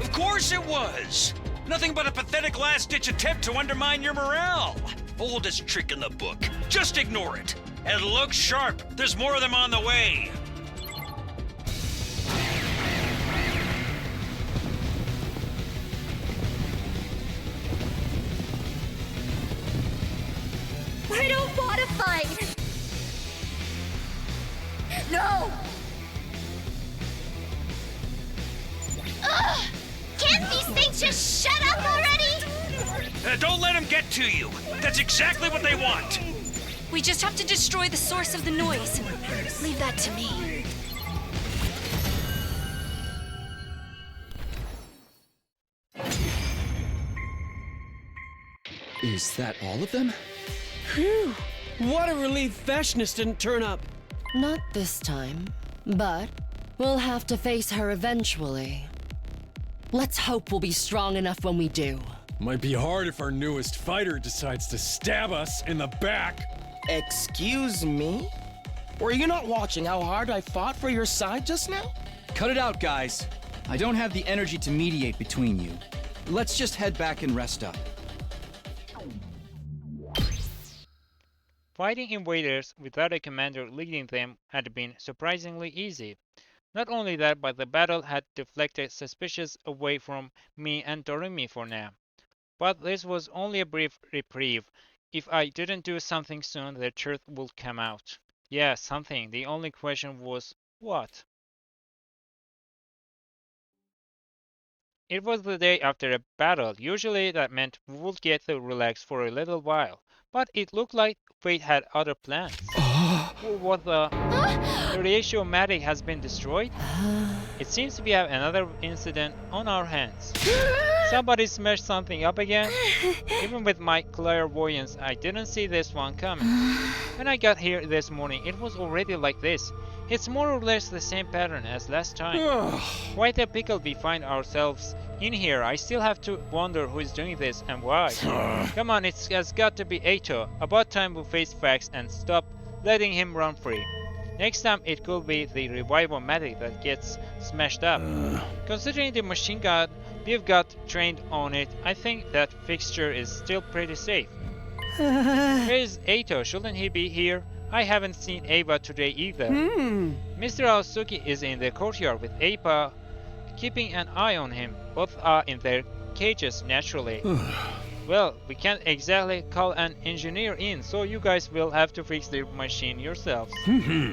Of course it was! Nothing but a pathetic last-ditch attempt to undermine your morale. Oldest trick in the book. Just ignore it. And look sharp. There's more of them on the way. I don't want to fight! No! Ugh! Can't these things just shut up already? Don't let them get to you. That's exactly what they want. We just have to destroy the source of the noise. Leave that to me. Is that all of them? Phew! What a relief Veshness didn't turn up. Not this time, but we'll have to face her eventually. Let's hope we'll be strong enough when we do. Might be hard if our newest fighter decides to stab us in the back. Excuse me? Were you not watching how hard I fought for your side just now? Cut it out, guys. I don't have the energy to mediate between you. Let's just head back and rest up. Fighting invaders without a commander leading them had been surprisingly easy. Not only that, but the battle had deflected suspicions away from me and Darumi for now. But this was only a brief reprieve. If I didn't do something soon, the truth would come out. Yeah, something. The only question was, what? It was the day after a battle. Usually that meant we would get to relax for a little while. But it looked like fate had other plans. What the? The ratiomatic has been destroyed? It seems to be another incident on our hands. Somebody smashed something up again? Even with my clairvoyance, I didn't see this one coming. When I got here this morning, it was already like this. It's more or less the same pattern as last time. Quite a pickle we find ourselves in here. I still have to wonder who is doing this and why. Come on, it has got to be Ato. About time we face facts and stop letting him run free. Next time it could be the revival-matic that gets smashed up. Considering the machine gun we've got trained on it, I think that fixture is still pretty safe. Where is Ato? Shouldn't he be here? I haven't seen Ava today either. Mr. Aosuki is in the courtyard with Ava keeping an eye on him. Both are in their cages naturally. Well, we can't exactly call an engineer in, so you guys will have to fix the machine yourselves.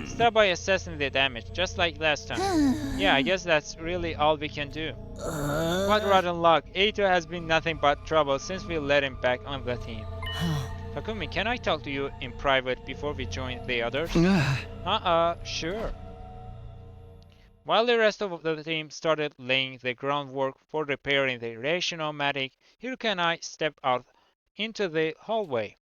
Start by assessing the damage, just like last time. Yeah, I guess that's really all we can do. What rotten luck. Ato has been nothing but trouble since we let him back on the team. Takumi, can I talk to you in private before we join the others? Sure. While the rest of the team started laying the groundwork for repairing the Retsnom, Hiruka and I stepped out into the hallway.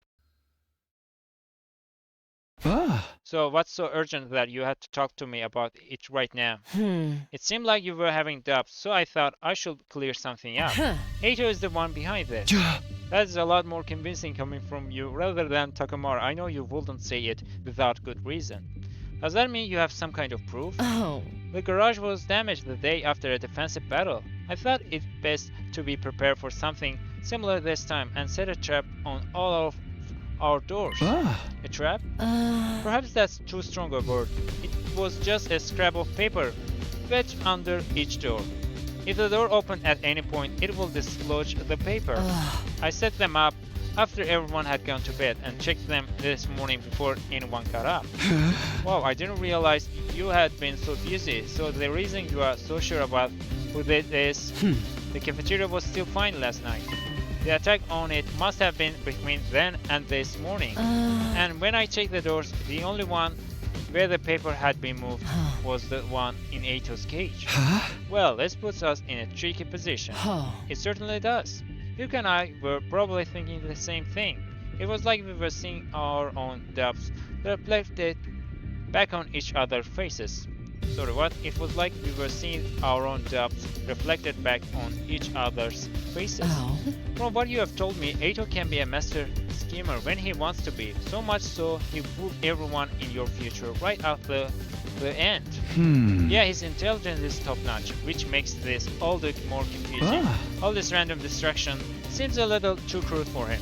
So what's so urgent that you had to talk to me about it right now? It seemed like you were having doubts, so I thought I should clear something up. Eito is the one behind this. That is a lot more convincing coming from you rather than Takamura. I know you wouldn't say it without good reason. Does that mean you have some kind of proof? The garage was damaged the day after a defensive battle. I thought it best to be prepared for something similar this time and set a trap on all of our doors. A trap? Perhaps that's too strong a word. It was just a scrap of paper wedged under each door. If the door opened at any point, it will dislodge the paper. I set them up after everyone had gone to bed and checked them this morning before anyone got up. Wow, I didn't realize you had been so busy. So the reason you are so sure about who did this, the cafeteria was still fine last night. The attack on it must have been between then and this morning. And when I checked the doors, the only one where the paper had been moved was the one in Eito's cage. Well, this puts us in a tricky position. It certainly does. Yuka and I were probably thinking the same thing. It was like we were seeing our own doubts reflected back on each other's faces. Sorry, what? It was like we were seeing our own doubts reflected back on each other's faces. From what you have told me, Eito can be a master schemer when he wants to be. So much so, he fooled everyone in your future right at the end. Yeah, his intelligence is top-notch, which makes this all the more confusing. All this random distraction seems a little too crude for him.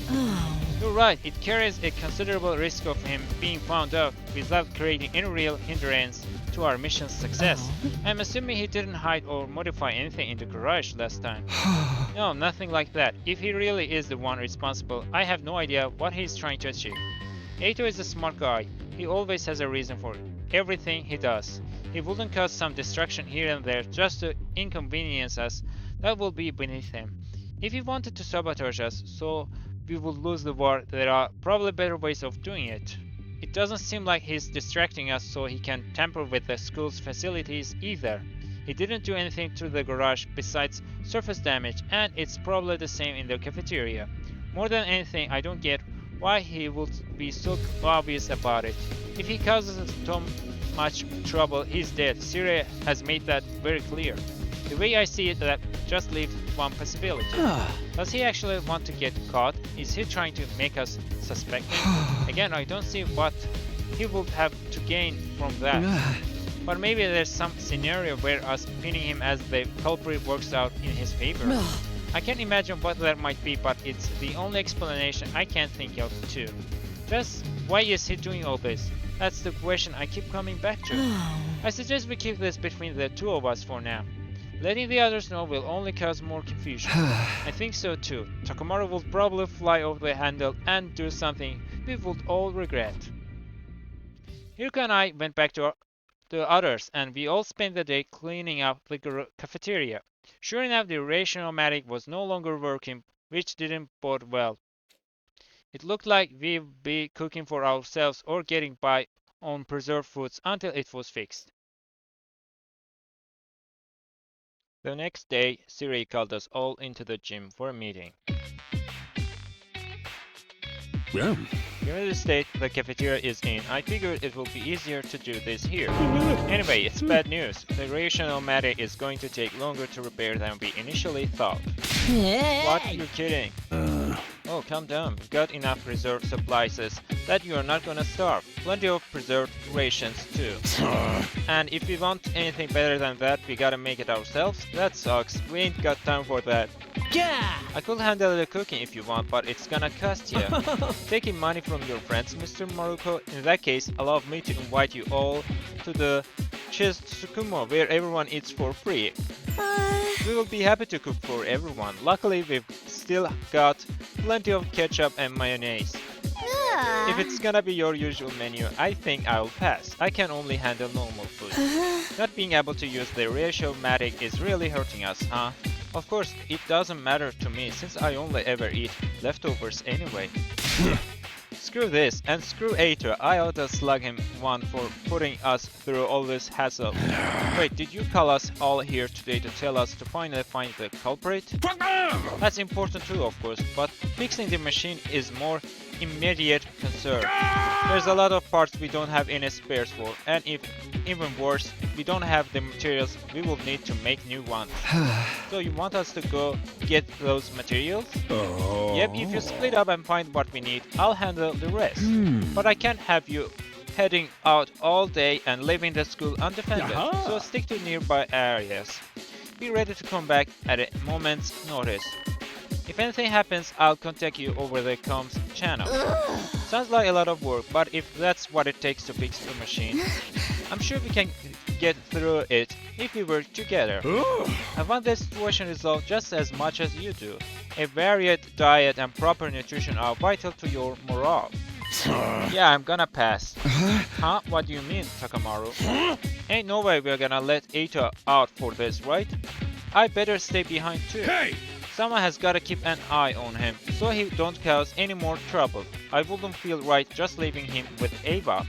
You're right, it carries a considerable risk of him being found out without creating any real hindrance to our mission's success. I'm assuming he didn't hide or modify anything in the garage last time. No, nothing like that. If he really is the one responsible, I have no idea what he's trying to achieve. Eito is a smart guy. He always has a reason for everything he does. He wouldn't cause some distraction here and there just to inconvenience us. That will be beneath him. If he wanted to sabotage us so we would lose the war, there are probably better ways of doing it. It doesn't seem like he's distracting us so he can tamper with the school's facilities either. He didn't do anything to the garage besides surface damage, and it's probably the same in the cafeteria. More than anything, I don't get why he would be so obvious about it. If he causes us so much trouble, he's dead. Sirei has made that very clear. The way I see it, that just leaves one possibility. Does he actually want to get caught? Is he trying to make us suspect him? Again, I don't see what he would have to gain from that. But maybe there's some scenario where us pinning him as the culprit works out in his favor. I can't imagine what that might be, but it's the only explanation I can think of too. Just why is he doing all this? That's the question I keep coming back to. I suggest we keep this between the two of us for now. Letting the others know will only cause more confusion. I think so too. Takamura will probably fly over the handle and do something we would all regret. Hiruka and I went back to the others, and we all spent the day cleaning up the cafeteria. Sure enough, the Retsnom was no longer working, which didn't bode well. It looked like we'd be cooking for ourselves or getting by on preserved foods until it was fixed. The next day, Sirei called us all into the gym for a meeting. Yeah. Given the state the cafeteria is in, I figured it will be easier to do this here. Anyway, it's bad news. The Retsnom is going to take longer to repair than we initially thought. What? You're kidding. Oh, calm down. We've got enough reserve supplies that you are not gonna starve. Plenty of preserved rations too. And if we want anything better than that, we gotta make it ourselves? That sucks. We ain't got time for that. Yeah! I could handle the cooking if you want, but it's gonna cost you. Taking money from your friends, Mr. Maruko? In that case, allow me to invite you all to the Chisukumo, where everyone eats for free. We will be happy to cook for everyone. Luckily, we've still got plenty of ketchup and mayonnaise. If it's gonna be your usual menu, I think I'll pass. I can only handle normal food. Not being able to use the Retsnom is really hurting us, huh? Of course, it doesn't matter to me since I only ever eat leftovers anyway. Screw this, and screw Ato. I ought to slug him one for putting us through all this hassle. Wait, did you call us all here today to tell us to finally find the culprit? That's important too, of course, but fixing the machine is more immediate concern. There's a lot of parts we don't have any spares for, and if even worse, we don't have the materials we will need to make new ones. So you want us to go get those materials? Oh. Yep, if you split up and find what we need, I'll handle the rest. But I can't have you heading out all day and leaving the school undefended, so stick to nearby areas. Be ready to come back at a moment's notice. If anything happens, I'll contact you over the comms channel. Sounds like a lot of work, but if that's what it takes to fix the machine, I'm sure we can get through it if we work together. I want this situation resolved just as much as you do. A varied diet and proper nutrition are vital to your morale. Yeah, I'm gonna pass. Huh? What do you mean, Takamaru? Ain't no way we're gonna let Ato out for this, right? I better stay behind too. Hey! Someone has gotta keep an eye on him, so he don't cause any more trouble. I wouldn't feel right just leaving him with Ava.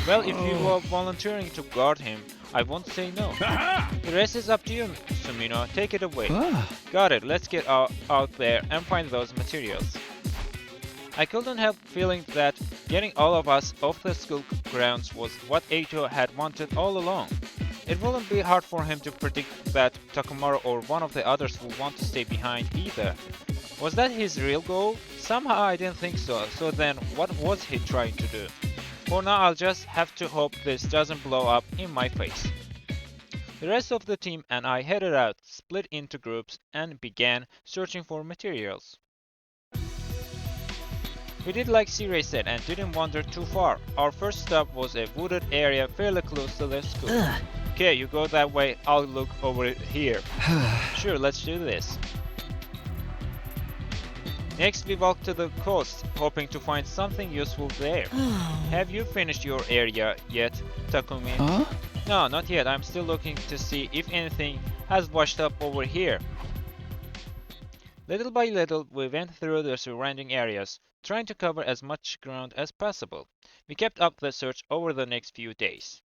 Well, if you are volunteering to guard him, I won't say no. The rest is up to you, Sumino. Take it away. Got it, let's get out there and find those materials. I couldn't help feeling that getting all of us off the school grounds was what Ato had wanted all along. It wouldn't be hard for him to predict that Takamaru or one of the others would want to stay behind either. Was that his real goal? Somehow I didn't think so, so then what was he trying to do? For now I'll just have to hope this doesn't blow up in my face. The rest of the team and I headed out, split into groups, and began searching for materials. We did like Sirei said and didn't wander too far. Our first stop was a wooded area fairly close to the school. Okay, you go that way, I'll look over here. Sure, let's do this. Next we walked to the coast, hoping to find something useful there. Have you finished your area yet, Takumi? No, not yet. I'm still looking to see if anything has washed up over here. Little by little, we went through the surrounding areas, trying to cover as much ground as possible. We kept up the search over the next few days.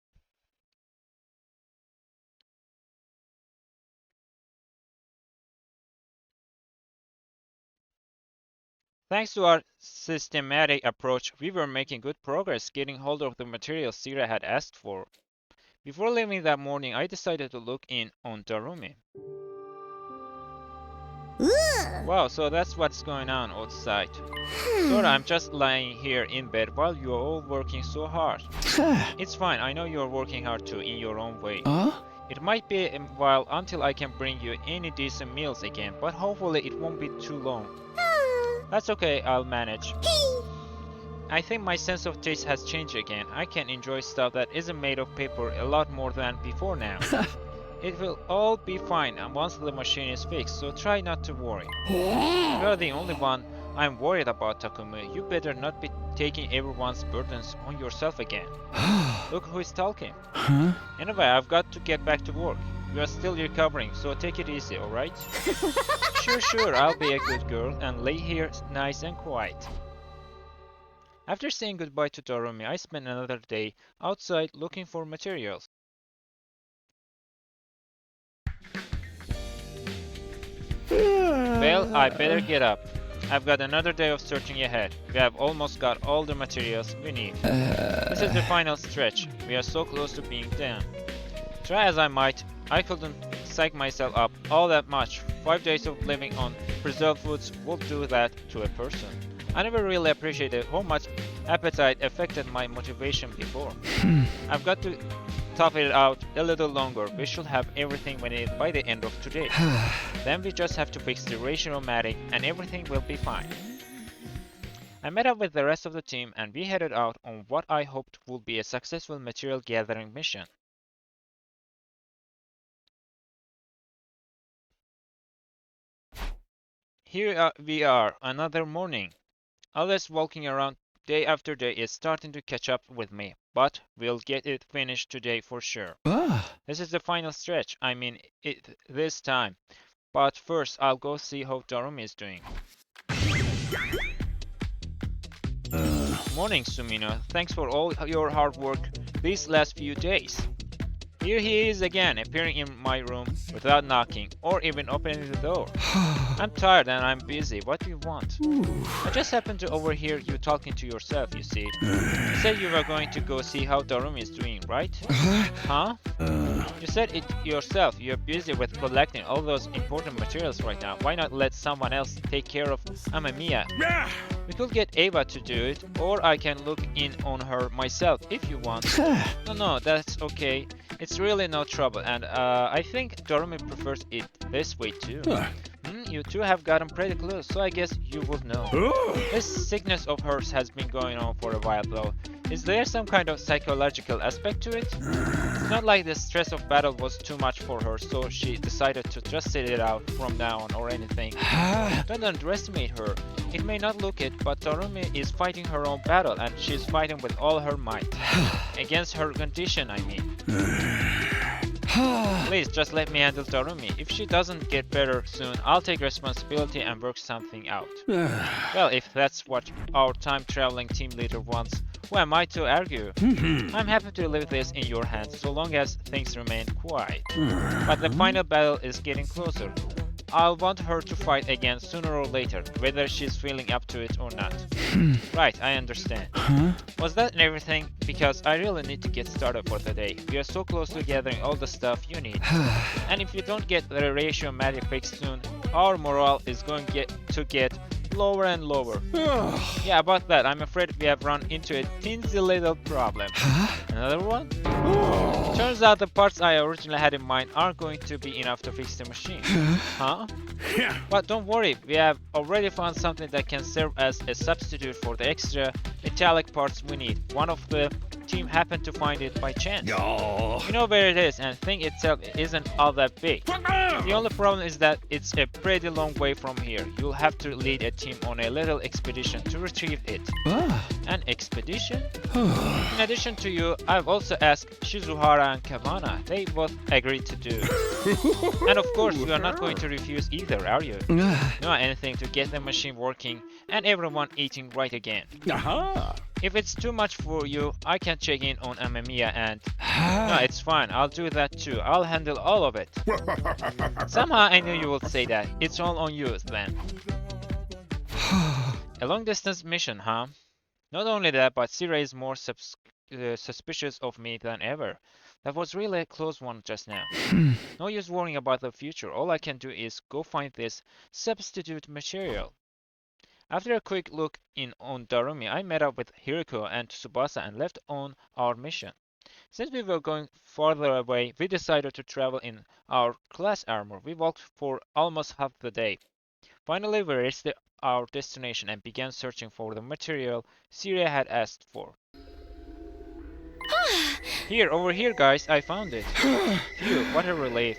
Thanks to our systematic approach, we were making good progress getting hold of the materials Sirei had asked for. Before leaving that morning, I decided to look in on Darumi. Wow, so that's what's going on outside. Sora, I'm just lying here in bed while you're all working so hard. It's fine, I know you're working hard too, in your own way. It might be a while until I can bring you any decent meals again, but hopefully it won't be too long. That's okay, I'll manage. I think my sense of taste has changed again. I can enjoy stuff that isn't made of paper a lot more than before now. It will all be fine once the machine is fixed, so try not to worry. You're the only one I'm worried about, Takumi. You better not be taking everyone's burdens on yourself again. Look who is talking. Anyway, I've got to get back to work. You are still recovering, so take it easy, alright? Sure, I'll be a good girl and lay here nice and quiet. After saying goodbye to Darumi, I spent another day outside looking for materials. Well, I better get up. I've got another day of searching ahead. We have almost got all the materials we need. This is the final stretch. We are so close to being done. Try as I might, I couldn't psych myself up all that much. 5 days of living on preserved foods would do that to a person. I never really appreciated how much appetite affected my motivation before. I've got to tough it out a little longer. We should have everything we need by the end of today. Then we just have to fix the ratio-matic and everything will be fine. I met up with the rest of the team and we headed out on what I hoped would be a successful material gathering mission. Here we are, another morning. All this walking around day after day is starting to catch up with me, but we'll get it finished today for sure. This is the final stretch, I mean it this time. But first I'll go see how Darumi is doing. Morning, Sumino. Thanks for all your hard work these last few days. Here he is again, appearing in my room without knocking or even opening the door. I'm tired and I'm busy. What do you want? I just happened to overhear you talking to yourself, you see. You said you were going to go see how Darumi is doing, right? Huh? You said it yourself. You're busy with collecting all those important materials right now. Why not let someone else take care of Amamiya? We could get Ava to do it, or I can look in on her myself if you want. No, that's okay. It's really no trouble, and I think Darumi prefers it this way too. You two have gotten pretty close, so I guess you would know. This sickness of hers has been going on for a while though. Is there some kind of psychological aspect to it? It's not like the stress of battle was too much for her, so she decided to just sit it out from now on or anything. Don't underestimate her. It may not look it, but Darumi is fighting her own battle, and she's fighting with all her might. Against her condition, I mean. Please, just let me handle Darumi. If she doesn't get better soon, I'll take responsibility and work something out. Well, if that's what our time-traveling team leader wants, who am I to argue? I'm happy to leave this in your hands, so long as things remain quiet. But the final battle is getting closer. I'll want her to fight again sooner or later, whether she's feeling up to it or not. Right, I understand. Was that everything? Because I really need to get started for the day. We are so close to gathering all the stuff you need. And if you don't get the ratio magic fixed soon, our morale is going to get lower and lower. Yeah, about that, I'm afraid we have run into a teensy little problem. Another one? Turns out the parts I originally had in mind aren't going to be enough to fix the machine. Huh? But don't worry, we have already found something that can serve as a substitute for the extra metallic parts we need. One of the team happened to find it by chance. You know where it is, and the thing itself isn't all that big. The only problem is that it's a pretty long way from here. You'll have to lead a team on a little expedition to retrieve it. An expedition? In addition to you, I've also asked Shizuhara and Kawana. They both agreed to do. And of course, you are not going to refuse either, are you? No, anything to get the machine working and everyone eating right again. If it's too much for you, I can check in on Amamiya and... No, it's fine. I'll do that too. I'll handle all of it. Somehow I knew you would say that. It's all on you then. A long-distance mission, huh? Not only that, but Sirei is more suspicious of me than ever. That was really a close one just now. No use worrying about the future. All I can do is go find this substitute material. After a quick look in on Darumi, I met up with Hiriko and Tsubasa and left on our mission. Since we were going farther away, we decided to travel in our class armor. We walked for almost half the day. Finally, we reached our destination and began searching for the material Sirei had asked for. Over here, guys, I found it. Phew, what a relief.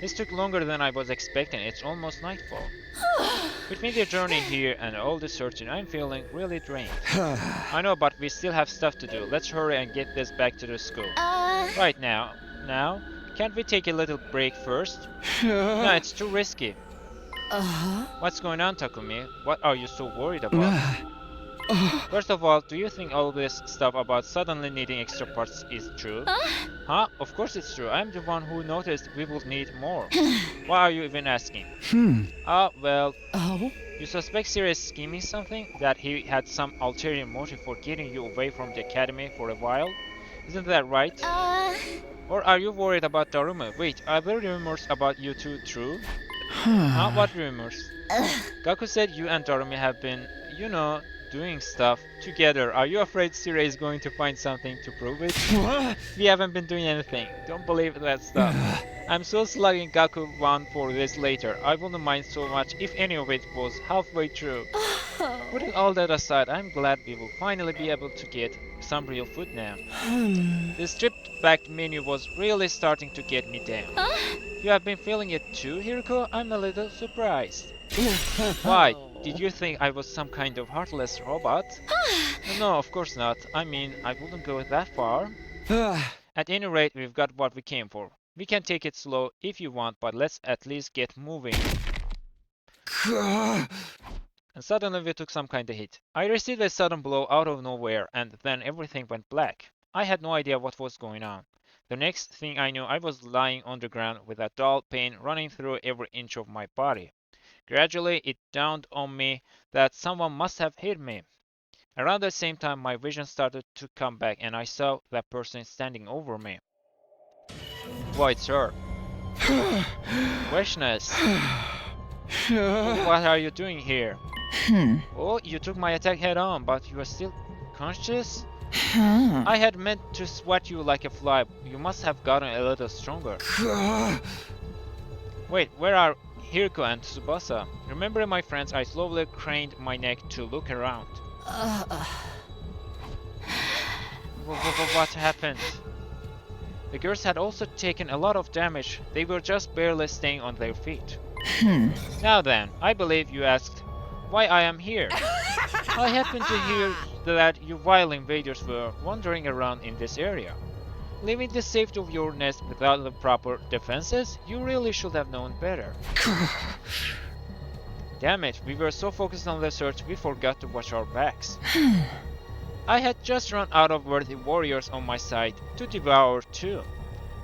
This took longer than I was expecting. It's almost nightfall. Between the journey here and all the searching, I'm feeling really drained. I know, but we still have stuff to do. Let's hurry and get this back to the school. Right now. Can't we take a little break first? No, it's too risky. What's going on, Takumi? What are you so worried about? First of all, do you think all this stuff about suddenly needing extra parts is true? Huh? Of course it's true. I'm the one who noticed we will need more. Why are you even asking? Well... You suspect Sirei is scheming something? That he had some ulterior motive for getting you away from the academy for a while? Isn't that right? Or are you worried about Darumi? Wait, are the rumors about you two true? What rumors? Gaku said you and Darumi have been, you know, doing stuff together. Are you afraid Sirei is going to find something to prove it? We haven't been doing anything. Don't believe that stuff. I'm still slugging Gaku one for this later. I wouldn't mind so much if any of it was halfway true. Putting all that aside, I'm glad we will finally be able to get some real food now. The stripped-back menu was really starting to get me down. You have been feeling it too, Hiriko? I'm a little surprised. Why? Did you think I was some kind of heartless robot? No, of course not. I mean, I wouldn't go that far. At any rate, we've got what we came for. We can take it slow if you want, but let's at least get moving. and suddenly we took some kind of hit. I received a sudden blow out of nowhere, and then everything went black. I had no idea what was going on. The next thing I knew, I was lying on the ground with a dull pain running through every inch of my body. Gradually, it dawned on me that someone must have hit me. Around the same time, my vision started to come back, and I saw that person standing over me. Why, sir? Questioners. What are you doing here? Oh, you took my attack head on, but you are still conscious? I had meant to swat you like a fly. You must have gotten a little stronger. Wait, where are Hirko and Tsubasa? Remembering my friends, I slowly craned my neck to look around. What happened? The girls had also taken a lot of damage. They were just barely staying on their feet. Now then, I believe you asked why I am here. I happened to hear that you vile invaders were wandering around in this area. Leaving the safety of your nest without the proper defenses? You really should have known better. Damn it, we were so focused on the search we forgot to watch our backs. I had just run out of worthy warriors on my side to devour too.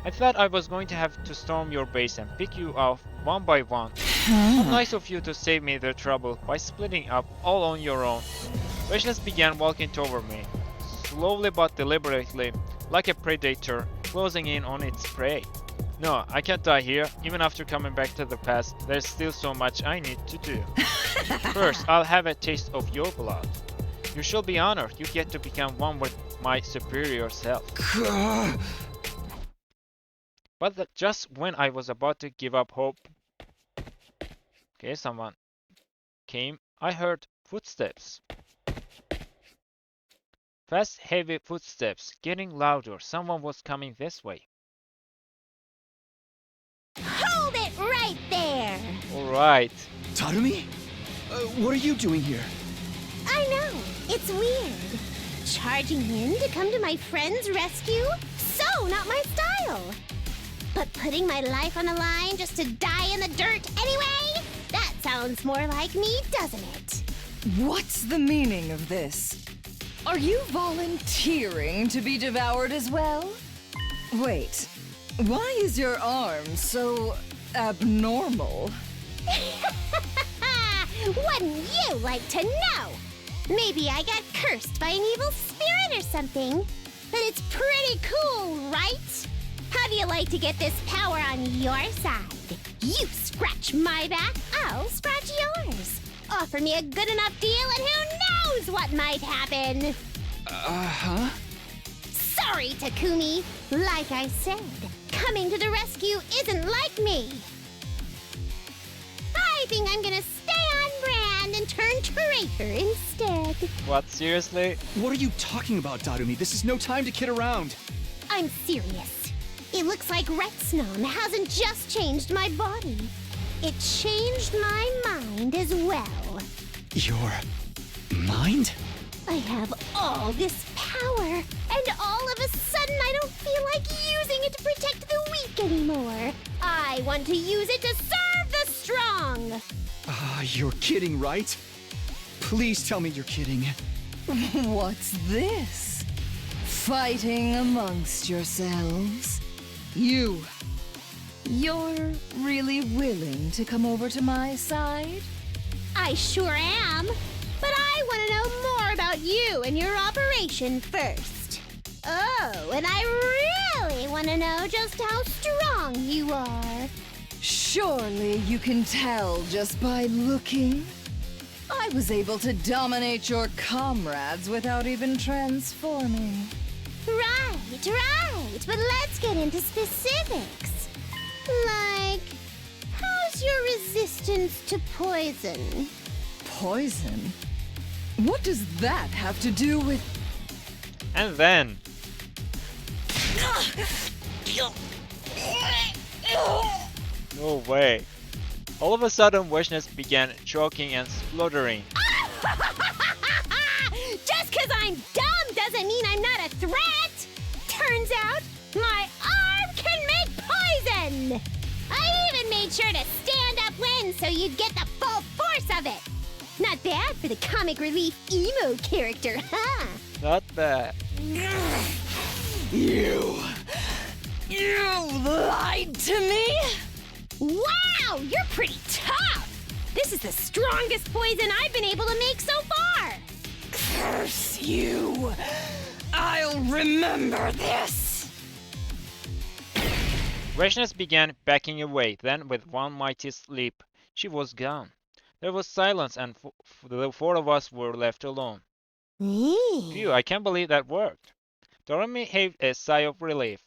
I thought I was going to have to storm your base and pick you off one by one. How nice of you to save me the trouble by splitting up all on your own. Vicious began walking toward me, slowly but deliberately, like a predator closing in on its prey. No, I can't die here. Even after coming back to the past, there's still so much I need to do. First, I'll have a taste of your blood. You shall be honored. You get to become one with my superior self. But just when I was about to give up hope, okay, someone came. I heard footsteps. Fast, heavy footsteps, getting louder. Someone was coming this way. Hold it right there! Alright. Darumi? What are you doing here? I know, it's weird. Charging in to come to my friend's rescue? So not my style. But putting my life on the line just to die in the dirt anyway? That sounds more like me, doesn't it? What's the meaning of this? Are you volunteering to be devoured as well? Wait, why is your arm so abnormal? Wouldn't you like to know? Maybe I got cursed by an evil spirit or something. But it's pretty cool, right? How do you like to get this power on your side? You scratch my back, I'll scratch yours. Offer me a good enough deal and who knows what might happen. Huh? Sorry, Takumi. Like I said, coming to the rescue isn't like me. I think I'm gonna stay on brand and turn traitor instead. What, seriously? What are you talking about, Darumi? This is no time to kid around. I'm serious. It looks like Retsnom hasn't just changed my body. It changed my mind as well. Your mind? I have all this power, and all of a sudden I don't feel like using it to protect the weak anymore. I want to use it to serve the strong. You're kidding, right? Please tell me you're kidding. What's this? Fighting amongst yourselves? You're really willing to come over to my side? I sure am. But I want to know more about you and your operation first. Oh, and I really want to know just how strong you are. Surely you can tell just by looking. I was able to dominate your comrades without even transforming. Right. But let's get into specifics. Like, how's your resistance to poison? Poison? What does that have to do with... And then... No way. All of a sudden, Weshness began choking and spluttering. Just 'cause I'm dumb doesn't mean I'm not a threat! Turns out, my arm can make poison! I even made sure to stand upwind so you'd get the full force of it! Not bad for the comic relief emo character, huh? Not bad. You lied to me? Wow, you're pretty tough! This is the strongest poison I've been able to make so far! Curse you! I'll remember this! Retsnom began backing away, then with one mighty leap, she was gone. There was silence and the four of us were left alone. Phew, I can't believe that worked. Darumi heaved a sigh of relief.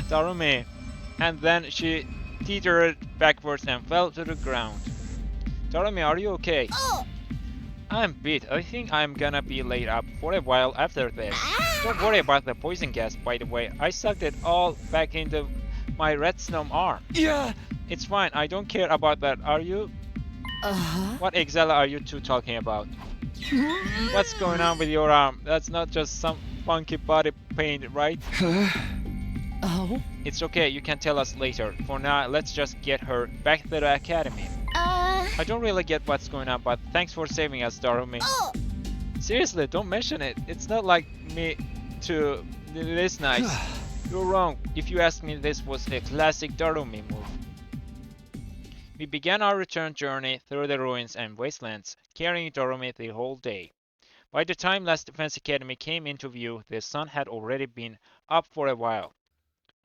Darumi! And then she teetered backwards and fell to the ground. Darumi, are you okay? I'm beat. I think I'm gonna be laid up for a while after this. Don't worry about the poison gas, by the way. I sucked it all back into my Retsnom arm. Yeah! It's fine. I don't care about that. Are you? What exactly are you two talking about? What's going on with your arm? That's not just some funky body pain, right? Oh? It's okay. You can tell us later. For now, let's just get her back to the academy. I don't really get what's going on, but thanks for saving us, Darumi. Seriously, don't mention it. It's not like me to this nice. You're wrong. If you ask me, this was a classic Darumi move. We began our return journey through the ruins and wastelands, carrying Darumi the whole day. By the time Last Defense Academy came into view, the sun had already been up for a while.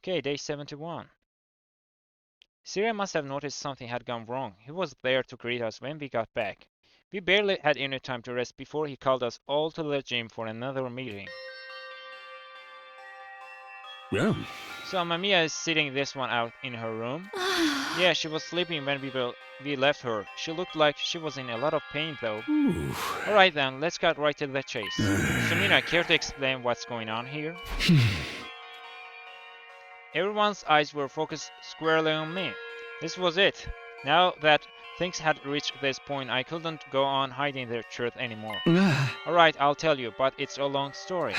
Okay, day 71. Sirei must have noticed something had gone wrong. He was there to greet us when we got back. We barely had any time to rest before he called us all to the gym for another meeting. Yeah. So Mamiya is sitting this one out in her room. Yeah, she was sleeping when we left her. She looked like she was in a lot of pain though. Alright then, let's get right to the chase. Sumina, care to explain what's going on here? Everyone's eyes were focused squarely on me. This was it. Now that things had reached this point, I couldn't go on hiding the truth anymore. Alright, I'll tell you, but it's a long story.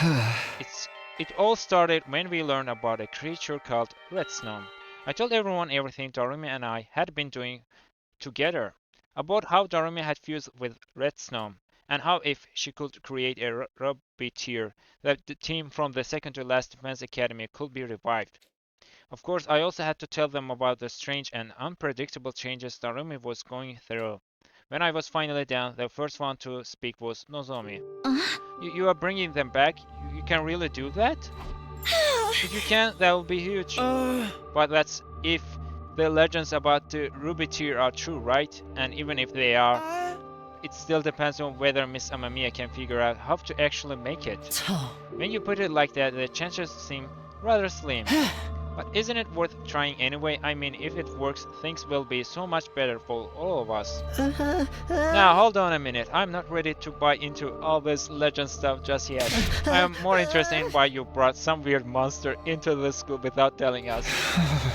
It all started when we learned about a creature called Retsnom. I told everyone everything Darumi and I had been doing together, about how Darumi had fused with Retsnom, and how if she could create a Rubbeteer, that the team from the second to last Defense Academy could be revived. Of course, I also had to tell them about the strange and unpredictable changes Darumi was going through. When I was finally down, the first one to speak was Nozomi. You are bringing them back? You can really do that? If you can, that will be huge. But that's if the legends about the Rubbeteer are true, right? And even if they are, it still depends on whether Miss Amamiya can figure out how to actually make it. When you put it like that, the chances seem rather slim. But isn't it worth trying anyway? I mean, if it works, things will be so much better for all of us. Now, hold on a minute. I'm not ready to buy into all this legend stuff just yet. I am more interested in why you brought some weird monster into the school without telling us.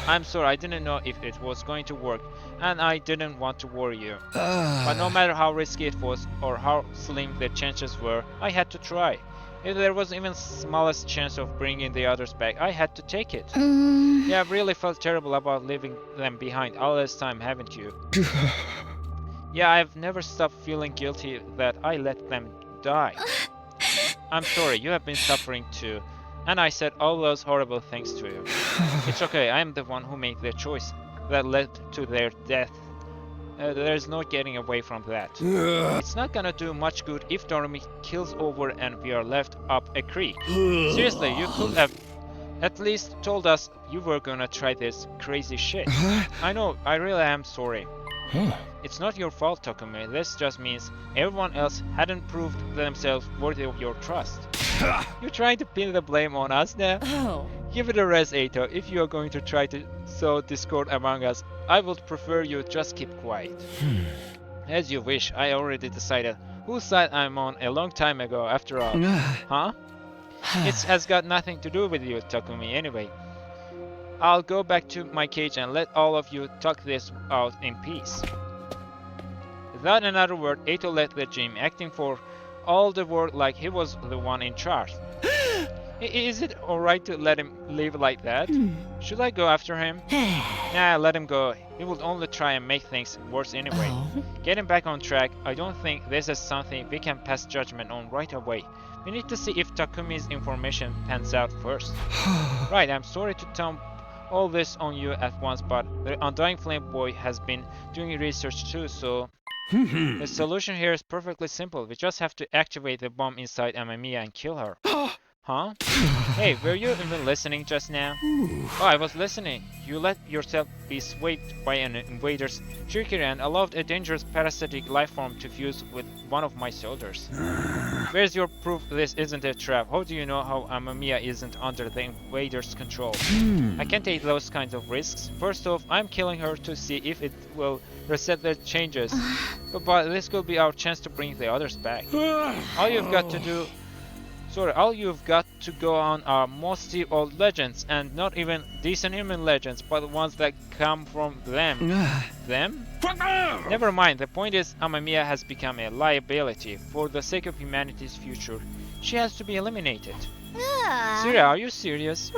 I'm sorry, I didn't know if it was going to work, and I didn't want to worry you. But no matter how risky it was, or how slim the chances were, I had to try. If there was even smallest chance of bringing the others back, I had to take it. Yeah, I've really felt terrible about leaving them behind all this time, haven't you? Yeah, I've never stopped feeling guilty that I let them die. I'm sorry, you have been suffering too. And I said all those horrible things to you. It's okay, I'm the one who made the choice that led to their death. There's no getting away from that. It's not gonna do much good if Darumi kills over and we are left up a creek. Seriously, you could have at least told us you were gonna try this crazy shit. I know, I really am sorry. It's not your fault, Takumi. This just means everyone else hadn't proved themselves worthy of your trust. You're trying to pin the blame on us now? Give it a rest, Eito. If you are going to try to sow discord among us, I would prefer you just keep quiet. As you wish. I already decided whose side I'm on a long time ago, after all. Huh? It has got nothing to do with you, Takumi, anyway. I'll go back to my cage and let all of you talk this out in peace. Without another word, Eito left the gym, acting for all the world like he was the one in charge. Is it alright to let him live like that? Should I go after him? Nah, let him go. He will only try and make things worse anyway. Get him back on track. I don't think this is something we can pass judgment on right away. We need to see if Takumi's information pans out first. Right, I'm sorry to dump all this on you at once, but the Undying Flame Boy has been doing research too, so... The solution here is perfectly simple. We just have to activate the bomb inside Amamiya and kill her. Huh? Hey, were you even listening just now? Oh, I was listening. You let yourself be swayed by an invader's trickery and allowed a dangerous parasitic life form to fuse with one of my soldiers. Where's your proof this isn't a trap? How do you know how Amamiya isn't under the invader's control? I can't take those kinds of risks. First off, I'm killing her to see if it will reset the changes. But this could be our chance to bring the others back. All you've got to go on are musty old legends, and not even decent human legends, but the ones that come from them. Them? Never mind, the point is Amamiya has become a liability. For the sake of humanity's future, she has to be eliminated. Sirei, are you serious?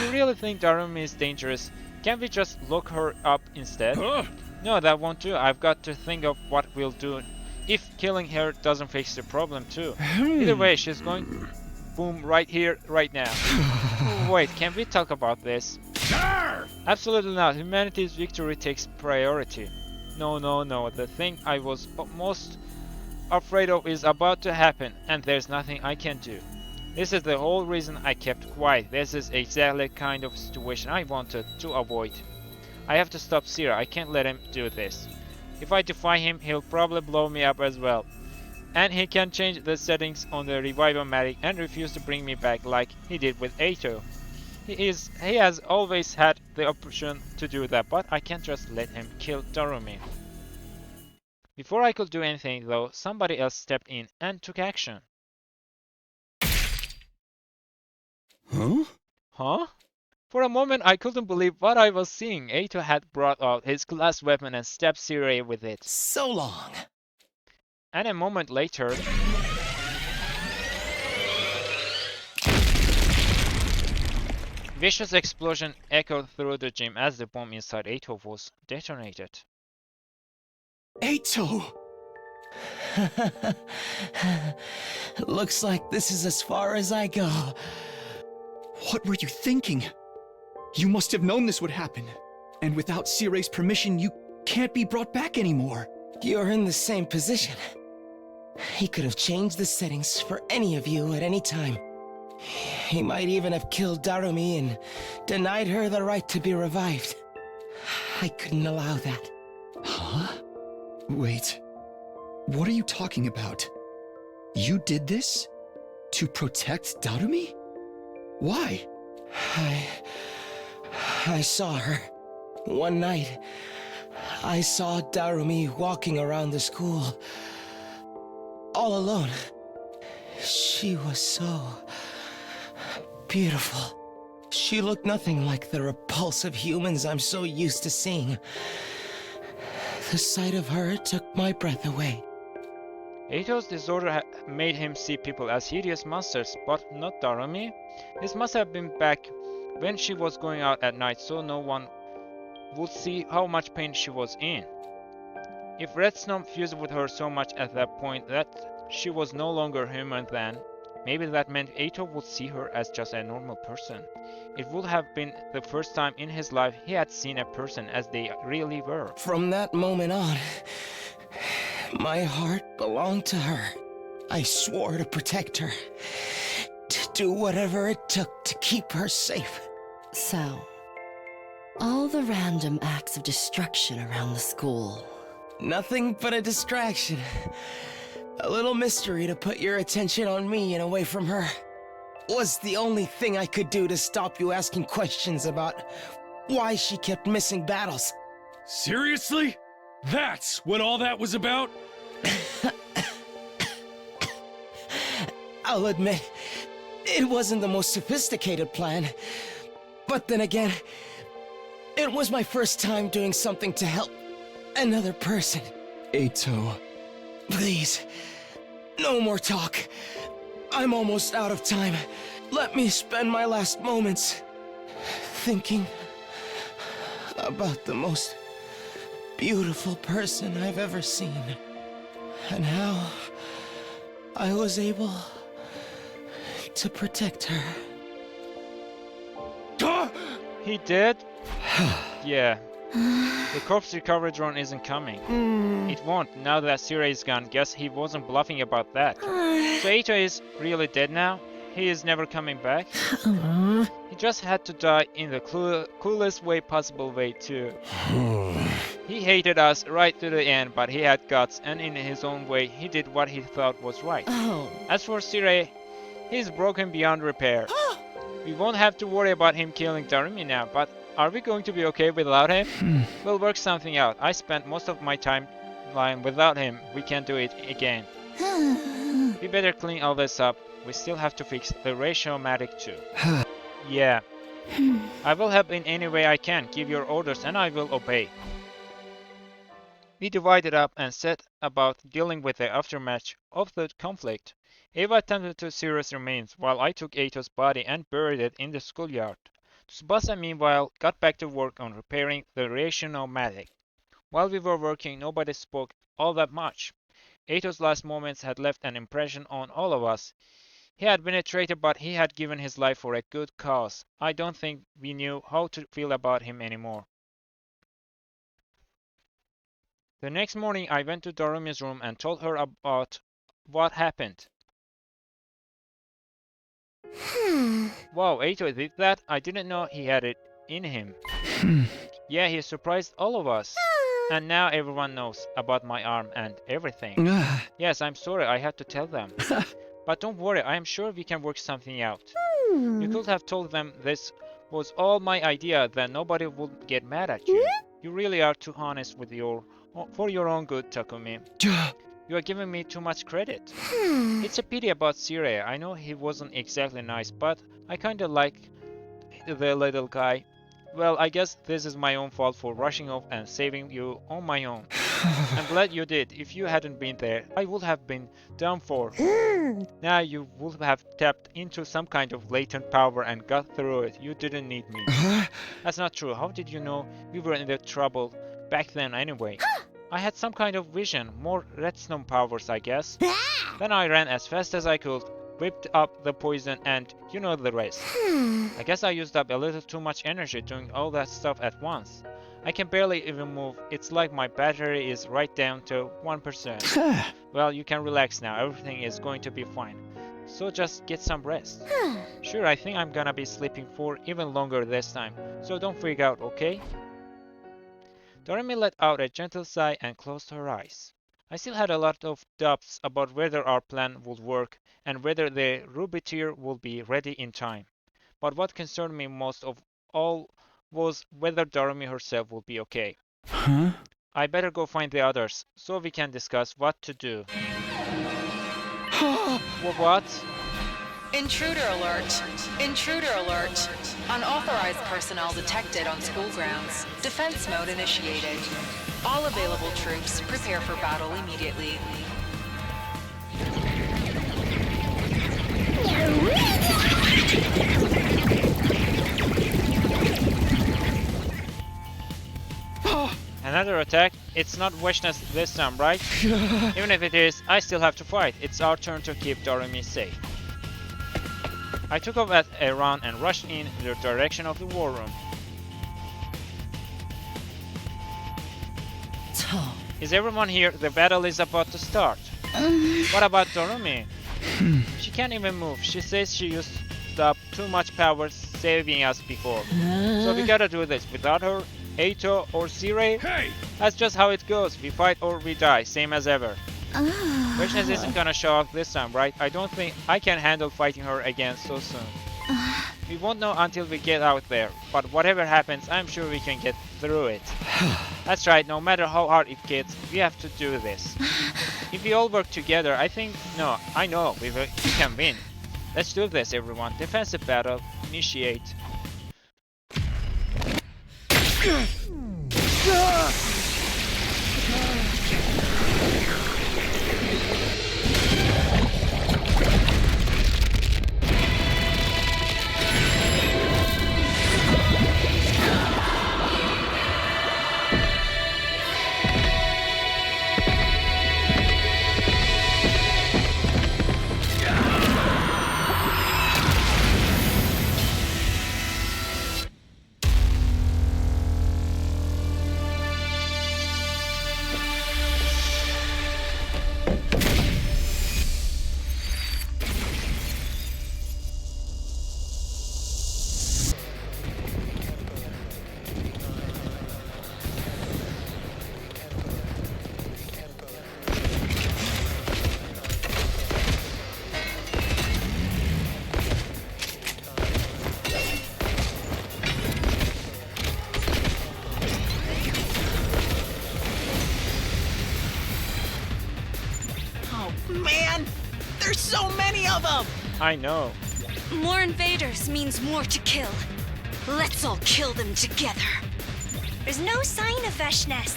You really think Darumi is dangerous? Can't we just lock her up instead? No, that won't do. I've got to think of what we'll do if killing her doesn't fix the problem too. Either way, she's going boom right here, right now. Wait, can we talk about this? Absolutely not. Humanity's victory takes priority. No. The thing I was most afraid of is about to happen, and there's nothing I can do. This is the whole reason I kept quiet. This is exactly the kind of situation I wanted to avoid. I have to stop Sirei. I can't let him do this. If I defy him, he'll probably blow me up as well. And he can change the settings on the Revive-O-Matic and refuse to bring me back like he did with Eito. He has always had the option to do that, but I can't just let him kill Darumi. Before I could do anything though, somebody else stepped in and took action. Huh? For a moment I couldn't believe what I was seeing. Eito had brought out his glass weapon and stabbed Sirei with it. So long. And a moment later... Vicious explosion echoed through the gym as the bomb inside Eito was detonated. Eito! Looks like this is as far as I go. What were you thinking? You must have known this would happen. And without Sirei's permission, you can't be brought back anymore. You're in the same position. He could have changed the settings for any of you at any time. He might even have killed Darumi and denied her the right to be revived. I couldn't allow that. Huh? Wait. What are you talking about? You did this? To protect Darumi? Why? I saw her. One night, I saw Darumi walking around the school. All alone. She was so... beautiful. She looked nothing like the repulsive humans I'm so used to seeing. The sight of her took my breath away. Eito's disorder made him see people as hideous monsters, but not Darumi. This must have been back when she was going out at night, so no one would see how much pain she was in. If Retsnom fused with her so much at that point that she was no longer human, then maybe that meant Eito would see her as just a normal person. It would have been the first time in his life he had seen a person as they really were. From that moment on, my heart belonged to her. I swore to protect her, to do whatever it took to keep her safe. So, all the random acts of destruction around the school. Nothing but a distraction. A little mystery to put your attention on me and away from her. Was the only thing I could do to stop you asking questions about why she kept missing battles. Seriously? That's what all that was about? I'll admit, it wasn't the most sophisticated plan. But then again, it was my first time doing something to help another person. Eito. Please, no more talk. I'm almost out of time. let me spend my last moments thinking about the most beautiful person I've ever seen, and how I was able to protect her. He did? Yeah. The corpse recovery drone isn't coming. It won't, now that Sirei is gone. Guess he wasn't bluffing about that. So Eito is really dead now? He is never coming back? He just had to die in the coolest possible way too. He hated us right to the end, but he had guts, and in his own way, he did what he thought was right. As for Sirei, he's broken beyond repair. We won't have to worry about him killing Darumi now, but are we going to be okay without him? We'll work something out. I spent most of my time lying without him. We can't do it again. We better clean all this up. We still have to fix the ratio-matic too. Yeah. I will help in any way I can. Give your orders and I will obey. We divided up and set about dealing with the aftermath of the conflict. Eva attended to Sirei's remains while I took Eito's body and buried it in the schoolyard. Tsubasa meanwhile got back to work on repairing the ratio-matic. While we were working, nobody spoke all that much. Eito's last moments had left an impression on all of us. He had been a traitor, but he had given his life for a good cause. I don't think we knew how to feel about him anymore. The next morning I went to Darumi's room and told her about what happened. Wow, Eito did that? I didn't know he had it in him. Yeah, he surprised all of us. And now everyone knows about my arm and everything. Yes, I'm sorry I had to tell them. But don't worry, I am sure we can work something out. You could have told them this was all my idea, then nobody would get mad at you. You really are too honest with for your own good, Takumi. You are giving me too much credit. It's a pity about Sirei. I know he wasn't exactly nice, but I kinda like the little guy. Well, I guess this is my own fault for rushing off and saving you on my own. I'm glad you did. If you hadn't been there, I would have been done for. Now you would have tapped into some kind of latent power and got through it. You didn't need me. That's not true. How did you know we were in the trouble back then anyway? I had some kind of vision, more Retsnom powers, I guess. Then I ran as fast as I could, whipped up the poison, and you know the rest. I guess I used up a little too much energy doing all that stuff at once. I can barely even move. It's like my battery is right down to 1%. Well, you can relax now. Everything is going to be fine. So just get some rest. Sure, I think I'm gonna be sleeping for even longer this time. So don't freak out, okay? Darumi let out a gentle sigh and closed her eyes. I still had a lot of doubts about whether our plan would work and whether the ruby tier would be ready in time. But what concerned me most of all was whether Darumi herself would be okay. I better go find the others, so we can discuss what to do. What? Intruder alert! Intruder alert! Unauthorized personnel detected on school grounds. Defense mode initiated. All available troops prepare for battle immediately. Another attack? It's not Weshness this time, right? Even if it is, I still have to fight. It's our turn to keep Darumi safe. I took off at a run and rushed in the direction of the war room. Is everyone here? The battle is about to start. What about Darumi? She can't even move. She says she used up too much power saving us before. So we gotta do this. Without her, Eito or Sirei? Hey! That's just how it goes. We fight or we die, same as ever. Richness isn't gonna show up this time, right? I don't think I can handle fighting her again so soon. We won't know until we get out there, but whatever happens, I'm sure we can get through it. That's right, no matter how hard it gets, we have to do this. If we all work together, I know we can win. Let's do this, everyone. Defensive battle, initiate. Man, there's so many of them! I know. More invaders means more to kill. Let's all kill them together. There's no sign of Veshness.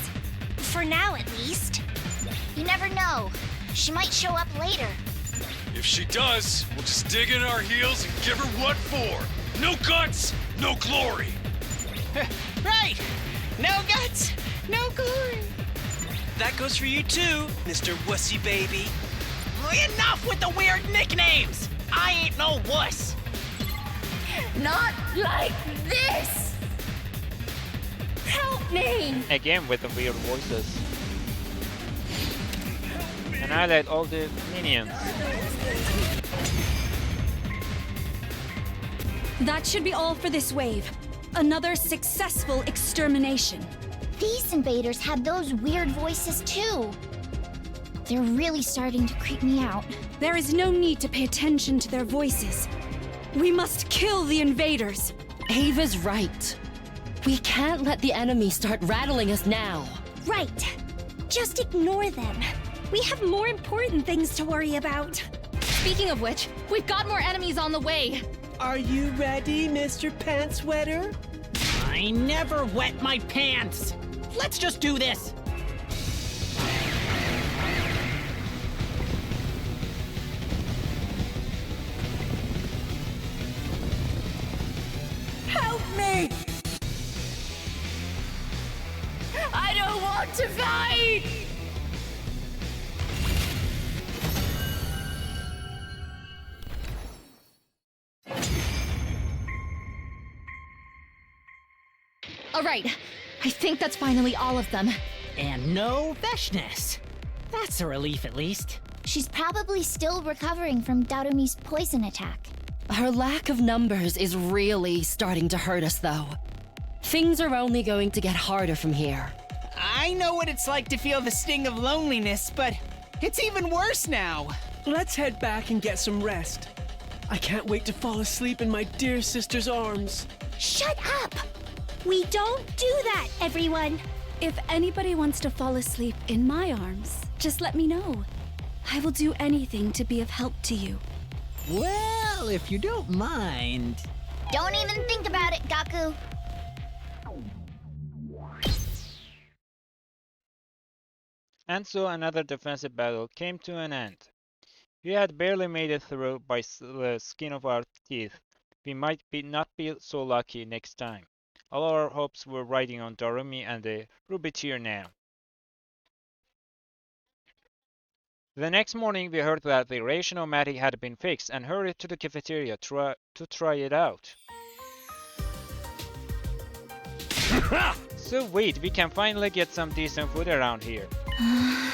For now, at least. You never know. She might show up later. If she does, we'll just dig in our heels and give her what for. No guts, no glory. Right! No guts, no glory. That goes for you too, Mr. Wussy Baby. Enough with the weird nicknames! I ain't no wuss! Not like this! Help me! Again with the weird voices. Annihilate all the minions. That should be all for this wave. Another successful extermination. These invaders had those weird voices too. They're really starting to creep me out. There is no need to pay attention to their voices. We must kill the invaders. Ava's right. We can't let the enemy start rattling us now. Right. Just ignore them. We have more important things to worry about. Speaking of which, we've got more enemies on the way. Are you ready, Mr. Pants Wetter? I never wet my pants! Let's just do this! Help me! I don't want to fight! Alright, I think that's finally all of them. And no Veshness. That's a relief at least. She's probably still recovering from Darumi's poison attack. Her lack of numbers is really starting to hurt us, though. Things are only going to get harder from here. I know what it's like to feel the sting of loneliness, but it's even worse now. Let's head back and get some rest. I can't wait to fall asleep in my dear sister's arms. Shut up! We don't do that, everyone. If anybody wants to fall asleep in my arms, just let me know. I will do anything to be of help to you. Well, if you don't mind. Don't even think about it, Gaku. And so another defensive battle came to an end. We had barely made it through by the skin of our teeth. We might not be so lucky next time. All our hopes were riding on Darumi and the Ruby Tear now. The next morning we heard that the ration-o-matic had been fixed and hurried to the cafeteria to try it out. Sweet, we can finally get some decent food around here.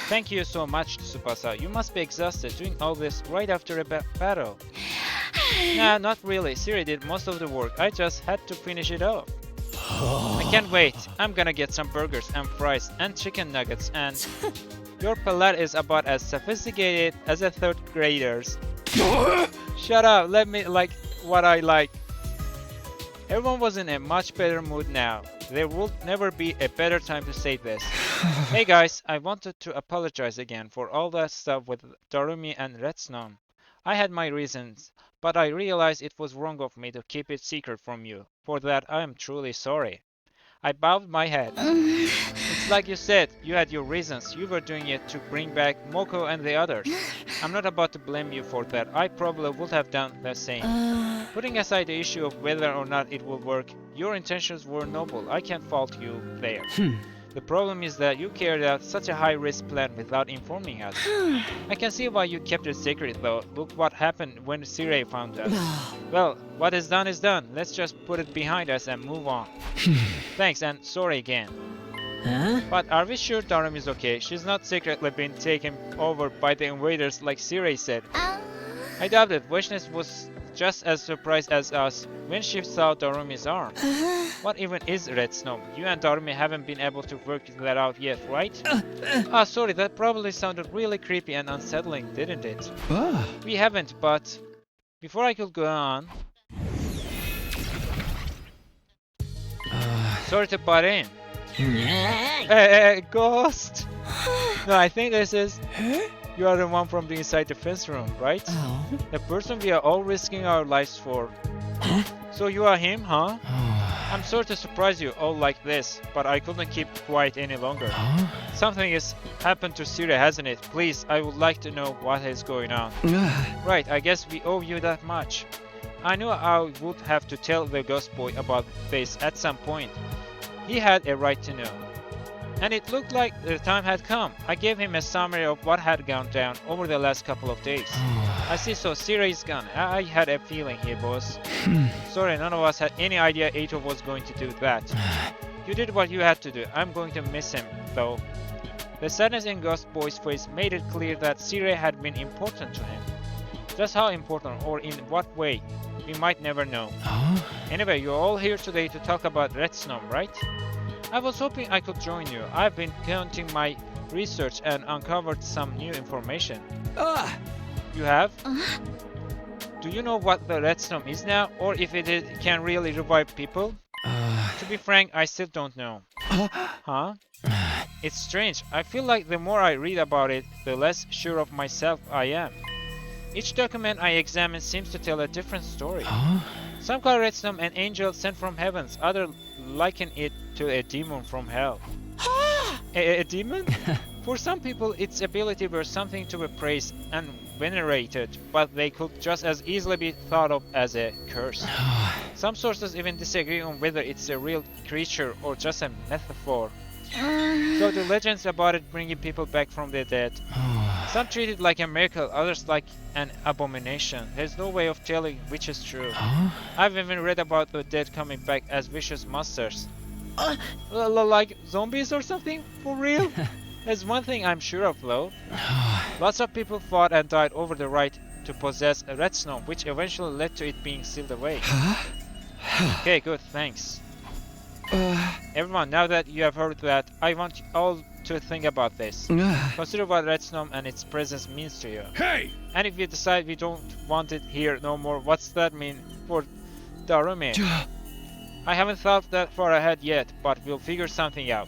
Thank you so much, Tsubasa. You must be exhausted doing all this right after a battle. Nah, not really. Sirei did most of the work. I just had to finish it off. I can't wait. I'm gonna get some burgers and fries and chicken nuggets and... Your palate is about as sophisticated as a third grader's. Shut up, let me like what I like. Everyone was in a much better mood now. There will never be a better time to say this. Hey guys, I wanted to apologize again for all that stuff with Darumi and Retsnom. I had my reasons, but I realized it was wrong of me to keep it secret from you. For that, I am truly sorry. I bowed my head. It's like you said, you had your reasons. You were doing it to bring back Moko and the others. I'm not about to blame you for that. I probably would have done the same. Putting aside the issue of whether or not it will work, your intentions were noble. I can't fault you there. The problem is that you carried out such a high-risk plan without informing us. I can see why you kept it secret though. Look what happened when Sirei found us. Well, what is done is done. Let's just put it behind us and move on. Thanks and sorry again. Huh? But are we sure Darumi is okay? She's not secretly been taken over by the invaders like Sirei said. I doubt it. Veshness was just as surprised as us when she saw Darumi's arm. What even is Retsnom? You and Darumi haven't been able to work that out yet, right? Sorry, that probably sounded really creepy and unsettling, didn't it? We haven't, but... Before I could go on... Sorry to butt in. Ghost! No, I think this is... You are the one from the inside defense room, right? Oh. The person we are all risking our lives for. So you are him, huh? I'm sorry to surprise you all like this, but I couldn't keep quiet any longer. Something has happened to Sirei, hasn't it? Please, I would like to know what is going on. Right, I guess we owe you that much. I knew I would have to tell the ghost boy about this at some point. He had a right to know. And it looked like the time had come. I gave him a summary of what had gone down over the last couple of days. I see, so Sirei's gone. I had a feeling he was. Sorry, none of us had any idea Eito was going to do that. You did what you had to do. I'm going to miss him, though. The sadness in Ghost Boy's face made it clear that Sirei had been important to him. Just how important, or in what way, we might never know. Anyway, you're all here today to talk about Retsnom, right? I was hoping I could join you. I've been counting my research and uncovered some new information. You have? Do you know what the Retsnom is now, or if it can really revive people? To be frank, I still don't know. Huh? It's strange. I feel like the more I read about it, the less sure of myself I am. Each document I examine seems to tell a different story. Some call Retsnom an angel sent from heavens, others liken it to a demon from hell. A demon? For some people, its ability were something to be praised and venerated, but they could just as easily be thought of as a curse. Some sources even disagree on whether it's a real creature or just a metaphor. So the legends about it bringing people back from the dead. Some treat it like a miracle, others like an abomination. There's no way of telling which is true. I've even read about the dead coming back as vicious monsters. Like zombies or something? For real? There's one thing I'm sure of though. Lots of people fought and died over the right to possess a Retsnom, which eventually led to it being sealed away. Okay, good, thanks. Everyone, now that you have heard that, I want you all to think about this. Consider what Retsnom and its presence means to you. Hey! And if you decide we don't want it here no more, what's that mean for Darumi? I haven't thought that far ahead yet, but we'll figure something out.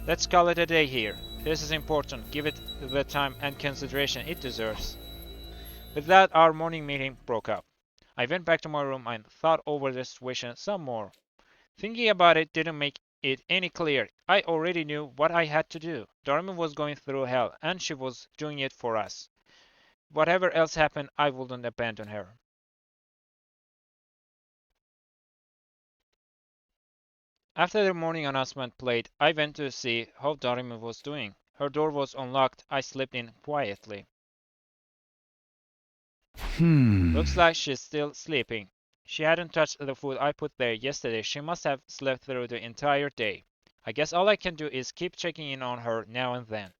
Let's call it a day here. This is important. Give it the time and consideration it deserves. With that, our morning meeting broke up. I went back to my room and thought over the situation some more. Thinking about it didn't make it any clearer. I already knew what I had to do. Darumi was going through hell, and she was doing it for us. Whatever else happened, I wouldn't abandon her. After the morning announcement played, I went to see how Darumi was doing. Her door was unlocked. I slipped in quietly. Looks like she's still sleeping. She hadn't touched the food I put there yesterday. She must have slept through the entire day. I guess all I can do is keep checking in on her now and then.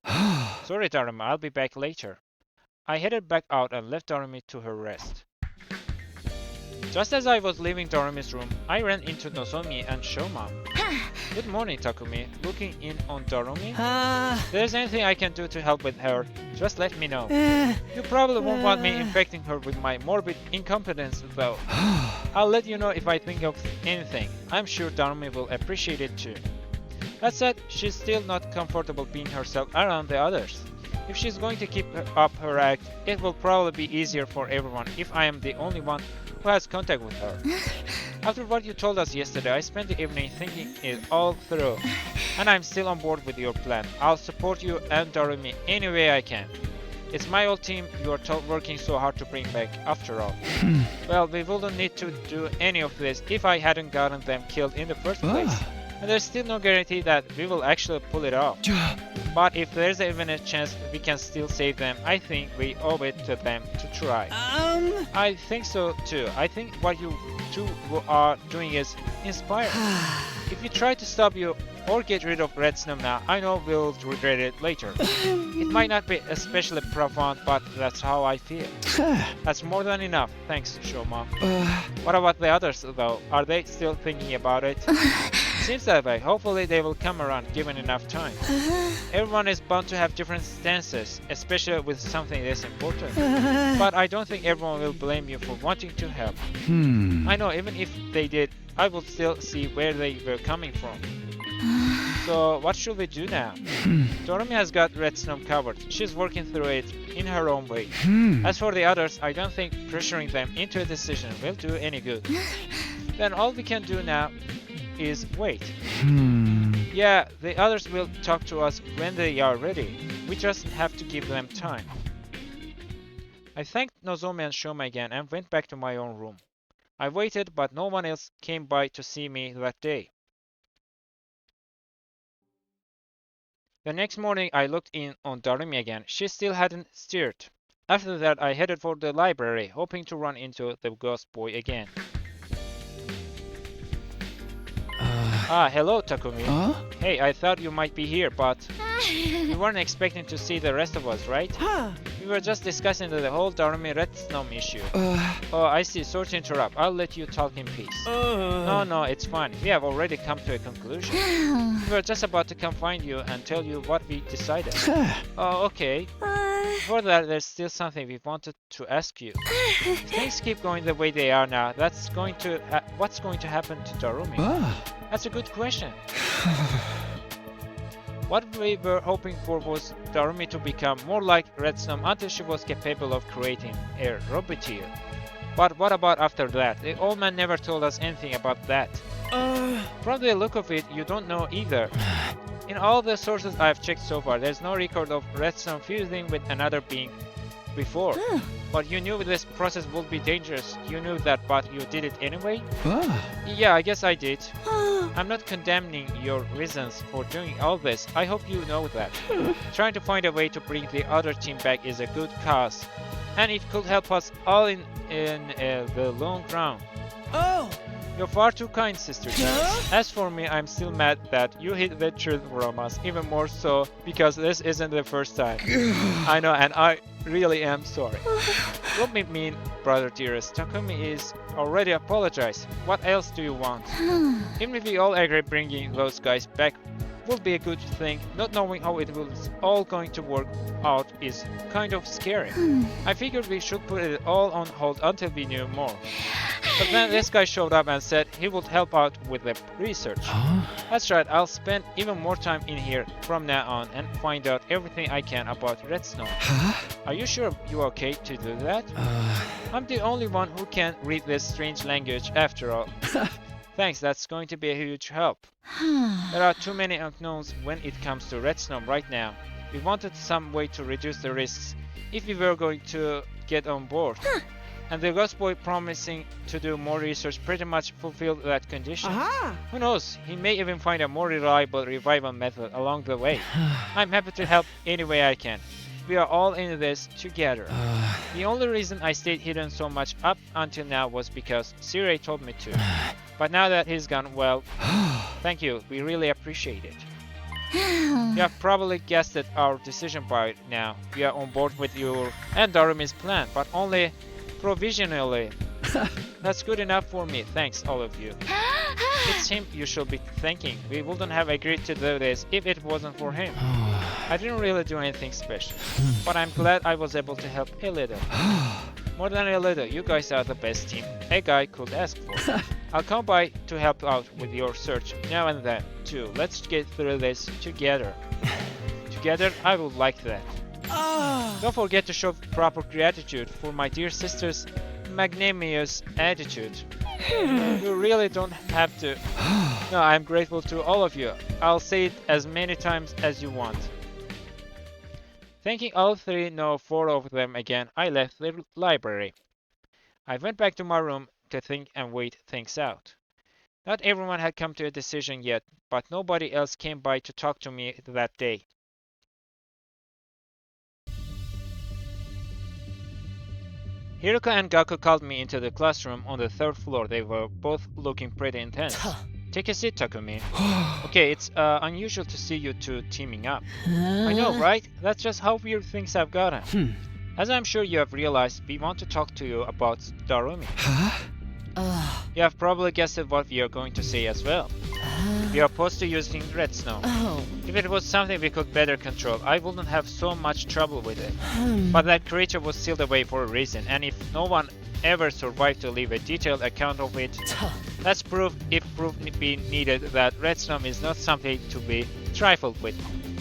Sorry, Darumi, I'll be back later. I headed back out and left Darumi to her rest. Just as I was leaving Darumi's room, I ran into Nozomi and Shoma. Good morning, Takumi. Looking in on Darumi? If there's anything I can do to help with her, just let me know. You probably won't want me infecting her with my morbid incompetence, though. I'll let you know if I think of anything. I'm sure Darumi will appreciate it too. That said, she's still not comfortable being herself around the others. If she's going to keep up her act, it will probably be easier for everyone if I am the only one who has contact with her. After what you told us yesterday, I spent the evening thinking it all through, and I'm still on board with your plan. I'll support you and Darumi any way I can. It's my old team you are working so hard to bring back, after all. Well, we wouldn't need to do any of this if I hadn't gotten them killed in the first place. And there's still no guarantee that we will actually pull it off. But if there's even a chance we can still save them, I think we owe it to them to try. I think so too. I think what you two are doing is inspiring. If you try to stop you or get rid of Retsnom now, I know we'll regret it later. It might not be especially profound, but that's how I feel. That's more than enough. Thanks, Shoma. What about the others though? Are they still thinking about it? Seems that way. Hopefully they will come around given enough time. Everyone is bound to have different stances, especially with something this important. But I don't think everyone will blame you for wanting to help. I know even if they did, I would still see where they were coming from. So what should we do now? Darumi has got Retsnom covered. She's working through it in her own way. As for the others, I don't think pressuring them into a decision will do any good. Then all we can do now is wait. Yeah, the others will talk to us when they are ready. We just have to give them time. I thanked Nozomi and Shoma again and went back to my own room. I waited, but no one else came by to see me that day. The next morning I looked in on Darumi again. She still hadn't stirred. After that I headed for the library, hoping to run into the ghost boy again. Hello Takumi. Hey, I thought you might be here, but you weren't expecting to see the rest of us, right? We were just discussing the whole Darumi Retsnom issue. Oh, I see. Sorry to interrupt. I'll let you talk in peace. No, it's fine. We have already come to a conclusion. We were just about to come find you and tell you what we decided. Oh, okay. Before that, there's still something we wanted to ask you. If things keep going the way they are now, what's going to happen to Darumi? That's a good question. What we were hoping for was Darumi to become more like Retsnom until she was capable of creating a roboteer. But what about after that? The old man never told us anything about that. From the look of it, you don't know either. In all the sources I've checked so far, there's no record of Retsnom fusing with another being before. But you knew this process would be dangerous. You knew that, but you did it anyway? Yeah, I guess I did. I'm not condemning your reasons for doing all this. I hope you know that. Trying to find a way to bring the other team back is a good cause. And it could help us all in the long run. You're far too kind, Sister Janice. As for me, I'm still mad that you hid the truth from us, even more so because this isn't the first time. I know, and I really am sorry. Don't be mean, brother dearest. Takumi is already apologized. What else do you want? Even if we all agree bringing those guys back will be a good thing, not knowing how it will all going to work out is kind of scary. I figured we should put it all on hold until we knew more. But then this guy showed up and said he would help out with the research. That's right, I'll spend even more time in here from now on and find out everything I can about Retsnom. Are you sure you're okay to do that? I'm the only one who can read this strange language after all. Thanks, that's going to be a huge help. There are too many unknowns when it comes to Retsnom right now. We wanted some way to reduce the risks if we were going to get on board. And the ghost boy promising to do more research pretty much fulfilled that condition. Who knows, he may even find a more reliable revival method along the way. I'm happy to help any way I can. We are all in this together. The only reason I stayed hidden so much up until now was because Sirei told me to. But now that he's gone, well, thank you, we really appreciate it. You have probably guessed at our decision by now. We are on board with your and Darumi's plan, but only provisionally. That's good enough for me, thanks all of you. It's him you should be thanking. We wouldn't have agreed to do this if it wasn't for him. I didn't really do anything special, but I'm glad I was able to help a little. More than a little, you guys are the best team a guy could ask for. I'll come by to help out with your search now and then, too. Let's get through this together. Together, I would like that. Don't forget to show proper gratitude for my dear sister's magnanimous attitude. You really don't have to. No, I'm grateful to all of you. I'll say it as many times as you want. Thanking all three, no, four of them again, I left the library. I went back to my room to think and wait things out. Not everyone had come to a decision yet, but nobody else came by to talk to me that day. Hiruka and Gaku called me into the classroom on the third floor. They were both looking pretty intense. Take a seat, Takumi. Okay, it's unusual to see you two teaming up. I know, right? That's just how weird things have gotten. As I'm sure you have realized, we want to talk to you about Darumi. You have probably guessed what we are going to say as well. We are opposed to using Retsnom. If it was something we could better control, I wouldn't have so much trouble with it. But that creature was sealed away for a reason, and if no one ever survived to leave a detailed account of it, that's proof if proof be needed that Retsnom is not something to be trifled with.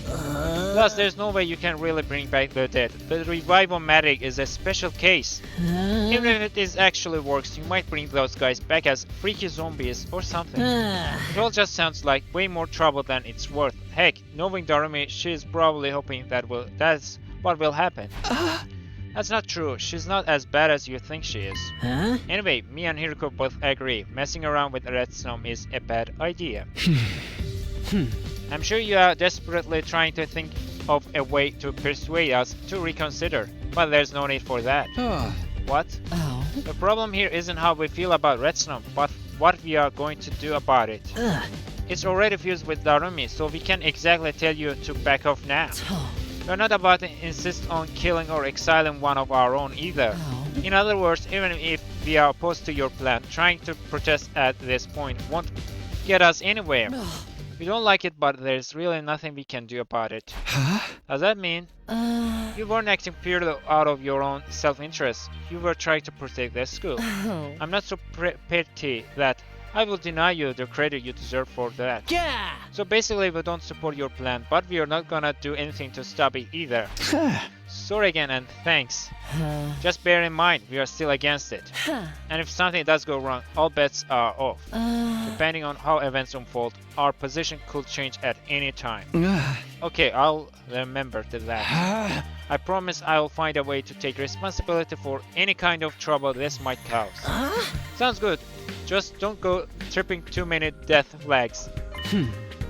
Plus, there's no way you can really bring back the dead. The revival-matic is a special case. Even if it is actually works, you might bring those guys back as freaky zombies or something. It all just sounds like way more trouble than it's worth. Heck, knowing Darumi, she's probably hoping that's what will happen. That's not true. She's not as bad as you think she is. Anyway, me and Hiroko both agree. Messing around with Retsnom is a bad idea. I'm sure you are desperately trying to think of a way to persuade us to reconsider, but there's no need for that. What? Oh. The problem here isn't how we feel about Retsnom, but what we are going to do about it. It's already fused with Darumi, so we can't exactly tell you to back off now. We're not about to insist on killing or exiling one of our own either. In other words, even if we are opposed to your plan, trying to protest at this point won't get us anywhere. We don't like it, but there's really nothing we can do about it. Does that mean? You weren't acting purely out of your own self-interest. You were trying to protect the school. I'm not so petty that I will deny you the credit you deserve for that. Yeah. So basically, we don't support your plan, but we are not gonna do anything to stop it either. Sorry again and thanks. Just bear in mind, we are still against it. And if something does go wrong, all bets are off. Depending on how events unfold, our position could change at any time. Okay, I'll remember to that. I promise I'll find a way to take responsibility for any kind of trouble this might cause. Sounds good. Just don't go tripping too many death flags.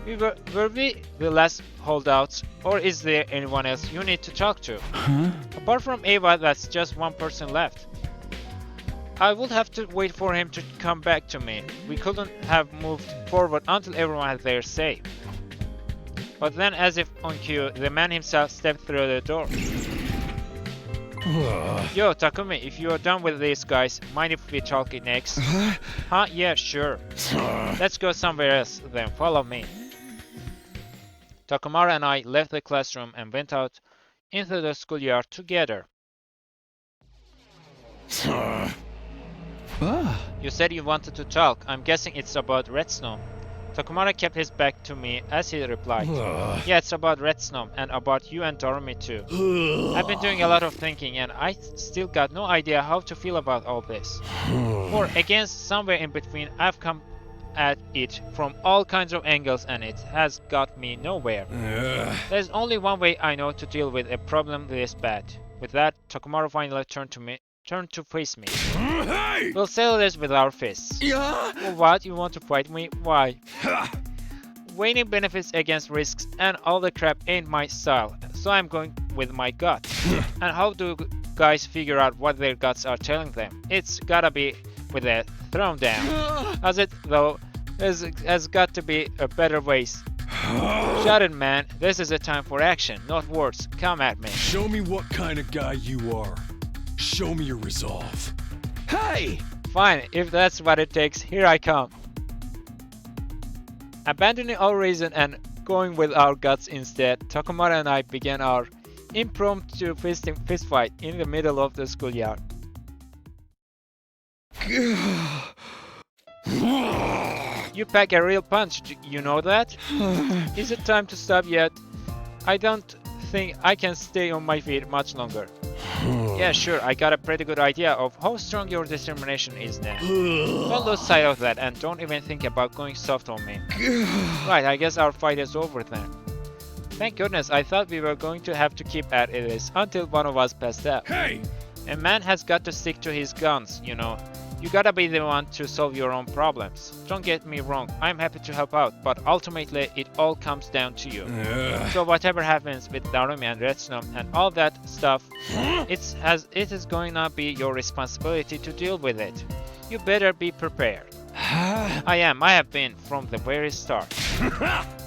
Were we the last holdouts, or is there anyone else you need to talk to? Apart from Ava, that's just one person left. I would have to wait for him to come back to me. We couldn't have moved forward until everyone had their say. But then, as if on cue, the man himself stepped through the door. Yo, Takumi, if you are done with these guys, mind if we talk it next? Huh? Yeah, sure. Let's go somewhere else then, follow me. Takumara and I left the classroom and went out into the schoolyard together. You said you wanted to talk. I'm guessing it's about Retsnom. Takumara kept his back to me as he replied. Yeah, it's about Retsnom and about you and Darumi too. I've been doing a lot of thinking and I still got no idea how to feel about all this. Or against somewhere in between, I've come at it from all kinds of angles and it has got me nowhere. There's only one way I know to deal with a problem this bad. With that, Takumara finally turned to face me. We'll settle this with our fists. Well, what? You want to fight me? Why? Weighing benefits against risks and all the crap ain't my style, so I'm going with my gut. And how do guys figure out what their guts are telling them? It's gotta be with a thrown down. Does it though? There's got to be a better way. Shut it, man. This is a time for action, not words. Come at me. Show me what kind of guy you are. Show me your resolve. Hey! Fine, if that's what it takes, here I come. Abandoning all reason and going with our guts instead, Takumara and I began our impromptu fist fight in the middle of the schoolyard. You pack a real punch, you know that? Is it time to stop yet? I don't think I can stay on my feet much longer. Yeah, sure, I got a pretty good idea of how strong your determination is now. Don't lose sight of that and don't even think about going soft on me. Right, I guess our fight is over then. Thank goodness, I thought we were going to have to keep at this until one of us passed out. Hey! A man has got to stick to his guns, you know. You gotta be the one to solve your own problems. Don't get me wrong, I'm happy to help out, but ultimately it all comes down to you. So whatever happens with Darumi and Retsnom and all that stuff, it is going to be your responsibility to deal with it. You better be prepared. I have been from the very start.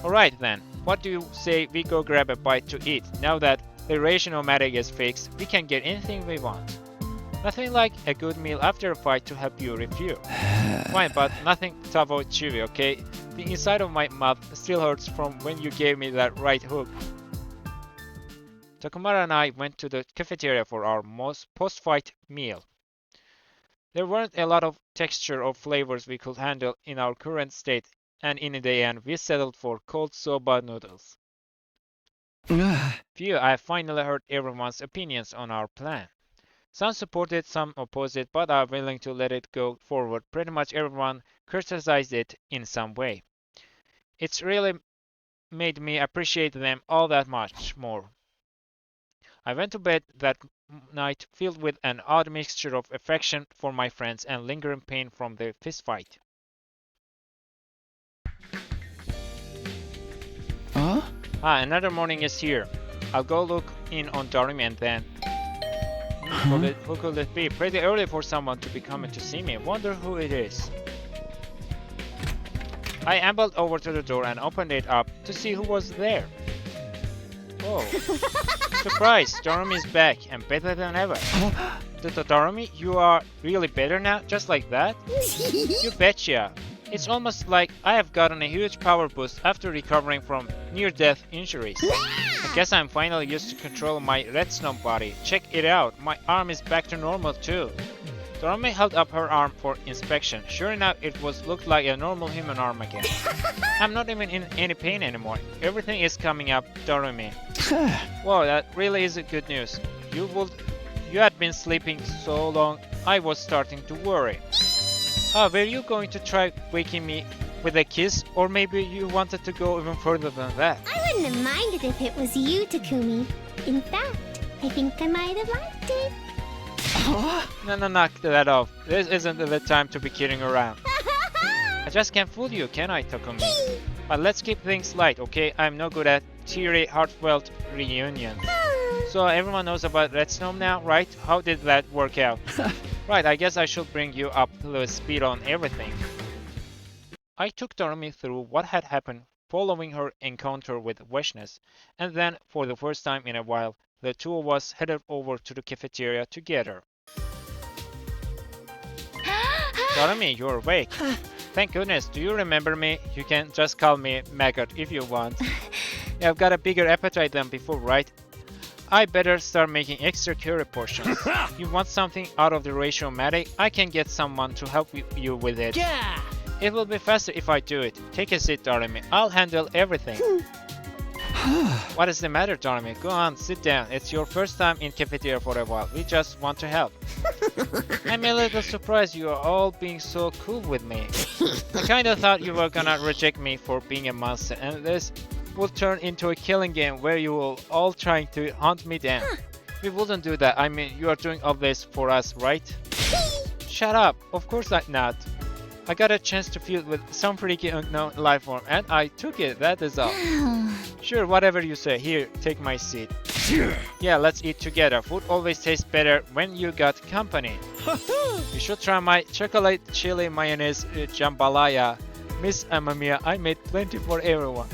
Alright then, what do you say we go grab a bite to eat? Now that the ration-o-matic is fixed, we can get anything we want. Nothing like a good meal after a fight to help you review. Fine, but nothing to avoid chewy, okay? The inside of my mouth still hurts from when you gave me that right hook. Takumara and I went to the cafeteria for our post-fight meal. There weren't a lot of texture or flavors we could handle in our current state, and in the end we settled for cold soba noodles. Phew, I finally heard everyone's opinions on our plan. Some supported, some opposed, but are willing to let it go forward. Pretty much everyone criticized it in some way. It's really made me appreciate them all that much more. I went to bed that night filled with an odd mixture of affection for my friends and lingering pain from the fistfight. Huh? Another morning is here. I'll go look in on Darumi and then... Who could it be? Pretty early for someone to be coming to see me. Wonder who it is. I ambled over to the door and opened it up to see who was there. Whoa. Surprise! Darumi's back and better than ever. Darumi, you are really better now? Just like that? You betcha. It's almost like I have gotten a huge power boost after recovering from near-death injuries. I guess I'm finally used to control my Retsnom body. Check it out, my arm is back to normal too. Darumi held up her arm for inspection. Sure enough, it looked like a normal human arm again. I'm not even in any pain anymore. Everything is coming up, Darumi. Whoa, that really is good news. You had been sleeping so long, I was starting to worry. Were you going to try waking me with a kiss, or maybe you wanted to go even further than that? I wouldn't have minded if it was you, Takumi. In fact, I think I might have liked it. No, knock that off. This isn't the time to be kidding around. I just can't fool you, can I, Takumi? But let's keep things light, okay? I'm no good at teary, heartfelt reunions. So everyone knows about Retsnom now, right? How did that work out? Right, I guess I should bring you up to speed on everything. I took Darumi through what had happened following her encounter with Weshness, and then, for the first time in a while, the two of us headed over to the cafeteria together. Darumi, you're awake. Thank goodness, do you remember me? You can just call me Maggot if you want. I've got a bigger appetite than before, right? I better start making extra curry portions. You want something out of the ratio matic? I can get someone to help you with it. Yeah! It will be faster if I do it. Take a seat, Darumi. I'll handle everything. What is the matter, Darumi? Go on, sit down. It's your first time in cafeteria for a while. We just want to help. I'm a little surprised you are all being so cool with me. I kinda thought you were gonna reject me for being a monster, and this will turn into a killing game where you will all trying to hunt me down. We wouldn't do that. I mean, you are doing all this for us, right? Shut up. Of course I'm not. I got a chance to feud with some freaky unknown life form and I took it, that is all. Sure, whatever you say. Here, take my seat. Yeah, let's eat together. Food always tastes better when you got company. You should try my chocolate chili mayonnaise jambalaya. Miss Amamiya, I made plenty for everyone.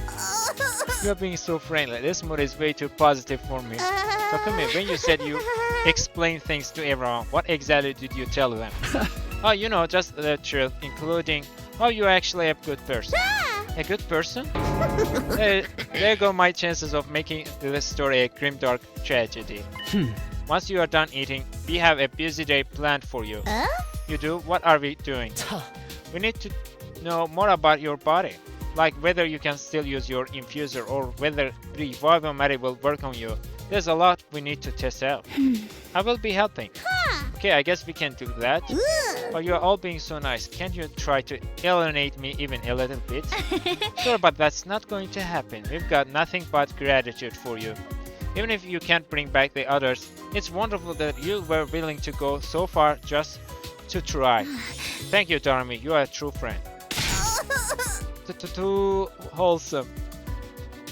You're being so friendly. This mood is way too positive for me. Takumi, when you said you explain things to everyone, what exactly did you tell them? Oh, you know, just the truth, including how you're actually a good person. A good person? There go my chances of making this story a grimdark tragedy. Once you are done eating, we have a busy day planned for you. You do? What are we doing? We need to know more about your body. Like whether you can still use your infuser or whether Revival Mary will work on you. There's a lot we need to test out. I will be helping. Okay, I guess we can do that. But you are all being so nice. Can't you try to alienate me even a little bit? Sure, but that's not going to happen. We've got nothing but gratitude for you. Even if you can't bring back the others, it's wonderful that you were willing to go so far just to try. Thank you, Darumi. You are a true friend. Too wholesome.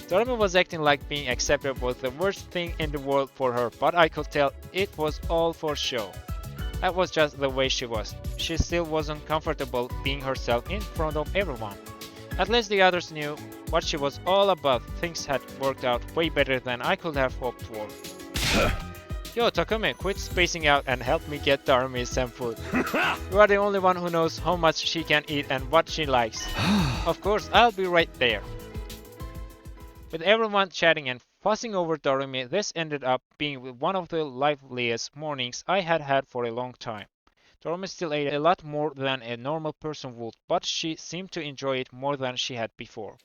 Darumi was acting like being accepted was the worst thing in the world for her, but I could tell it was all for show. That was just the way she was. She still wasn't comfortable being herself in front of everyone. At least the others knew what she was all about. Things had worked out way better than I could have hoped for. Yo, Takumi, quit spacing out and help me get Darumi some food. You are the only one who knows how much she can eat and what she likes. Of course, I'll be right there. With everyone chatting and fussing over Darumi, this ended up being one of the liveliest mornings I had had for a long time. Darumi still ate a lot more than a normal person would, but she seemed to enjoy it more than she had before.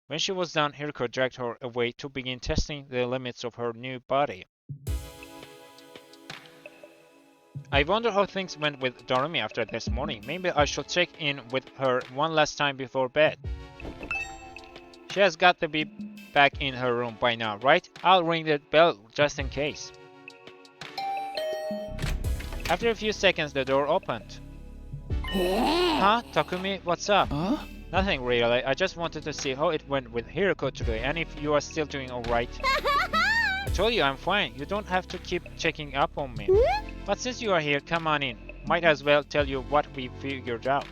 When she was done, Hiriko dragged her away to begin testing the limits of her new body. I wonder how things went with Darumi after this morning. Maybe I should check in with her one last time before bed. She has got to be back in her room by now, right? I'll ring the bell just in case. After a few seconds, the door opened. Huh? Takumi, what's up? Huh? Nothing really. I just wanted to see how it went with Hiriko today and if you are still doing alright. I told you I'm fine. You don't have to keep checking up on me. But since you are here, come on in. Might as well tell you what we figured out.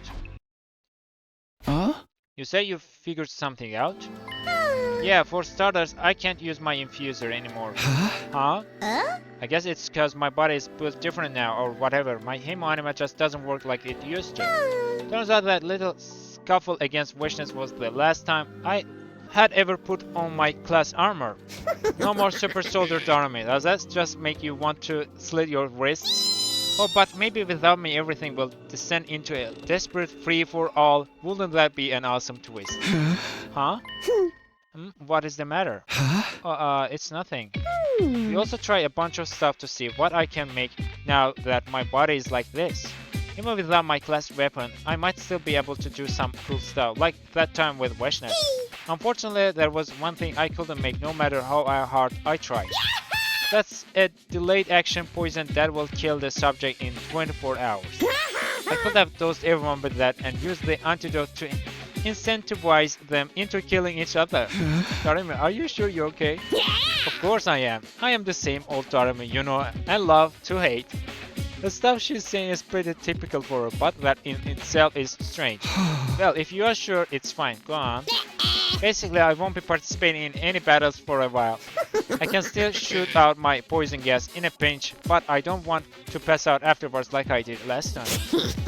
Huh? You say you figured something out? Yeah, for starters, I can't use my infuser anymore. Huh? I guess it's because my body is built different now or whatever. My hemoanima just doesn't work like it used to. Turns out that little scuffle against Wishness was the last time I had ever put on my class armor. No more super soldier Darumi. Does that just make you want to slit your wrists? Oh, but maybe without me everything will descend into a desperate free-for-all. Wouldn't that be an awesome twist? Huh? What is the matter? It's nothing. We also try a bunch of stuff to see what I can make now that my body is like this. Even without my class weapon, I might still be able to do some cool stuff, like that time with Weshnet. Unfortunately, there was one thing I couldn't make no matter how hard I tried. That's a delayed action poison that will kill the subject in 24 hours. I could have dosed everyone with that and used the antidote to incentivize them into killing each other. Darumi, are you sure you're okay? Of course I am. I am the same old Darumi, you know, and love to hate. The stuff she's saying is pretty typical for her, but that in itself is strange. Well, if you are sure, it's fine. Go on. Basically, I won't be participating in any battles for a while. I can still shoot out my poison gas in a pinch, but I don't want to pass out afterwards like I did last time.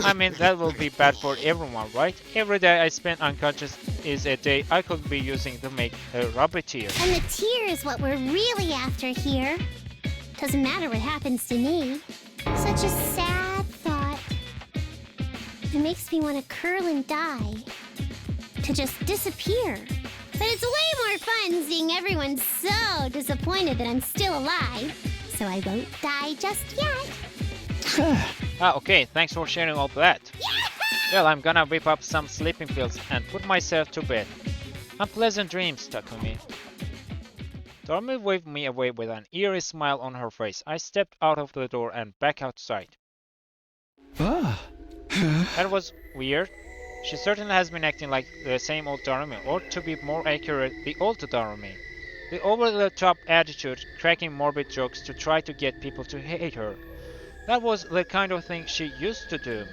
I mean, that will be bad for everyone, right? Every day I spend unconscious is a day I could be using to make a rubber tear. And the tear is what we're really after here. Doesn't matter what happens to me. Such a sad thought. It makes me want to curl and die. To just disappear. But it's way more fun seeing everyone so disappointed that I'm still alive. So I won't die just yet. Okay, thanks for sharing all that. Well, I'm gonna whip up some sleeping pills and put myself to bed. Unpleasant dreams, Takumi. Darumi waved me away with an eerie smile on her face. I stepped out of the door and back outside. That was weird. She certainly has been acting like the same old Darumi, or to be more accurate, the old Darumi. The over-the-top attitude, cracking morbid jokes to try to get people to hate her. That was the kind of thing she used to do.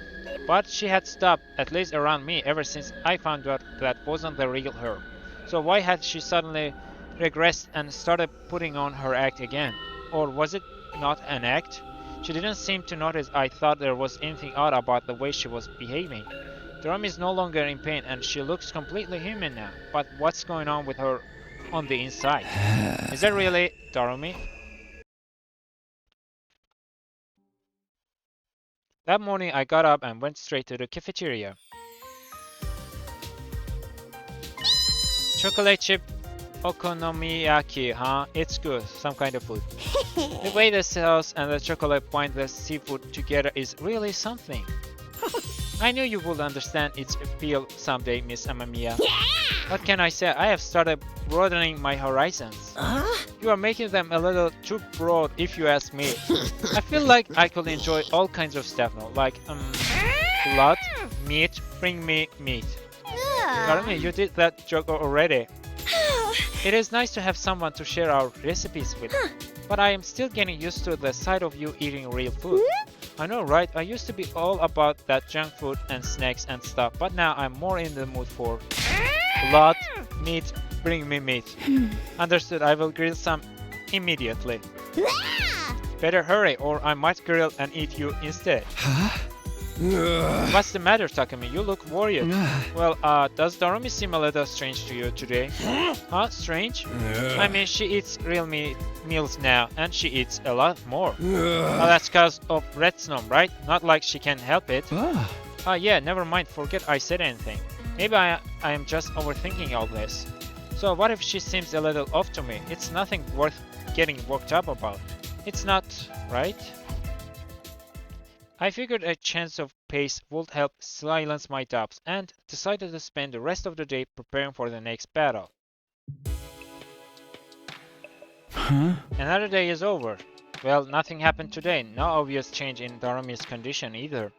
But she had stopped, at least around me, ever since I found out that wasn't the real her. So why had she suddenly regressed and started putting on her act again? Or was it not an act? She didn't seem to notice I thought there was anything odd about the way she was behaving. Darumi is no longer in pain and she looks completely human now. But what's going on with her on the inside? Is that really Darumi? That morning I got up and went straight to the cafeteria. Chocolate chip okonomiyaki, huh? It's good, some kind of food. The way the sauce and the chocolate bind the seafood together is really something. I knew you would understand its appeal someday, Miss Amamiya. What can I say? I have started broadening my horizons. You are making them a little too broad if you ask me. I feel like I could enjoy all kinds of stuff now, like blood, meat, bring me meat. Darumi, you did that joke already. It is nice to have someone to share our recipes with, but I am still getting used to the sight of you eating real food. I know, right? I used to be all about that junk food and snacks and stuff, but now I'm more in the mood for blood, meat, bring me meat. Understood, I will grill some immediately. Better hurry or I might grill and eat you instead. What's the matter, Takumi? You look worried. Well, does Darumi seem a little strange to you today? Huh? Strange? I mean, she eats real meals now, and she eats a lot more. Well, that's cause of Retsnom, right? Not like she can help it. Yeah, never mind. Forget I said anything. Maybe I am just overthinking all this. So what if she seems a little off to me? It's nothing worth getting worked up about. It's not, right? I figured a chance of pace would help silence my doubts and decided to spend the rest of the day preparing for the next battle. Another day is over. Well, nothing happened today, no obvious change in Darumi's condition either.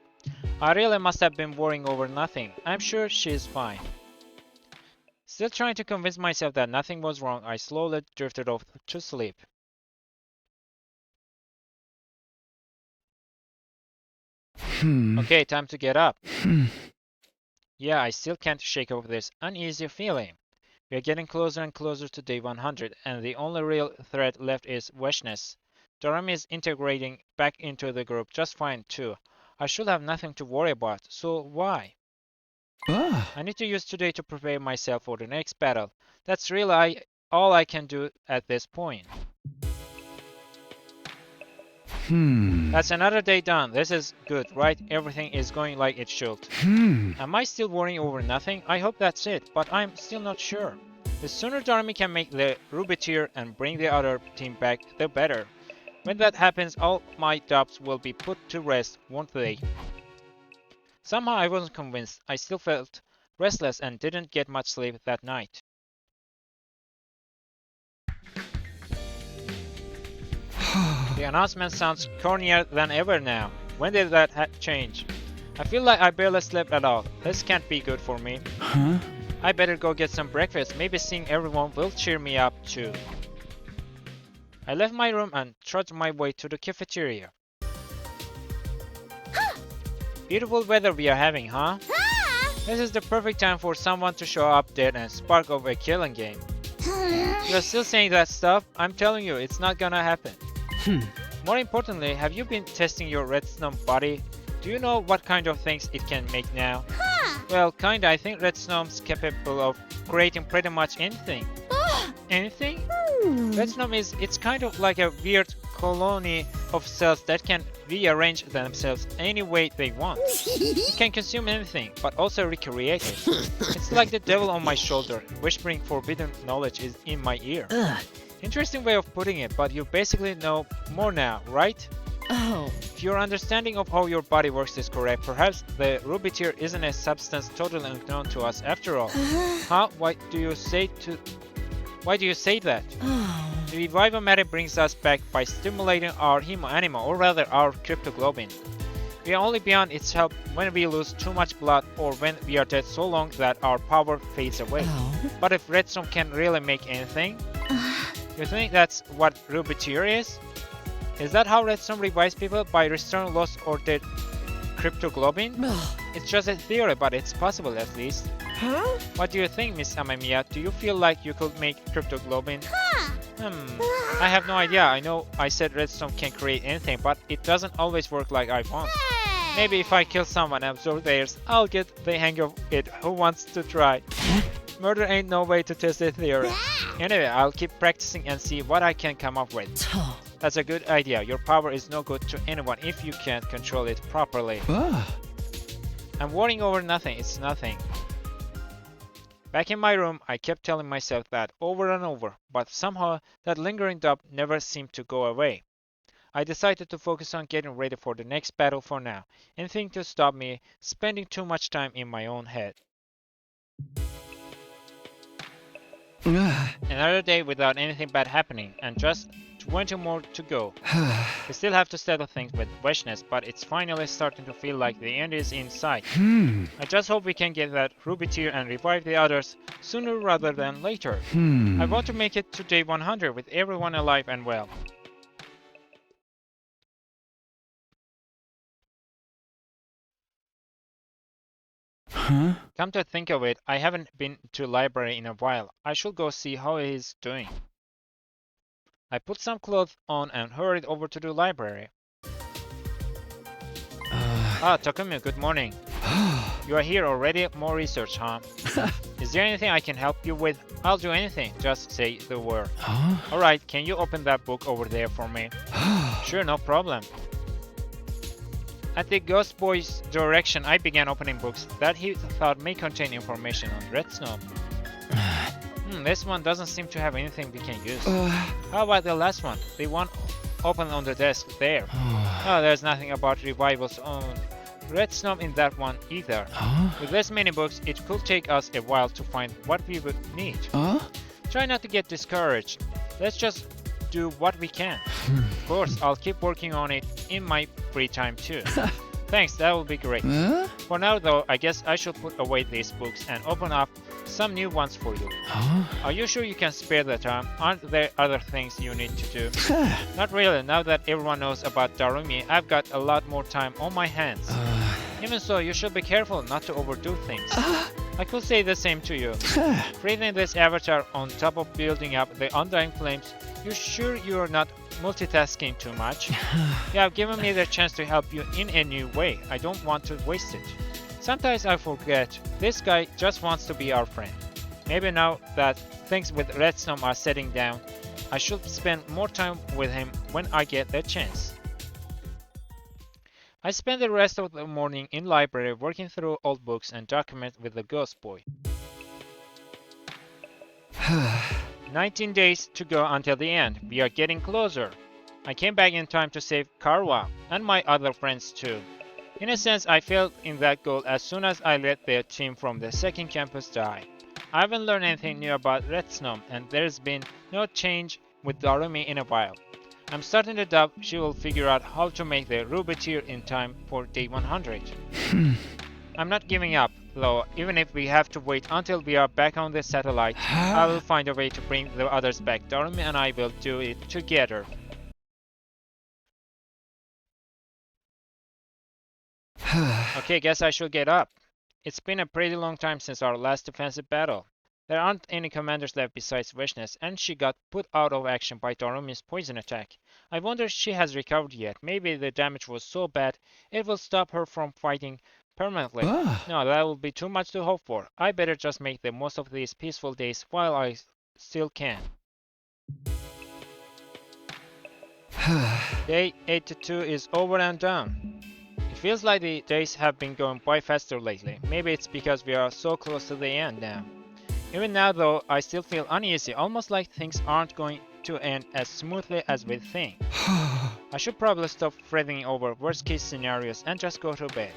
I really must have been worrying over nothing. I'm sure she's fine. Still trying to convince myself that nothing was wrong, I slowly drifted off to sleep. Okay, time to get up. Yeah, I still can't shake off this uneasy feeling. We are getting closer and closer to day 100, and the only real threat left is Weshness. Darumi is integrating back into the group just fine too. I should have nothing to worry about, so why? I need to use today to prepare myself for the next battle. That's really all I can do at this point. That's another day done. This is good, right? Everything is going like it should. Am I still worrying over nothing? I hope that's it, but I'm still not sure. The sooner Darumi can make the Ruby tier and bring the other team back, the better. When that happens, all my doubts will be put to rest, won't they? Somehow I wasn't convinced. I still felt restless and didn't get much sleep that night. The announcement sounds cornier than ever now. When did that change? I feel like I barely slept at all. This can't be good for me. I better go get some breakfast. Maybe seeing everyone will cheer me up too. I left my room and trudged my way to the cafeteria. Beautiful weather we are having, huh? This is the perfect time for someone to show up there and spark of a killing game. You're still saying that stuff? I'm telling you, it's not gonna happen. More importantly, have you been testing your Retsnom body? Do you know what kind of things it can make now? Well, kinda. I think Retsnom's capable of creating pretty much anything. Anything? Retsnom it's kind of like a weird colony of cells that can rearrange themselves any way they want. It can consume anything, but also recreate it. It's like the devil on my shoulder, whispering forbidden knowledge is in my ear. Interesting way of putting it, but you basically know more now, right? Oh. If your understanding of how your body works is correct, perhaps the Ruby tier isn't a substance totally unknown to us after all. Huh? Why do you say that? The revival matter brings us back by stimulating our hemoanima, or rather our cryptoglobin. We are only beyond its help when we lose too much blood or when we are dead so long that our power fades away. But if Retsnom can really make anything, you think that's what Ruby tier is? Is that how Retsnom revives people, by restoring lost or dead cryptoglobin? It's just a theory, but it's possible at least. Huh? What do you think, Miss Amamiya? Do you feel like you could make cryptoglobin? I have no idea. I know I said Retsnom can create anything, but it doesn't always work like I want. Maybe if I kill someone and absorb theirs, I'll get the hang of it. Who wants to try? Murder ain't no way to test a theory. Anyway, I'll keep practicing and see what I can come up with. That's a good idea. Your power is no good to anyone if you can't control it properly. I'm worrying over nothing. It's nothing. Back in my room, I kept telling myself that over and over, but somehow that lingering doubt never seemed to go away. I decided to focus on getting ready for the next battle for now, anything to stop me spending too much time in my own head. Another day without anything bad happening, and just 20 more to go. We still have to settle things with Weshness, but it's finally starting to feel like the end is in sight. I just hope we can get that Ruby tier and revive the others sooner rather than later. I want to make it to day 100 with everyone alive and well. Come to think of it, I haven't been to library in a while. I should go see how he's doing. I put some clothes on and hurried over to the library. Ah, Takumi, good morning. You are here already? More research, huh? Is there anything I can help you with? I'll do anything. Just say the word. Alright, can you open that book over there for me? Sure, no problem. At the Ghost Boy's direction, I began opening books that he thought may contain information on Retsnom. This one doesn't seem to have anything we can use. How about the last one? The one open on the desk there. Oh, there's nothing about revivals on Retsnom in that one either. With this many books, it could take us a while to find what we would need. Try not to get discouraged. Let's just do what we can. Of course, I'll keep working on it in my free time too. Thanks, that will be great. For now though, I guess I should put away these books and open up some new ones for you. Are you sure you can spare the time? Aren't there other things you need to do? Not really, now that everyone knows about Darumi, I've got a lot more time on my hands. Even so, you should be careful not to overdo things. I could say the same to you. Creating this avatar on top of building up the undying flames, you sure you're not multitasking too much? You have given me the chance to help you in a new way. I don't want to waste it. Sometimes I forget, this guy just wants to be our friend. Maybe now that things with Retsnom are settling down, I should spend more time with him when I get the chance. I spent the rest of the morning in library working through old books and documents with the Ghost Boy. 19 days to go until the end. We are getting closer. I came back in time to save Karwa and my other friends too. In a sense, I failed in that goal as soon as I let the team from the second campus die. I haven't learned anything new about Retsnom, and there's been no change with Darumi in a while. I'm starting to doubt she will figure out how to make the Ruby tier in time for day 100. I'm not giving up, though. Even if we have to wait until we are back on the satellite, I will find a way to bring the others back. Darumi and I will do it together. Okay, guess I should get up. It's been a pretty long time since our last defensive battle. There aren't any commanders left besides Vishnes, and she got put out of action by Darumi's poison attack. I wonder if she has recovered yet. Maybe the damage was so bad it will stop her from fighting permanently. No, that will be too much to hope for. I better just make the most of these peaceful days while I still can. Day 82 is over and done. It feels like the days have been going by faster lately. Maybe it's because we are so close to the end now. Even now though, I still feel uneasy, almost like things aren't going to end as smoothly as we think. I should probably stop fretting over worst case scenarios and just go to bed.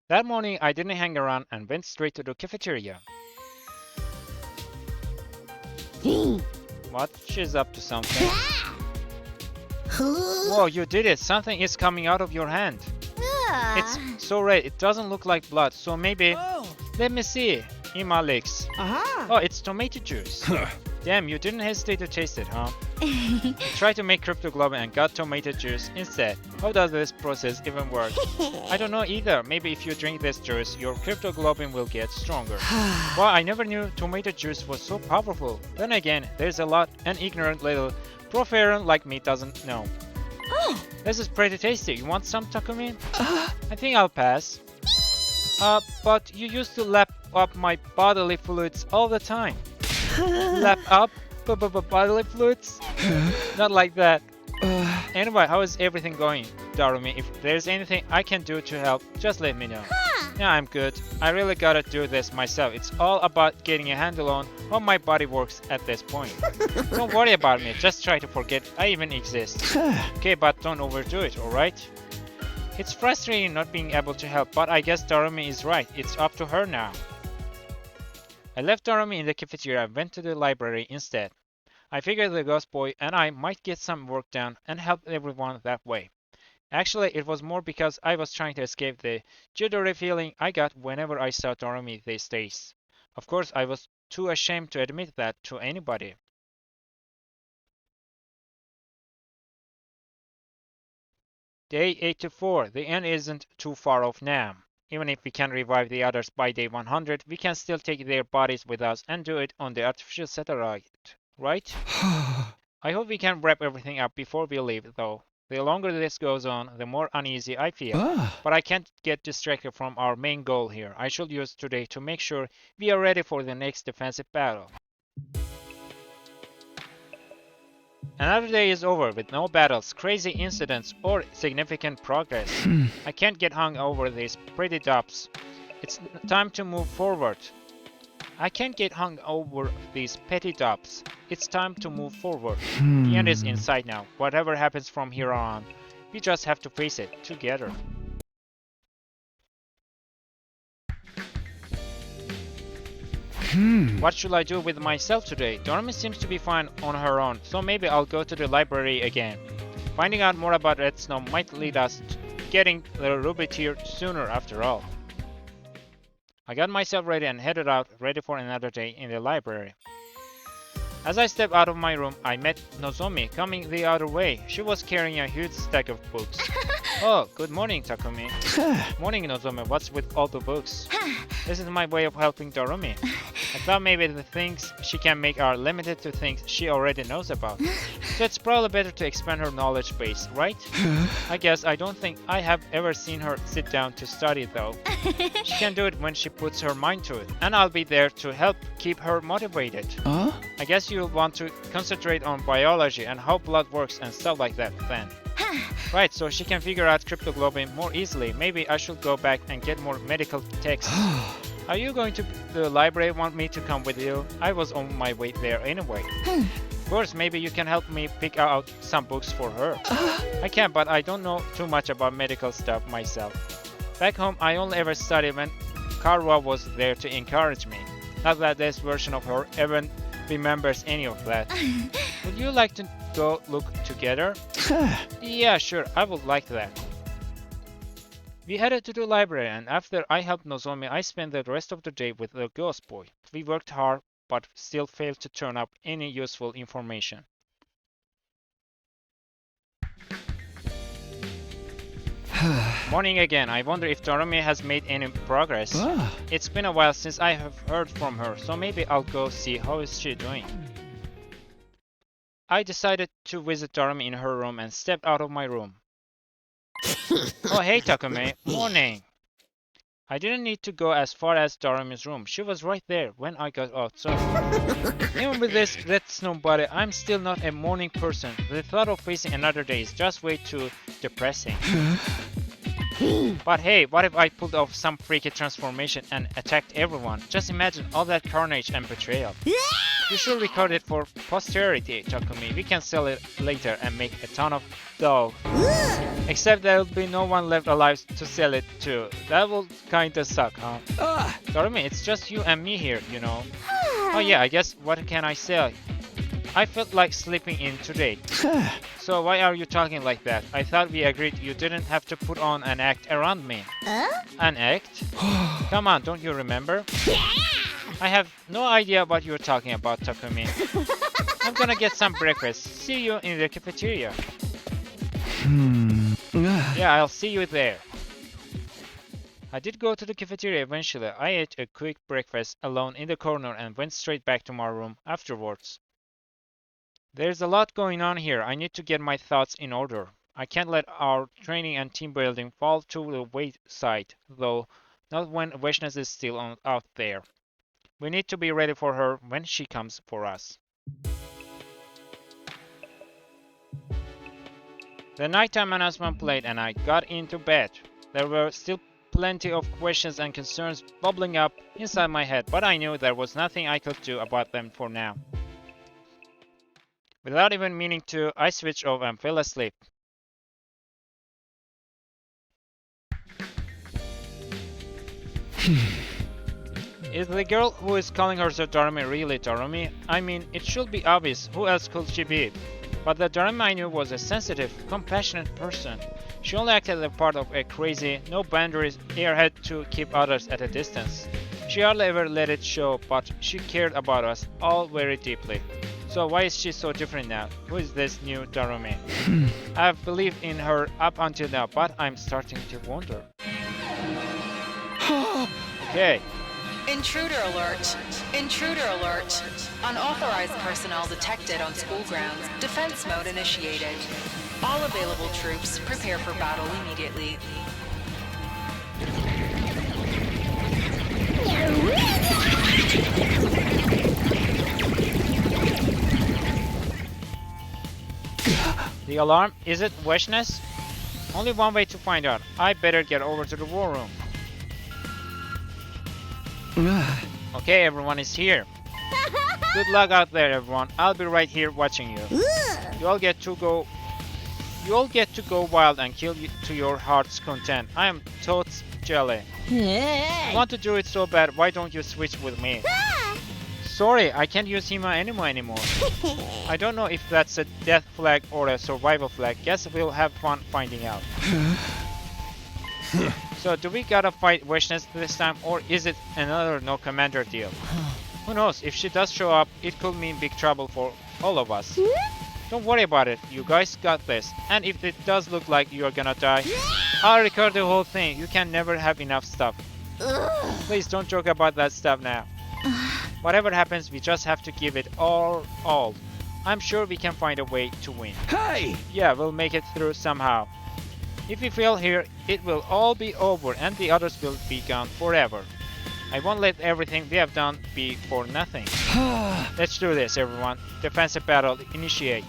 That morning I didn't hang around and went straight to the cafeteria. What? She's up to something. Whoa, you did it! Something is coming out of your hand. It's so red, it doesn't look like blood, so maybe... Let me see. Imalix. Oh, it's tomato juice. Damn, you didn't hesitate to taste it, huh? You tried to make cryptoglobin and got tomato juice instead. How does this process even work? I don't know either. Maybe if you drink this juice, your cryptoglobin will get stronger. Wow, I never knew tomato juice was so powerful. Then again, there's a lot an ignorant little profaron like me doesn't know. This is pretty tasty. You want some, Takumi? I think I'll pass. But you used to lap up my bodily fluids all the time. Lap up bodily fluids? Not like that. Anyway, how is everything going, Darumi? If there's anything I can do to help, just let me know. Yeah, I'm good. I really gotta do this myself. It's all about getting a handle on how my body works at this point. Don't worry about me, just try to forget I even exist. Okay, but don't overdo it, alright? It's frustrating not being able to help, but I guess Darumi is right. It's up to her now. I left Darumi in the cafeteria and went to the library instead. I figured the Ghost Boy and I might get some work done and help everyone that way. Actually, it was more because I was trying to escape the jittery feeling I got whenever I saw Darumi these days. Of course, I was too ashamed to admit that to anybody. Day 84. The end isn't too far off now. Even if we can revive the others by day 100, we can still take their bodies with us and do it on the artificial satellite, right? I hope we can wrap everything up before we leave, though. The longer this goes on, the more uneasy I feel. But I can't get distracted from our main goal here. I should use today to make sure we are ready for the next defensive battle. Another day is over with no battles, crazy incidents, or significant progress. I can't get hung over these pretty dubs. It's time to move forward. I can't get hung over these petty dubs. It's time to move forward. The end is in sight now. Whatever happens from here on, we just have to face it together. What should I do with myself today? Darumi seems to be fine on her own, so maybe I'll go to the library again. Finding out more about Retsnom might lead us to getting the ruby tier sooner after all. I got myself ready and headed out, ready for another day in the library. As I stepped out of my room, I met Nozomi coming the other way. She was carrying a huge stack of books. Oh, good morning, Takumi. Morning, Nozomi. What's with all the books? This is my way of helping Darumi. I thought maybe the things she can make are limited to things she already knows about. So it's probably better to expand her knowledge base, right? I guess I don't think I have ever seen her sit down to study though. She can do it when she puts her mind to it, and I'll be there to help keep her motivated. I guess you'll want to concentrate on biology and how blood works and stuff like that then. Right, so she can figure out cryptoglobin more easily. Maybe I should go back and get more medical texts. Are you going to the library? Want me to come with you? I was on my way there anyway. Of course, maybe you can help me pick out some books for her. I can, but I don't know too much about medical stuff myself. Back home, I only ever studied when Karwa was there to encourage me. Not that this version of her even remembers any of that. Would you like to go look together? Yeah, sure, I would like that. We headed to the library, and after I helped Nozomi, I spent the rest of the day with the ghost boy. We worked hard, but still failed to turn up any useful information. Morning again. I wonder if Darumi has made any progress. It's been a while since I have heard from her, so maybe I'll go see how is she doing. I decided to visit Darumi in her room and stepped out of my room. Oh hey Takumi, morning. I didn't need to go as far as Darumi's room. She was right there when I got outside. Even with this Retsnom body, I'm still not a morning person. The thought of facing another day is just way too depressing. But hey, what if I pulled off some freaky transformation and attacked everyone? Just imagine all that carnage and betrayal. You should record it for posterity, Takumi. We can sell it later and make a ton of dough. Except there'll be no one left alive to sell it to. That will kinda suck, huh? Darumi, it's just you and me here, you know. Oh yeah, I guess what can I say? I felt like sleeping in today. So why are you talking like that? I thought we agreed you didn't have to put on an act around me. An act? Come on, don't you remember? I have no idea what you're talking about, Takumi. I'm gonna get some breakfast. See you in the cafeteria. Yeah, I'll see you there. I did go to the cafeteria eventually. I ate a quick breakfast alone in the corner and went straight back to my room afterwards. There's a lot going on here. I need to get my thoughts in order. I can't let our training and team building fall to the wayside, though not when Vishnas is still out there. We need to be ready for her when she comes for us. The nighttime announcement played and I got into bed. There were still plenty of questions and concerns bubbling up inside my head, but I knew there was nothing I could do about them for now. Without even meaning to, I switched off and fell asleep. Is the girl who is calling herself Darumi really Darumi? I mean, it should be obvious. Who else could she be? But the Darumi I knew was a sensitive, compassionate person. She only acted as part of a crazy, no boundaries airhead to keep others at a distance. She hardly ever let it show, but she cared about us all very deeply. So why is she so different now? Who is this new Darumi? I've believed in her up until now, but I'm starting to wonder. Okay. Intruder alert! Intruder alert! Unauthorized personnel detected on school grounds. Defense mode initiated. All available troops, prepare for battle immediately. The alarm? Is it Weshness? Only one way to find out. I better get over to the war room. Okay, everyone is here. Good luck out there, everyone. I'll be right here watching you. You all get to go wild and kill to your heart's content. I am totes jelly. You want to do it so bad, why don't you switch with me? Sorry, I can't use Hima anymore. I don't know if that's a death flag or a survival flag. Guess we'll have fun finding out. So do we gotta fight Weshness this time, or is it another no commander deal? Who knows, if she does show up, it could mean big trouble for all of us. Don't worry about it, you guys got this. And if it does look like you're gonna die, I'll record the whole thing. You can never have enough stuff. Please don't joke about that stuff now. Whatever happens, we just have to give it all. I'm sure we can find a way to win. Hey! Yeah, we'll make it through somehow. If we fail here, it will all be over and the others will be gone forever. I won't let everything we have done be for nothing. Let's do this, everyone. Defensive battle, initiate.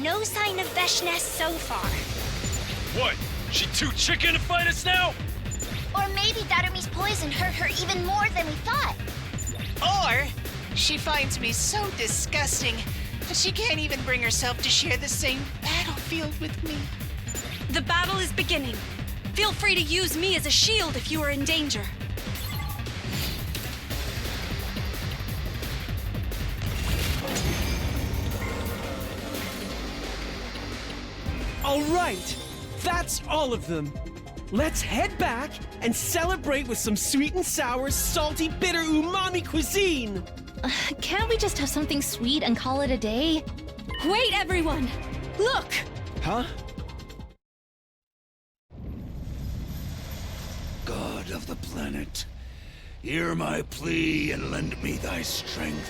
No sign of Weshness so far. What? She too chicken to fight us now? Or maybe Darumi's poison hurt her even more than we thought. Or she finds me so disgusting that she can't even bring herself to share the same battlefield with me. The battle is beginning. Feel free to use me as a shield if you are in danger. All right, that's all of them. Let's head back and celebrate with some sweet and sour, salty, bitter umami cuisine. Can't we just have something sweet and call it a day? Wait, everyone! Look! Huh? God of the planet, hear my plea and lend me thy strength.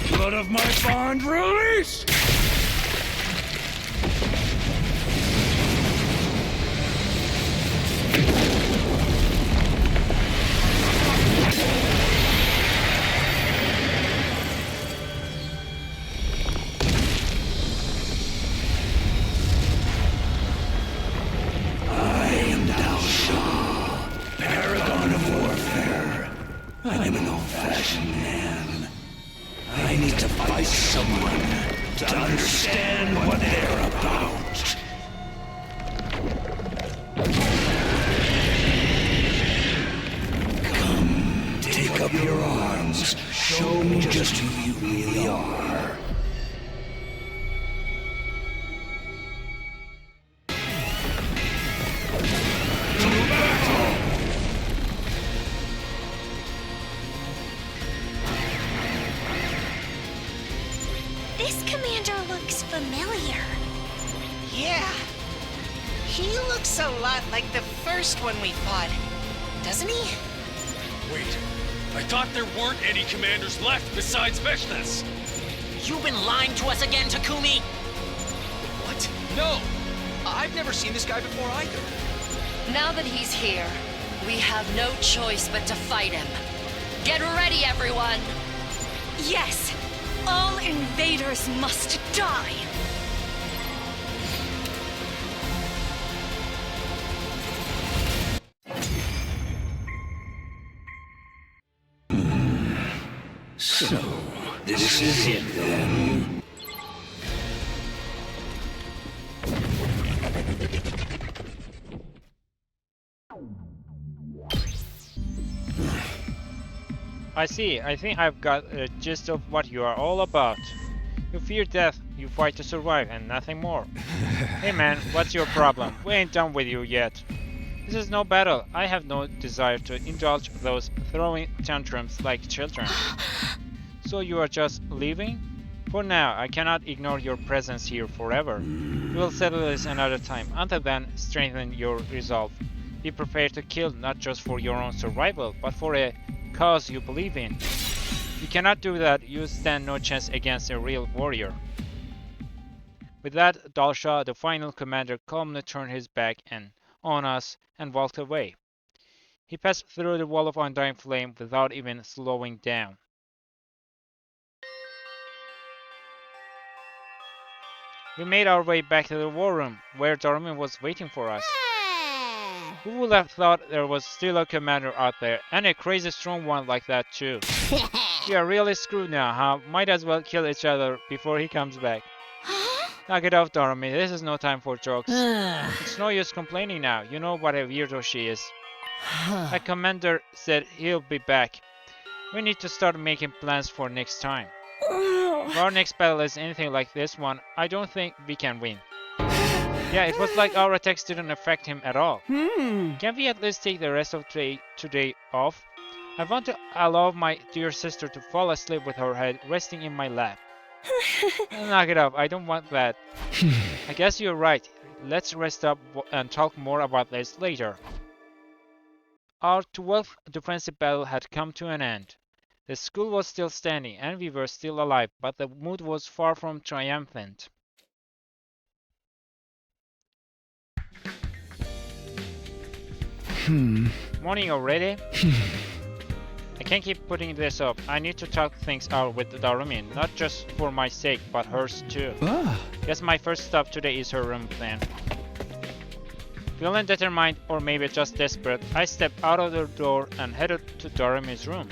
Blood of my bond, release! I am an old-fashioned man. I need to fight someone to understand what they're about. Come, take up your arms. Show me just who you really are. This commander looks familiar. Yeah. He looks a lot like the first one we fought, doesn't he? Wait, I thought there weren't any commanders left besides Weshness. You've been lying to us again, Takumi! What? No! I've never seen this guy before either. Now that he's here, we have no choice but to fight him. Get ready, everyone! Yes! All invaders must die! So, this is it then. I see. I think I've got a gist of what you are all about. You fear death, you fight to survive, and nothing more. Hey man, what's your problem? We ain't done with you yet. This is no battle. I have no desire to indulge those throwing tantrums like children. So you are just leaving? For now, I cannot ignore your presence here forever. We'll settle this another time. Until then, strengthen your resolve. Be prepared to kill not just for your own survival, but for a cause you believe in. If you cannot do that, you stand no chance against a real warrior. With that, Dalsha, the final commander, calmly turned his back on us and walked away. He passed through the wall of undying flame without even slowing down. We made our way back to the war room, where Darumi was waiting for us. Who would have thought there was still a commander out there, and a crazy strong one like that too? We are really screwed now, huh? Might as well kill each other before he comes back. Knock it off, Darumi. This is no time for jokes. It's no use complaining now. You know what a weirdo she is. My commander said he'll be back. We need to start making plans for next time. If our next battle is anything like this one, I don't think we can win. Yeah, it was like our attacks didn't affect him at all. Can we at least take the rest of today off? I want to allow my dear sister to fall asleep with her head resting in my lap. Knock it off, I don't want that. I guess you're right. Let's rest up and talk more about this later. Our 12th defensive battle had come to an end. The school was still standing and we were still alive, but the mood was far from triumphant. Morning already? I can't keep putting this up. I need to talk things out with Darumi, not just for my sake, but hers too. Guess my first stop today is her room then. Feeling determined, or maybe just desperate, I stepped out of the door and headed to Darumi's room.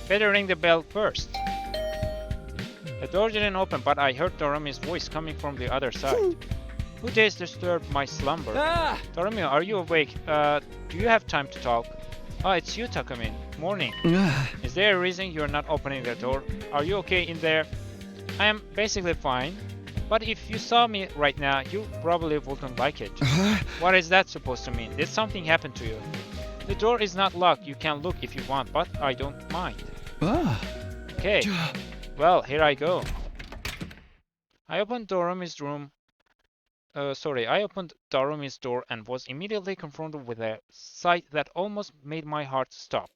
Better ring the bell first. The door didn't open, but I heard Darumi's voice coming from the other side. Who dares disturb my slumber? Darumi, are you awake? Do you have time to talk? Oh, it's you, Takumi. Morning. Is there a reason you're not opening the door? Are you okay in there? I am basically fine. But if you saw me right now, you probably wouldn't like it. What is that supposed to mean? Did something happen to you? The door is not locked. You can look if you want, but I don't mind. Okay. Well, here I go. I opened Darumi's room. I opened Darumi's door and was immediately confronted with a sight that almost made my heart stop.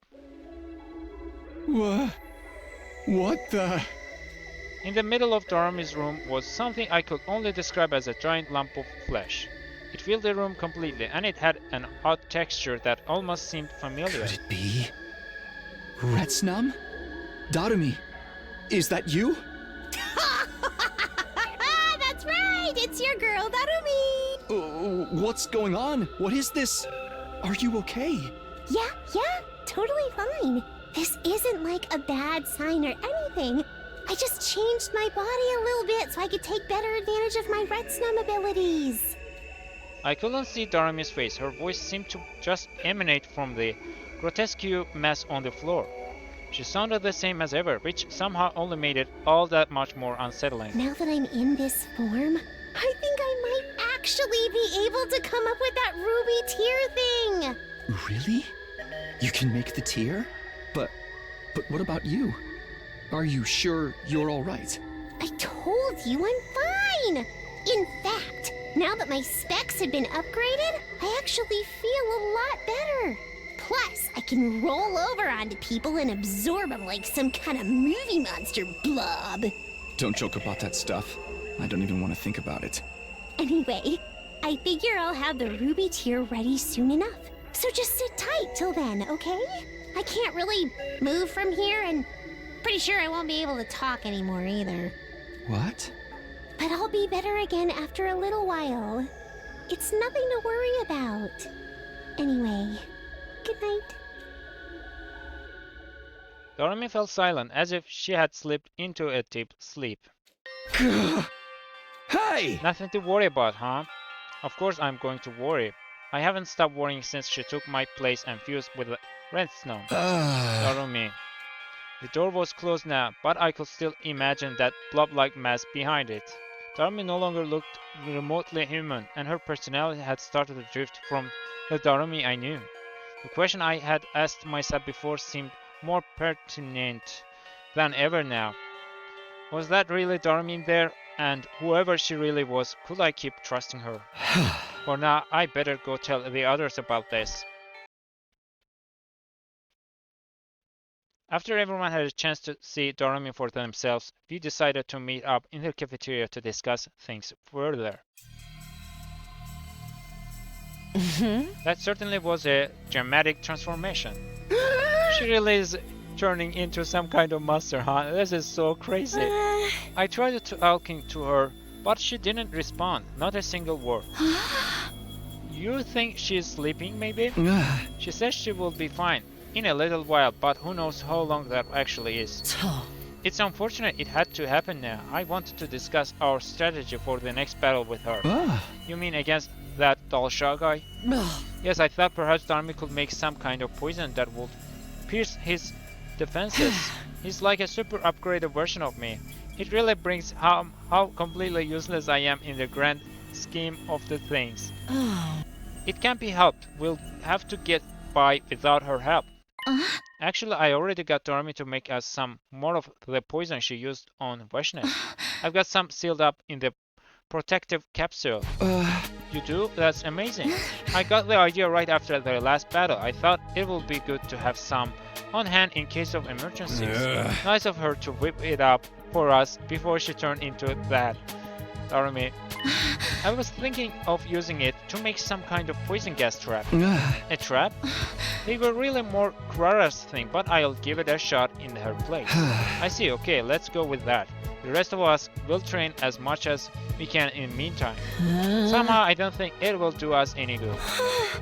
What the? In the middle of Darumi's room was something I could only describe as a giant lump of flesh. It filled the room completely, and it had an odd texture that almost seemed familiar. Could it be Retsnom? Darumi, is that you? That's right! It's your girl, Darumi! What's going on? What is this? Are you okay? Yeah, totally fine. This isn't like a bad sign or anything. I just changed my body a little bit so I could take better advantage of my Retsnom abilities. I couldn't see Darumi's face. Her voice seemed to just emanate from the grotesque mess on the floor. She sounded the same as ever, which somehow only made it all that much more unsettling. Now that I'm in this form, I think I might actually be able to come up with that ruby tear thing! Really? You can make the tear? But what about you? Are you sure you're all right? I told you I'm fine! In fact, now that my specs have been upgraded, I actually feel a lot better. Plus, I can roll over onto people and absorb them like some kind of movie monster blob. Don't joke about that stuff. I don't even want to think about it. Anyway, I figure I'll have the ruby tear ready soon enough. So just sit tight till then, okay? I can't really move from here, and Pretty sure I won't be able to talk anymore either. What? But I'll be better again after a little while. It's nothing to worry about. Anyway, good night. Darumi fell silent, as if she had slipped into a deep sleep. Hey! Nothing to worry about, huh? Of course I'm going to worry. I haven't stopped worrying since she took my place and fused with Retsnom. Darumi. The door was closed now, but I could still imagine that blob-like mass behind it. Darumi no longer looked remotely human, and her personality had started to drift from the Darumi I knew. The question I had asked myself before seemed more pertinent than ever now. Was that really Darumi there? And whoever she really was, could I keep trusting her? For now, I better go tell the others about this. After everyone had a chance to see Darumi for themselves, we decided to meet up in the cafeteria to discuss things further. That certainly was a dramatic transformation. She really is turning into some kind of monster, huh? This is so crazy. I tried talking to her, but she didn't respond, not a single word. You think she's sleeping, maybe? She says she will be fine in a little while, but who knows how long that actually is. It's unfortunate it had to happen now. I wanted to discuss our strategy for the next battle with her. You mean against that Dalsha guy? Yes, I thought perhaps Darumi could make some kind of poison that would pierce his defenses. He's like a super upgraded version of me. It really brings how completely useless I am in the grand scheme of the things. It can't be helped. We'll have to get by without her help. Actually, I already got Darumi to make us some more of the poison she used on Vashnet. I've got some sealed up in the protective capsule. You do? That's amazing. I got the idea right after the last battle. I thought it would be good to have some on hand in case of emergencies. Nice of her to whip it up for us before she turned into that. Darumi, I was thinking of using it to make some kind of poison gas trap. A trap? They were really more Kurara's thing, but I'll give it a shot in her place. I see, okay, let's go with that. The rest of us will train as much as we can in the meantime. Somehow I don't think it will do us any good.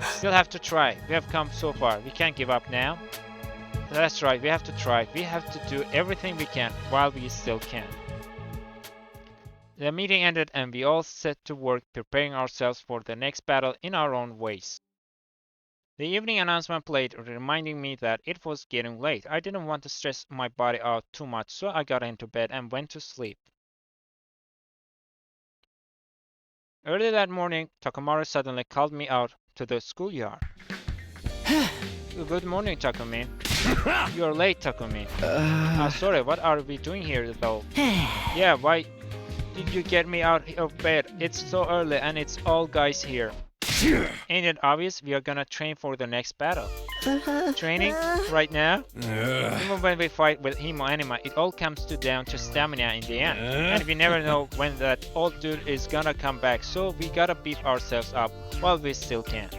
Still have to try. We have come so far. We can't give up now. That's right, we have to try. We have to do everything we can while we still can. The meeting ended and we all set to work preparing ourselves for the next battle in our own ways. The evening announcement played, reminding me that it was getting late. I didn't want to stress my body out too much, so I got into bed and went to sleep. Early that morning, Takumaru suddenly called me out to the schoolyard. Good morning, Takumi. You're late, Takumi. Sorry, what are we doing here, though? Yeah, why did you get me out of bed? It's so early and it's all guys here. Ain't it obvious? We are gonna train for the next battle. Training? Right now? Even when we fight with him or Anima, it all comes down to stamina in the end. And we never know when that old dude is gonna come back, so we gotta beef ourselves up while we still can.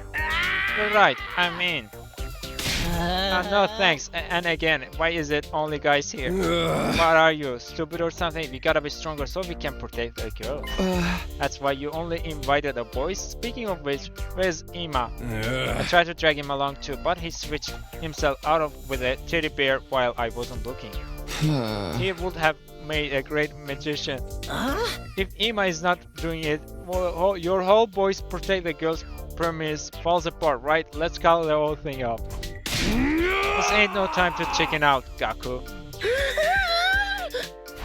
You're right, I'm in. No thanks, and again, why is it only guys here? What are you, stupid or something? We gotta be stronger so we can protect the girls. That's why you only invited the boys? Speaking of which, where's Ima? I tried to drag him along too, but he switched himself out of with a teddy bear while I wasn't looking. He would have made a great magician. If Ima is not doing it, well, your whole boys protect the girls premise falls apart, right? Let's call the whole thing up. This ain't no time to chicken out, Gaku.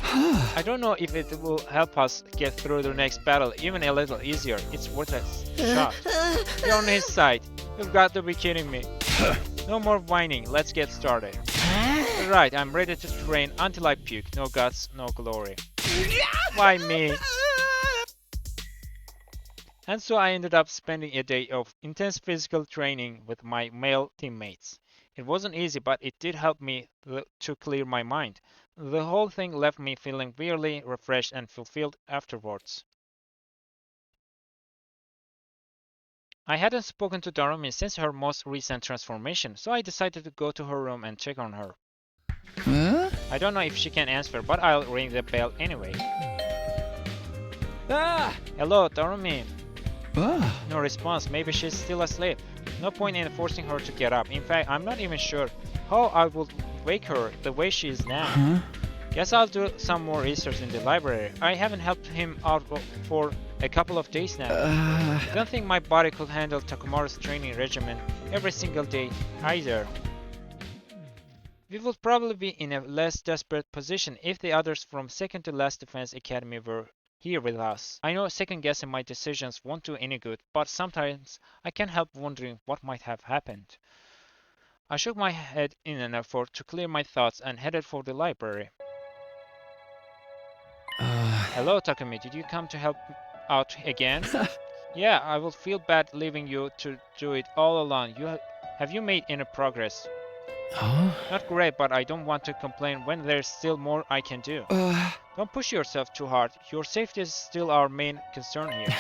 I don't know if it will help us get through the next battle even a little easier. It's worth a shot. You're on his side. You've got to be kidding me. No more whining. Let's get started. Right, I'm ready to train until I puke. No guts, no glory. Why me? And so I ended up spending a day of intense physical training with my male teammates. It wasn't easy, but it did help me to clear my mind. The whole thing left me feeling weirdly refreshed and fulfilled afterwards. I hadn't spoken to Darumi since her most recent transformation, so I decided to go to her room and check on her. I don't know if she can answer, but I'll ring the bell anyway. Ah! Hello, Darumi. Ah. No response. Maybe she's still asleep. No point in forcing her to get up. In fact, I'm not even sure how I would wake her the way she is now. Huh? Guess I'll do some more research in the library. I haven't helped him out for a couple of days now. Don't think my body could handle Takumaru's training regimen every single day either. We would probably be in a less desperate position if the others from second to last defense academy were here with us. I know second guessing my decisions won't do any good, but sometimes I can't help wondering what might have happened. I shook my head in an effort to clear my thoughts and headed for the library. Hello, Takumi. Did you come to help out again? Yeah, I will feel bad leaving you to do it all alone. Have you made any progress? Huh? Not great, but I don't want to complain when there's still more I can do. Don't push yourself too hard. Your safety is still our main concern here.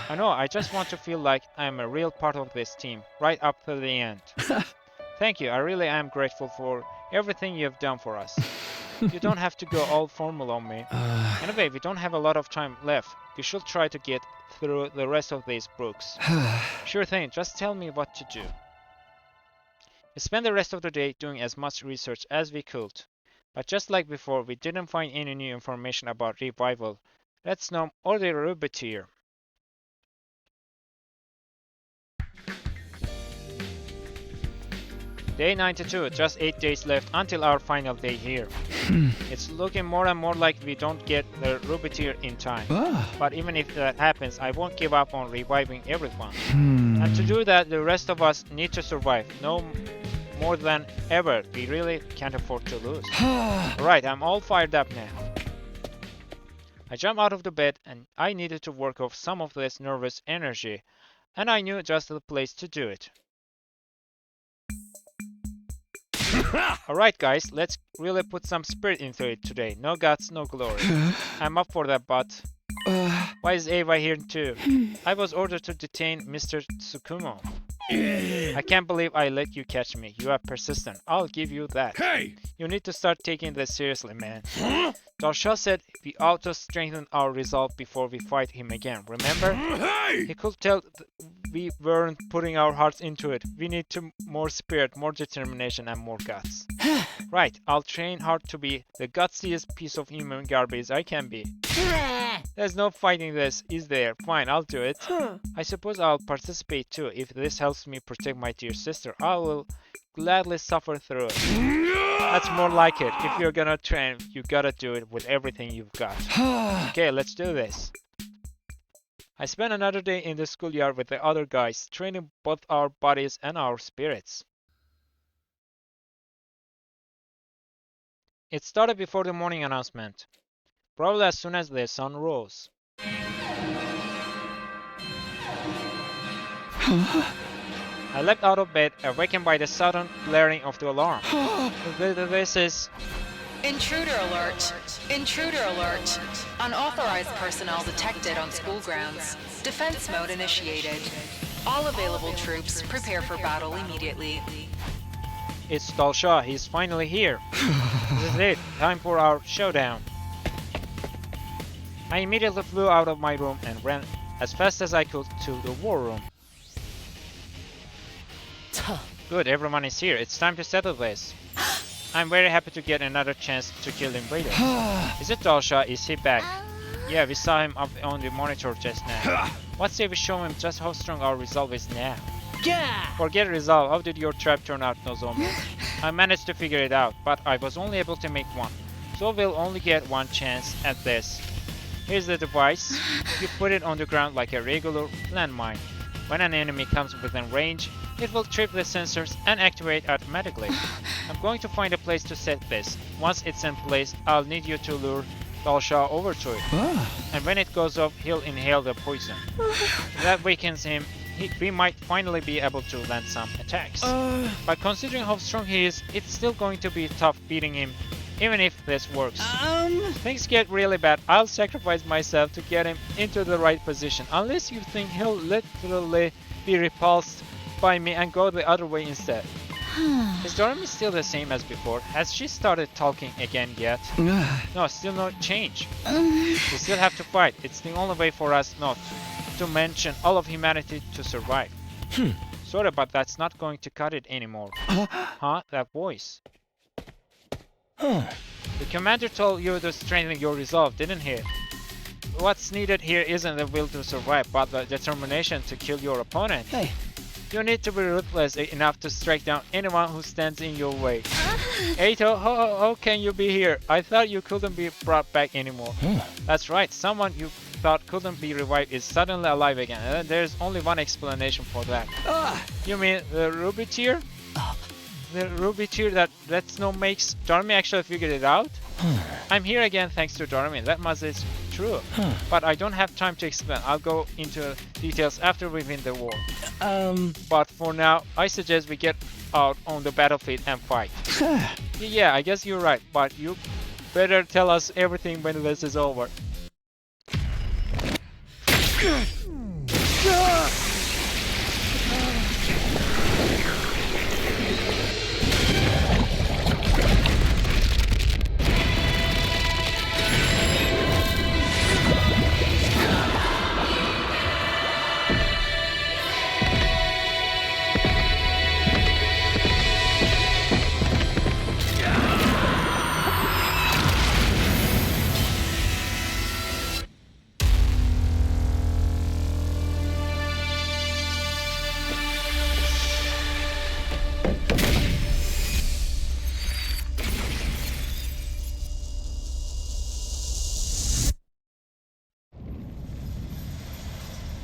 I know, I just want to feel like I'm a real part of this team, right up to the end. Thank you, I really am grateful for everything you've done for us. You don't have to go all formal on me. Anyway, we don't have a lot of time left. We should try to get through the rest of these books. Sure thing, just tell me what to do. We spent the rest of the day doing as much research as we could. But just like before, we didn't find any new information about Revival, Retsnom, or the Rubeteer. Day 92, just 8 days left until our final day here. It's looking more and more like we don't get the Rubeteer in time. But even if that happens, I won't give up on reviving everyone. And to do that, the rest of us need to survive. No more than ever, we really can't afford to lose. Alright, I'm all fired up now. I jumped out of the bed and I needed to work off some of this nervous energy. And I knew just the place to do it. Alright guys, let's really put some spirit into it today. No guts, no glory. I'm up for that, but... Why is Ava here too? I was ordered to detain Mr. Tsukumo. I can't believe I let you catch me. You are persistent. I'll give you that. Hey! You need to start taking this seriously, man. Darsha said we ought to strengthen our resolve before we fight him again. Remember? Hey! He could tell we weren't putting our hearts into it. We need more spirit, more determination, and more guts. Right, I'll train hard to be the gutsiest piece of human garbage I can be. There's no fighting this, is there? Fine, I'll do it. I suppose I'll participate too. If this helps me protect my dear sister, I will gladly suffer through it. That's more like it. If you're gonna train, you gotta do it with everything you've got. Okay, let's do this. I spent another day in the schoolyard with the other guys, training both our bodies and our spirits. It started before the morning announcement, probably as soon as the sun rose. I leapt out of bed, awakened by the sudden blaring of the alarm. This is... Intruder alert! Intruder alert! Unauthorized personnel detected on school grounds. Defense mode initiated. All available troops prepare for battle immediately. It's Dalsha, he's finally here. This is it, time for our showdown. I immediately flew out of my room and ran as fast as I could to the war room. Good, everyone is here. It's time to settle this. I'm very happy to get another chance to kill the invader. Is it Dalsha? Is he back? Yeah, we saw him up on the monitor just now. What say we show him just how strong our resolve is now? Yeah! Forget resolve. How did your trap turn out, Nozomi? I managed to figure it out, but I was only able to make one. So we'll only get one chance at this. Here's the device. You put it on the ground like a regular landmine. When an enemy comes within range, it will trip the sensors and activate automatically. I'm going to find a place to set this. Once it's in place, I'll need you to lure Dalsha over to it. And when it goes off, he'll inhale the poison. If that weakens him, we might finally be able to land some attacks. But considering how strong he is, it's still going to be tough beating him, even if this works. Things get really bad, I'll sacrifice myself to get him into the right position, unless you think he'll literally be repulsed by me and go the other way instead. Is Darumi still the same as before? Has she started talking again yet? No, still no change. We still have to fight. It's the only way for us not to mention all of humanity to survive. Sorry, but that's not going to cut it anymore. Huh? That voice. The commander told you to strengthen your resolve, didn't he? What's needed here isn't the will to survive, but the determination to kill your opponent. Hey. You need to be ruthless enough to strike down anyone who stands in your way. Eito, how can you be here? I thought you couldn't be brought back anymore. That's right, someone you thought couldn't be revived is suddenly alive again. And there's only one explanation for that. You mean the ruby tear? The ruby tear that Retsnom makes? Darumi actually figured it out? I'm here again thanks to Darumi. That much is true. But I don't have time to explain. I'll go into details after we win the war. But for now, I suggest we get out on the battlefield and fight. Yeah, I guess you're right. But you better tell us everything when this is over.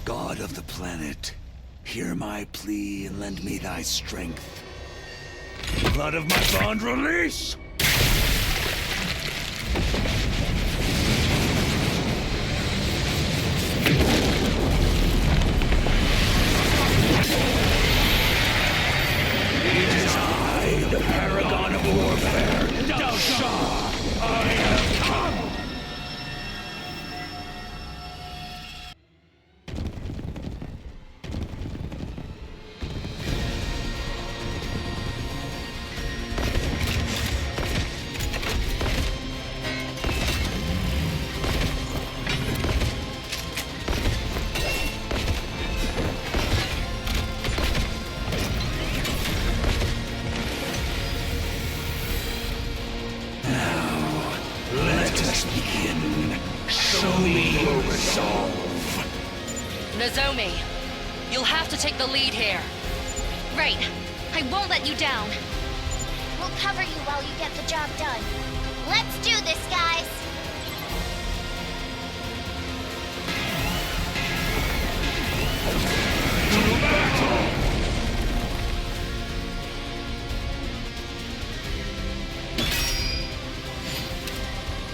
God of the planet, hear my plea and lend me thy strength. Blood of my bond release! It is I, the paragon of warfare, Dalshah! I have come! Nozomi, you'll have to take the lead here. Right. I won't let you down. We'll cover you while you get the job done. Let's do this, guys! To battle!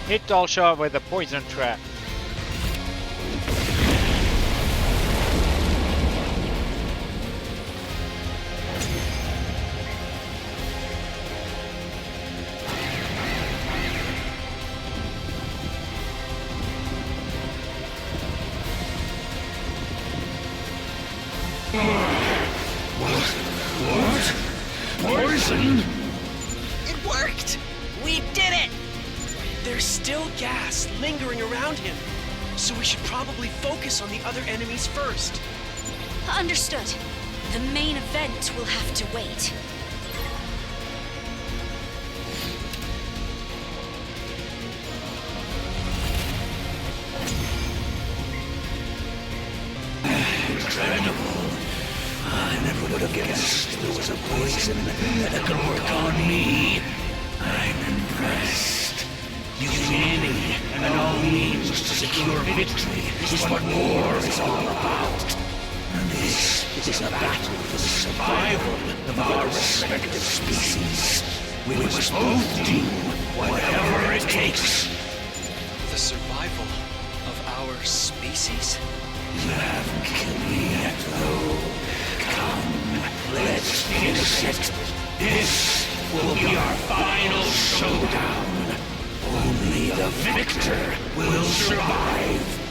Hit Dalshah with a poison trap. What? Poison? It worked! We did it! There's still gas lingering around him, so we should probably focus on the other enemies first. Understood. The main event will have to wait. Incredible. I never would have guessed there was a poison that could work on me. I'm impressed. Using any and all means to secure victory is what war is all about. And this is a battle for the survival of our respective species. We must both do whatever it takes. The survival of our species? You haven't killed me yet, though. Come, let's finish it. This will be our final showdown. Only the victor will survive.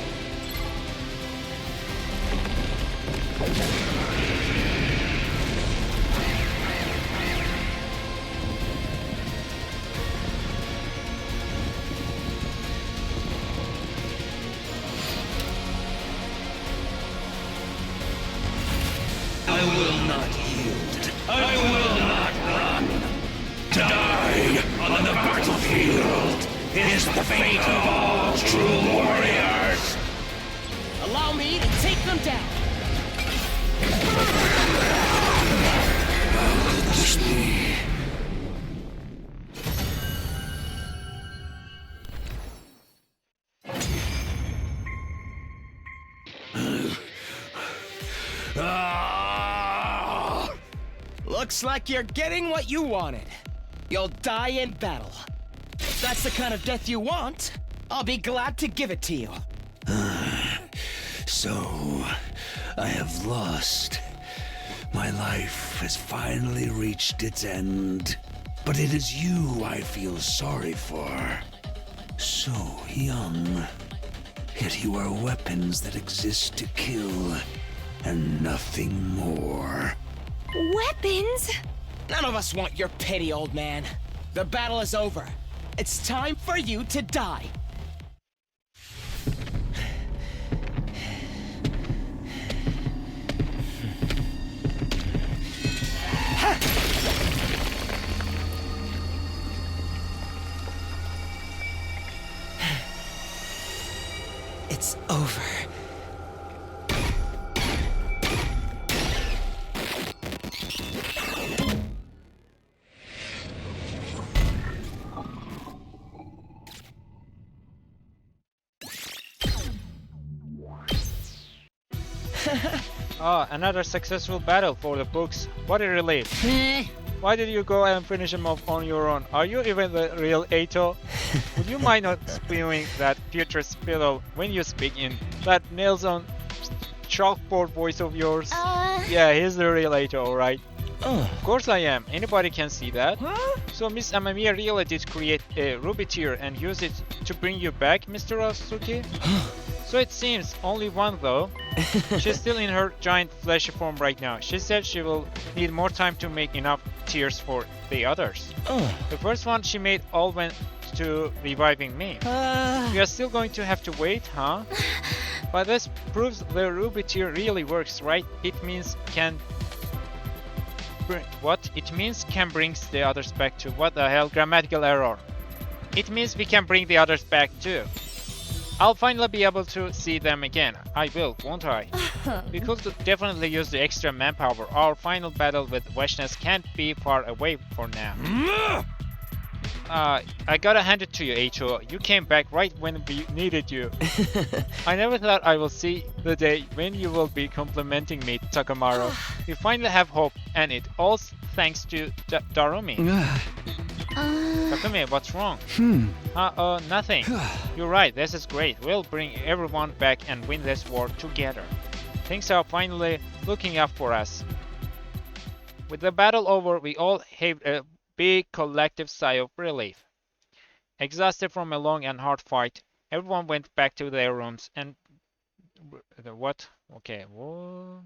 is the fate of all true warriors. Allow me to take them down. How could this be? Looks like you're getting what you wanted. You'll die in battle. If that's the kind of death you want, I'll be glad to give it to you. So, I have lost. My life has finally reached its end. But it is you I feel sorry for. So young. Yet you are weapons that exist to kill, and nothing more. Weapons? None of us want your pity, old man. The battle is over. It's time for you to die. It's over. Ah, another successful battle for the books. What a relief. Why did you go and finish him off on your own? Are you even the real Ato? Would you mind not spewing that future spittle when you speak in that nails-on chalkboard voice of yours? Yeah, he's the real Ato, alright? Of course I am. Anybody can see that. So Miss Amamiya really did create a ruby tier and use it to bring you back, Mr. Asuki? So it seems, only one though. She's still in her giant fleshy form right now. She said she will need more time to make enough tears for the others. The first one she made all went to reviving me. We are still going to have to wait, huh? But this proves the ruby tier really works, right? It means can brings the others back too. What the hell? Grammatical error. It means we can bring the others back too. I'll finally be able to see them again. I will, won't I? We could definitely use the extra manpower. Our final battle with Veshness can't be far away for now. I gotta hand it to you, Eicho. You came back right when we needed you. I never thought I will see the day when you will be complimenting me, Takamaro. We finally have hope, and it all thanks to Darumi. Takumi, what's wrong? Nothing. You're right, this is great. We'll bring everyone back and win this war together. Things are finally looking up for us. With the battle over, we all heaved a big collective sigh of relief. Exhausted from a long and hard fight, everyone went back to their rooms and... What? Okay, whoa...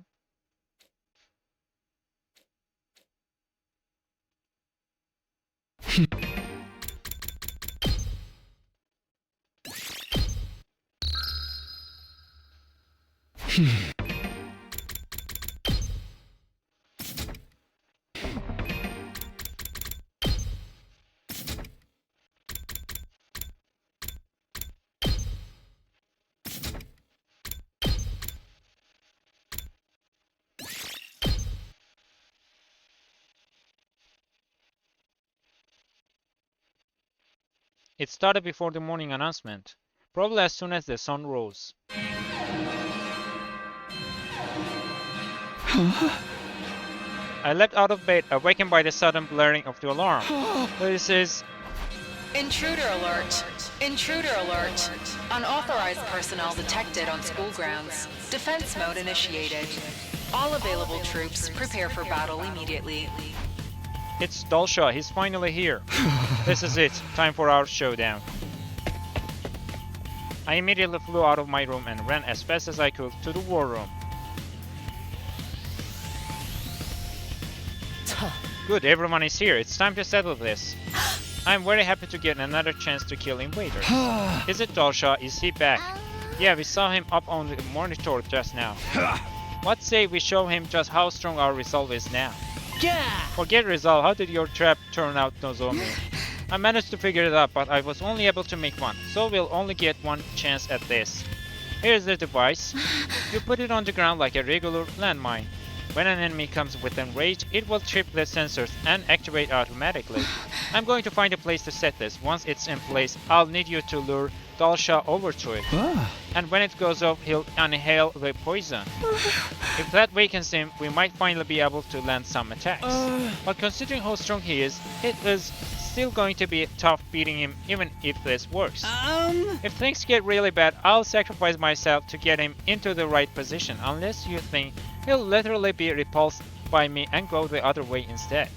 It started before the morning announcement, probably as soon as the sun rose. I leapt out of bed, awakened by the sudden blaring of the alarm. This is... Intruder alert! Intruder alert! Unauthorized personnel detected on school grounds. Defense mode initiated. All available troops prepare for battle immediately. It's Dalsha, he's finally here. This is it, time for our showdown. I immediately flew out of my room and ran as fast as I could to the war room. Good, everyone is here, it's time to settle this. I'm very happy to get another chance to kill invaders. Is it Dalsha? Is he back? Yeah, we saw him up on the monitor just now. What say we show him just how strong our resolve is now? Yeah! Forget resolve, how did your trap turn out, Nozomi? I managed to figure it out, but I was only able to make one, so we'll only get one chance at this. Here's the device. You put it on the ground like a regular landmine. When an enemy comes within range, it will trip the sensors and activate automatically. I'm going to find a place to set this. Once it's in place, I'll need you to lure Dalsha over to it. And when it goes off, he'll inhale the poison. If that wakens him, we might finally be able to land some attacks. But considering how strong he is, it is still going to be tough beating him even if this works. If things get really bad, I'll sacrifice myself to get him into the right position, unless you think he'll literally be repulsed by me and go the other way instead.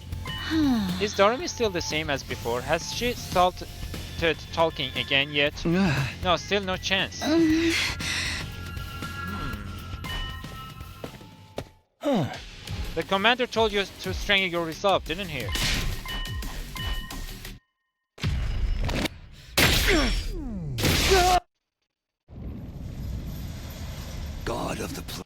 Is Darumi still the same as before? Has she started talking again yet? No, still no chance. The commander told you to strengthen your resolve, didn't he? God of the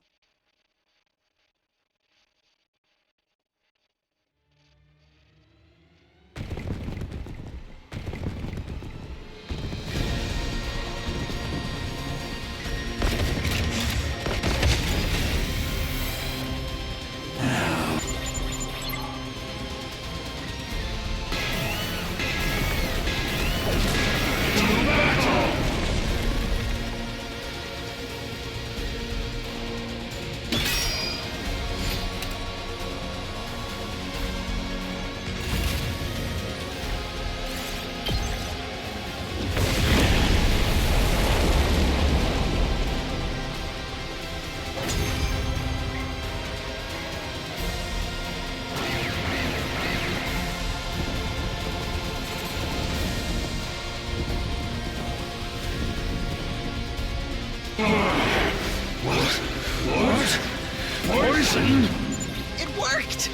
What? Poison? It worked!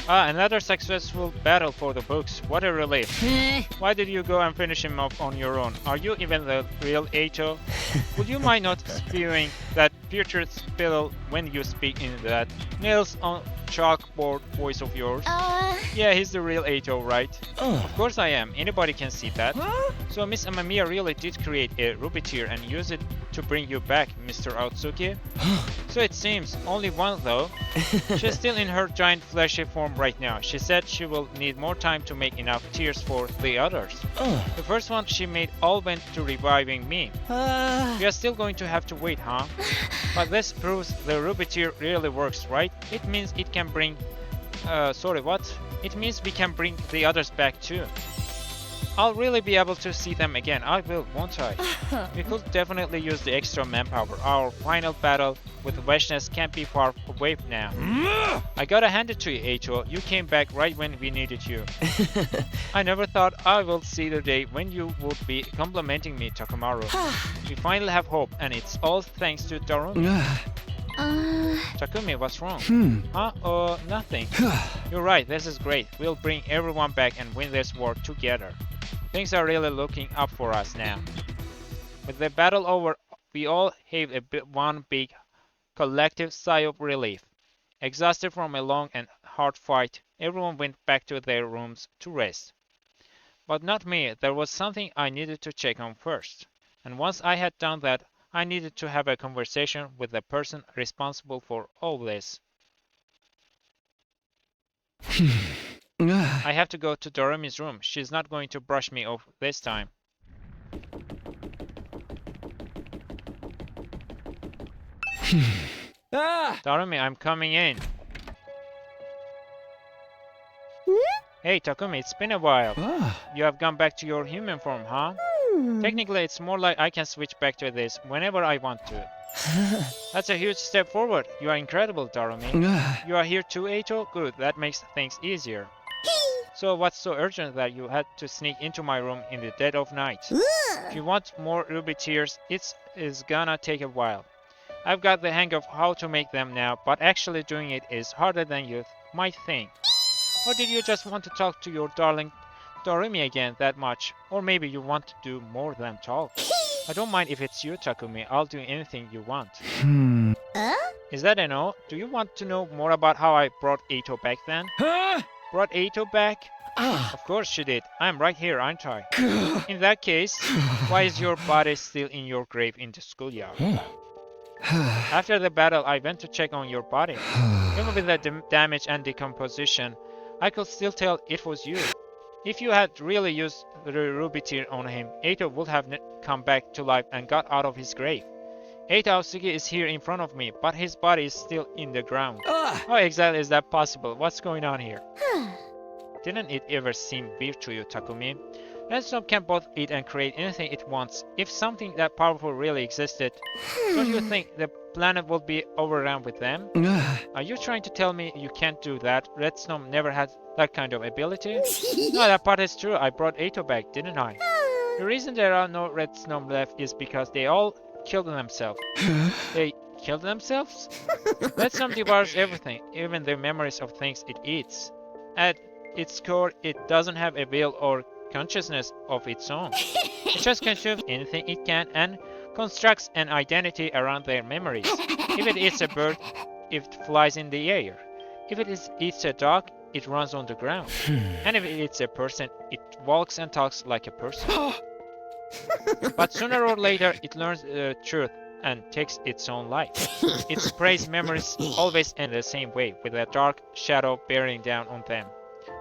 Another successful battle for the books. What a relief. Why did you go and finish him off on your own? Are you even the real Ato? Would you mind not spewing that putrid spittle when you speak in that nails on chalkboard voice of yours? Yeah, he's the real Ato, right? Of course I am. Anybody can see that. So Miss Amamiya really did create a ruby tier and use it to bring you back, Mr. Otsuki? So it seems. Only one though. She's still in her giant fleshy form right now. She said she will need more time to make enough tears for the others. The first one she made all went to reviving me. We are still going to have to wait, huh? But this proves the ruby tier really works, right? It means it can bring... sorry, what? It means we can bring the others back too. I'll really be able to see them again. I will, won't I? We could definitely use the extra manpower. Our final battle with Veshness can't be far away now. I gotta hand it to you, Ato. You came back right when we needed you. I never thought I will see the day when you would be complimenting me, Takamaru. We finally have hope, and it's all thanks to Darumi. Takumi, what's wrong? Huh? Nothing. You're right, this is great. We'll bring everyone back and win this war together. Things are really looking up for us now. With the battle over, we all heaved one big collective sigh of relief. Exhausted from a long and hard fight, everyone went back to their rooms to rest. But not me. There was something I needed to check on first. And once I had done that, I needed to have a conversation with the person responsible for all this. I have to go to Darumi's room. She's not going to brush me off this time. Darumi, I'm coming in. Hey Takumi, it's been a while. You have gone back to your human form, huh? Technically, it's more like I can switch back to this whenever I want to. That's a huge step forward. You are incredible, Darumi. You are here too, Eito? Good, that makes things easier. So what's so urgent that you had to sneak into my room in the dead of night? If you want more ruby tears, it's gonna take a while. I've got the hang of how to make them now, but actually doing it is harder than you might think. Or did you just want to talk to your darling Darumi again that much? Or maybe you want to do more than talk? I don't mind if it's you, Takumi. I'll do anything you want. Is that a no? Do you want to know more about how I brought Eito back then? Brought Eito back? Of course she did. I'm right here, aren't I? In that case, why is your body still in your grave in the schoolyard? After the battle, I went to check on your body. Even with the damage and decomposition, I could still tell it was you. If you had really used the ruby tear on him, Eito would have come back to life and got out of his grave. Eito Aosugi is here in front of me, but his body is still in the ground. How exactly is that possible? What's going on here? Didn't it ever seem weird to you, Takumi? Retsnom can both eat and create anything it wants. If something that powerful really existed, don't you think the planet would be overrun with them? Are you trying to tell me you can't do that? Retsnom never had that kind of ability? No, that part is true. I brought Eito back, didn't I? The reason there are no Retsnom left is because they all killed themselves. They killed themselves? Retsnom devours everything, even the memories of things it eats. At its core, it doesn't have a will or consciousness of its own. It just consumes anything it can and constructs an identity around their memories. If it eats a bird, it flies in the air. If it eats a dog, it runs on the ground. And if it eats a person, it walks and talks like a person. But sooner or later, it learns the truth and takes its own life. Its prey's memories always end the same way, with a dark shadow bearing down on them.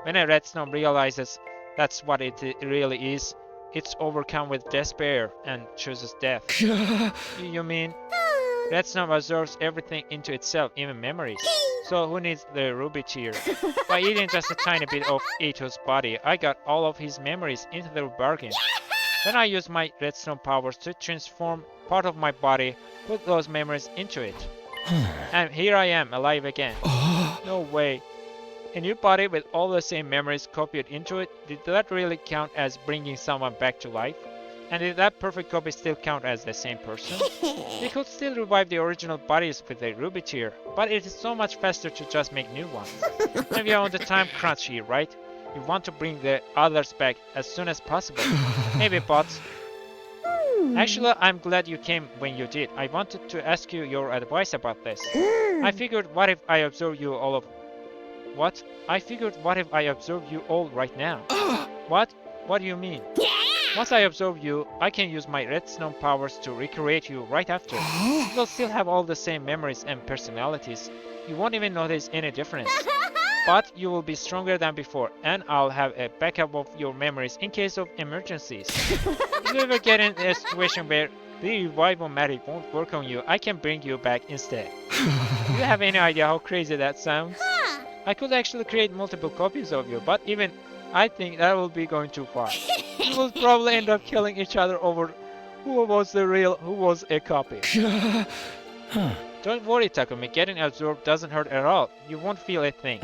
When a Retsnom realizes that's what it really is, it's overcome with despair and chooses death. You mean? Retsnom absorbs everything into itself, even memories. So who needs the ruby tear? By eating just a tiny bit of Eito's body, I got all of his memories into the bargain. Then I used my Retsnom powers to transform part of my body, put those memories into it. And here I am, alive again. No way. A new body with all the same memories copied into it, did that really count as bringing someone back to life? And did that perfect copy still count as the same person? We could still revive the original bodies with a ruby tear, but it is so much faster to just make new ones. And we are on the time crunch here, right? We want to bring the others back as soon as possible. Maybe bots. Actually, I'm glad you came when you did. I wanted to ask you your advice about this. I figured, what if I observe you all of... What? I figured, what if I observe you all right now? What? What do you mean? Once I absorb you, I can use my Retsnom powers to recreate you right after. You will still have all the same memories and personalities. You won't even notice any difference. But you will be stronger than before, and I'll have a backup of your memories in case of emergencies. If you ever get in a situation where the revival magic won't work on you, I can bring you back instead. Do you have any idea how crazy that sounds? I could actually create multiple copies of you, but even I think that will be going too far. We will probably end up killing each other over who was the real, who was a copy. Don't worry, Takumi, getting absorbed doesn't hurt at all. You won't feel a thing.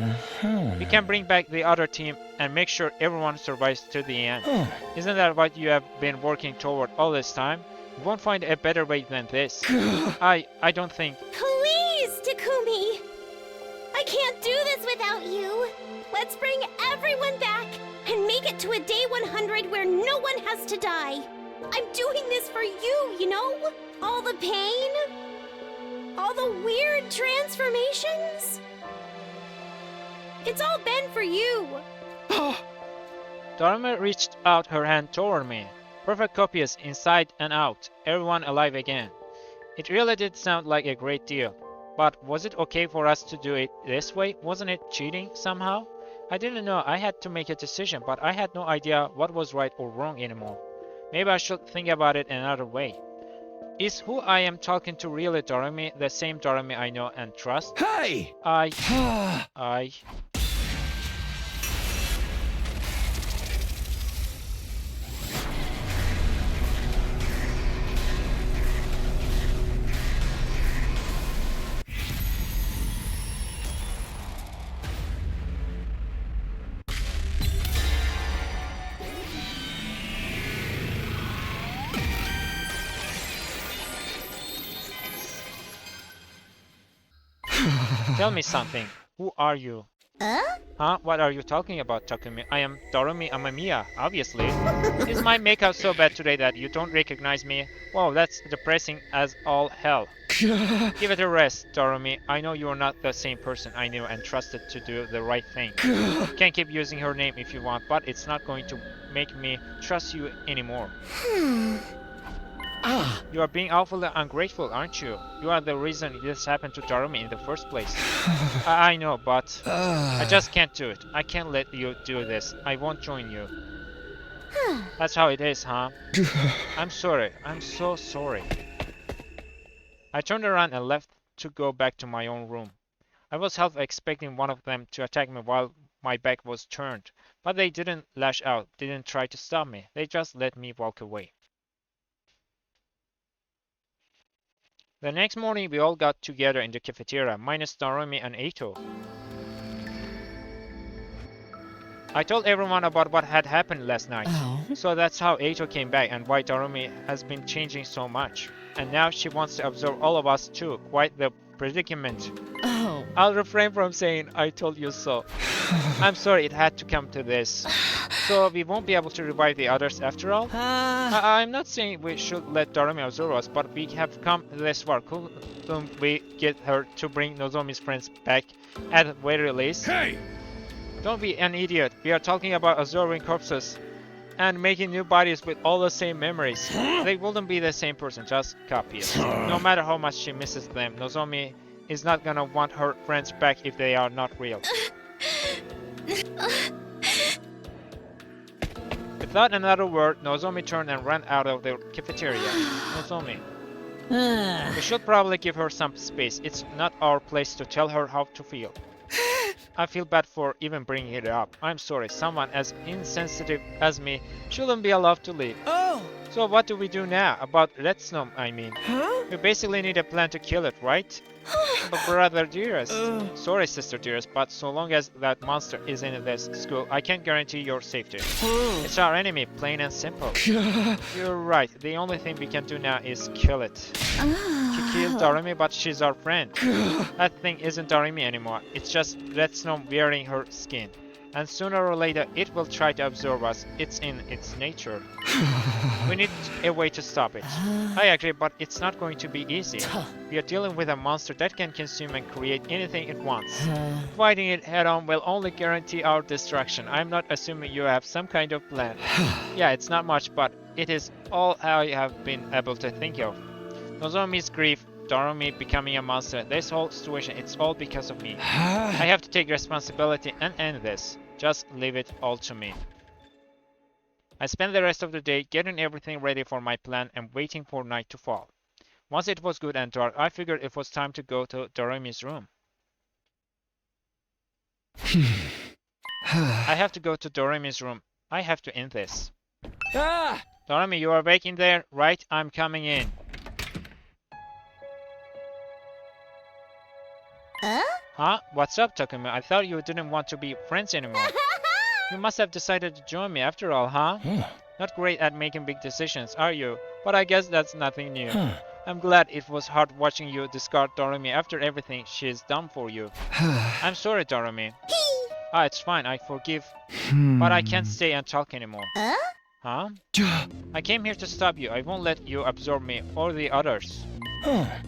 We can bring back the other team and make sure everyone survives to the end. Isn't that what you have been working toward all this time? You won't find a better way than this. I don't think... Please, Takumi! I can't do this without you! Let's bring everyone back and make it to a day 100 where no one has to die. I'm doing this for you, you know? All the pain, all the weird transformations. It's all been for you. Darumi reached out her hand toward me. Perfect copies inside and out, everyone alive again. It really did sound like a great deal. But was it okay for us to do it this way? Wasn't it cheating somehow? I didn't know. I had to make a decision, but I had no idea what was right or wrong anymore. Maybe I should think about it another way. Is who I am talking to really Darumi, the same Darumi I know and trust? Hey! Tell me something. Who are you? Huh? What are you talking about, Takumi? I am Darumi Amamiya, obviously. Is my makeup so bad today that you don't recognize me? Wow, that's depressing as all hell. Give it a rest, Darumi. I know you're not the same person I knew and trusted to do the right thing. You can keep using her name if you want, but it's not going to make me trust you anymore. You are being awfully ungrateful, aren't you? You are the reason this happened to Darumi in the first place. I know, but I just can't do it. I can't let you do this. I won't join you. That's how it is, huh? I'm sorry. I'm so sorry. I turned around and left to go back to my own room. I was half expecting one of them to attack me while my back was turned, but they didn't lash out, didn't try to stop me. They just let me walk away. The next morning, we all got together in the cafeteria, minus Darumi and Eito. I told everyone about what had happened last night. So that's how Eito came back and why Darumi has been changing so much. And now she wants to absorb all of us too. Quite the predicament. I'll refrain from saying I told you so. I'm sorry it had to come to this. So we won't be able to revive the others after all? I'm not saying we should let Darumi absorb us, but we have come this far. Couldn't we get her to bring Nozomi's friends back at the very least? Hey! Don't be an idiot. We are talking about absorbing corpses and making new bodies with all the same memories. They wouldn't be the same person, just copies. No matter how much she misses them, Nozomi is not gonna want her friends back if they are not real. Without another word, Nozomi turned and ran out of the cafeteria. Nozomi. We should probably give her some space. It's not our place to tell her how to feel. I feel bad for even bringing it up. I'm sorry, someone as insensitive as me shouldn't be allowed to leave. So what do we do now? About Retsnom, I mean. We basically need a plan to kill it, right? But brother dearest. Sorry, sister dearest, but so long as that monster is in this school, I can't guarantee your safety. It's our enemy, plain and simple. You're right, the only thing we can do now is kill it. She killed Darumi, but she's our friend. That thing isn't Darumi anymore, it's just Retsnom wearing her skin. And sooner or later, it will try to absorb us. It's in its nature. We need a way to stop it. I agree, but it's not going to be easy. We are dealing with a monster that can consume and create anything it wants. Fighting it head-on will only guarantee our destruction. I'm not assuming you have some kind of plan. Yeah, it's not much, but it is all I have been able to think of. Nozomi's grief, Darumi becoming a monster, this whole situation, it's all because of me. I have to take responsibility and end this. Just leave it all to me. I spent the rest of the day getting everything ready for my plan and waiting for night to fall. Once it was good and dark, I figured it was time to go to Darumi's room. I have to go to Darumi's room. I have to end this. Darumi, you are awake in there? Right, I'm coming in. Huh? What's up, Takumi? I thought you didn't want to be friends anymore. You must have decided to join me after all, huh? Not great at making big decisions, are you? But I guess that's nothing new. I'm glad it was hard watching you discard Darumi after everything she's done for you. I'm sorry, Darumi. It's fine, I forgive. But I can't stay and talk anymore. Huh? I came here to stop you. I won't let you absorb me or the others.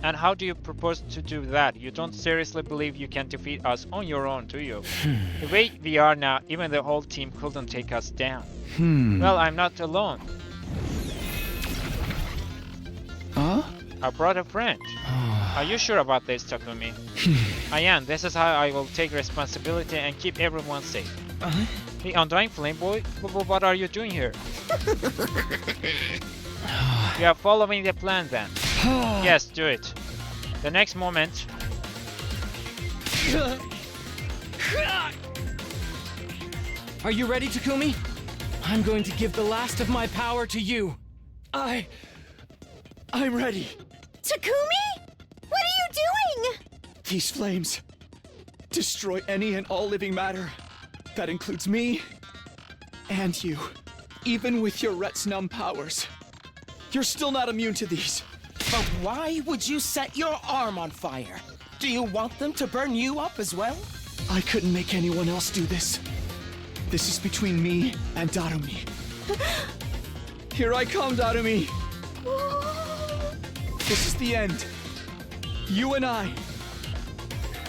And how do you propose to do that? You don't seriously believe you can defeat us on your own, do you? The way we are now, even the whole team couldn't take us down. Well, I'm not alone. I brought a friend. Are you sure about this, Takumi? I am. This is how I will take responsibility and keep everyone safe. The Undying Flame Boy? What are you doing here? You are following the plan then. Yes, do it. The next moment... Are you ready, Takumi? I'm going to give the last of my power to you. I'm ready. Takumi? What are you doing? These flames destroy any and all living matter. That includes me and you. Even with your Retsnom powers, you're still not immune to these. But why would you set your arm on fire? Do you want them to burn you up as well? I couldn't make anyone else do this. This is between me and Darumi. Here I come, Darumi. This is the end. You and I.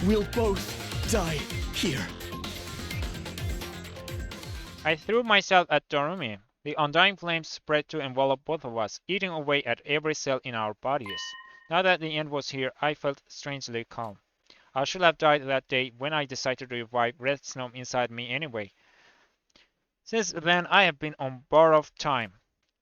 We'll both die here. I threw myself at Darumi. The undying flames spread to envelop both of us, eating away at every cell in our bodies. Now that the end was here, I felt strangely calm. I should have died that day when I decided to revive Retsnom inside me anyway. Since then, I have been on borrowed time.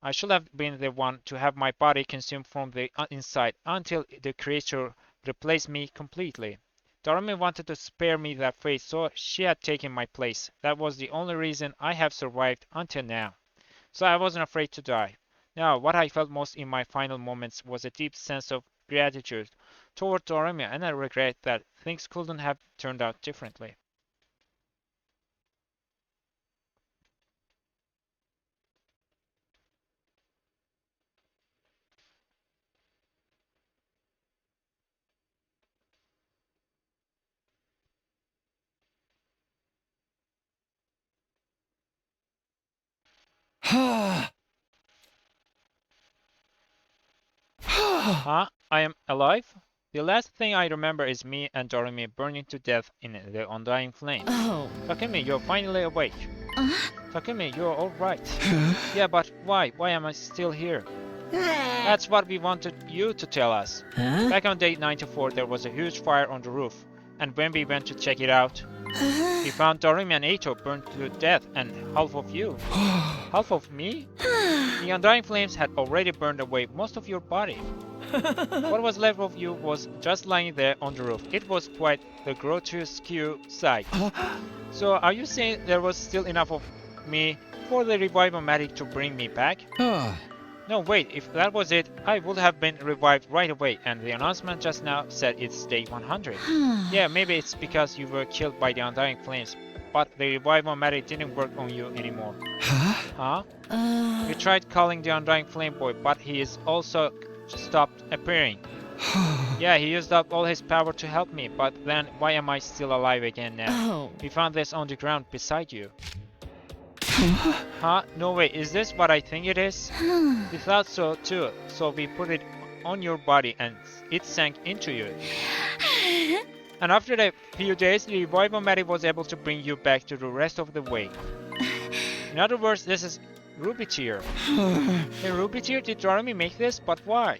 I should have been the one to have my body consumed from the inside until the creature replaced me completely. Darumi wanted to spare me that fate, so she had taken my place. That was the only reason I have survived until now. So I wasn't afraid to die. Now, what I felt most in my final moments was a deep sense of gratitude toward Darumi, and I regret that things couldn't have turned out differently. Huh? I am alive? The last thing I remember is me and Darumi burning to death in the undying flames. Oh. Takumi, you're finally awake. Takumi, you're alright. Yeah, but why? Why am I still here? That's what we wanted you to tell us. Back on day 94, there was a huge fire on the roof. And when we went to check it out, we found Darumi and Eito burned to death and half of you. Half of me? The undying flames had already burned away most of your body. What was left of you was just lying there on the roof. It was quite the grotesque sight. So are you saying there was still enough of me for the revival-matic to bring me back? No, wait, if that was it, I would have been revived right away, and the announcement just now said it's day 100. Yeah, maybe it's because you were killed by the undying flames, but the revival-matic didn't work on you anymore. Huh? We tried calling the undying flame boy, but he is also stopped appearing. Yeah, he used up all his power to help me, but then why am I still alive again now? We found this on the ground beside you. Huh? No way, is this what I think it is? We thought so too, so we put it on your body and it sank into you. And after a few days, the revival-matic was able to bring you back to the rest of the way. In other words, this is Ruby Tear. Hey, Ruby Tear, did Darumi make this? But why?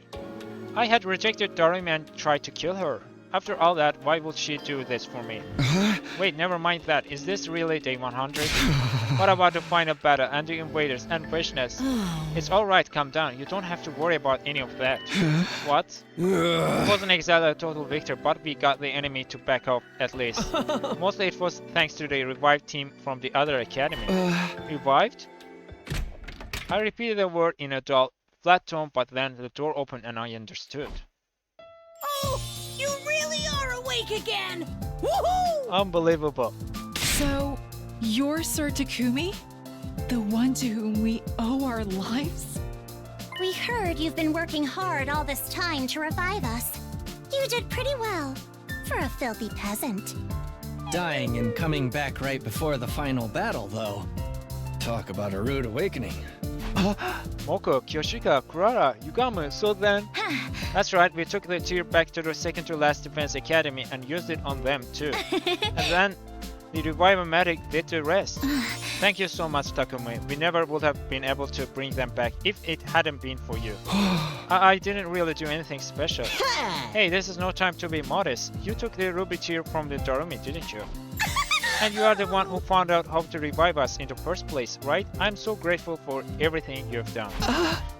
I had rejected Darumi and tried to kill her. After all that, why would she do this for me? Wait, never mind that. Is this really day 100? What about the final battle and the invaders and Vishness? It's alright, calm down. You don't have to worry about any of that. What? It wasn't exactly a total victory, but we got the enemy to back off at least. Mostly it was thanks to the revived team from the other academy. Revived? I repeated the word in a dull, flat tone, but then the door opened and I understood. Oh, you really are awake again! Woohoo! Unbelievable. So, you're Sir Takumi? The one to whom we owe our lives? We heard you've been working hard all this time to revive us. You did pretty well, for a filthy peasant. Dying and coming back right before the final battle, though. Talk about a rude awakening. Moko, Kyoshika, Kurara, Yugamu, so then... That's right, we took the tier back to the second to last defense academy and used it on them too. And then the revival-matic did the rest. Thank you so much, Takumi. We never would have been able to bring them back if it hadn't been for you. I didn't really do anything special. Hey, this is no time to be modest. You took the ruby tier from the Darumi, didn't you? And you are the one who found out how to revive us in the first place, right? I'm so grateful for everything you've done.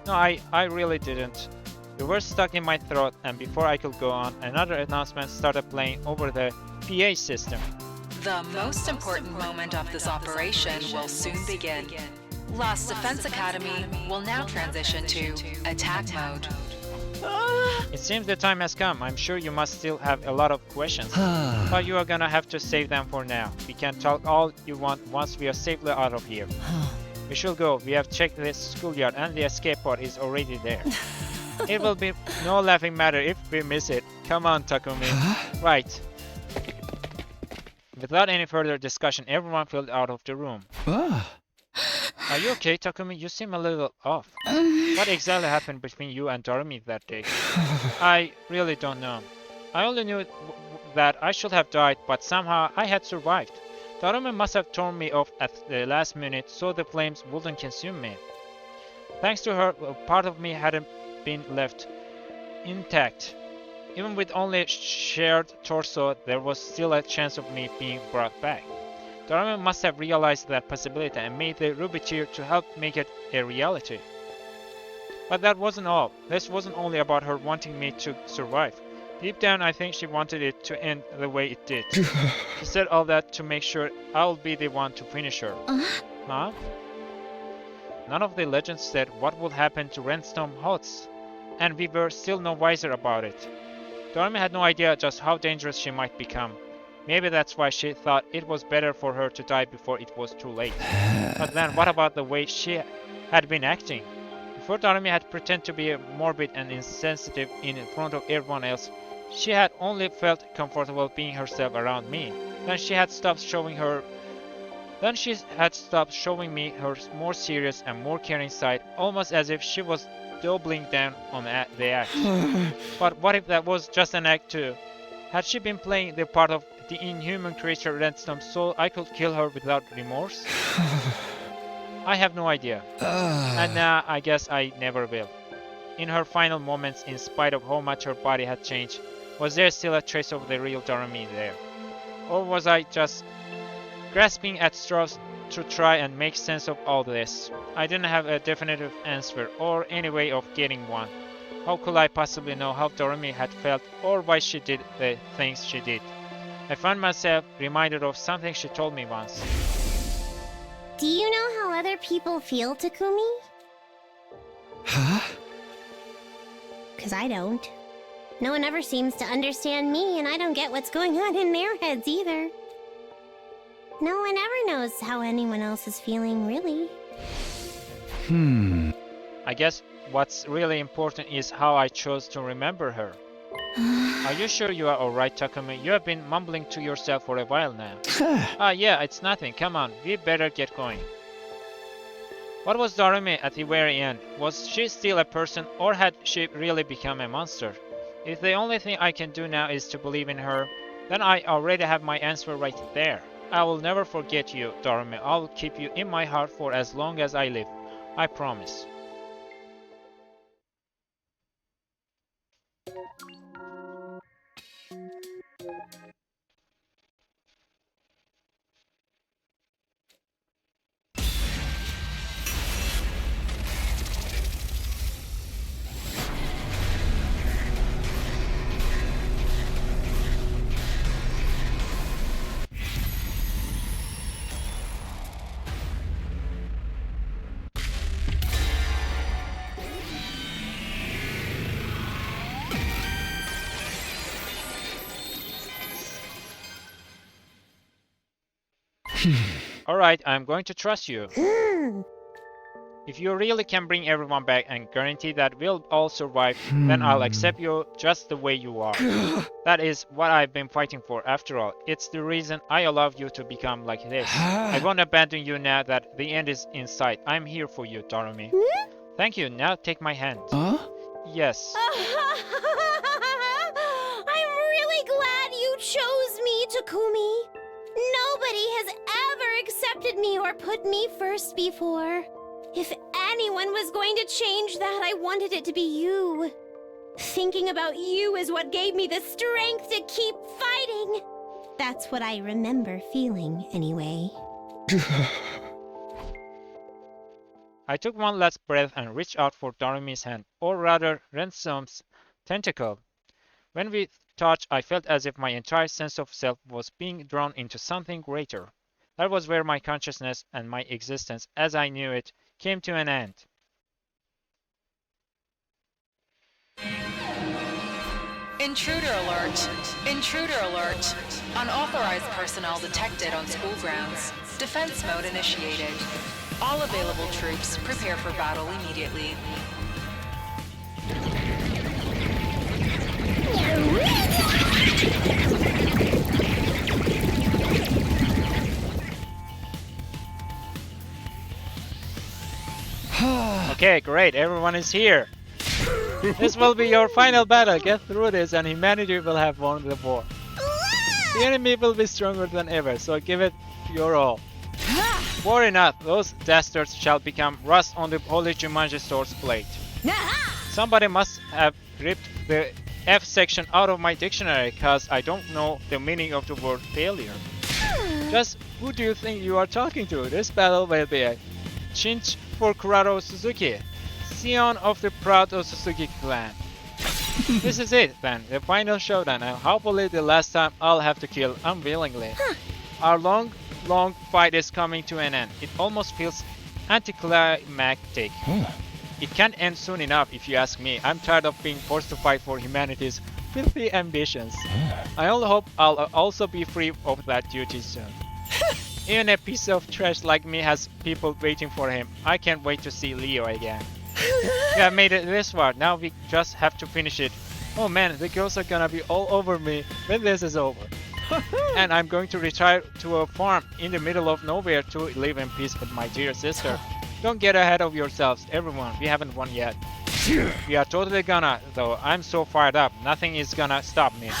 No, I really didn't. The words stuck in my throat, and before I could go on, another announcement started playing over the PA system. The most important moment of this operation will soon begin. Lost Defense Academy will now transition to attack mode. It seems the time has come. I'm sure you must still have a lot of questions. But you are gonna have to save them for now. We can talk all you want once we are safely out of here. We should go. We have checked this schoolyard and the escape pod is already there. It will be no laughing matter if we miss it. Come on, Takumi. Right. Without any further discussion, everyone filed out of the room. Are you okay, Takumi? You seem a little off. What exactly happened between you and Darumi that day? I really don't know. I only knew that I should have died, but somehow I had survived. Darumi must have torn me off at the last minute so the flames wouldn't consume me. Thanks to her, part of me hadn't been left intact. Even with only a shared torso, there was still a chance of me being brought back. Darumi must have realized that possibility and made the ruby tear to help make it a reality. But that wasn't all. This wasn't only about her wanting me to survive. Deep down, I think she wanted it to end the way it did. She said all that to make sure I'll be the one to finish her. Huh? None of the legends said what would happen to Retsnom Hots, and we were still no wiser about it. Darumi had no idea just how dangerous she might become. Maybe that's why she thought it was better for her to die before it was too late. But then what about the way she had been acting? Before Darumi had pretended to be morbid and insensitive in front of everyone else, she had only felt comfortable being herself around me. Then she had stopped showing me her more serious and more caring side, almost as if she was doubling down on the act. But what if that was just an act too? Had she been playing the part of the inhuman creature Retsnom so I could kill her without remorse? I have no idea. And now I guess I never will. In her final moments, in spite of how much her body had changed, was there still a trace of the real Darumi there? Or was I just grasping at straws to try and make sense of all this? I didn't have a definitive answer or any way of getting one. How could I possibly know how Darumi had felt or why she did the things she did? I found myself reminded of something she told me once. Do you know how other people feel, Takumi? Huh? 'Cause I don't. No one ever seems to understand me, and I don't get what's going on in their heads either. No one ever knows how anyone else is feeling, really. I guess what's really important is how I chose to remember her. Are you sure you are alright, Takumi? You have been mumbling to yourself for a while now. Yeah, it's nothing. Come on, we better get going. What was Darumi at the very end? Was she still a person, or had she really become a monster? If the only thing I can do now is to believe in her, then I already have my answer right there. I will never forget you, Darumi. I will keep you in my heart for as long as I live. I promise. Alright, I'm going to trust you. If you really can bring everyone back and guarantee that we'll all survive, then I'll accept you just the way you are. That is what I've been fighting for after all. It's the reason I allowed you to become like this. I won't abandon you now that the end is in sight. I'm here for you, Darumi. Thank you, now take my hand. Yes. I'm really glad you chose me, Takumi. Nobody has ever accepted me or put me first before. If anyone was going to change that, I wanted it to be you. Thinking about you is what gave me the strength to keep fighting. That's what I remember feeling, anyway. I took one last breath and reached out for Darumi's hand, or rather, Retsnom's tentacle. When we touched, I felt as if my entire sense of self was being drawn into something greater. That was where my consciousness and my existence, as I knew it, came to an end. Intruder alert! Intruder alert! Unauthorized personnel detected on school grounds. Defense mode initiated. All available troops prepare for battle immediately. Okay, great, everyone is here. This will be your final battle. Get through this and humanity will have won the war. The enemy will be stronger than ever, so give it your all. Worry not, those dastards shall become rust on the Holy Jumanji Sword's blade. Somebody must have ripped the F section out of my dictionary, cause I don't know the meaning of the word failure. Just who do you think you are talking to? This battle will be a chinch for Kurado Suzuki, scion of the proud Suzuki clan. This is it then, the final showdown, and hopefully the last time I'll have to kill unwillingly. Our long fight is coming to an end. It almost feels anticlimactic. It can't end soon enough if you ask me. I'm tired of being forced to fight for humanity's filthy ambitions. I only hope I'll also be free of that duty soon. Even a piece of trash like me has people waiting for him. I can't wait to see Leo again. We have made it this far, now we just have to finish it. Oh man, the girls are gonna be all over me when this is over. And I'm going to retire to a farm in the middle of nowhere to live in peace with my dear sister. Don't get ahead of yourselves, everyone, we haven't won yet. We are totally gonna, though. I'm so fired up, nothing is gonna stop me.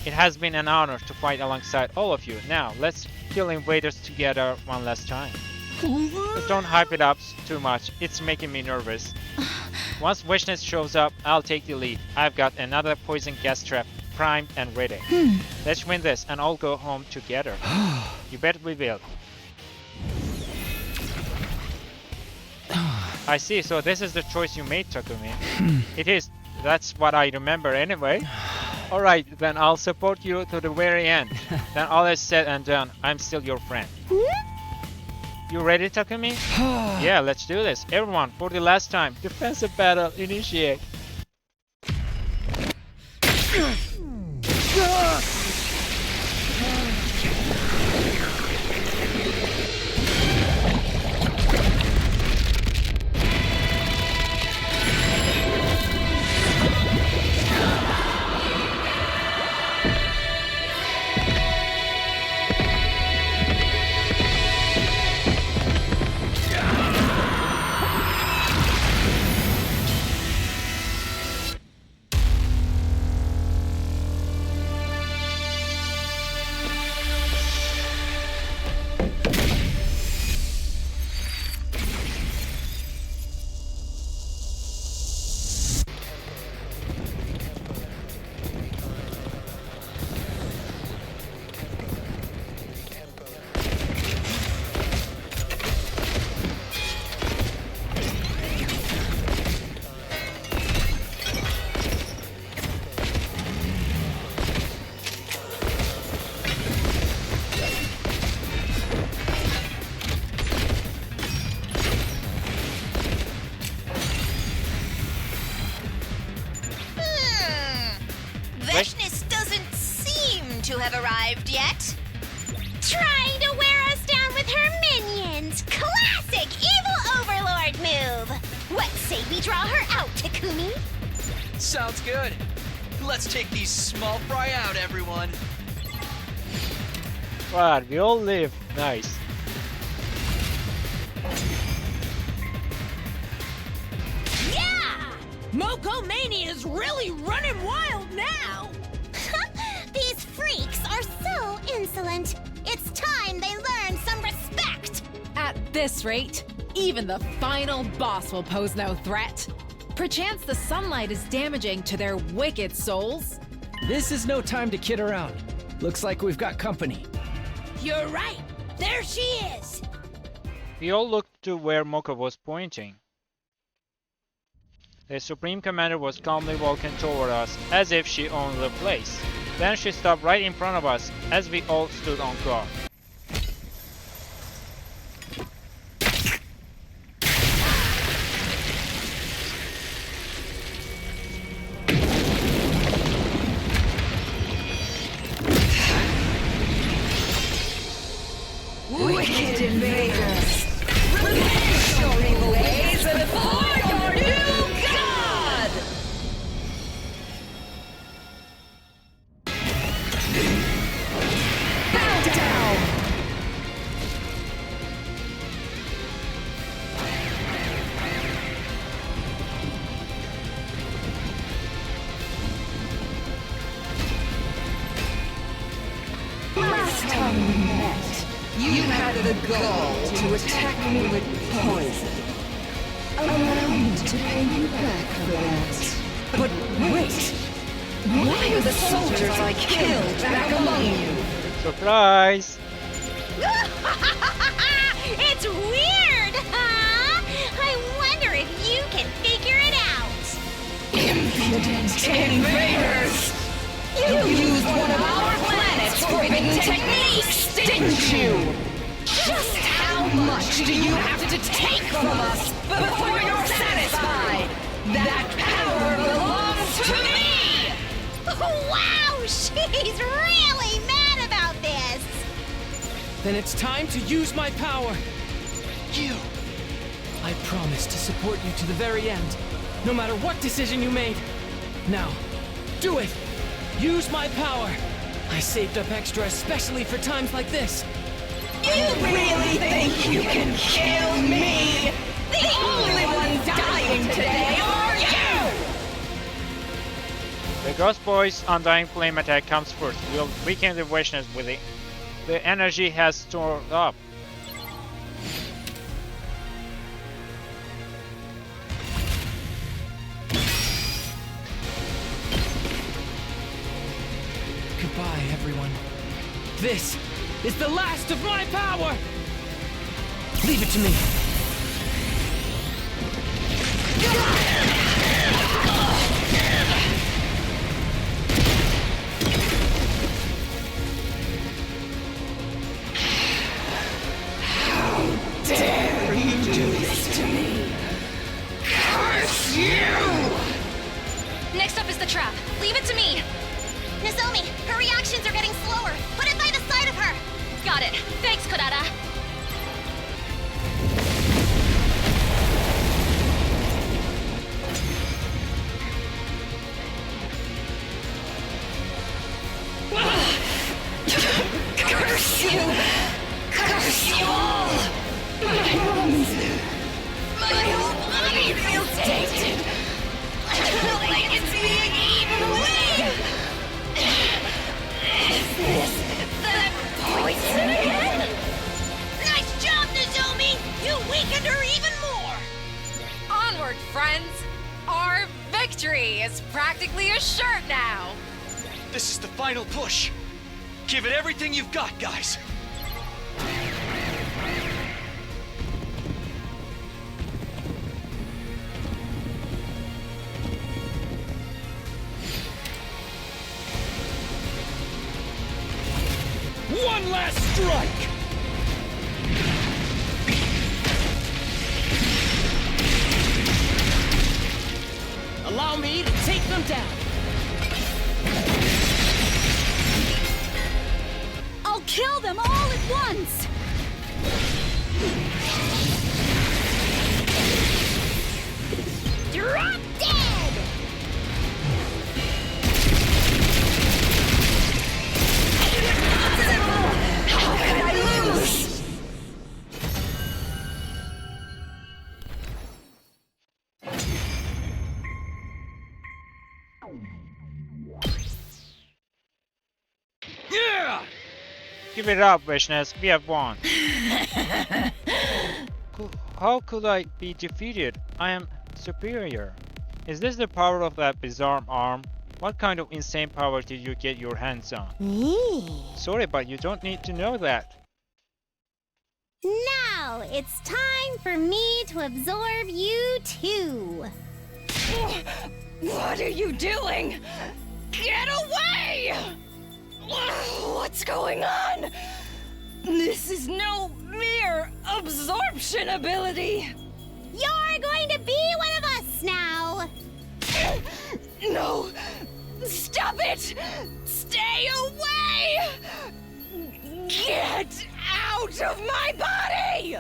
It has been an honor to fight alongside all of you. Now, let's kill invaders together one last time. But don't hype it up too much, it's making me nervous. Once Wishness shows up, I'll take the lead. I've got another poison gas trap primed and ready. Let's win this and all go home together. You bet we will. I see, so this is the choice you made, Takumi. It is. That's what I remember anyway. Alright, then I'll support you to the very end. Then all is said and done, I'm still your friend. You ready, Takumi? Yeah, let's do this. Everyone, for the last time, defensive battle initiate. Wishness doesn't seem to have arrived yet. Trying to wear us down with her minions. Classic evil overlord move. What say we draw her out, Takumi? Sounds good. Let's take these small fry out, everyone. Wow, we all live. Nice. Yeah! Moko Mania is really running wild now! These freaks are so insolent. It's time they learn some respect! At this rate, even the final boss will pose no threat. Perchance the sunlight is damaging to their wicked souls. This is no time to kid around. Looks like we've got company. You're right. There she is. We all looked to where Moko was pointing. The Supreme Commander was calmly walking toward us, as if she owned the place. Then she stopped right in front of us, as we all stood on guard. Wicked invaders! Revenge your evil ways before your new god! the gall to attack me with poison. Allow me to pay you back for that. But wait! Why are the soldiers I killed back among you? Surprise! It's weird, huh? I wonder if you can figure it out. Impudent invaders! You used one of our planet's forbidden techniques, didn't you? Just how much do you have to take from us before you're satisfied? That power belongs to me! Wow, she's really mad about this. Then it's time to use my power. You! I promise to support you to the very end, no matter what decision you made. Now, do it! Use my power! I saved up extra especially for times like this. You really think you can kill me? The only one dying today are you! The Ghost Boy's Undying Flame attack comes first. We'll weaken the Vaishnaves with it. The energy has stored up. Goodbye, everyone. This is the last of my power! Leave it to me. How dare you do this to me? Curse you! Next up is the trap. Leave it to me. Nozomi, her reactions are getting slower. Put it by the side of her. Got it. Thanks, Kodada. Curse you! Curse you all! My lungs! My whole body feels tainted! I feel like it's being eaten away! Is this that poison again? Nice job, Nozomi! You weakened her even more! Onward, friends! Our victory is practically assured now! This is the final push. Give it everything you've got, guys. One last strike! Allow me to take them down! I'll kill them all at once! Drop dead! How could I lose? Yeah! Give it up, Vaishnaves. We have won. How could I be defeated? I am superior. Is this the power of that bizarre arm? What kind of insane power did you get your hands on? Sorry, but you don't need to know that. Now it's time for me to absorb you too. What are you doing? Get away! What's going on? This is no mere absorption ability. You're going to be one of us now. No! Stop it! Stay away! Get out of my body!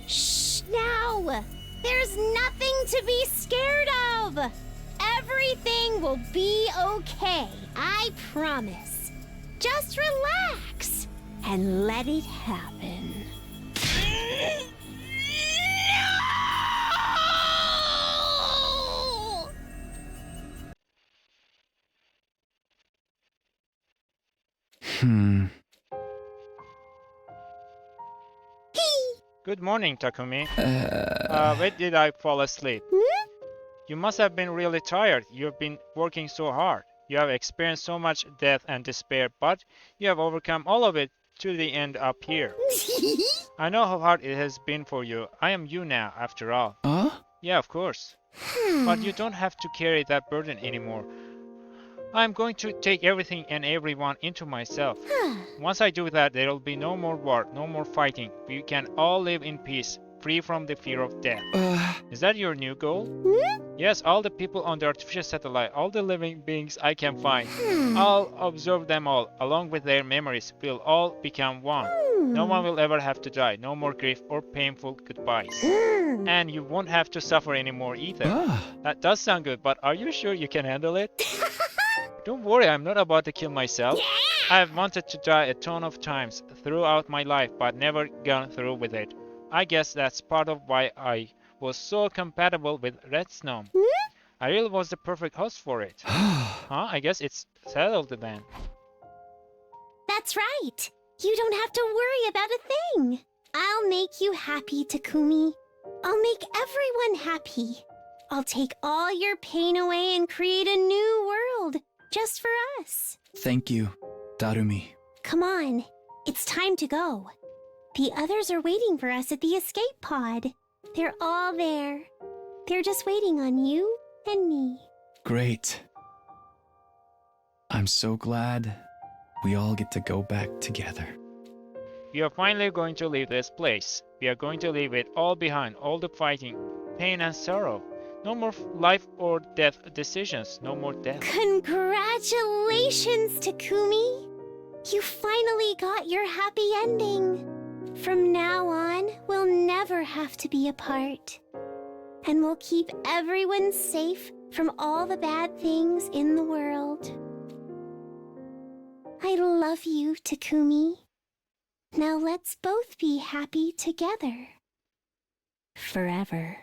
Shh, now. There's nothing to be scared of. Everything will be okay. I promise. Just relax and let it happen. Good morning, Takumi. Where did I fall asleep? You must have been really tired. You've been working so hard. You have experienced so much death and despair, but you have overcome all of it to the end up here. I know how hard it has been for you. I am you now, after all. Huh? Yeah, of course. But you don't have to carry that burden anymore. I'm going to take everything and everyone into myself. Once I do that, there will be no more war, no more fighting. We can all live in peace, free from the fear of death. Is that your new goal? Yes, all the people on the artificial satellite, all the living beings I can find. I'll observe them all, along with their memories. We'll all become one. No one will ever have to die. No more grief or painful goodbyes. And you won't have to suffer anymore either. That does sound good, but are you sure you can handle it? Don't worry, I'm not about to kill myself. I've wanted to die a ton of times throughout my life, but never gone through with it. I guess that's part of why I was so compatible with Retsnom. I really was the perfect host for it. I guess it's settled then. That's right. You don't have to worry about a thing. I'll make you happy, Takumi. I'll make everyone happy. I'll take all your pain away and create a new world, just for us. Thank you, Darumi. Come on, it's time to go. The others are waiting for us at the escape pod. They're all there. They're just waiting on you and me. Great. I'm so glad we all get to go back together. We are finally going to leave this place. We are going to leave it all behind, all the fighting, pain and sorrow. No more life or death decisions, no more death. Congratulations, Takumi! You finally got your happy ending. From now on, we'll never have to be apart. And we'll keep everyone safe from all the bad things in the world. I love you, Takumi. Now let's both be happy together. Forever.